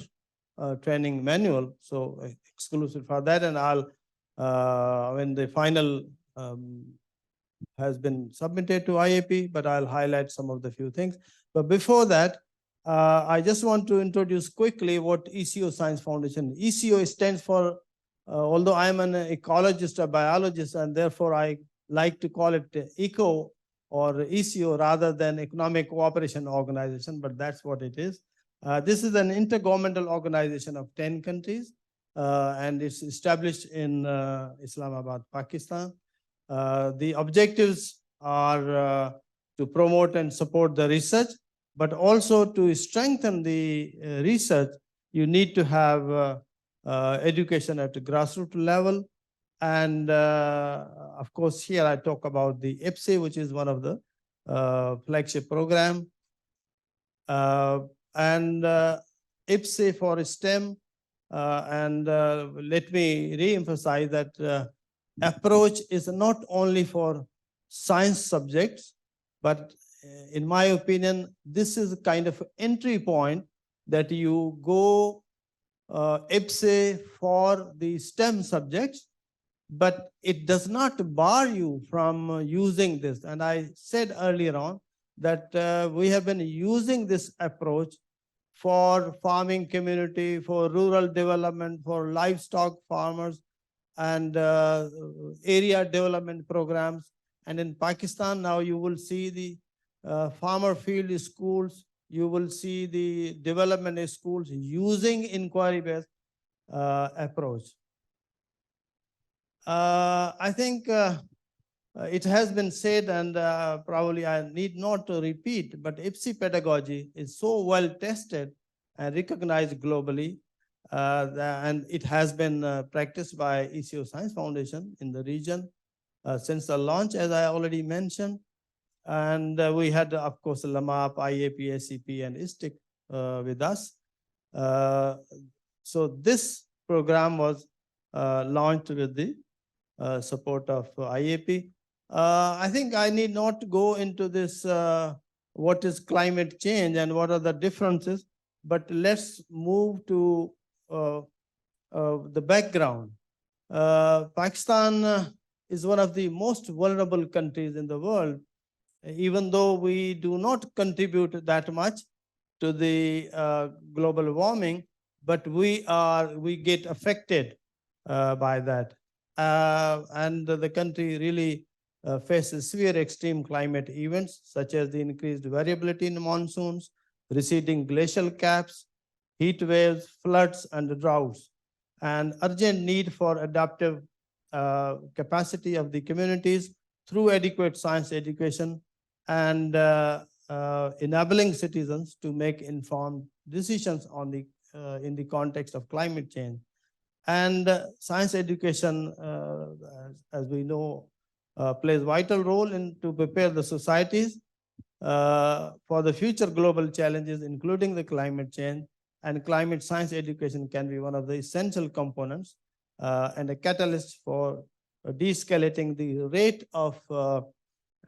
training manual, so exclusive for that. And I'll, when the final has been submitted to IAP, but I'll highlight some of the few things. But before that, I just want to introduce quickly what ECO Science Foundation. ECO stands for, although I'm an ecologist or biologist, and therefore I like to call it ECO or ECO rather than Economic Cooperation Organization, but that's what it is. This is an intergovernmental organization of 10 countries, and it's established in Islamabad, Pakistan. The objectives are to promote and support the research but also to strengthen the research, you need to have education at the grassroots level. And of course, here I talk about the IBSE, which is one of the flagship program. And IBSE for STEM. Let me re-emphasize that approach is not only for science subjects, but in my opinion, this is a kind of entry point that you go IBSE for the STEM subjects, but it does not bar you from using this. And I said earlier on that we have been using this approach for farming community, for rural development, for livestock farmers, and area development programs. And in Pakistan now you will see the farmer field schools, you will see the development schools using inquiry-based approach. I think it has been said, and probably I need not to repeat, but IBSE pedagogy is so well tested and recognized globally, and it has been practiced by ECO Science Foundation in the region since the launch, as I already mentioned. And we had, of course, LAMAP, IAP, SEP, and ISTEC with us. So this program was launched with the support of IAP. I think I need not go into this, what is climate change and what are the differences, but let's move to the background. Pakistan is one of the most vulnerable countries in the world, even though we do not contribute that much to the global warming, but we get affected by that. And the country really faces severe extreme climate events, such as the increased variability in monsoons, receding glacial caps, heat waves, floods, and droughts, and urgent need for adaptive capacity of the communities through adequate science education and enabling citizens to make informed decisions on the in the context of climate change. And science education, as we know, plays a vital role in to prepare the societies for the future global challenges, including the climate change. And climate science education can be one of the essential components and a catalyst for de-escalating the rate of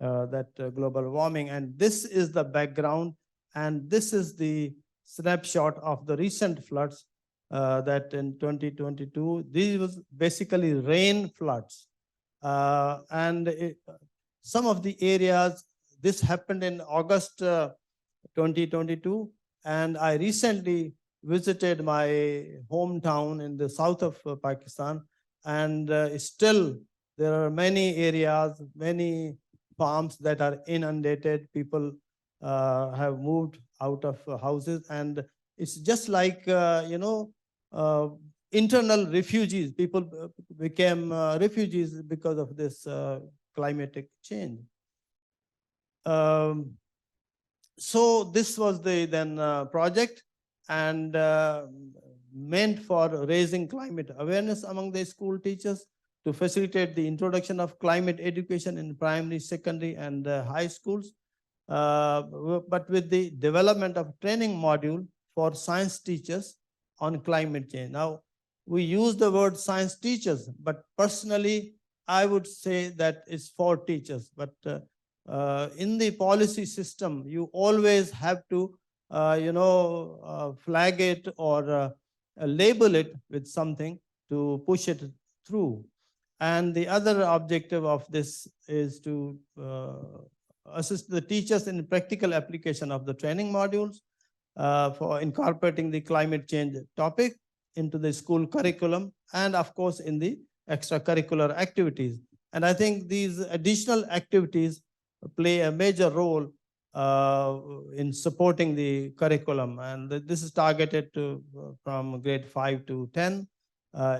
that global warming. And this is the background, and this is the snapshot of the recent floods that in 2022, these was basically rain floods. Some of the areas, this happened in August 2022, and I recently visited my hometown in the south of Pakistan, and still there are many areas, many farms that are inundated. People have moved out of houses, and it's just like, internal refugees. People became refugees because of this climatic change. So this was the then project, and meant for raising climate awareness among the school teachers to facilitate the introduction of climate education in primary, secondary, and high schools, but with the development of training module for science teachers on climate change. Now, we use the word science teachers, but personally, I would say that it's for teachers. But in the policy system, you always have to, flag it or label it with something to push it through. And the other objective of this is to assist the teachers in practical application of the training modules for incorporating the climate change topic into the school curriculum, and of course in the extracurricular activities. And I think these additional activities play a major role in supporting the curriculum. And this is targeted to from grade 5 to 10.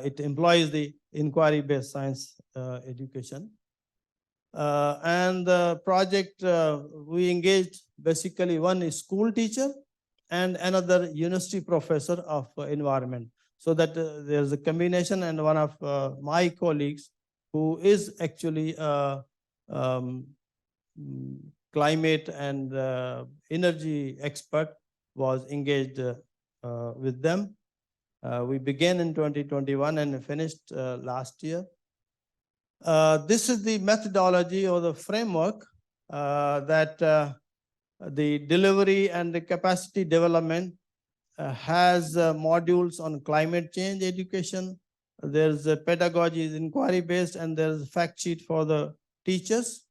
It employs the inquiry-based science education. And the project, we engaged basically one school teacher and another university professor of environment. So that there's a combination, and one of my colleagues who is actually climate and energy expert was engaged with them. We began in 2021 and finished last year. This is the methodology or the framework that the delivery and the capacity development has modules on climate change education. There's a pedagogy is inquiry based, and there's a fact sheet for the teachers.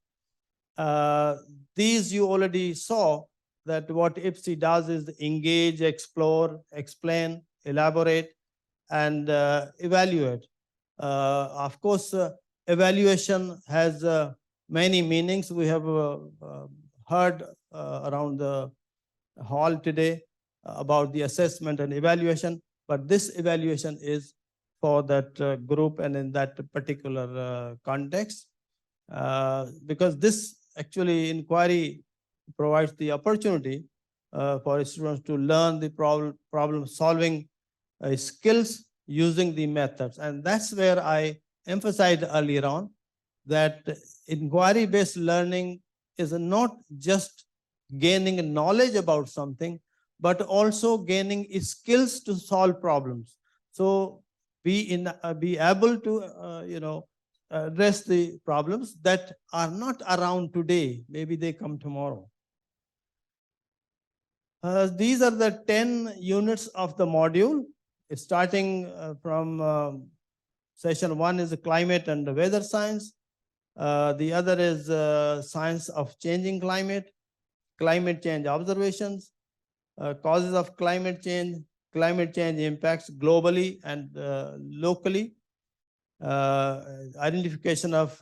These you already saw that what IBSE does is engage, explore, explain, elaborate, and evaluate. Of course, evaluation has many meanings. We have heard around the hall today about the assessment and evaluation, but this evaluation is for that group and in that particular context, because this actually inquiry provides the opportunity for students to learn the problem solving skills using the methods. And that's where I emphasized earlier on that inquiry-based learning is not just gaining knowledge about something, but also gaining skills to solve problems. So be able to address the problems that are not around today. Maybe they come tomorrow. These are the 10 units of the module, starting from session 1 is the climate and the weather science. The other is science of changing climate, climate change observations, causes of climate change impacts globally and locally, identification of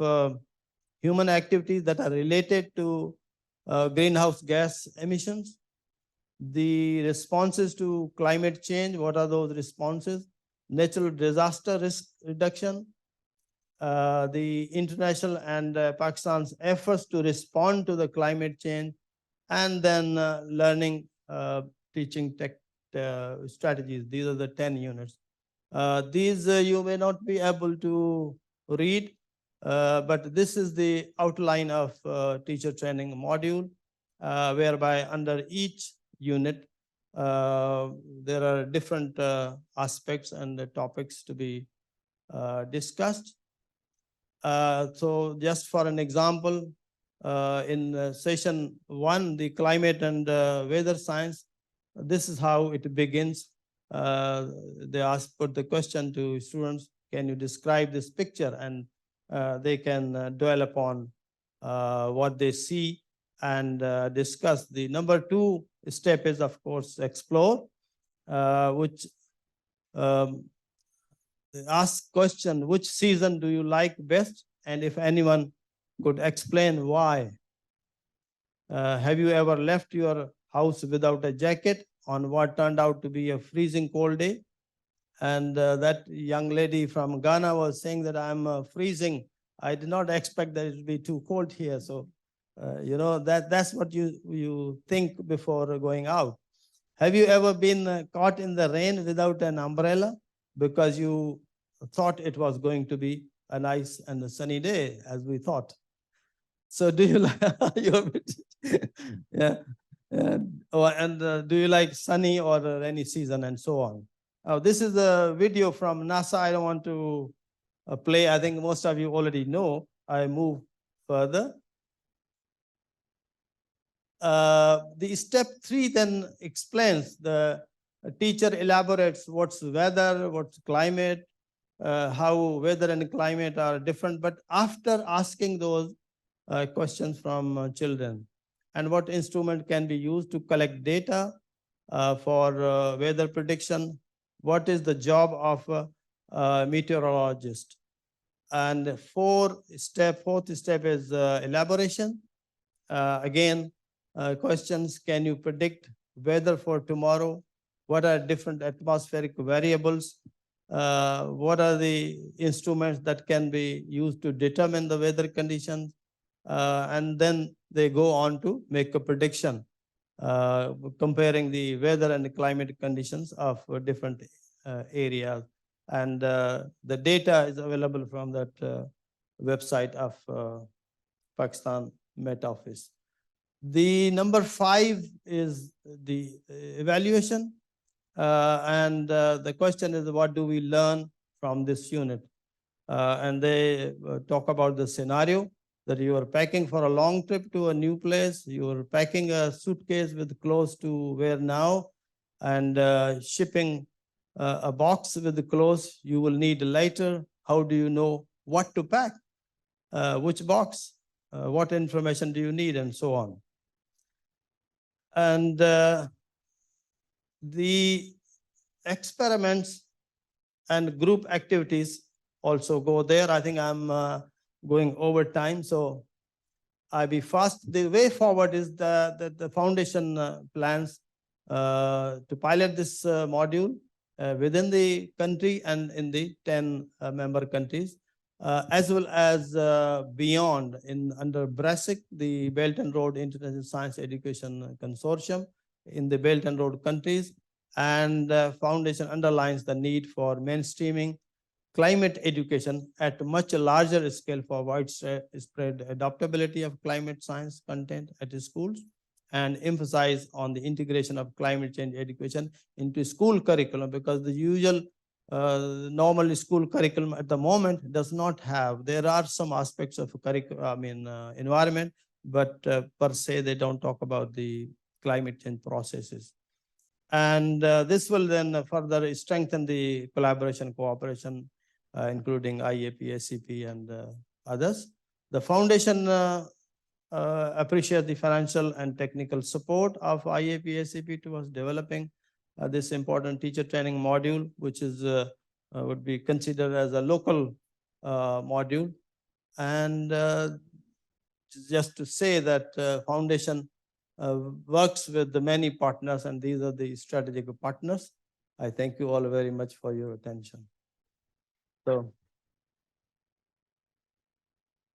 human activities that are related to greenhouse gas emissions, the responses to climate change, what are those responses, natural disaster risk reduction, the international and Pakistan's efforts to respond to the climate change, and then learning teaching tech strategies. These are the 10 units. These you may not be able to read, but this is the outline of teacher training module, whereby under each unit there are different aspects and topics to be discussed. So just for an example, in session 1, the climate and weather science, this is how it begins. They put the question to students, can you describe this picture? And they can dwell upon what they see and discuss. The number 2 step is, of course, explore, which ask question, which season do you like best? And if anyone could explain why. Have you ever left your house without a jacket on what turned out to be a freezing cold day? And that young lady from Ghana was saying that I'm freezing. I did not expect that it would be too cold here. So, that's what you think before going out. Have you ever been caught in the rain without an umbrella because you thought it was going to be a nice and a sunny day, as we thought? So do you like, yeah. Do you like sunny or rainy season and so on? This is a video from NASA. I don't want to play. I think most of you already know. I move further. The step 3 then explains, the teacher elaborates what's weather, what's climate, how weather and climate are different, but after asking those questions from children, and what instrument can be used to collect data for weather prediction, what is the job of a meteorologist. And fourth step is elaboration. Again, questions, can you predict weather for tomorrow? What are different atmospheric variables? What are the instruments that can be used to determine the weather conditions? and then they go on to make a prediction, comparing the weather and the climate conditions of different areas. And the data is available from that website of Pakistan Met Office. The number 5 is the evaluation. And the question is, what do we learn from this unit? And they talk about the scenario that you are packing for a long trip to a new place. You are packing a suitcase with clothes to wear now, and shipping a box with the clothes you will need later. How do you know what to pack? Which box? What information do you need, and so on. And the experiments and group activities also go there. I think I'm going over time, so I'll be fast. The way forward is the foundation plans to pilot this module within the country and in the 10 member countries, as well as beyond under BRASIC, the Belt and Road International Science Education Consortium in the Belt and Road countries. And foundation underlines the need for mainstreaming climate education at a much larger scale for widespread adaptability of climate science content at the schools, and emphasize on the integration of climate change education into school curriculum, because the usual normal school curriculum at the moment does not have. There are some aspects of environment, but per se they don't talk about the climate change processes. And this will then further strengthen the collaboration, cooperation, including IAP, SEP, and others. The foundation appreciates the financial and technical support of IAP SEP towards developing this important teacher training module, which is would be considered as a local module. And just to say that foundation works with the many partners, and these are the strategic partners. I thank you all very much for your attention.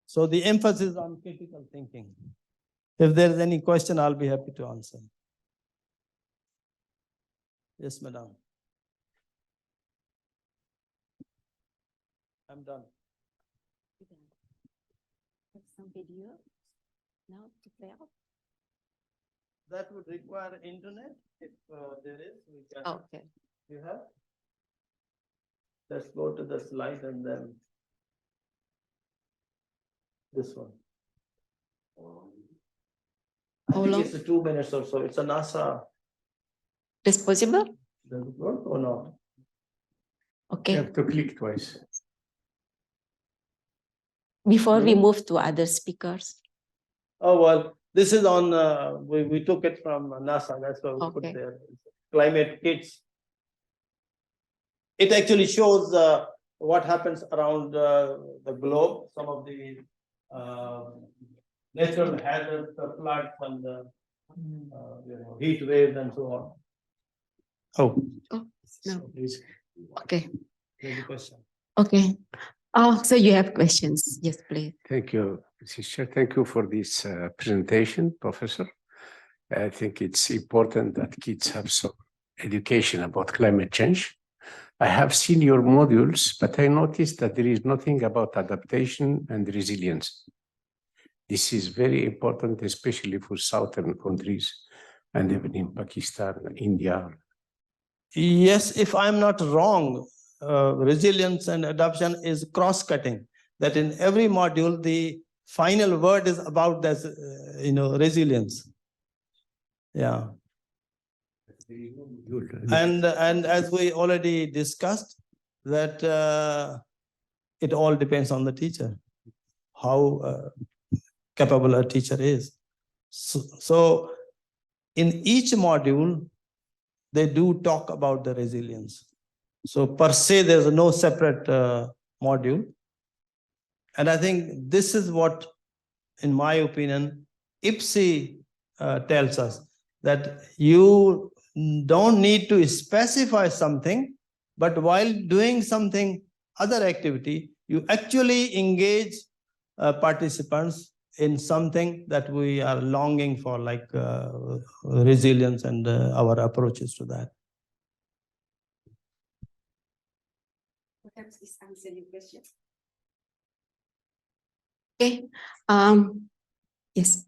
So the emphasis on critical thinking. If there is any question, I'll be happy to answer. Yes, madam. I'm done. Have some video now to play out. That would require internet. If there is, we can. Okay. You have? Let's go to the slide and then this one. How long? It's 2 minutes or so. It's a NASA. Is possible? Does it work or not? Okay. You have to click twice. Before we move to other speakers. Oh, well, this is on, we took it from NASA. That's why we put there. Climate kits. It actually shows what happens around the globe, some of the natural hazards, the floods, and the heat waves, and so on. Oh, no. Please. Okay. There's a question. Okay. Oh, so you have questions? Yes, please. Thank you, Sister. Thank you for this presentation, Professor. I think it's important that kids have some education about climate change. I have seen your modules, but I noticed that there is nothing about adaptation and resilience. This is very important, especially for southern countries and even in Pakistan, India. Yes, if I'm not wrong, resilience and adaptation is cross-cutting. That in every module, the final word is about this, resilience. Yeah. And as we already discussed, that it all depends on the teacher, how capable a teacher is. So in each module, they do talk about the resilience. So per se, there's no separate module. And I think this is what, in my opinion, IBSE tells us, that you don't need to specify something, but while doing something, other activity, you actually engage participants in something that we are longing for, like resilience and our approaches to that. Perhaps this answers your question. Okay. Yes.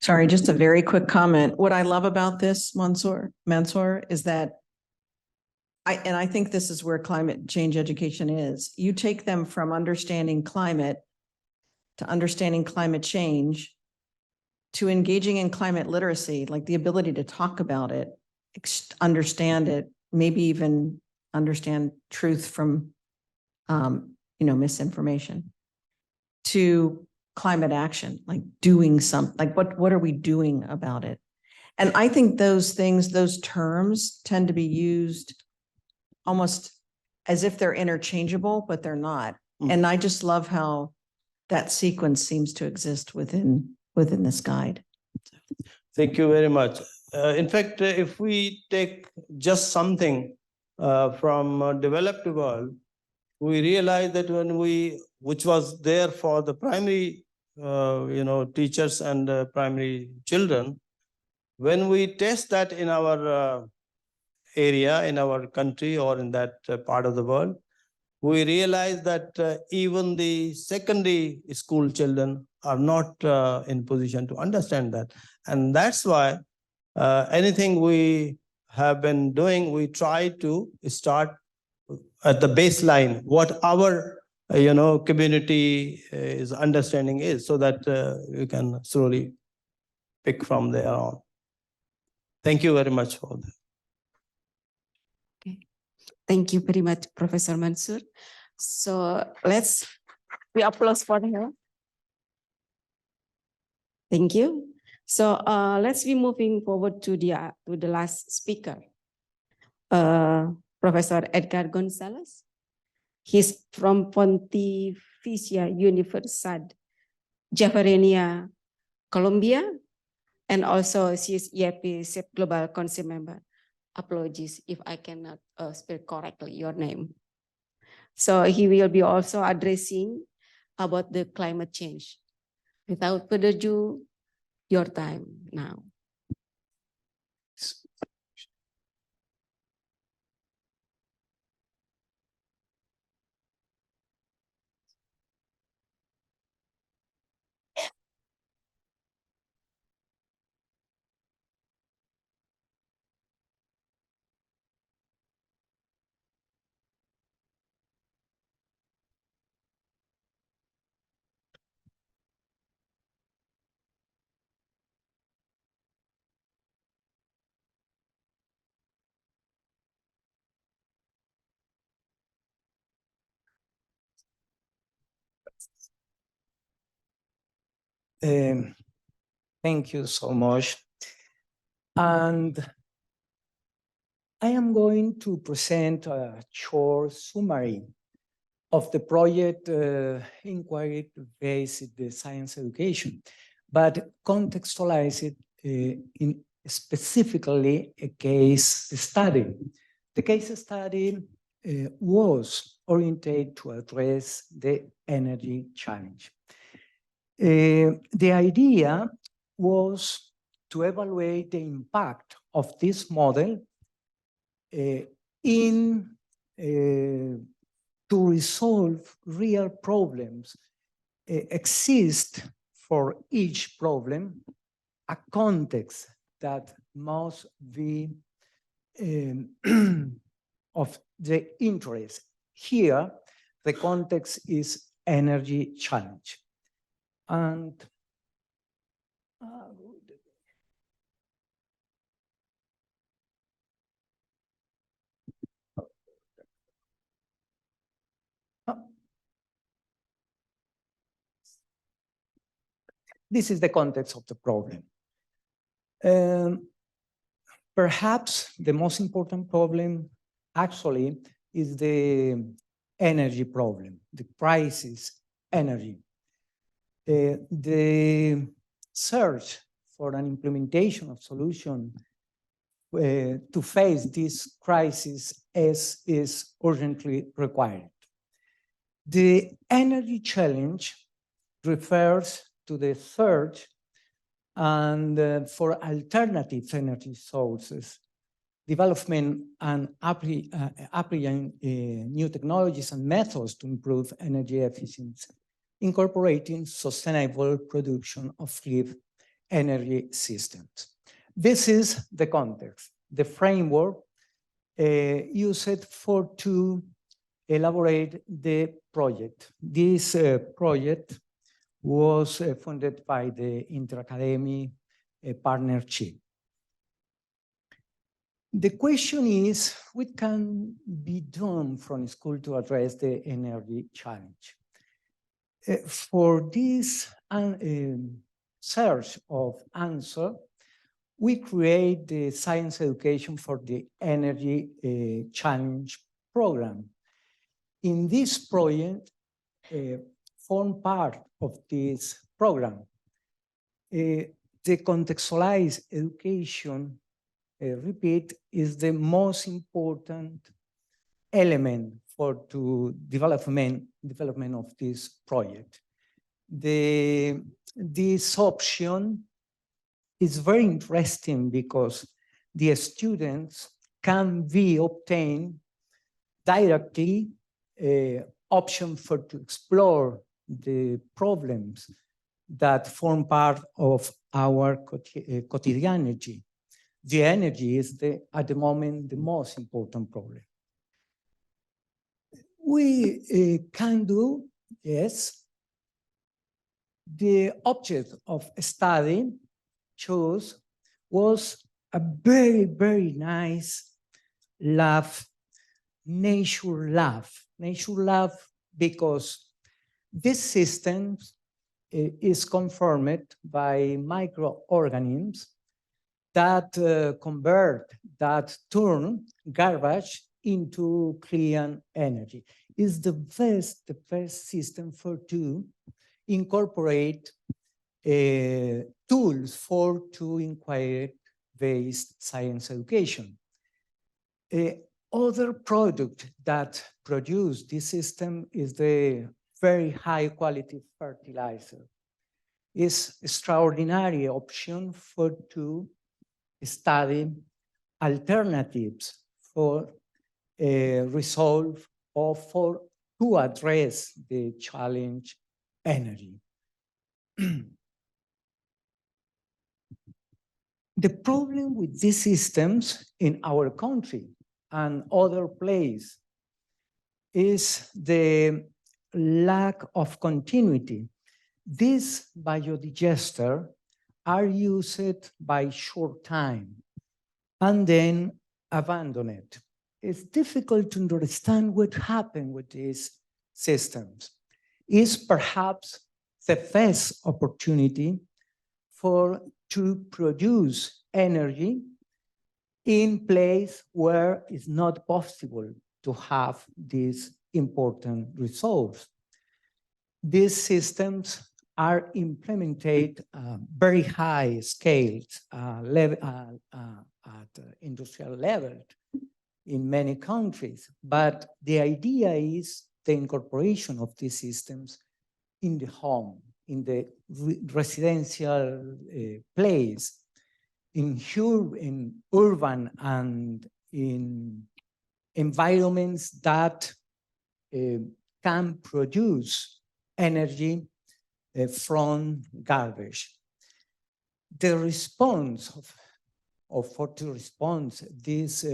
Sorry, just a very quick comment. What I love about this, Mansoor, is that I think this is where climate change education is. You take them from understanding climate to understanding climate change to engaging in climate literacy, like the ability to talk about it, understand it, maybe even understand truth from, misinformation, to climate action, like doing something, like what are we doing about it? And I think those things, those terms tend to be used almost as if they're interchangeable, but they're not. And I just love how that sequence seems to exist within this guide. Thank you very much. In fact, if we take just something from developed world, we realize that which was there for the primary, teachers and primary children, when we test that in our area, in our country, or in that part of the world, we realize that even the secondary school children are not in position to understand that. And that's why anything we have been doing, we try to start at the baseline, what our community is understanding is, so that you can slowly pick from there on. Thank you very much for that. Okay. Thank you very much, Professor Mansoor. So we applause for her. Thank you. So let's be moving forward to the last speaker, Professor Edgar Gonzalez. He's from Pontificia Universidad Javeriana, Colombia, and also she's IAP SEP Global Council member. Apologies if I cannot spell correctly your name. So he will be also addressing about the climate change. Without further ado, your time now. Thank you so much. And I am going to present a short summary of the project inquiry-based science education, but contextualize it in specifically a case study. The case study was oriented to address the energy challenge. The idea was to evaluate the impact of this model to resolve real problems. Exist for each problem a context that must be of the interest. Here, the context is energy challenge. And this is the context of the problem. Perhaps the most important problem actually is the energy problem, the crisis energy. The search for an implementation of solution to face this crisis is urgently required. The energy challenge refers to the search and for alternative energy sources, development and applying new technologies and methods to improve energy efficiency, incorporating sustainable production of clean energy systems. This is the context, the framework used to elaborate the project. This project was funded by the Inter-Academy Partnership. The question is, what can be done from school to address the energy challenge? For this search of answer, we create the Science Education for the Energy Challenge program. In this project, form part of this program. The contextualized education, repeat, is the most important element for the development of this project. This option is very interesting because the students can be obtained directly option to explore the problems that form part of our quotidianity. The energy is at the moment the most important problem. We can do, yes. The object of study chose was a very, very nice lab, nature lab, because this system is confirmed by microorganisms that turn garbage into clean energy. It's the best system to incorporate tools to inquiry-based science education. Other product that produce this system is the very high quality fertilizer. It's extraordinary option to study alternatives for resolve or to address the challenge energy. The problem with these systems in our country and other places is the lack of continuity. These biodigesters are used by short time and then abandoned. It's difficult to understand what happened with these systems. It's perhaps the best opportunity to produce energy in place where it's not possible to have this important resource. These systems are implemented very high scales at industrial level in many countries, but the idea is the incorporation of these systems in the home, in the residential place, in urban and in environments that can produce energy from garbage. The response this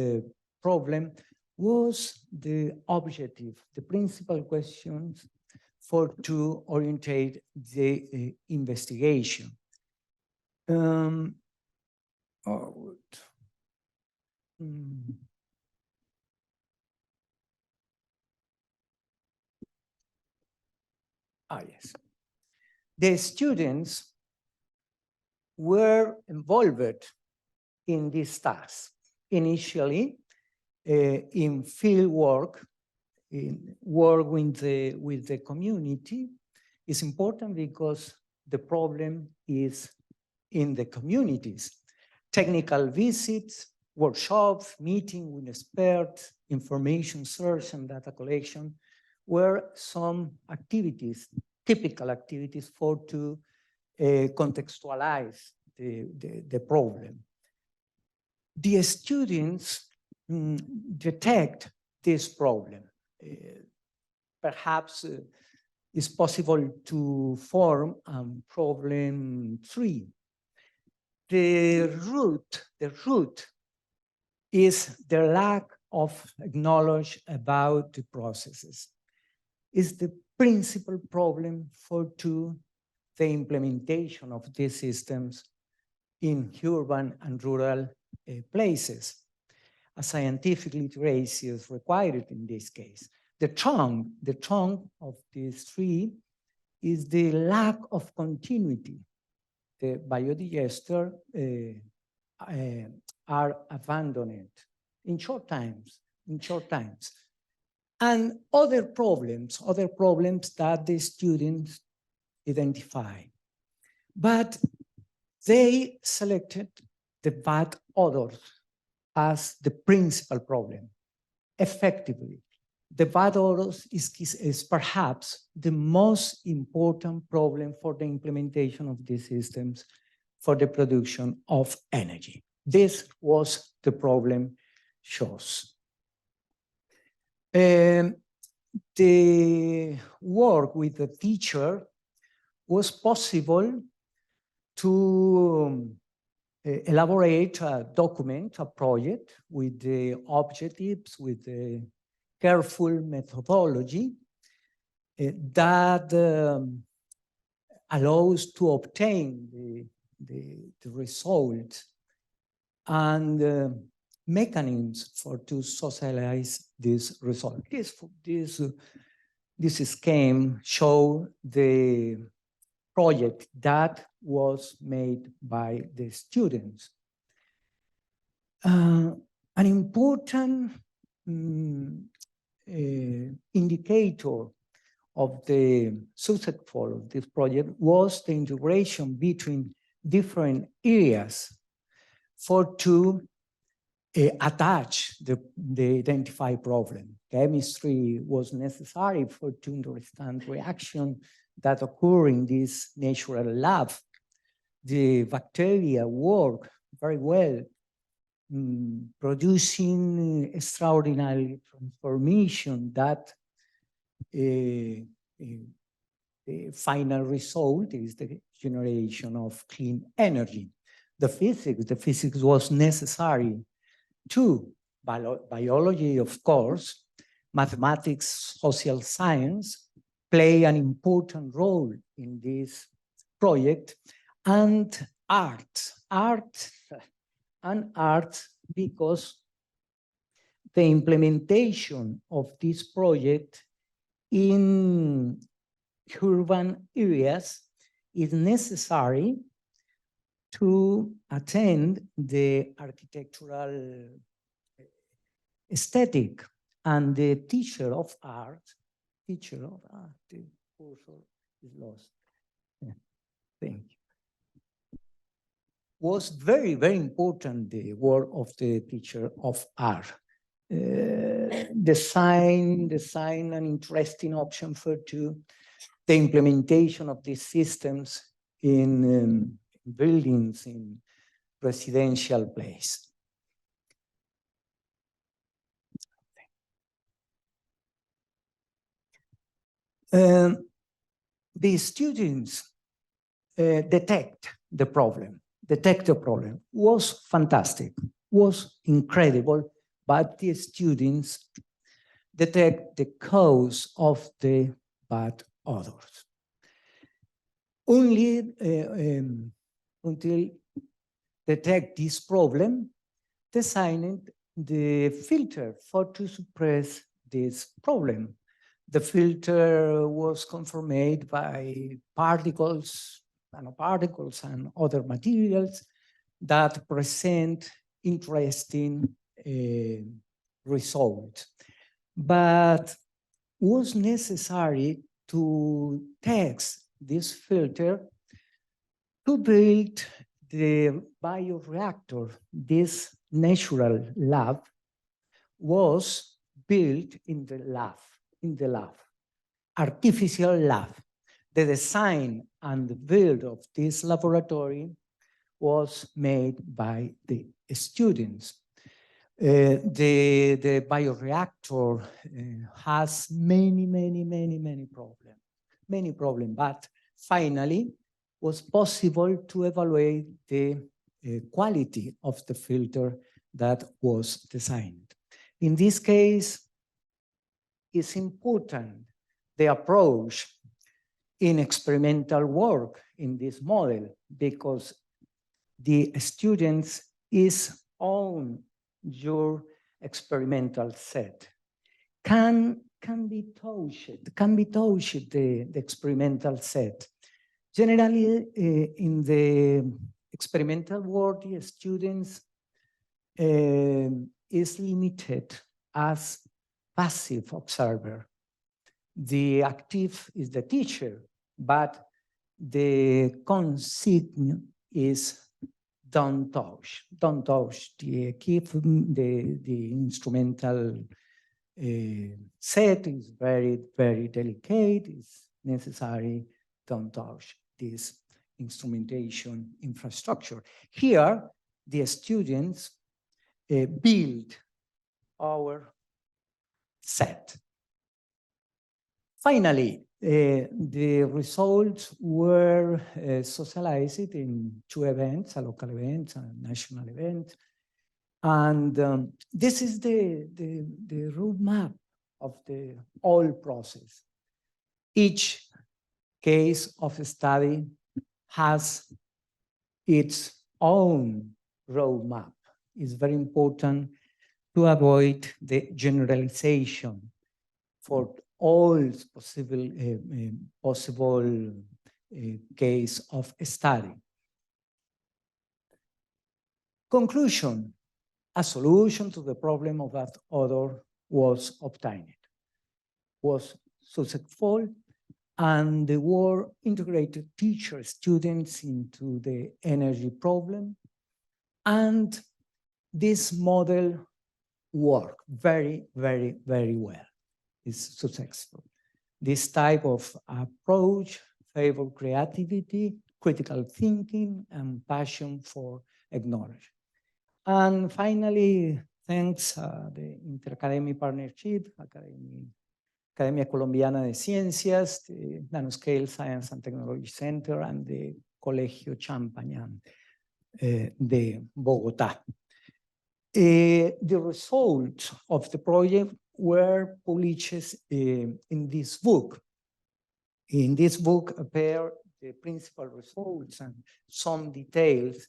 problem was the objective, the principal questions to orientate the investigation. Yes. The students were involved in this task. Initially, in field work, in work with the community is important because the problem is in the communities. Technical visits, workshops, meeting with experts, information search and data collection were some activities typical activities for to contextualize the problem. The students detect this problem. Perhaps it's possible to form problem 3. The root is the lack of knowledge about the processes. Is the principal problem for the implementation of these systems in urban and rural places. A scientific literacy is required in this case. The trunk of these 3 is the lack of continuity. The biodigester are abandoned in short times. And other problems that the students identify. But they selected the bad odors as the principal problem. Effectively, the bad odors is perhaps the most important problem for the implementation of these systems for the production of energy. This was the problem chose. The work with the teacher was possible to elaborate a document, a project with the objectives, with the careful methodology that allows to obtain the result and mechanisms for to socialize this result. This scheme show the project that was made by the students. An important indicator of the successful of this project was the integration between different areas for to attach the identified problem. Chemistry was necessary for to understand reaction that occur in this natural lab. The bacteria work very well, producing extraordinary transformation that the final result is the generation of clean energy. The physics was necessary too. Biology, of course, mathematics, social science play an important role in this project, and art because the implementation of this project in urban areas is necessary to attend the architectural aesthetic, and the teacher of art, the cursor is lost. Yeah. Thank you. Was very, very important, the work of the teacher of art. Design an interesting option for the implementation of these systems in buildings, in residential place. The students detect the problem, was fantastic, was incredible, but the students detect the cause of the bad odors. Only until detect this problem, designed the filter for to suppress this problem. The filter was confirmed by particles, nanoparticles, and other materials that present interesting results. But was necessary to test this filter to build the bioreactor. This natural lab was built in the lab, artificial lab. The design and the build of this laboratory was made by the students. The bioreactor has many problems, but finally was possible to evaluate the quality of the filter that was designed. In this case, it's important the approach in experimental work in this model, because the students is own your experimental set. Can be touched the experimental set. Generally, in the experimental work, the students is limited as passive observer. The active is the teacher, but the consignment is don't touch the equipment, the instrumental set is very delicate. It's necessary don't touch this instrumentation infrastructure. Here, the students build our set. Finally, the results were socialized in two events, a local event and a national event. And this is the roadmap of the whole process. Each case of study has its own roadmap. It's very important to avoid the generalization for all possible case of study. Conclusion, a solution to the problem of that author was obtained, was successful, and the work integrated teacher students into the energy problem, and this model worked very well. Is successful. This type of approach favors creativity, critical thinking, and passion for knowledge. And finally, thanks the Interacademy Partnership, Academia Colombiana de Ciencias, the Nanoscale Science and Technology Center, and the Colegio Champagnat de Bogotá. The results of the project were published in this book. In this book appear the principal results and some details,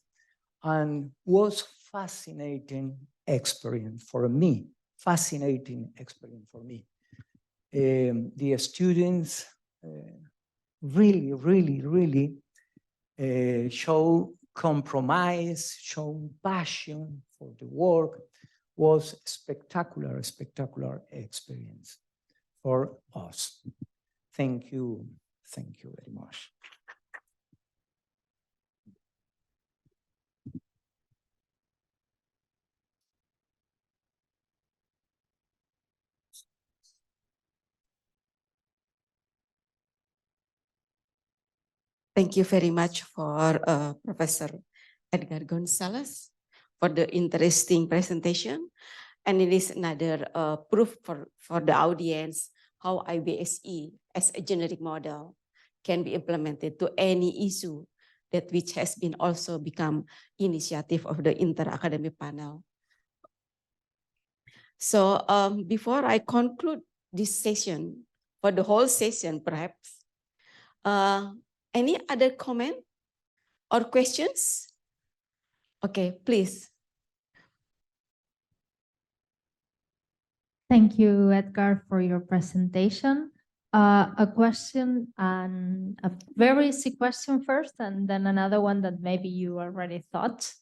and was fascinating experience for me. The students really show compromise, show passion for the work. Was spectacular experience for us. Thank you very much. Thank you very much for Professor Edgar Gonzalez for the interesting presentation. And it is another proof for the audience how IBSE as a generic model can be implemented to any issue that which has been also become initiative of the inter-academic panel. So before I conclude this session, for the whole session perhaps, any other comment or questions? Okay, please. Thank you, Edgar, for your presentation. A question and a very easy question first, and then another one that maybe you already thought.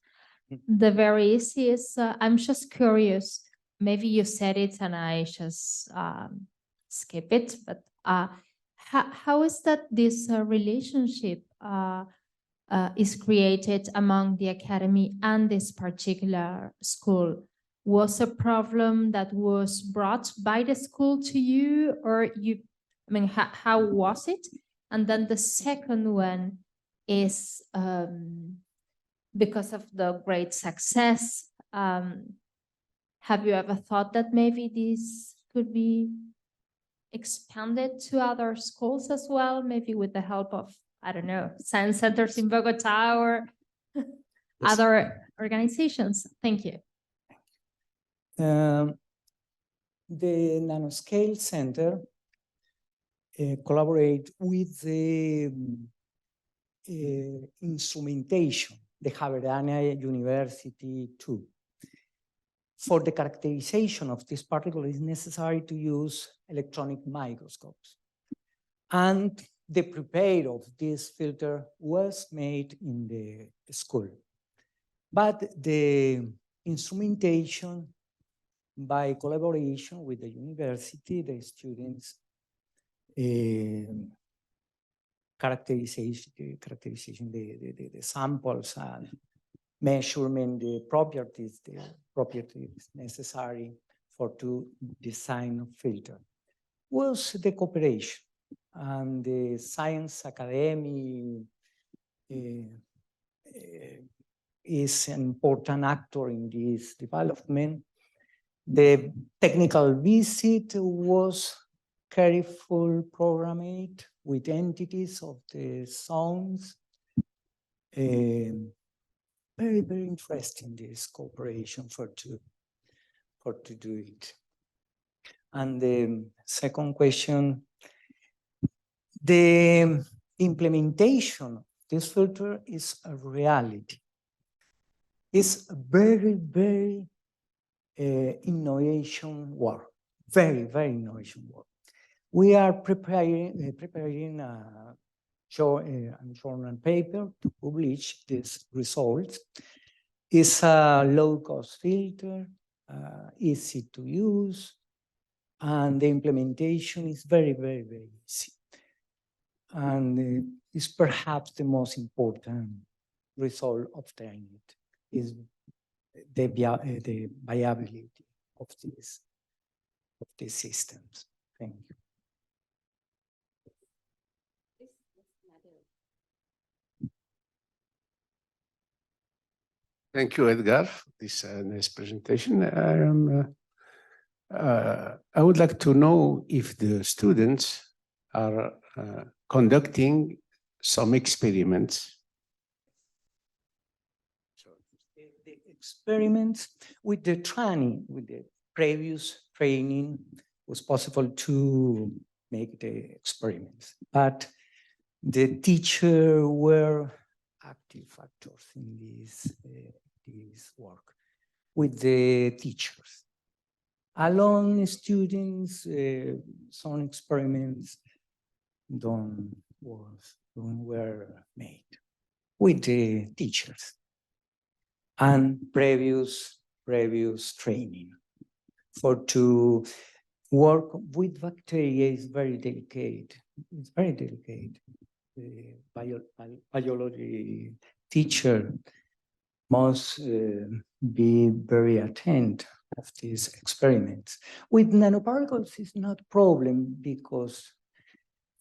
The very easy is, I'm just curious, maybe you said it and I just skip it, but how is that this relationship is created among the academy and this particular school? Was a problem that was brought by the school to you, or you, I mean, how was it? And then the second one is because of the great success, have you ever thought that maybe this could be expanded to other schools as well, maybe with the help of, I don't know, science centers in Bogota or other organizations? Thank you. The Nanoscale Center collaborate with the instrumentation, the Javeriana University too. For the characterization of this particle, it is necessary to use electronic microscopes. And the prepare of this filter was made in the school. But the instrumentation, by collaboration with the university, the students characterization, the samples and measurement the properties necessary for to design a filter was the cooperation, and the science academy is an important actor in this development. The technical visit was careful programmed with entities of the zones. Very, very interesting, this cooperation for to do it. And the second question, the implementation of this filter is a reality. It's a very, very innovation work, very, very innovation work. We are preparing a journal paper to publish this result. It's a low-cost filter, easy to use, and the implementation is very, very, very easy. And it's perhaps the most important result of the is the viability of these systems. Thank you. Thank you, Edgar, for this nice presentation. I would like to know if the students are conducting some experiments. So the experiments with the training, with the previous training, was possible to make the experiments, but the teacher were active factors in this work with the teachers. Alone students, some experiments were made with the teachers and previous training. For to work with bacteria is very delicate. It's very delicate. The biology teacher must be very attentive of these experiments. With nanoparticles, it's not a problem because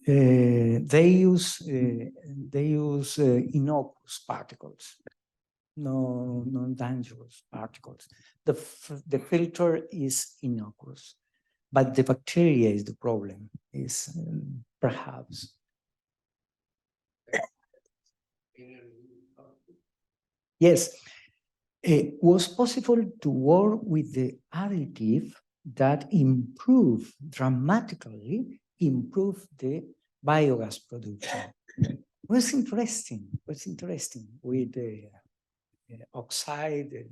they use innocuous particles, no dangerous particles. The filter is innocuous, but the bacteria is the problem. Is perhaps. Yes, it was possible to work with the additive that dramatically improve the biogas production. Was interesting with the oxide,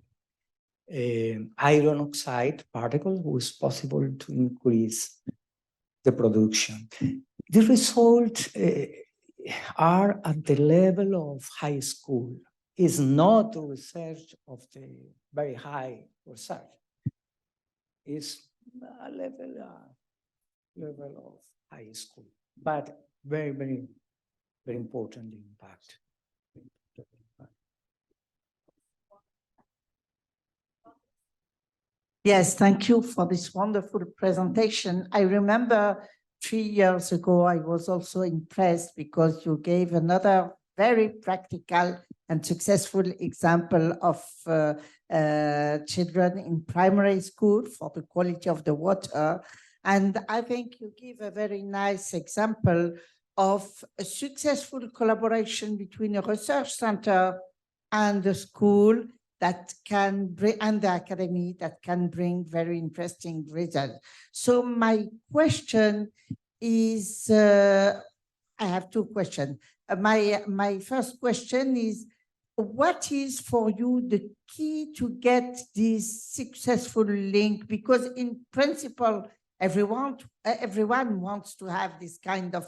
iron oxide particles was possible to increase the production. The results are at the level of high school. Is not research of the very high research. It's a level of high school, but very, very, very important impact. Yes, thank you for this wonderful presentation. I remember 3 years ago, I was also impressed because you gave another very practical and successful example of children in primary school for the quality of the water. And I think you give a very nice example of a successful collaboration between a research center and the school that can bring, and the academy that can bring very interesting results. So my question is, I have two questions. My first question is, what is for you the key to get this successful link? Because in principle, everyone wants to have this kind of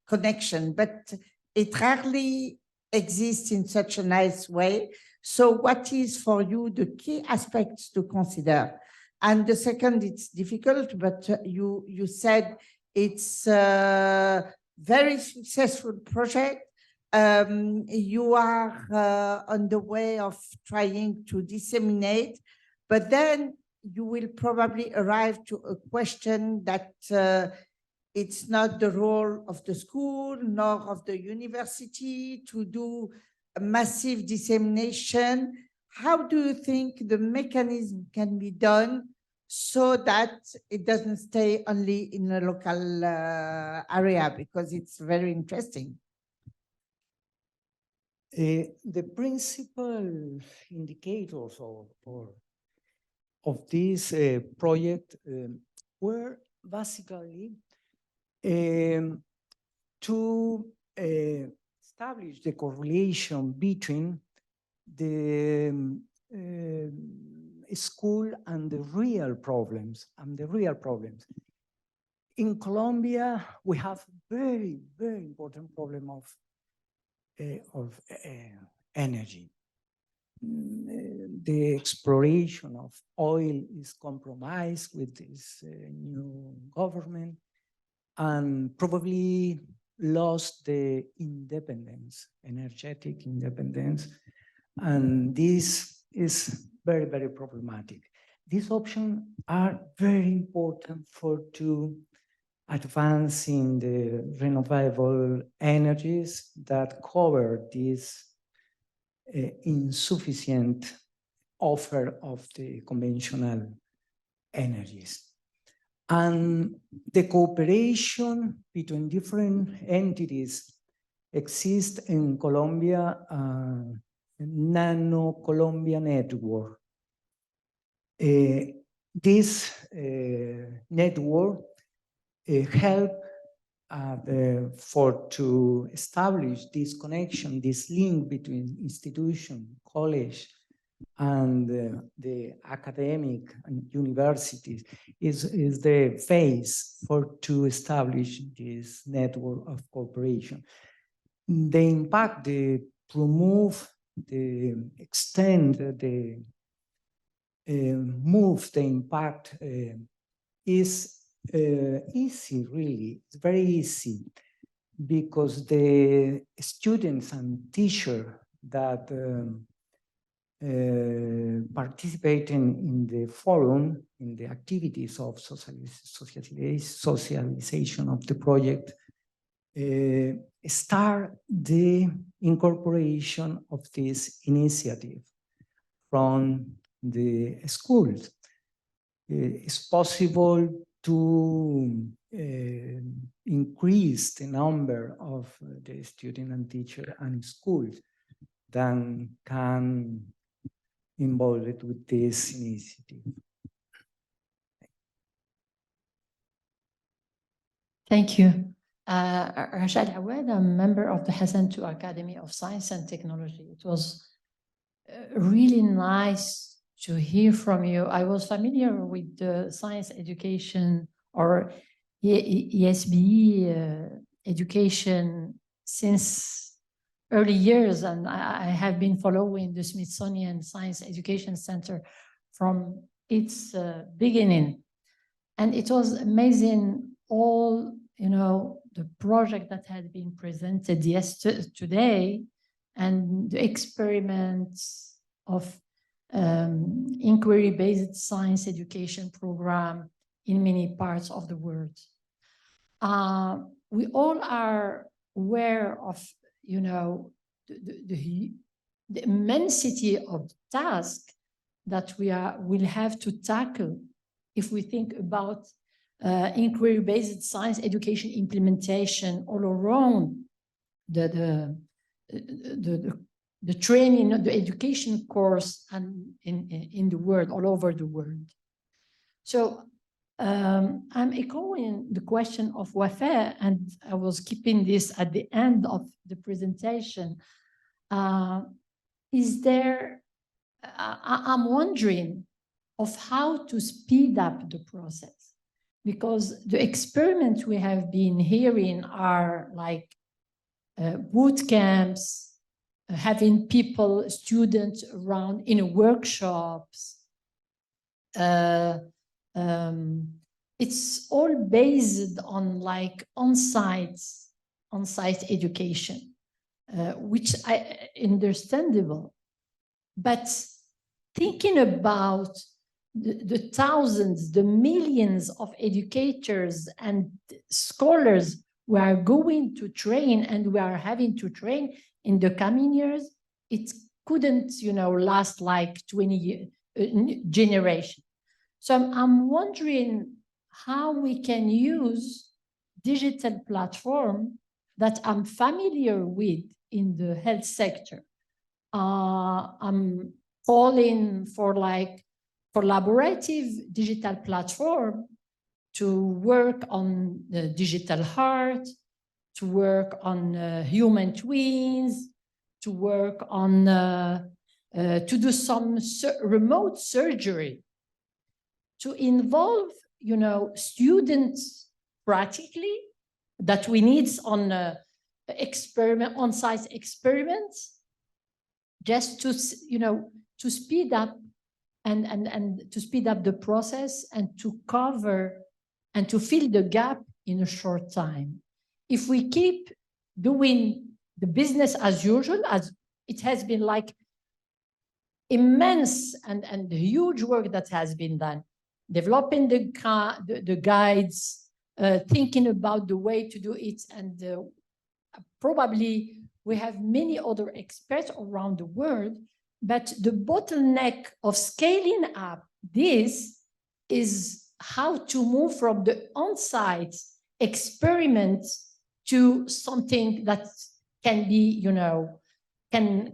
connection, but it rarely exists in such a nice way. So what is for you the key aspects to consider? And the second, it's difficult, but you said it's a very successful project. You are on the way of trying to disseminate, but then you will probably arrive to a question that it's not the role of the school nor of the university to do a massive dissemination. How do you think the mechanism can be done so that it doesn't stay only in a local area, because it's very interesting? The principal indicators of this project were basically to establish the correlation between the school and the real problems. In Colombia, we have very, very important problem of energy. The exploration of oil is compromised with this new government, and probably lost the independence, energetic independence, and this is very, very problematic. These options are very important to advance in the renewable energies that cover this insufficient offer of the conventional energies. And the cooperation between different entities exists in Colombia, Nano Colombia Network. This network help to establish this connection, this link between institution, college, and the academic and universities is the phase to establish this network of cooperation. The impact, the promote, the extend, the move the impact is easy, really. It's very easy because the students and teachers that participating in the forum, in the activities of socialization of the project, start the incorporation of this initiative from the schools. It's possible to increase the number of the students and teachers and schools that can involve it with this initiative. Thank you. Rashad Awad, I'm a member of the Hassan II Academy of Science and Technology. It was really nice to hear from you. I was familiar with the science education or ESBE education since early years, and I have been following the Smithsonian Science Education Center from its beginning. And it was amazing, all, the project that had been presented today, and the experiments of inquiry-based science education program in many parts of the world. we all are aware of, you know, the immensity of task that will have to tackle if we think about inquiry-based science education implementation all around the training, the education course, and in the world, all over the world. So I'm echoing the question of Wafa, and I was keeping this at the end of the presentation. Is there, I'm wondering of how to speed up the process, because the experiments we have been hearing are like boot camps, having people, students around in workshops. It's all based on like on-site education, which I understandable. But thinking about the thousands, the millions of educators and scholars we are going to train and we are having to train in the coming years, it couldn't, you know, last like 20 generations. So I'm wondering how we can use digital platform that I'm familiar with in the health sector. I'm calling for like collaborative digital platform to work on the digital heart, to work on human twins, to work on, to do some remote surgery, to involve, you know, students practically that we need on on-site experiments, just to, you know, to speed up and to speed up the process and to cover and to fill the gap in a short time. If we keep doing the business as usual, as it has been like immense and the huge work that has been done, developing the guides, thinking about the way to do it, and probably we have many other experts around the world, but the bottleneck of scaling up this is how to move from the on-site experiment to something that can be, you know, can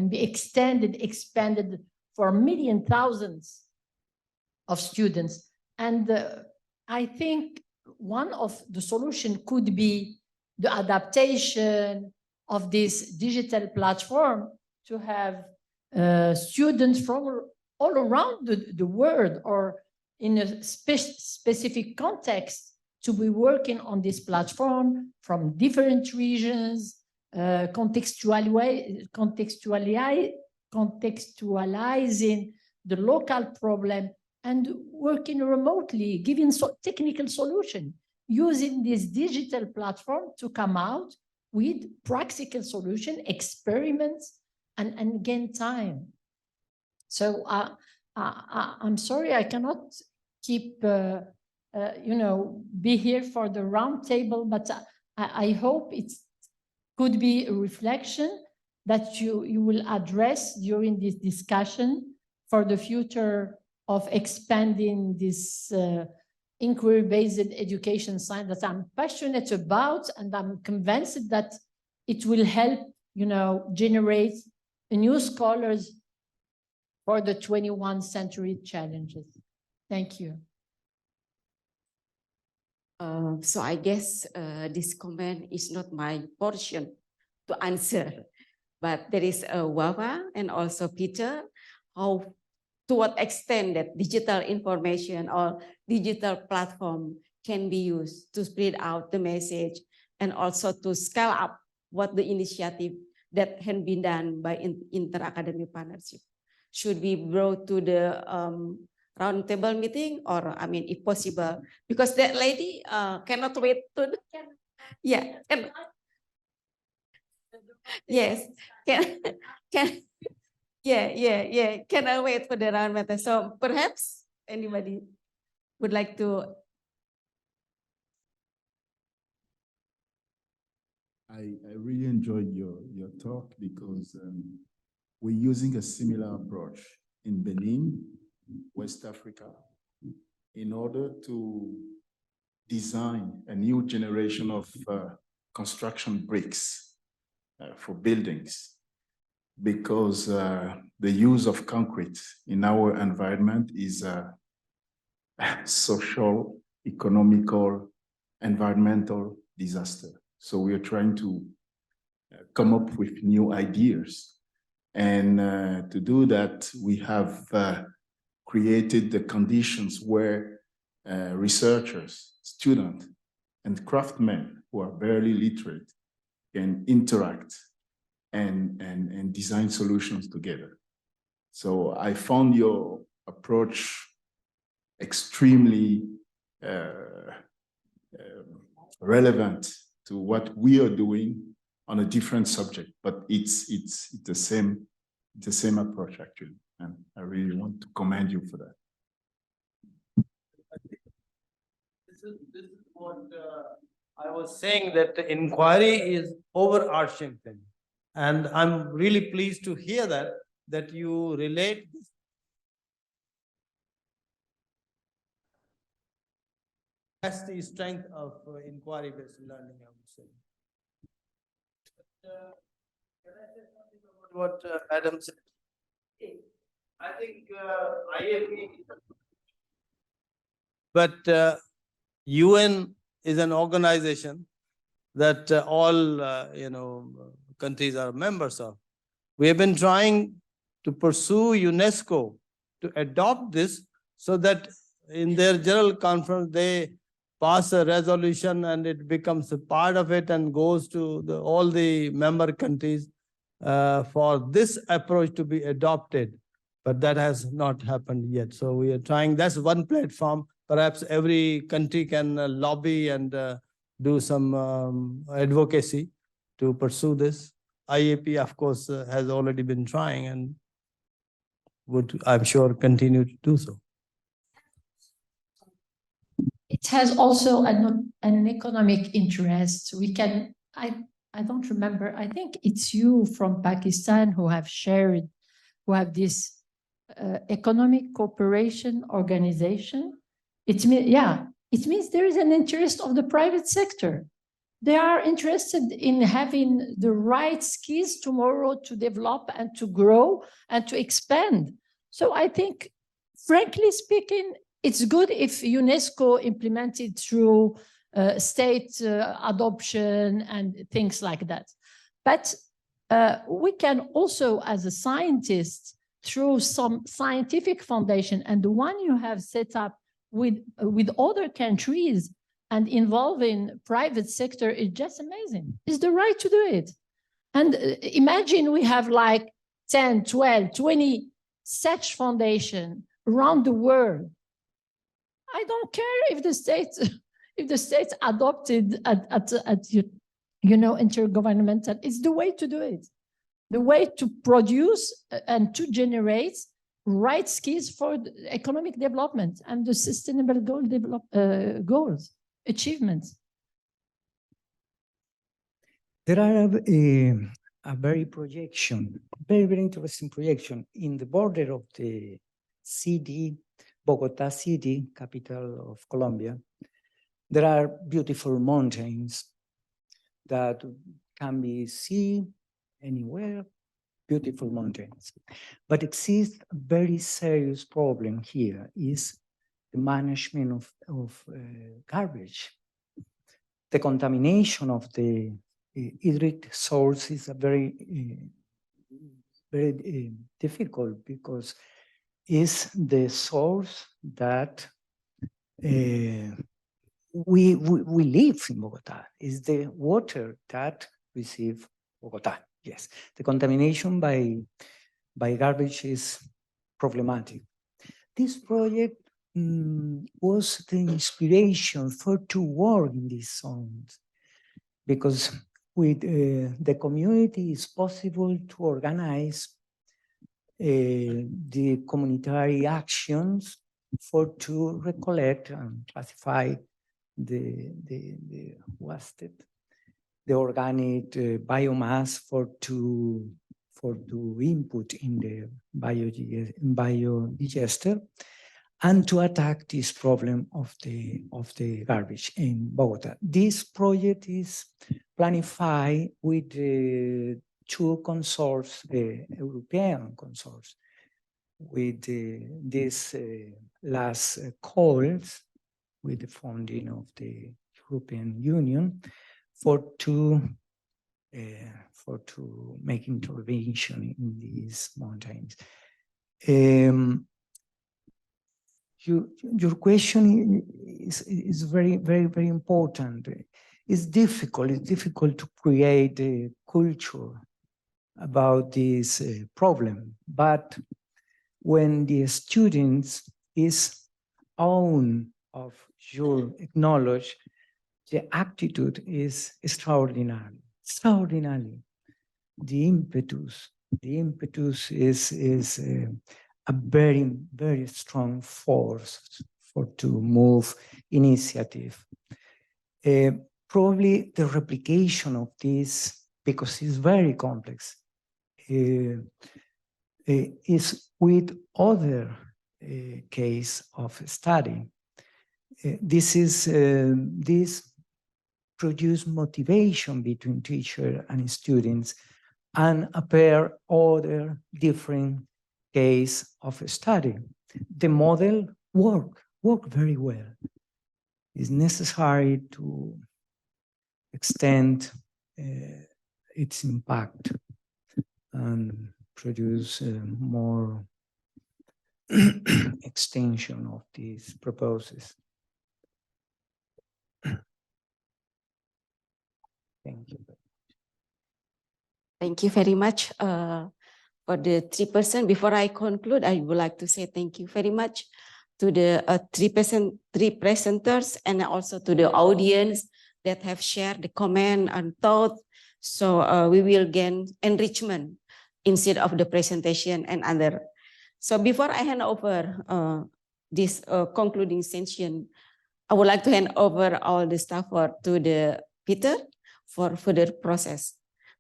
be expanded for million thousands of students. And I think one of the solutions could be the adaptation of this digital platform to have students from all around the world or in a specific context to be working on this platform from different regions, contextualizing the local problem and working remotely, giving technical solution, using this digital platform to come out with practical solution, experiments, and gain time. So I'm sorry, I cannot keep, you know, be here for the roundtable, but I hope it could be a reflection that you will address during this discussion for the future of expanding this inquiry-based education science that I'm passionate about, and I'm convinced that it will help, you know, generate new scholars for the 21st century challenges. Thank you. So I guess this comment is not my portion to answer, but there is a Wafa and also Peter, how to what extent that digital information or digital platform can be used to spread out the message and also to scale up what the initiative that has been done by inter-academic partnership. Should be brought to the roundtable meeting, or I mean, if possible, because that lady cannot wait to the, yeah, yes, cannot wait for the round matter. So perhaps anybody would like to I really enjoyed your talk because we're using a similar approach in Benin, West Africa, in order to design a new generation of construction bricks for buildings, because the use of concrete in our environment is a social, economical, environmental disaster. So we are trying to come up with new ideas. And to do that, we have created the conditions where researchers, students, and craftsmen who are barely literate can interact and design solutions together. So I found your approach extremely relevant to what we are doing on a different subject, but it's the same approach actually, and I really want to commend you for that. This is what I was saying, that the inquiry is overarching thing, and I'm really pleased to hear that you relate this. That's the strength of inquiry-based learning, I would say. Can I say something about what Adam said? I think IAP, but UN is an organization that all countries are members of. We have been trying to pursue UNESCO to adopt this so that in their general conference they pass a resolution and it becomes a part of it and goes to all the member countries for this approach to be adopted. But that has not happened yet. So we are trying, that's one platform. Perhaps every country can lobby and do some advocacy to pursue this. IAP, of course, has already been trying and would, I'm sure, continue to do so. It has also an economic interest. We can, I don't remember, I think it's you from Pakistan who have shared, who have this economic cooperation organization. It means there is an interest of the private sector. They are interested in having the right skills tomorrow to develop and to grow and to expand. So I think, frankly speaking, it's good if UNESCO implemented through state adoption and things like that. But we can also, as a scientist, through some scientific foundation, and the one you have set up with other countries and involving private sector is just amazing. It's the right to do it. And imagine we have like 10, 12, 20 such foundation around the world. I don't care if the states adopted at intergovernmental. It's the way to do it. The way to produce and to generate right skills for economic development and the sustainable goals, achievements. There are a very interesting projection in the border of the city, Bogota city, capital of Colombia. There are beautiful mountains that can be seen anywhere, beautiful mountains. But exists a very serious problem here, is the management of garbage. The contamination of the hydric source is a very difficult, because it's the source that we live in Bogota, is the water that receive Bogota. Yes, the contamination by garbage is problematic. This project was the inspiration to work in these zones, because with the community it's possible to organize the community actions to recollect and classify the wasted the organic biomass for to input in the biodigester, and to attack this problem of the garbage in Bogota. This project is planified with two consorts, European consorts, with this last calls with the funding of the European Union to make intervention in these mountains. Your question is very, very, very important. It's difficult to create a culture about this problem, but when the students is own of your knowledge, the attitude is extraordinary. The impetus is a very, very strong force to move initiative. Probably the replication of this, because it's very complex, is with other case of study. This produce motivation between teacher and students, and appear other different case of study. The model work very well. It's necessary to extend its impact and produce more extension of these proposals. Thank you. Thank you very much for the 3%. Before I conclude, I would like to say thank you very much to the three presenters, and also to the audience that have shared the comment and thought. So we will gain enrichment instead of the presentation and other. So before I hand over this concluding session, I would like to hand over all the stuff to the Peter for further process.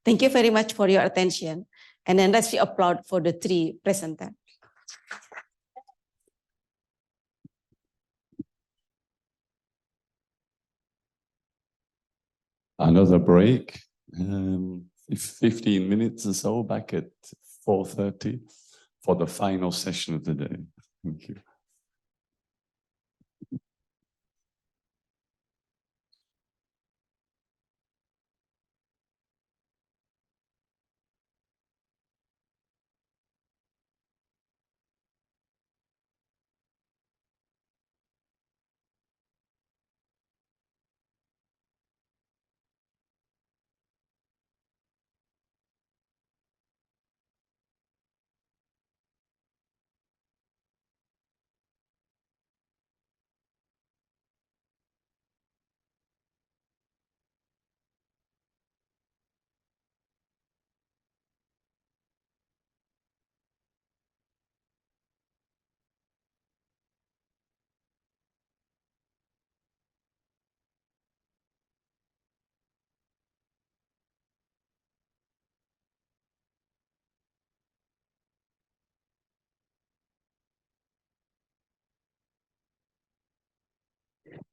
Thank you very much for your attention. And then let's applaud for the three presenters. Another break, 15 minutes or so, back at 4:30 for the final session of the day. Thank you.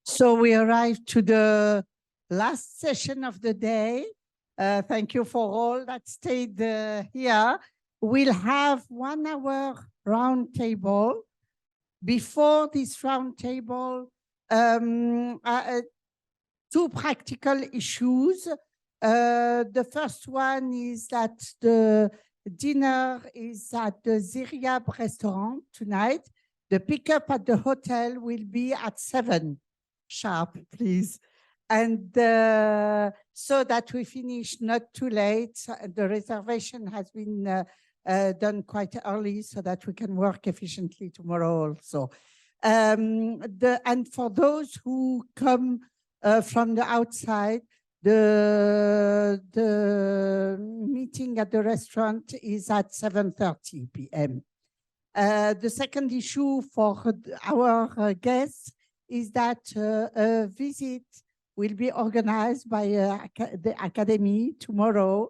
So we arrived to the last session of the day. Thank you for all that stayed here. We'll have 1 hour roundtable. Before this roundtable, 2 practical issues. The first one is that the dinner is at the Ziriab restaurant tonight. The pickup at the hotel will be at 7 sharp, please. And so that we finish not too late. The reservation has been done quite early so that we can work efficiently tomorrow also. And for those who come from the outside, the meeting at the restaurant is at 7:30 p.m. The second issue for our guests is that a visit will be organized by the Academy tomorrow.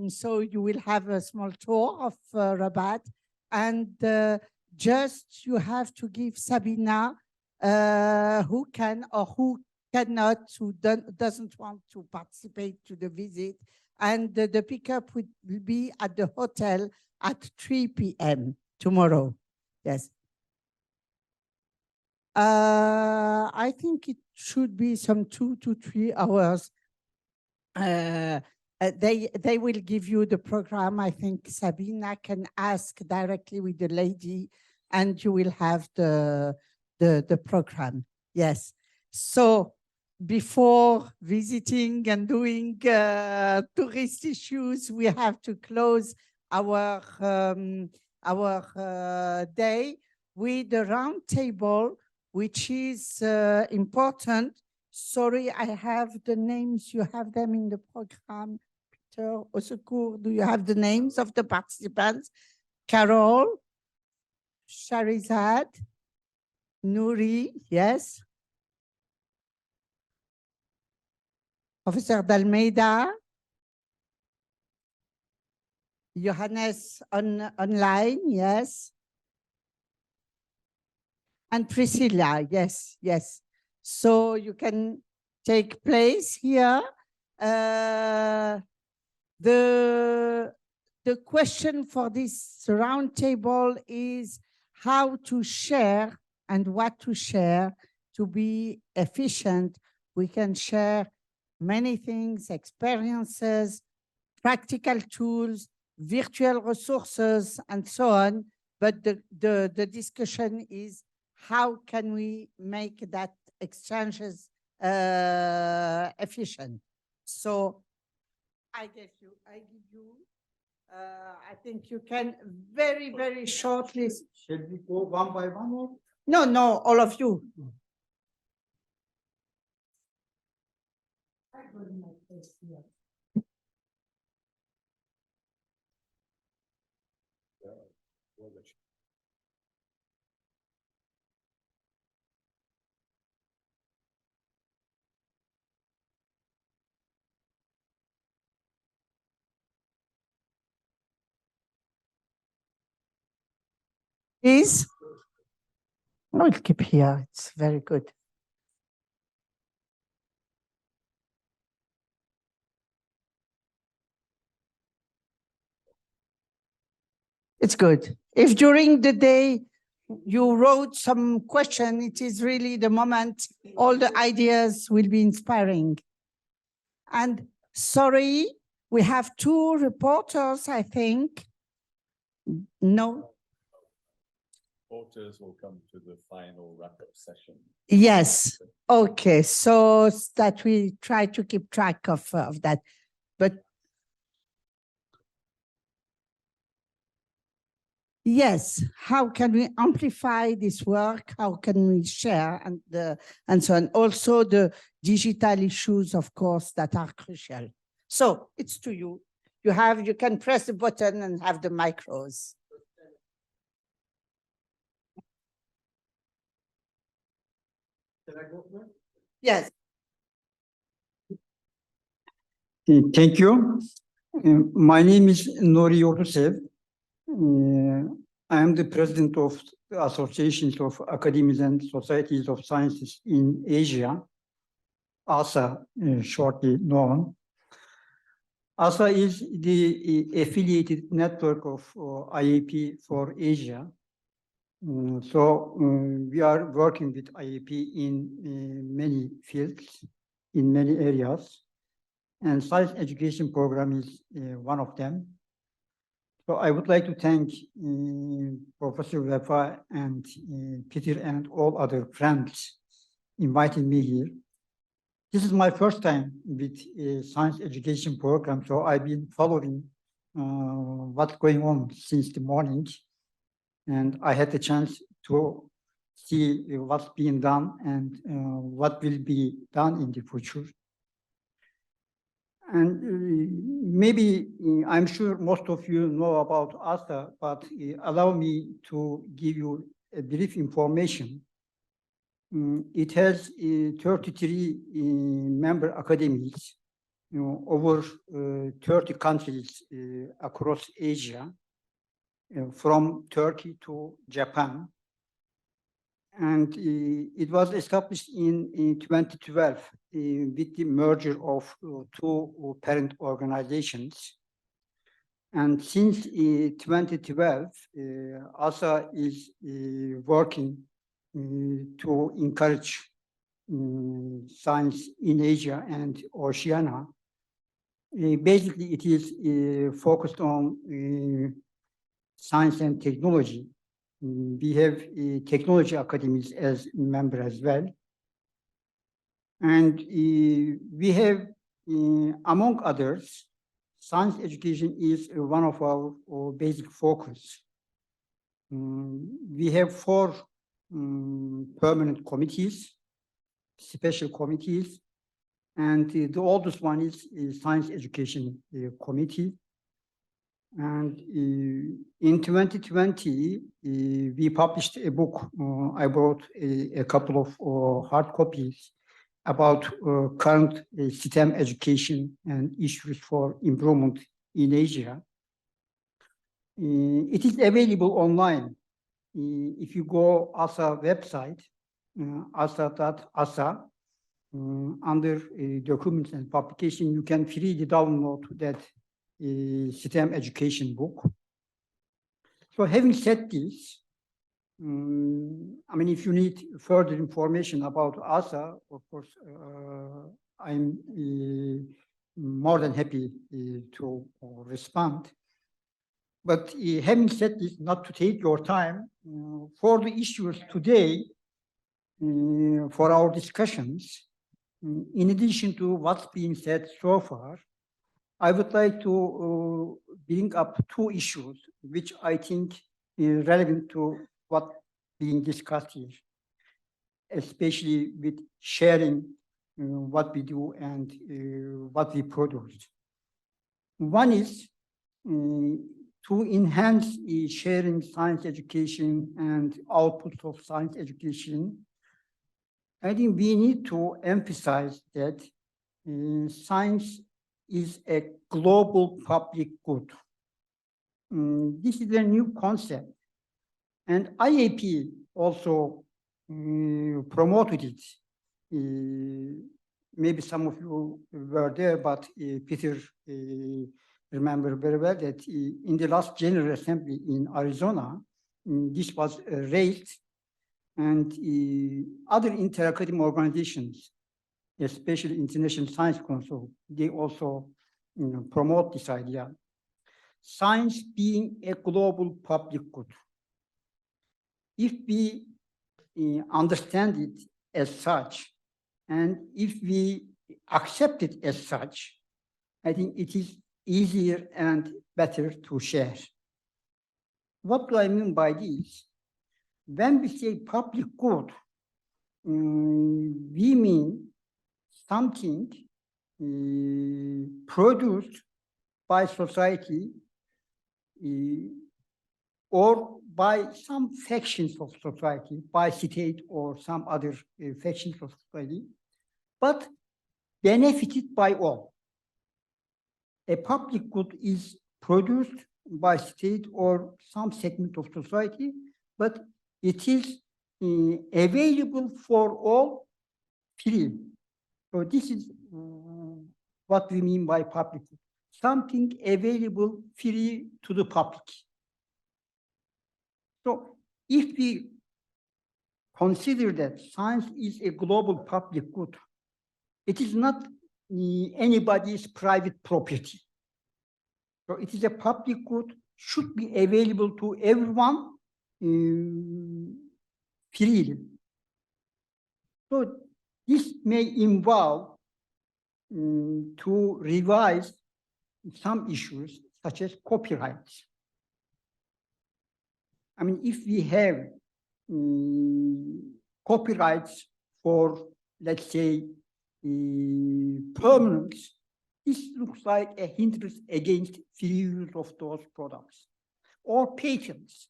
So you will have a small tour of Rabat, and just you have to give Sabina who can or who cannot, who doesn't want to participate to the visit, and the pickup will be at the hotel at 3 p.m. tomorrow. Yes. I think it should be some 2 to 3 hours. They will give you the program. I think Sabina can ask directly with the lady, and you will have the program. Yes. So before visiting and doing tourist issues, we have to close our day with the round table, which is important. Sorry, I have the names. You have them in the program. Peter, au secours, do you have the names of the participants? Carol, Sharizad, Nouri, yes. Professor D'Almeida, Johannes online, yes. And Priscilla, yes, yes. So you can take place here. The question for this roundtable is how to share and what to share to be efficient. We can share many things, experiences, practical tools, virtual resources, and so on. But the discussion is how can we make that exchanges efficient? So I give you, I think you can very, very shortly. Should we go one by one? Or? No, no, all of you. Please. No, I'll keep here. It's very good. It's good. If during the day you wrote some question, it is really the moment all the ideas will be inspiring. And sorry, we have 2 reporters, I think. No. Reporters will come to the final wrap-up session. Yes. Okay. So that we try to keep track of that. But yes, how can we amplify this work? How can we share and so on? Also the digital issues, of course, that are crucial. So it's to you. You can press the button and have the micros. Yes. Thank you. My name is Nuri Yorusev. I am the president of the Associations of Academies and Societies of Sciences in Asia, ASA, shortly known. ASA is the affiliated network of IAP for Asia. So we are working with IAP in many fields, in many areas, and science education program is one of them. So I would like to thank Professor Wafa and Peter and all other friends inviting me here. This is my first time with a science education program, so I've been following what's going on since the morning. And I had the chance to see what's being done and what will be done in the future. And maybe, I'm sure most of you know about ASA, but allow me to give you a brief information. It has 33 member academies, over 30 countries across Asia, from Turkey to Japan. And it was established in 2012 with the merger of two parent organizations. And since 2012, ASA is working to encourage science in Asia and Oceania. Basically, it is focused on science and technology. We have technology academies as member as well. And we have, among others, science education is one of our basic focus. We have 4 permanent committees, special committees, and the oldest one is Science Education Committee. And in 2020, we published a book. I brought a couple of hard copies about current STEM education and issues for improvement in Asia. It is available online. If you go ASA website, asa.asa, under documents and publication, you can freely download that STEM education book. So having said this, I mean, if you need further information about ASA, of course, I'm more than happy to respond. But having said this, not to take your time, for the issues today, for our discussions, in addition to what's being said so far, I would like to bring up 2 issues which I think is relevant to what being discussed here, especially with sharing what we do and what we produce. One is to enhance sharing science education and outputs of science education. I think we need to emphasize that science is a global public good. This is a new concept, and IAP also promoted it. Maybe some of you were there, but Peter remember very well that in the last General Assembly in Arizona, this was raised, and other inter-academic organizations, especially International Science Council, they also promote this idea. Science being a global public good. If we understand it as such, and if we accept it as such, I think it is easier and better to share. What do I mean by this? When we say public good, we mean something produced by society or by some factions of society, by state or some other factions of society, but benefited by all. A public good is produced by state or some segment of society, but it is available for all free. So this is what we mean by public good. Something available free to the public. So if we consider that science is a global public good, it is not anybody's private property. So it is a public good, should be available to everyone freely. So this may involve to revise some issues such as copyrights. I mean, if we have copyrights for, let's say, permanence, this looks like a hindrance against free use of those products. Or patents.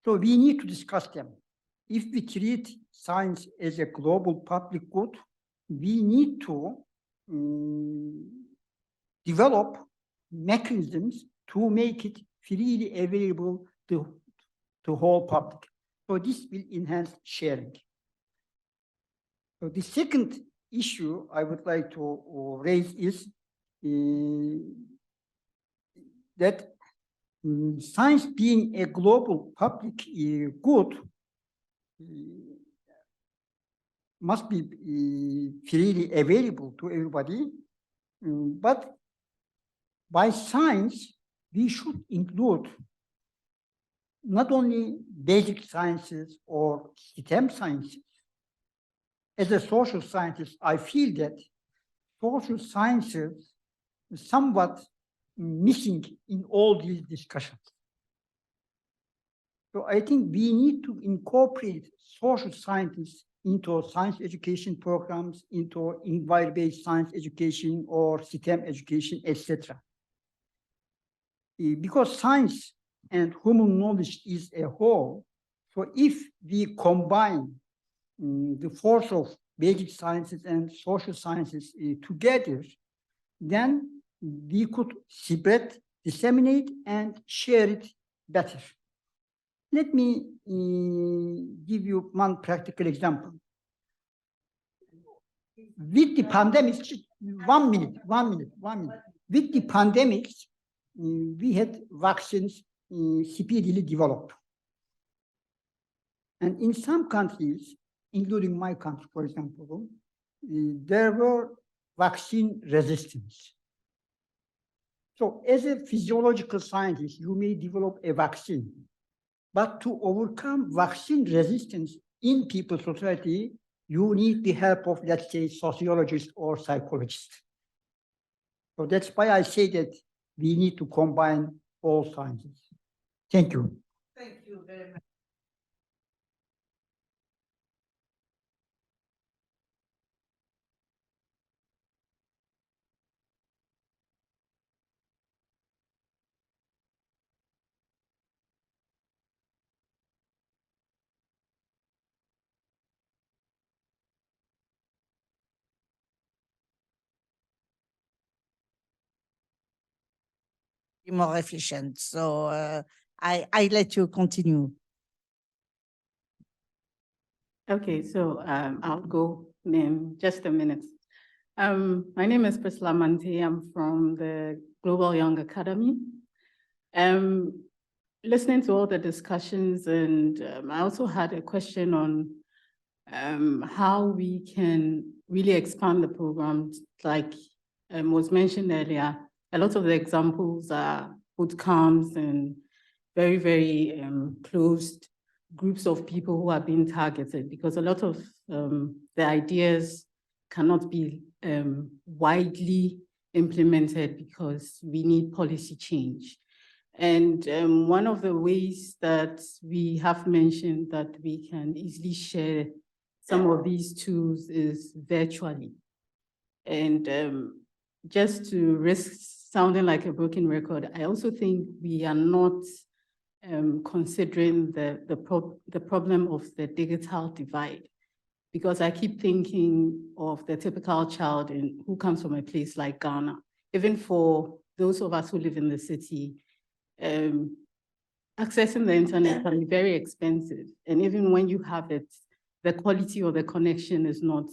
So we need to discuss them. If we treat science as a global public good, we need to develop mechanisms to make it freely available to whole public. So this will enhance sharing. So the second issue I would like to raise is that science being a global public good must be freely available to everybody, but by science, we should include not only basic sciences or STEM sciences. As a social scientist, I feel that social sciences are somewhat missing in all these discussions. So I think we need to incorporate social scientists into science education programs, into environment-based science education or STEM education, etc. Because science and human knowledge is a whole, so if we combine the force of basic sciences and social sciences together, then we could spread, disseminate, and share it better. Let me give you one practical example. With the pandemic, 1 minute. With the pandemic, we had vaccines speedily developed. And in some countries, including my country, for example, there were vaccine resistance. So as a physiological scientist, you may develop a vaccine, but to overcome vaccine resistance in people's society, you need the help of, let's say, sociologists or psychologists. So that's why I say that we need to combine all sciences. Thank you. Thank you very much. More efficient. So I let you continue. Okay, so I'll go in just a minute. My name is Priscilla Mante. I'm from the Global Young Academy. Listening to all the discussions, and I also had a question on how we can really expand the program. Like was mentioned earlier, a lot of the examples are boot camps and very, very closed groups of people who are being targeted, because a lot of the ideas cannot be widely implemented because we need policy change. And one of the ways that we have mentioned that we can easily share some of these tools is virtually. And just to risk sounding like a broken record, I also think we are not considering the problem of the digital divide, because I keep thinking of the typical child who comes from a place like Ghana. Even for those of us who live in the city, accessing the internet can be very expensive. And even when you have it, the quality of the connection is not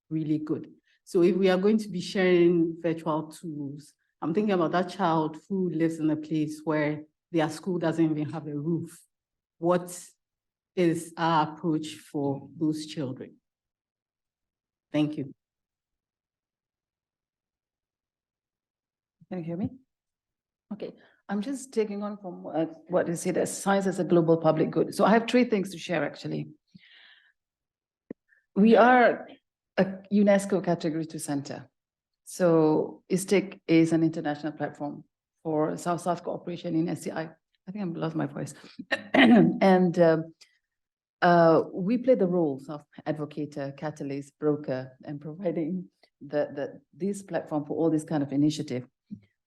really good. So if we are going to be sharing virtual tools, I'm thinking about that child who lives in a place where their school doesn't even have a roof. What is our approach for those children? Thank you. Can you hear me? Okay, I'm just taking on from what you said, as science as a global public good. So I have 3 things to share, actually. We are a UNESCO Category 2 center. So ISTEC is an international platform for South-South cooperation in SCI. I think I've lost my voice. And we play the roles of advocator, catalyst, broker, and providing this platform for all this kind of initiative.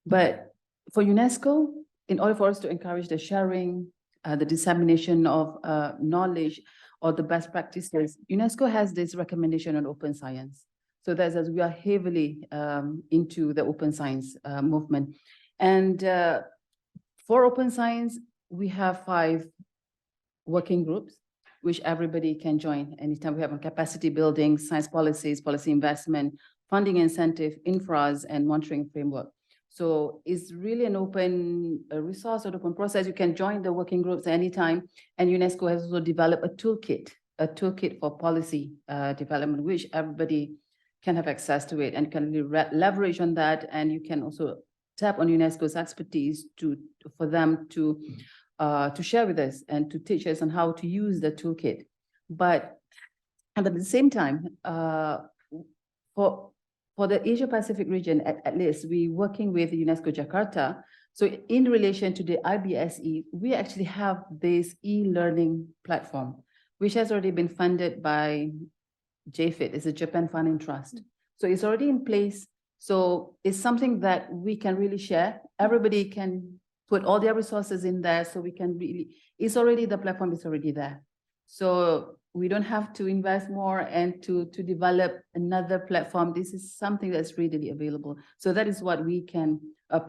But for UNESCO, in order for us to encourage the sharing, the dissemination of knowledge or the best practices, UNESCO has this recommendation on open science. So that's as we are heavily into the open science movement. And for open science, we have 5 working groups, which everybody can join anytime. We have a capacity building, science policies, policy investment, funding incentive, infras, and monitoring framework. So it's really an open resource or open process. You can join the working groups anytime. And UNESCO has also developed a toolkit for policy development, which everybody can have access to it and can really leverage on that. And you can also tap on UNESCO's expertise for them to share with us and to teach us on how to use the toolkit. But at the same time, for the Asia Pacific region, at least, we're working with UNESCO Jakarta. So in relation to the IBSE, we actually have this e-learning platform, which has already been funded by JFIT, it's a Japan Funding Trust. So it's already in place. So it's something that we can really share. Everybody can put all their resources in there, so we can really, the platform is already there. So we don't have to invest more and to develop another platform. This is something that's readily available. So that is what we can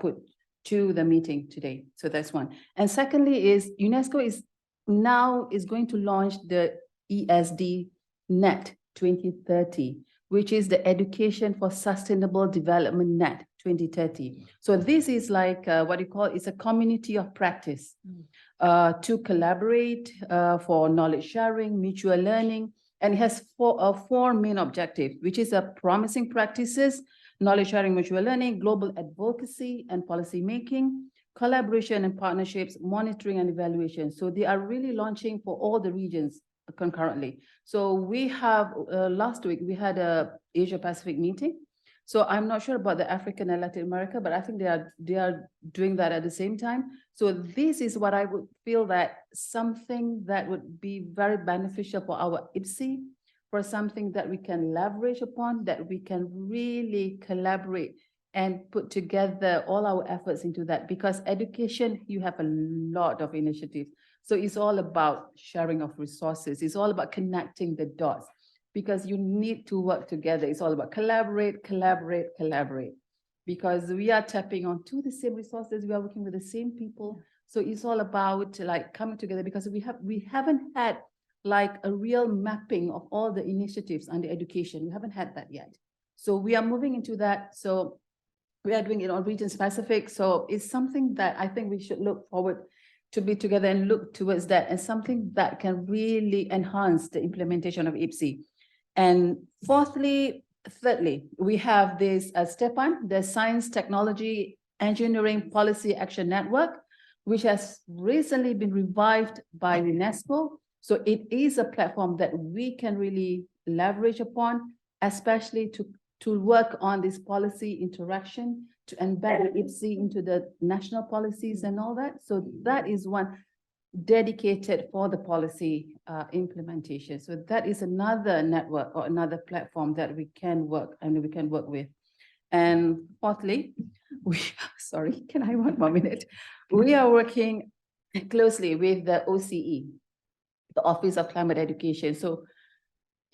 put to the meeting today. So that's one. And secondly is UNESCO is going to launch the ESD Net 2030, which is the Education for Sustainable Development Net 2030. So this is like what you call, it's a community of practice to collaborate for knowledge sharing, mutual learning, and it has four main objectives, which is promising practices, knowledge sharing, mutual learning, global advocacy and policy making, collaboration and partnerships, monitoring and evaluation. So they are really launching for all the regions concurrently. So we have, last week, we had a Asia Pacific meeting. So I'm not sure about the African and Latin America, but I think they are doing that at the same time. So this is what I would feel that something that would be very beneficial for our IBSE, for something that we can leverage upon, that we can really collaborate and put together all our efforts into that. Because education, you have a lot of initiatives. So it's all about sharing of resources. It's all about connecting the dots, because you need to work together. It's all about collaborate, collaborate, collaborate, because we are tapping onto the same resources. We are working with the same people. So it's all about like coming together, because we haven't had like a real mapping of all the initiatives under education. We haven't had that yet. So we are moving into that. So we are doing it on region specific. So it's something that I think we should look forward to be together and look towards that, and something that can really enhance the implementation of IBSE. And thirdly, we have this STEPAN, the Science, Technology, Engineering Policy Action Network, which has recently been revived by UNESCO. So it is a platform that we can really leverage upon, especially to work on this policy interaction, to embed IBSE into the national policies and all that. So that is one dedicated for the policy implementation. So that is another network or another platform that we can work with. And fourthly, sorry, can I have 1 more minute? We are working closely with the OCE, the Office of Climate Education. So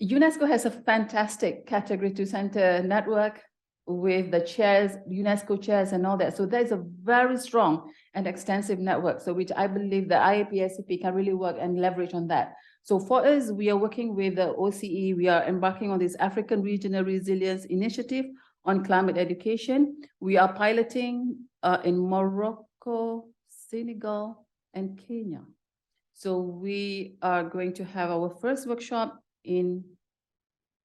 UNESCO has a fantastic Category 2 Center network with the chairs, UNESCO chairs and all that. So there's a very strong and extensive network, so which I believe the IAP SEP can really work and leverage on that. So for us, we are working with the OCE. We are embarking on this African Regional Resilience Initiative on climate education. We are piloting in Morocco, Senegal, and Kenya. So we are going to have our first workshop in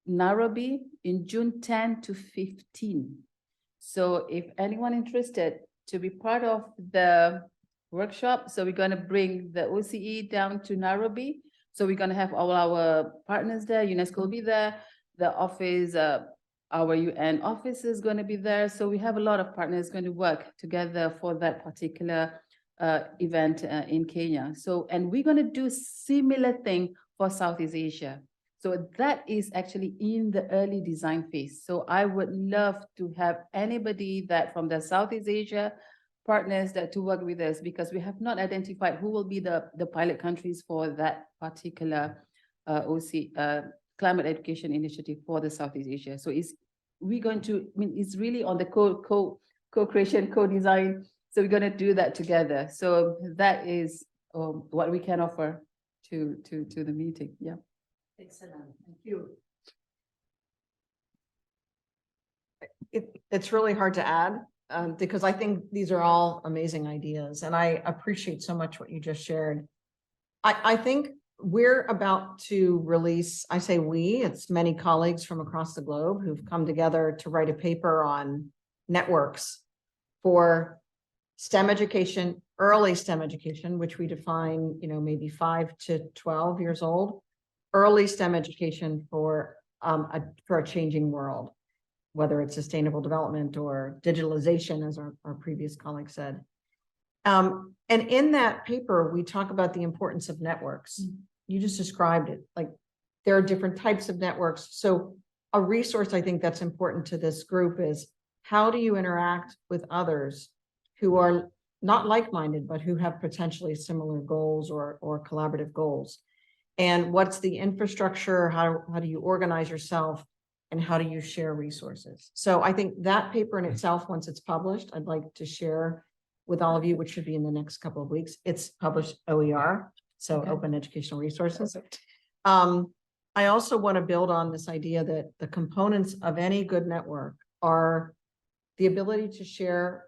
Nairobi in June 10 to 15. So if anyone interested to be part of the workshop, so we're going to bring the OCE down to Nairobi. So we're going to have all our partners there. UNESCO will be there. The office, our UN office is going to be there. So we have a lot of partners going to work together for that particular event in Kenya. So, and we're going to do similar thing for Southeast Asia. So that is actually in the early design phase. So I would love to have anybody that from the Southeast Asia partners that to work with us, because we have not identified who will be the pilot countries for that particular climate education initiative for the Southeast Asia. So it's really on the co-creation, co-design. So we're going to do that together. So that is what we can offer to the meeting. Yeah. Excellent. Thank you. It's really hard to add because I think these are all amazing ideas, and I appreciate so much what you just shared. I think we're about to release, I say we, it's many colleagues from across the globe who've come together to write a paper on networks for STEM education, early STEM education, which we define, maybe 5 to 12 years old, early STEM education for a changing world, whether it's sustainable development or digitalization, as our previous colleague said. And in that paper, we talk about the importance of networks. You just described it, like there are different types of networks. So a resource I think that's important to this group is how do you interact with others who are not like-minded, but who have potentially similar goals or collaborative goals? And what's the infrastructure? How do you organize yourself? And how do you share resources? So I think that paper in itself, once it's published, I'd like to share with all of you, which should be in the next couple of weeks. It's published OER, so Open Educational Resources. I also want to build on this idea that the components of any good network are the ability to share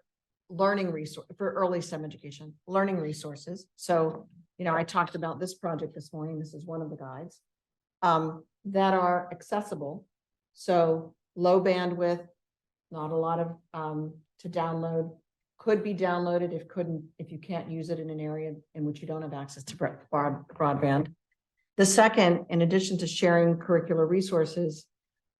learning resource for early STEM education, learning resources. So, I talked about this project this morning. This is one of the guides that are accessible. So low bandwidth, not a lot of to download, could be downloaded if you can't use it in an area in which you don't have access to broadband. The second, in addition to sharing curricular resources,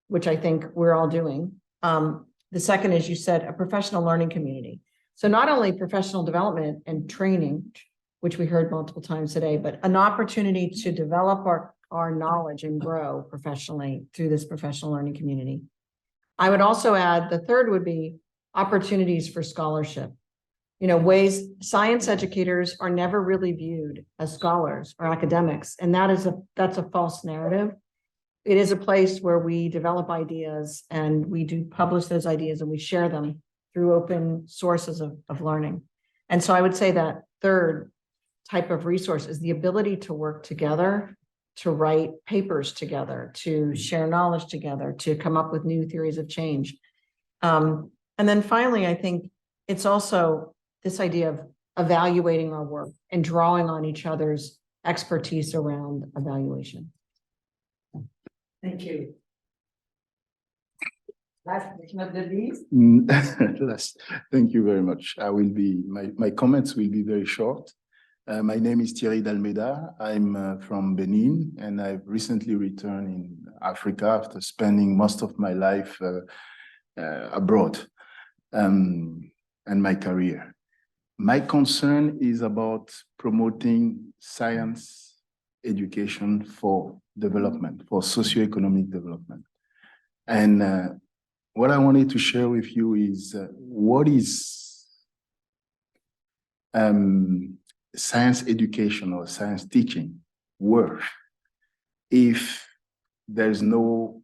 which I think we're all doing, the second, as you said, a professional learning community. So not only professional development and training, which we heard multiple times today, but an opportunity to develop our knowledge and grow professionally through this professional learning community. I would also add the third would be opportunities for scholarship. Ways science educators are never really viewed as scholars or academics, and that's a false narrative. It is a place where we develop ideas and we do publish those ideas and we share them through open sources of learning. And so I would say that third type of resource is the ability to work together, to write papers together, to share knowledge together, to come up with new theories of change. And then finally, I think it's also this idea of evaluating our work and drawing on each other's expertise around evaluation. Thank you. Last but not the least. Last, thank you very much. My comments will be very short. My name is Thierry Dalmeda. I'm from Benin, and I've recently returned in Africa after spending most of my life abroad and my career. My concern is about promoting science education for development, for socioeconomic development. And what I wanted to share with you is what is science education or science teaching worth if there's no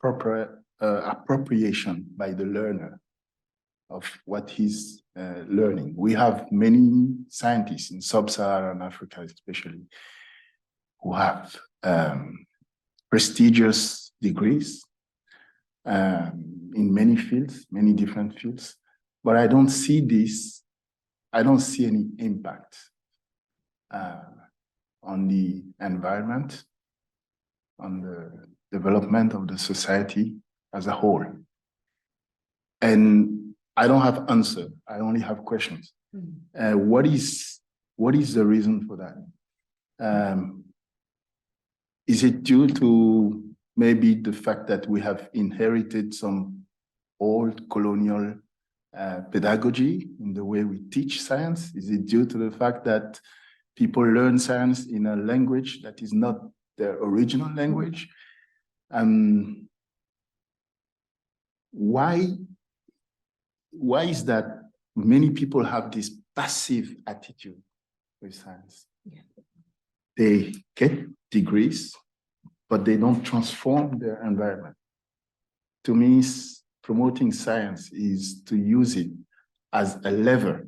proper appropriation by the learner of what he's learning. We have many scientists in sub-Saharan Africa especially who have prestigious degrees in many fields, many different fields, but I don't see any impact on the environment, on the development of the society as a whole. And I don't have answer, I only have questions. What is the reason for that? Is it due to maybe the fact that we have inherited some old colonial pedagogy in the way we teach science? Is it due to the fact that people learn science in a language that is not their original language? Why is that many people have this passive attitude with science. They get degrees, but they don't transform their environment. To me, promoting science is to use it as a lever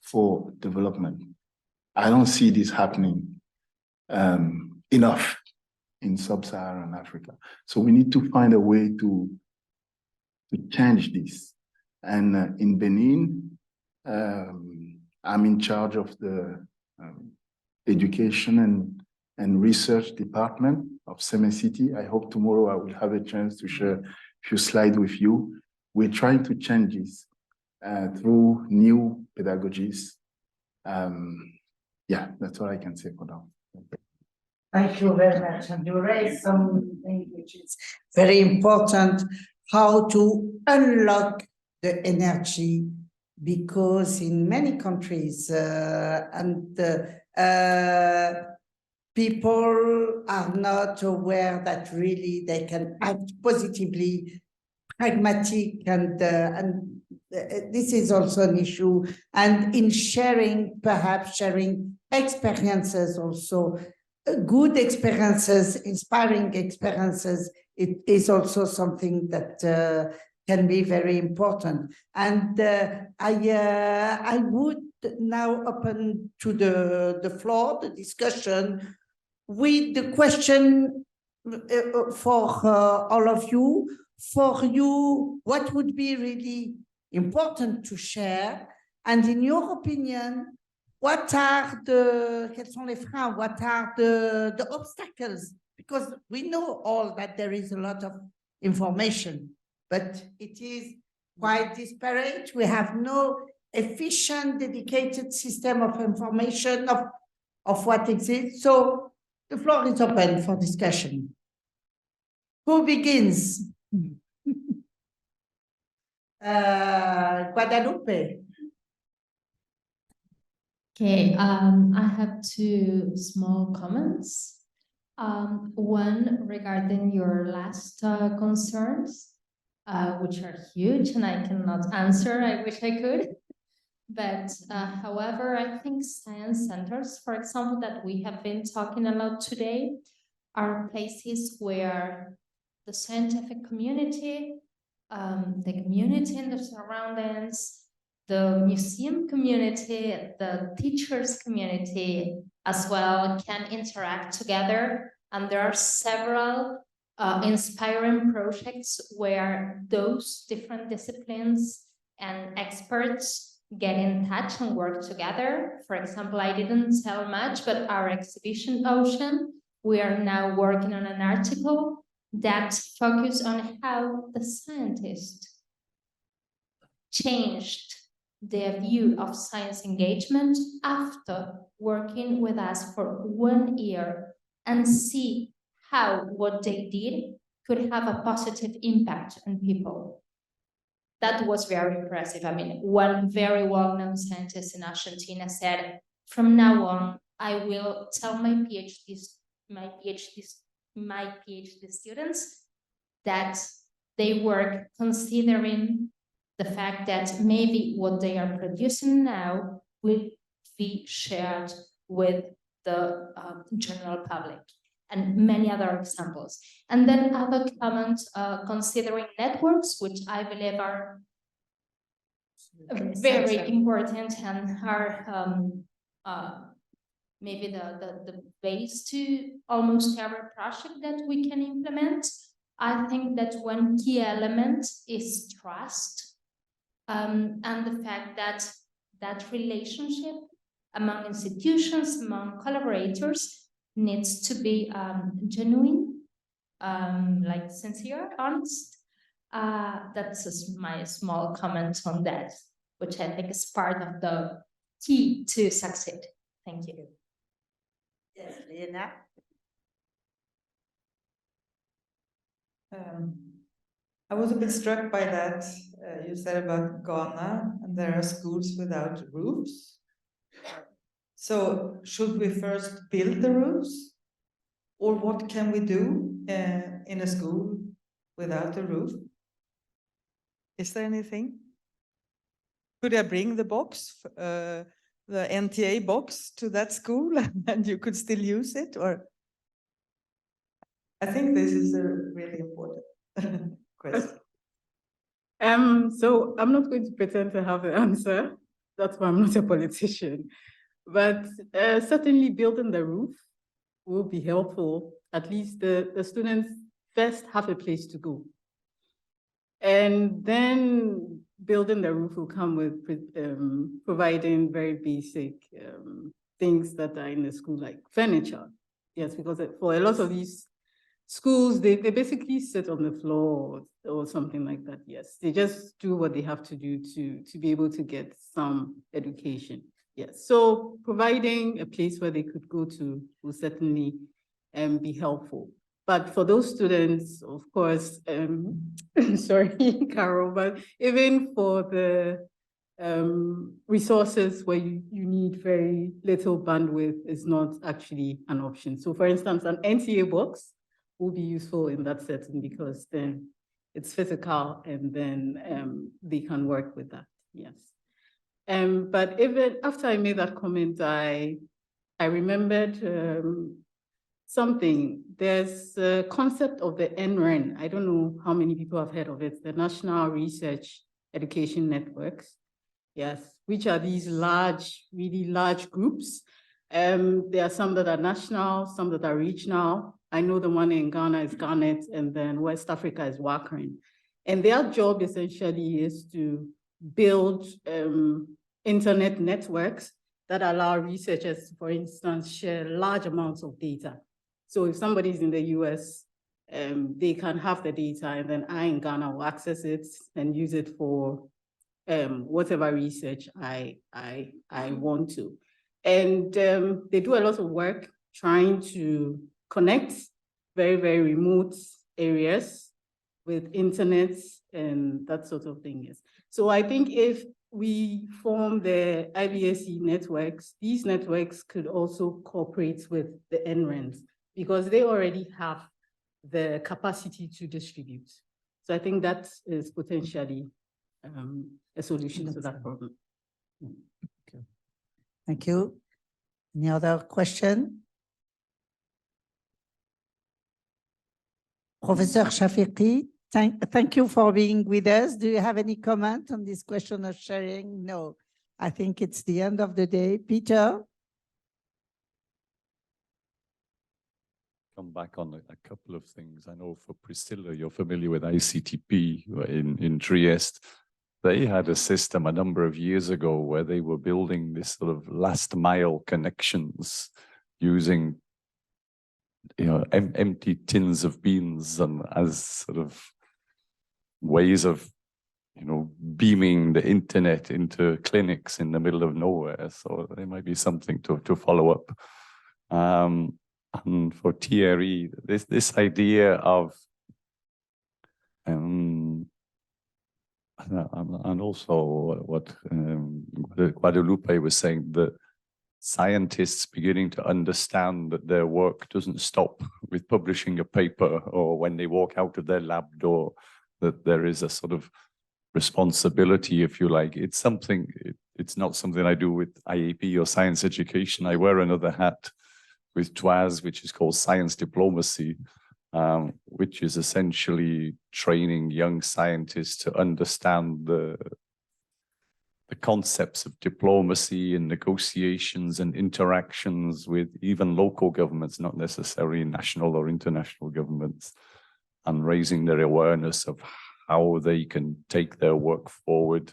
for development. I don't see this happening enough in sub-Saharan Africa. So we need to find a way to change this. And in Benin, I'm in charge of the education and research department of City. I hope tomorrow I will have a chance to share a few slides with you. We're trying to change this through new pedagogies. Yeah, that's all I can say for now. Thank you very much. And you raised something which is very important, how to unlock the energy, because in many countries people are not aware that really they can act positively, pragmatic, and this is also an issue. And in sharing, perhaps sharing experiences also, good experiences, inspiring experiences, it is also something that can be very important. And I would now open to the floor, the discussion, with the question for all of you. For you, what would be really important to share? And in your opinion, what are quels sont les freins? What are the obstacles? Because we know all that there is a lot of information, but it is quite disparate. We have no efficient, dedicated system of information of what exists. So the floor is open for discussion. Who begins? Guadalupe. Okay, I have two small comments. One regarding your last concerns, which are huge and I cannot answer. I wish I could. But however, I think science centers, for example, that we have been talking about today, are places where the scientific community, the community in the surroundings, the museum community, the teachers community as well can interact together. And there are several inspiring projects where those different disciplines and experts get in touch and work together. For example, I didn't tell much, but our exhibition Ocean, we are now working on an article that focuses on how the scientists changed their view of science engagement after working with us for 1 year and see how what they did could have a positive impact on people. That was very impressive. I mean, one very well-known scientist in Argentina said, from now on, I will tell my PhD students that they work considering the fact that maybe what they are producing now will be shared with the general public, and many other examples. And then other comments considering networks, which I believe are very important and are maybe the base to almost every project that we can implement. I think that one key element is trust. And the fact that that relationship among institutions, among collaborators, needs to be genuine, like sincere, honest. That's my small comment on that, which I think is part of the key to succeed. Thank you. Yes, Lena. I was a bit struck by that you said about Ghana, and there are schools without roofs. So should we first build the roofs? Or what can we do in a school without a roof? Is there anything? Could I bring the box, the NTA box to that school and you could still use it, or? I think this is a really important question. So I'm not going to pretend to have the answer. That's why I'm not a politician. But certainly building the roof will be helpful. At least the students first have a place to go. And then building the roof will come with providing very basic things that are in the school, like furniture. Yes, because for a lot of these schools, they basically sit on the floor or something like that. Yes, they just do what they have to do to be able to get some education. Yes, so providing a place where they could go to will certainly be helpful. But for those students, of course, sorry, Carol, but even for the resources where you need very little bandwidth is not actually an option. So for instance, an NTA box will be useful in that setting because then it's physical and then they can work with that, yes. But even after I made that comment, I remembered something. There's a concept of the NREN. I don't know how many people have heard of it, the National Research Education Networks. Yes, which are these large, really large groups. There are some that are national, some that are regional. I know the one in Ghana is Garnet, and then West Africa is Wakren. And their job essentially is to build internet networks that allow researchers, for instance, share large amounts of data. So if somebody's in the US, they can have the data, and then I in Ghana will access it and use it for whatever research I want to. And they do a lot of work trying to connect very, very remote areas with internet and that sort of thing. Yes. So I think if we form the IBSE networks, these networks could also cooperate with the NRENs because they already have the capacity to distribute. So I think that is potentially a solution to that problem. Okay. Thank you. Any other question? Professor Shafiqi, thank you for being with us. Do you have any comment on this question of sharing? No, I think it's the end of the day. Peter? Come back on a couple of things. I know for Priscilla, you're familiar with ICTP in Trieste. They had a system a number of years ago where they were building this sort of last mile connections using empty tins of beans and as sort of ways of beaming the internet into clinics in the middle of nowhere. So there might be something to follow up. And for Thierry, this idea of and also what Guadalupe was saying, that scientists beginning to understand that their work doesn't stop with publishing a paper or when they walk out of their lab door, that there is a sort of responsibility, if you like. It's something, it's not something I do with IAP or science education. I wear another hat with TWAS, which is called science diplomacy, which is essentially training young scientists to understand the concepts of diplomacy and negotiations and interactions with even local governments, not necessarily national or international governments, and raising their awareness of how they can take their work forward,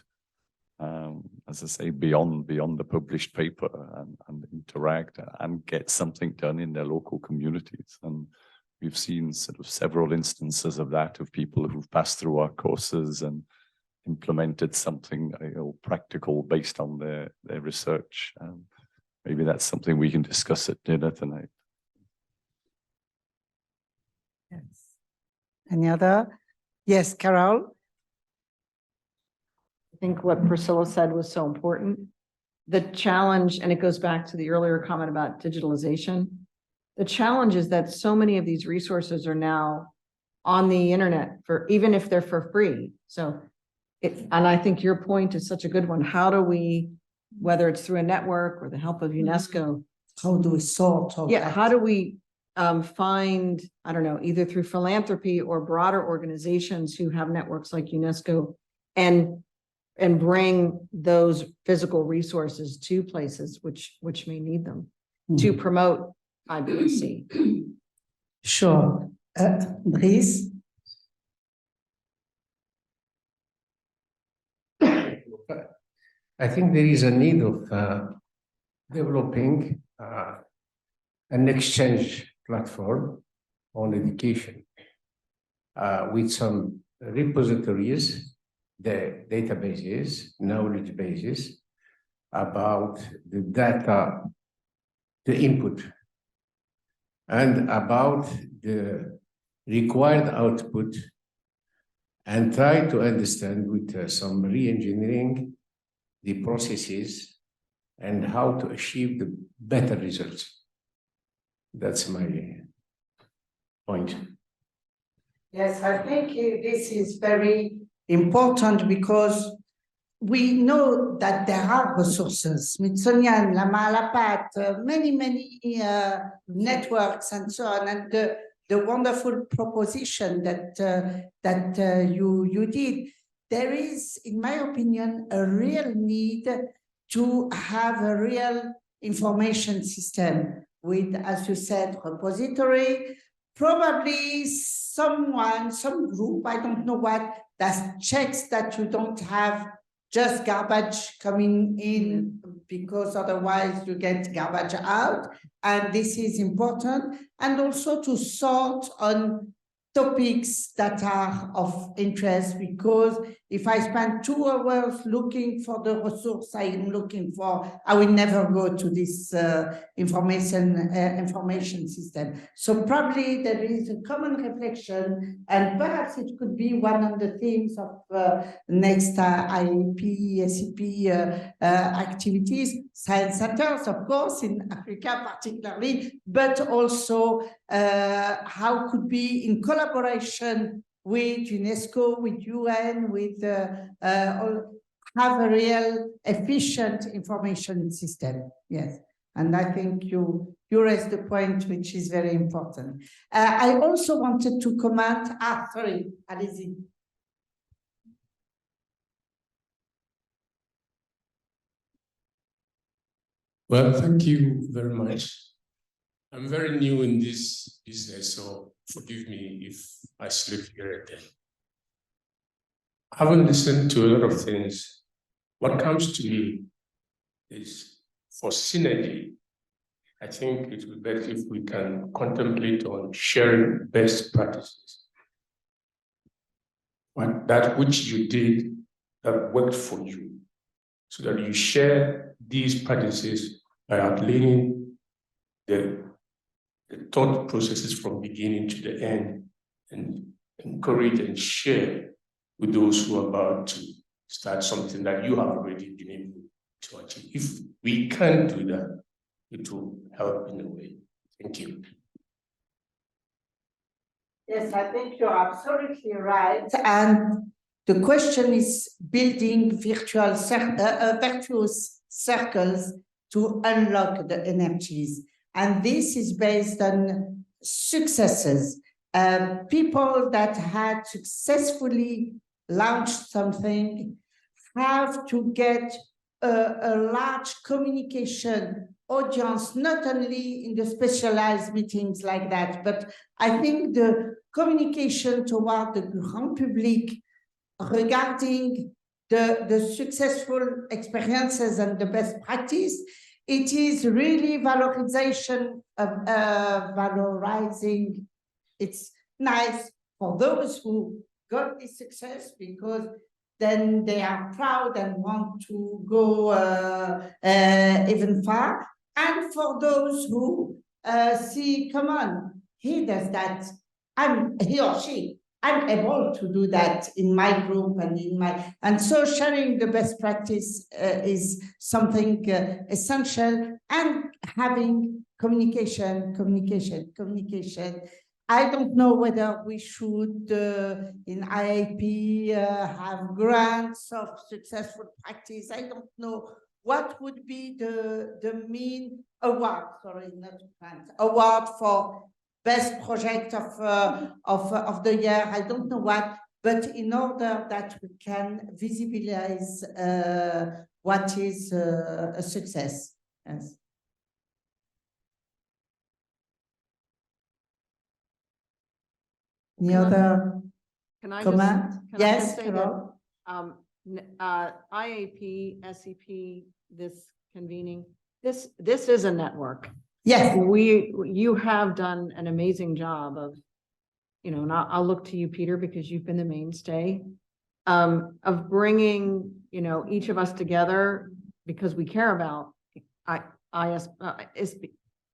as I say, beyond the published paper and interact and get something done in their local communities. And we've seen sort of several instances of that, of people who've passed through our courses and implemented something practical based on their research. Maybe that's something we can discuss at dinner tonight. Yes. Any other? Yes, Carol? I think what Priscilla said was so important. The challenge, and it goes back to the earlier comment about digitalization. The challenge is that so many of these resources are now on the internet, for even if they're for free. So And I think your point is such a good one. How do we, whether it's through a network or the help of UNESCO, how do we sort of yeah, that? how do we find, I don't know, either through philanthropy or broader organizations who have networks like UNESCO and bring those physical resources to places which may need them to promote IBSE? Sure. Brice? I think there is a need of developing an exchange platform on education with some repositories, the databases, knowledge bases about the data, the input, and about the required output, and try to understand with some re-engineering the processes and how to achieve the better results. That's my point. Yes, I think this is very important because we know that there are resources, Smithsonian, LAMAP, Pâte, many networks and so on, and the wonderful proposition that you did. There is, in my opinion, a real need to have a real information system with, as you said, repository, probably someone, some group, I don't know what, that checks that you don't have just garbage coming in, because otherwise you get garbage out. And this is important. And also to sort on topics that are of interest, because if I spend 2 hours looking for the resource I am looking for, I will never go to this information system. So probably there is a common reflection, and perhaps it could be one of the themes of next IAP SEP activities, science centers, of course, in Africa particularly, but also how could be in collaboration with UNESCO, with UN, with have a real efficient information system. Yes, and I think you raised the point, which is very important. I also wanted to comment. Sorry, allez-y. Well, thank you very much. I'm very new in this business, so forgive me if I slip here and there. Having listened to a lot of things, what comes to me is for synergy, I think it would be better if we can contemplate on sharing best practices. That which you did that worked for you, so that you share these practices by outlining the thought processes from beginning to the end, and encourage and share with those who are about to start something that you have already been able to achieve. If we can do that, it will help in a way. Thank you. Yes, I think you're absolutely right. And the question is building virtuous circles to unlock the energies. And this is based on successes. People that had successfully launched something have to get a large communication audience, not only in the specialized meetings like that, but I think the communication toward the grand public regarding the successful experiences and the best practice, it is really valorization of valorizing. It's nice for those who got this success, because then they are proud and want to go even far. And for those who see, come on, he does that, he or she, I'm able to do that in my group and in my, and so sharing the best practice is something essential, and having communication. I don't know whether we should, in IAP, have grants of successful practice. I don't know what would be the mean award, sorry, not grant, award for best project of the year. I don't know what, but in order that we can visualize what is a success. Yes. Any other Can I comment? just, can I Yes, just say that, Carol? IAP, SEP, this convening, this is a network. Yes. You have done an amazing job of, you know, and I'll look to you, Peter, because you've been the mainstay of bringing, you know, each of us together because we care about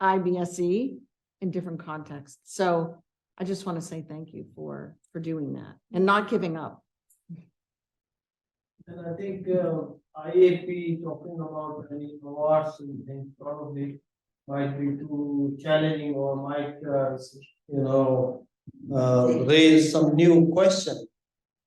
IBSE in different contexts. So I just want to say thank you for doing that and not giving up. And I think IAP talking about any awards and things probably might be too challenging or might, raise some new question.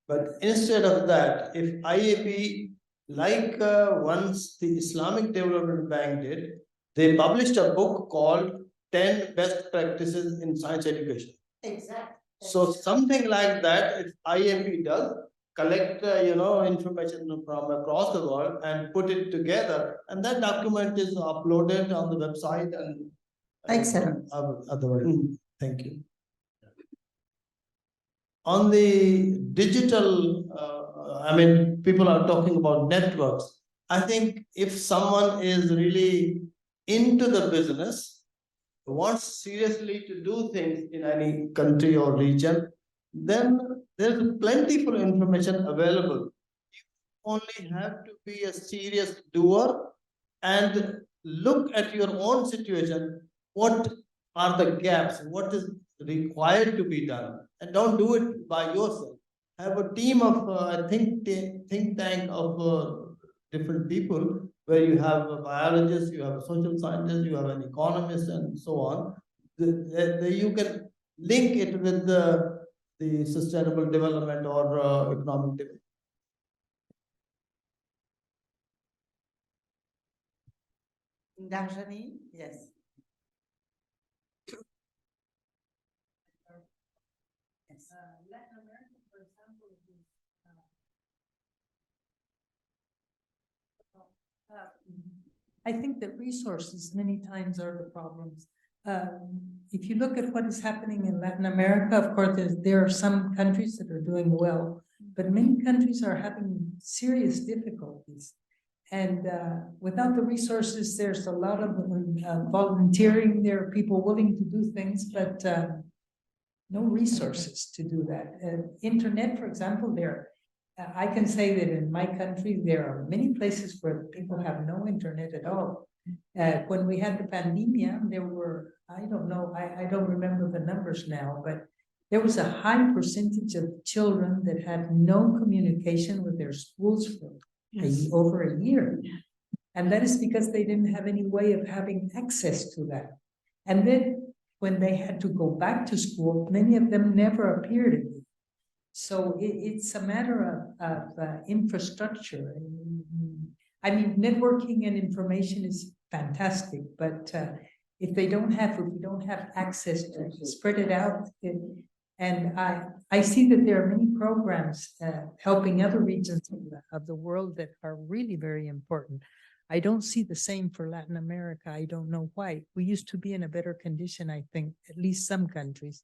But instead of that, if IAP, like once the Islamic Development Bank did, they published a book called 10 Best Practices in Science Education. Exactly. So something like that, if IAP does, collect information from across the world and put it together, and that document is uploaded on the website and excellent. Otherwise, thank you. On the digital, people are talking about networks. I think if someone is really into the business, wants seriously to do things in any country or region, then there's plentiful information available. You only have to be a serious doer and look at your own situation. What are the gaps? What is required to be done? And don't do it by yourself. Have a team of think tank of different people where you have a biologist, you have a social scientist, you have an economist, and so on. You can link it with the sustainable development or economic development. Indarjani, yes. Latin America, for example, I think that resources many times are the problems. If you look at what is happening in Latin America, of course, there are some countries that are doing well, but many countries are having serious difficulties. And without the resources, there's a lot of volunteering. There are people willing to do things, but no resources to do that. Internet, for example, I can say that in my country, there are many places where people have no internet at all. When we had the pandemic, there were, I don't know, I don't remember the numbers now, but there was a high percentage of children that had no communication with their schools for over a year. And that is because they didn't have any way of having access to that. And then when they had to go back to school, many of them never appeared again. So it's a matter of infrastructure. I mean, networking and information is fantastic, but if we don't have access to spread it out, and I see that there are many programs helping other regions of the world that are really very important. I don't see the same for Latin America. I don't know why. We used to be in a better condition, I think, at least some countries.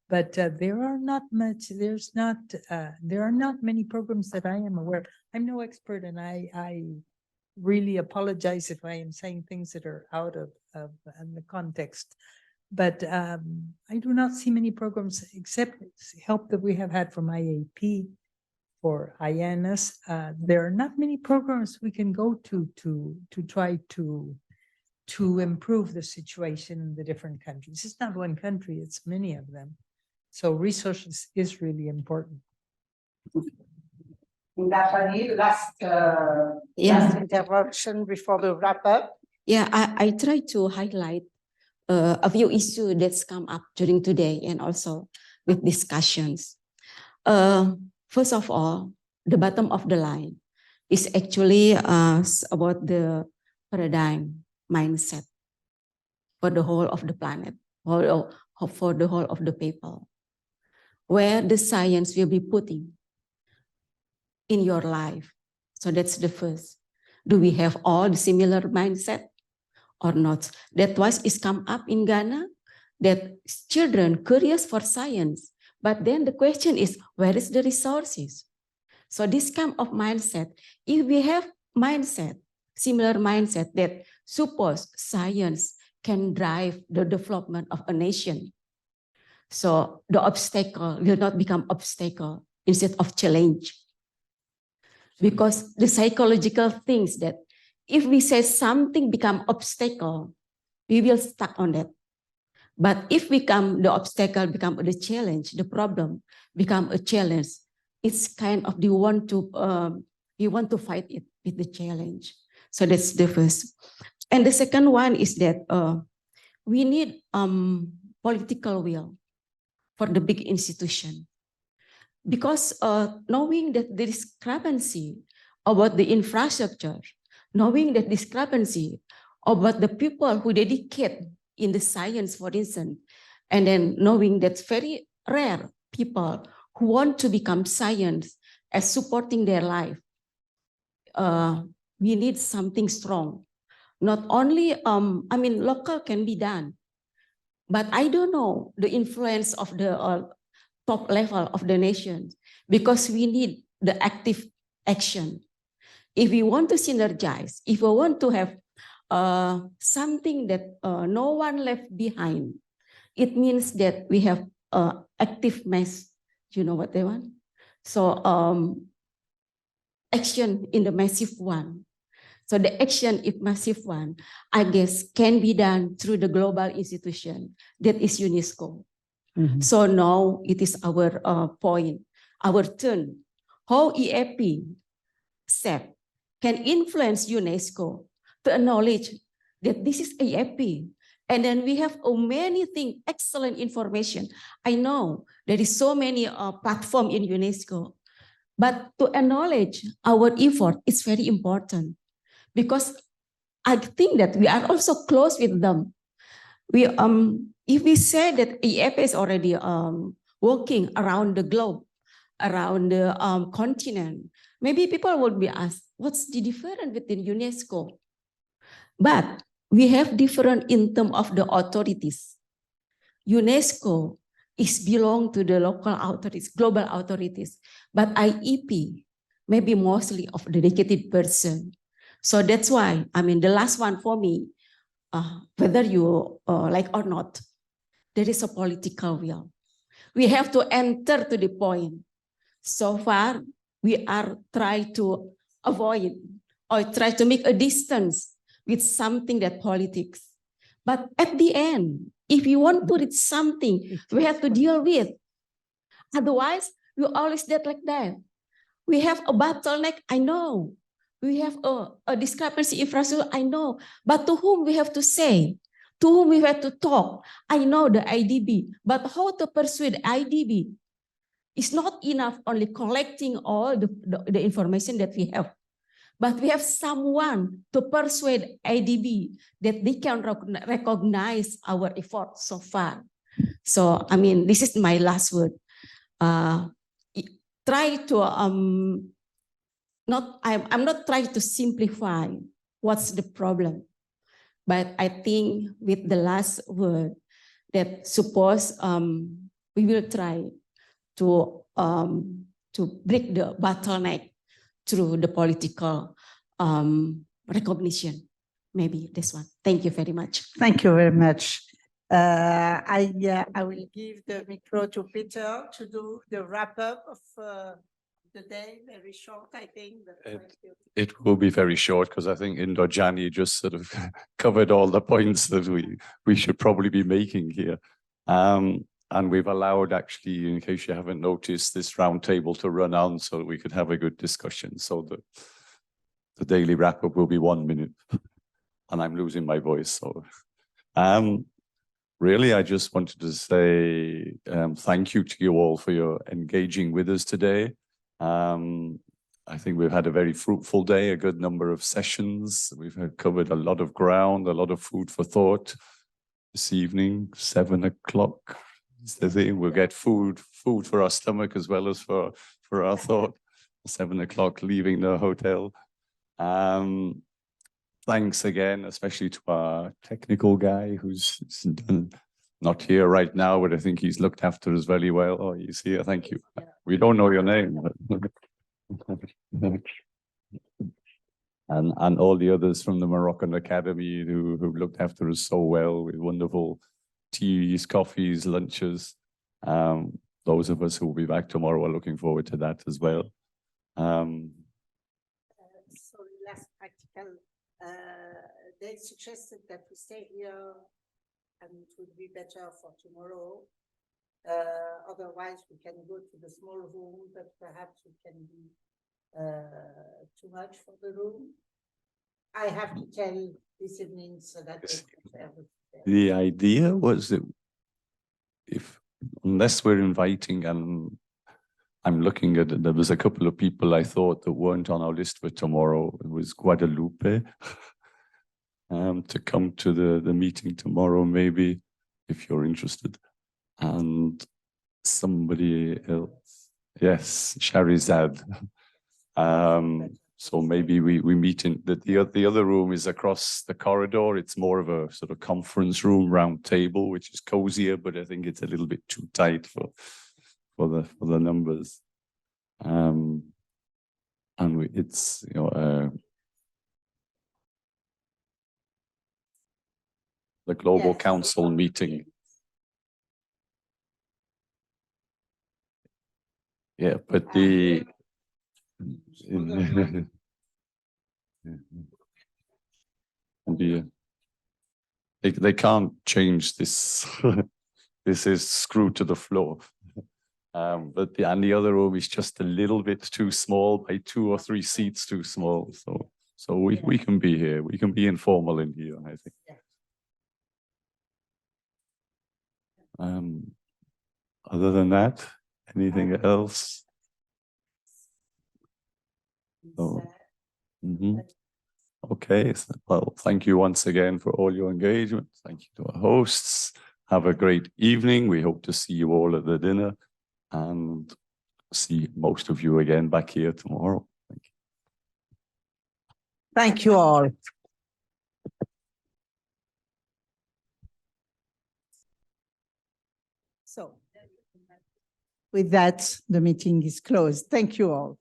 But there are not many programs that I am aware of. I'm no expert, and I really apologize if I am saying things that are out of the context. But I do not see many programs except help that we have had from IAP for IANS. There are not many programs we can go to try to improve the situation in the different countries. It's not one country, it's many of them. So resources is really important. Last intervention before we wrap up. Yeah, I try to highlight a few issues that's come up during today and also with discussions. First of all, the bottom of the line is actually about the paradigm mindset for the whole of the planet, or for the whole of the people, where the science will be putting in your life. So that's the first. Do we have all the similar mindset or not? That was is come up in Ghana, that children curious for science, but then the question is, where is the resources? So this kind of mindset, if we have mindset, similar mindset that suppose science can drive the development of a nation, so the obstacle will not become obstacle instead of challenge. Because the psychological things that if we say something become obstacle, we will stuck on that. But if the obstacle become the challenge, the problem become a challenge, it's kind of we want to fight it with the challenge. So that's the first. And the second one is that we need political will for the big institution. Because knowing that the discrepancy about the infrastructure, knowing that discrepancy about the people who dedicate in the science, for instance, and then knowing that very rare people who want to become science as supporting their life, we need something strong. Not only, I mean, local can be done, but I don't know the influence of the top level of the nation, because we need the active action. If we want to synergize, if we want to have something that no one left behind, it means that we have active mass, you know what they want? So action in the massive one. So the action, if massive one, I guess can be done through the global institution, that is UNESCO. Mm-hmm. So now it is our point, our turn. How IAP SEP can influence UNESCO to acknowledge that this is IAP. And then we have many things, excellent information. I know there is so many platforms in UNESCO, but to acknowledge our effort is very important, because I think that we are also close with them. We if we say that IAP is already working around the globe, around the continent, maybe people would be asked, what's the difference within UNESCO? But we have different in terms of the authorities. UNESCO is belong to the local authorities, global authorities, but IEP maybe mostly of the dedicated person. So that's why, I mean, the last one for me, whether you like or not, there is a political will. We have to enter to the point. So far, we are trying to avoid or try to make a distance with something that politics. But at the end, if you want to reach something, we have to deal with. Otherwise, we always get like that. We have a bottleneck, I know. We have a discrepancy infrastructure, I know. But to whom we have to say? To whom we have to talk? I know the IDB, but how to persuade IDB? It's not enough only collecting all the information that we have. But we have someone to persuade IDB that they can recognize our effort so far. So, I mean, this is my last word. Try to, I'm not trying to simplify what's the problem. But I think with the last word, that suppose we will try to break the bottleneck through the political recognition. Maybe this one. Thank you very much. Thank you very much. I will give the micro to Peter to do the wrap up of the day. Very short, I think. It will be very short, because I think Indarjani just sort of covered all the points that we should probably be making here. And we've allowed, actually, in case you haven't noticed, this roundtable to run on so that we could have a good discussion. So the daily wrap-up will be 1 minute, and I'm losing my voice. So, really, I just wanted to say thank you to you all for your engaging with us today. I think we've had a very fruitful day, a good number of sessions. We've covered a lot of ground, a lot of food for thought. This evening, 7 o'clock is the thing. We'll get food for our stomach as well as for our thought. 7 o'clock, leaving the hotel. Thanks again, especially to our technical guy who's not here right now, but I think he's looked after us very well. Oh, he's here. Thank you. We don't know your name. And all the others from the Moroccan Academy who looked after us so well with wonderful teas, coffees, lunches. Those of us who will be back tomorrow are looking forward to that as well. Sorry, last practical. They suggested that we stay here and it would be better for tomorrow. Otherwise, we can go to the small room, but perhaps it can be too much for the room. I have to tell this evening so that the idea was that unless we're inviting, and I'm looking at it, there was a couple of people I thought that weren't on our list for tomorrow. It was Guadalupe to come to the meeting tomorrow, maybe, if you're interested. And somebody else, yes, Sharizad. So maybe we meet in the other room is across the corridor. It's more of a sort of conference room, round table, which is cozier, but I think it's a little bit too tight for the numbers. And it's the Global Council meeting. Yeah, but they can't change this. This is screwed to the floor. But the other room is just a little bit too small, by 2 or 3 seats too small. So we can be here. We can be informal in here, I think. Other than that, anything else? Oh. Okay. Well, thank you once again for all your engagement. Thank you to our hosts. Have a great evening. We hope to see you all at the dinner and see most of you again back here tomorrow. Thank you. Thank you all. So with that, the meeting is closed. Thank you all.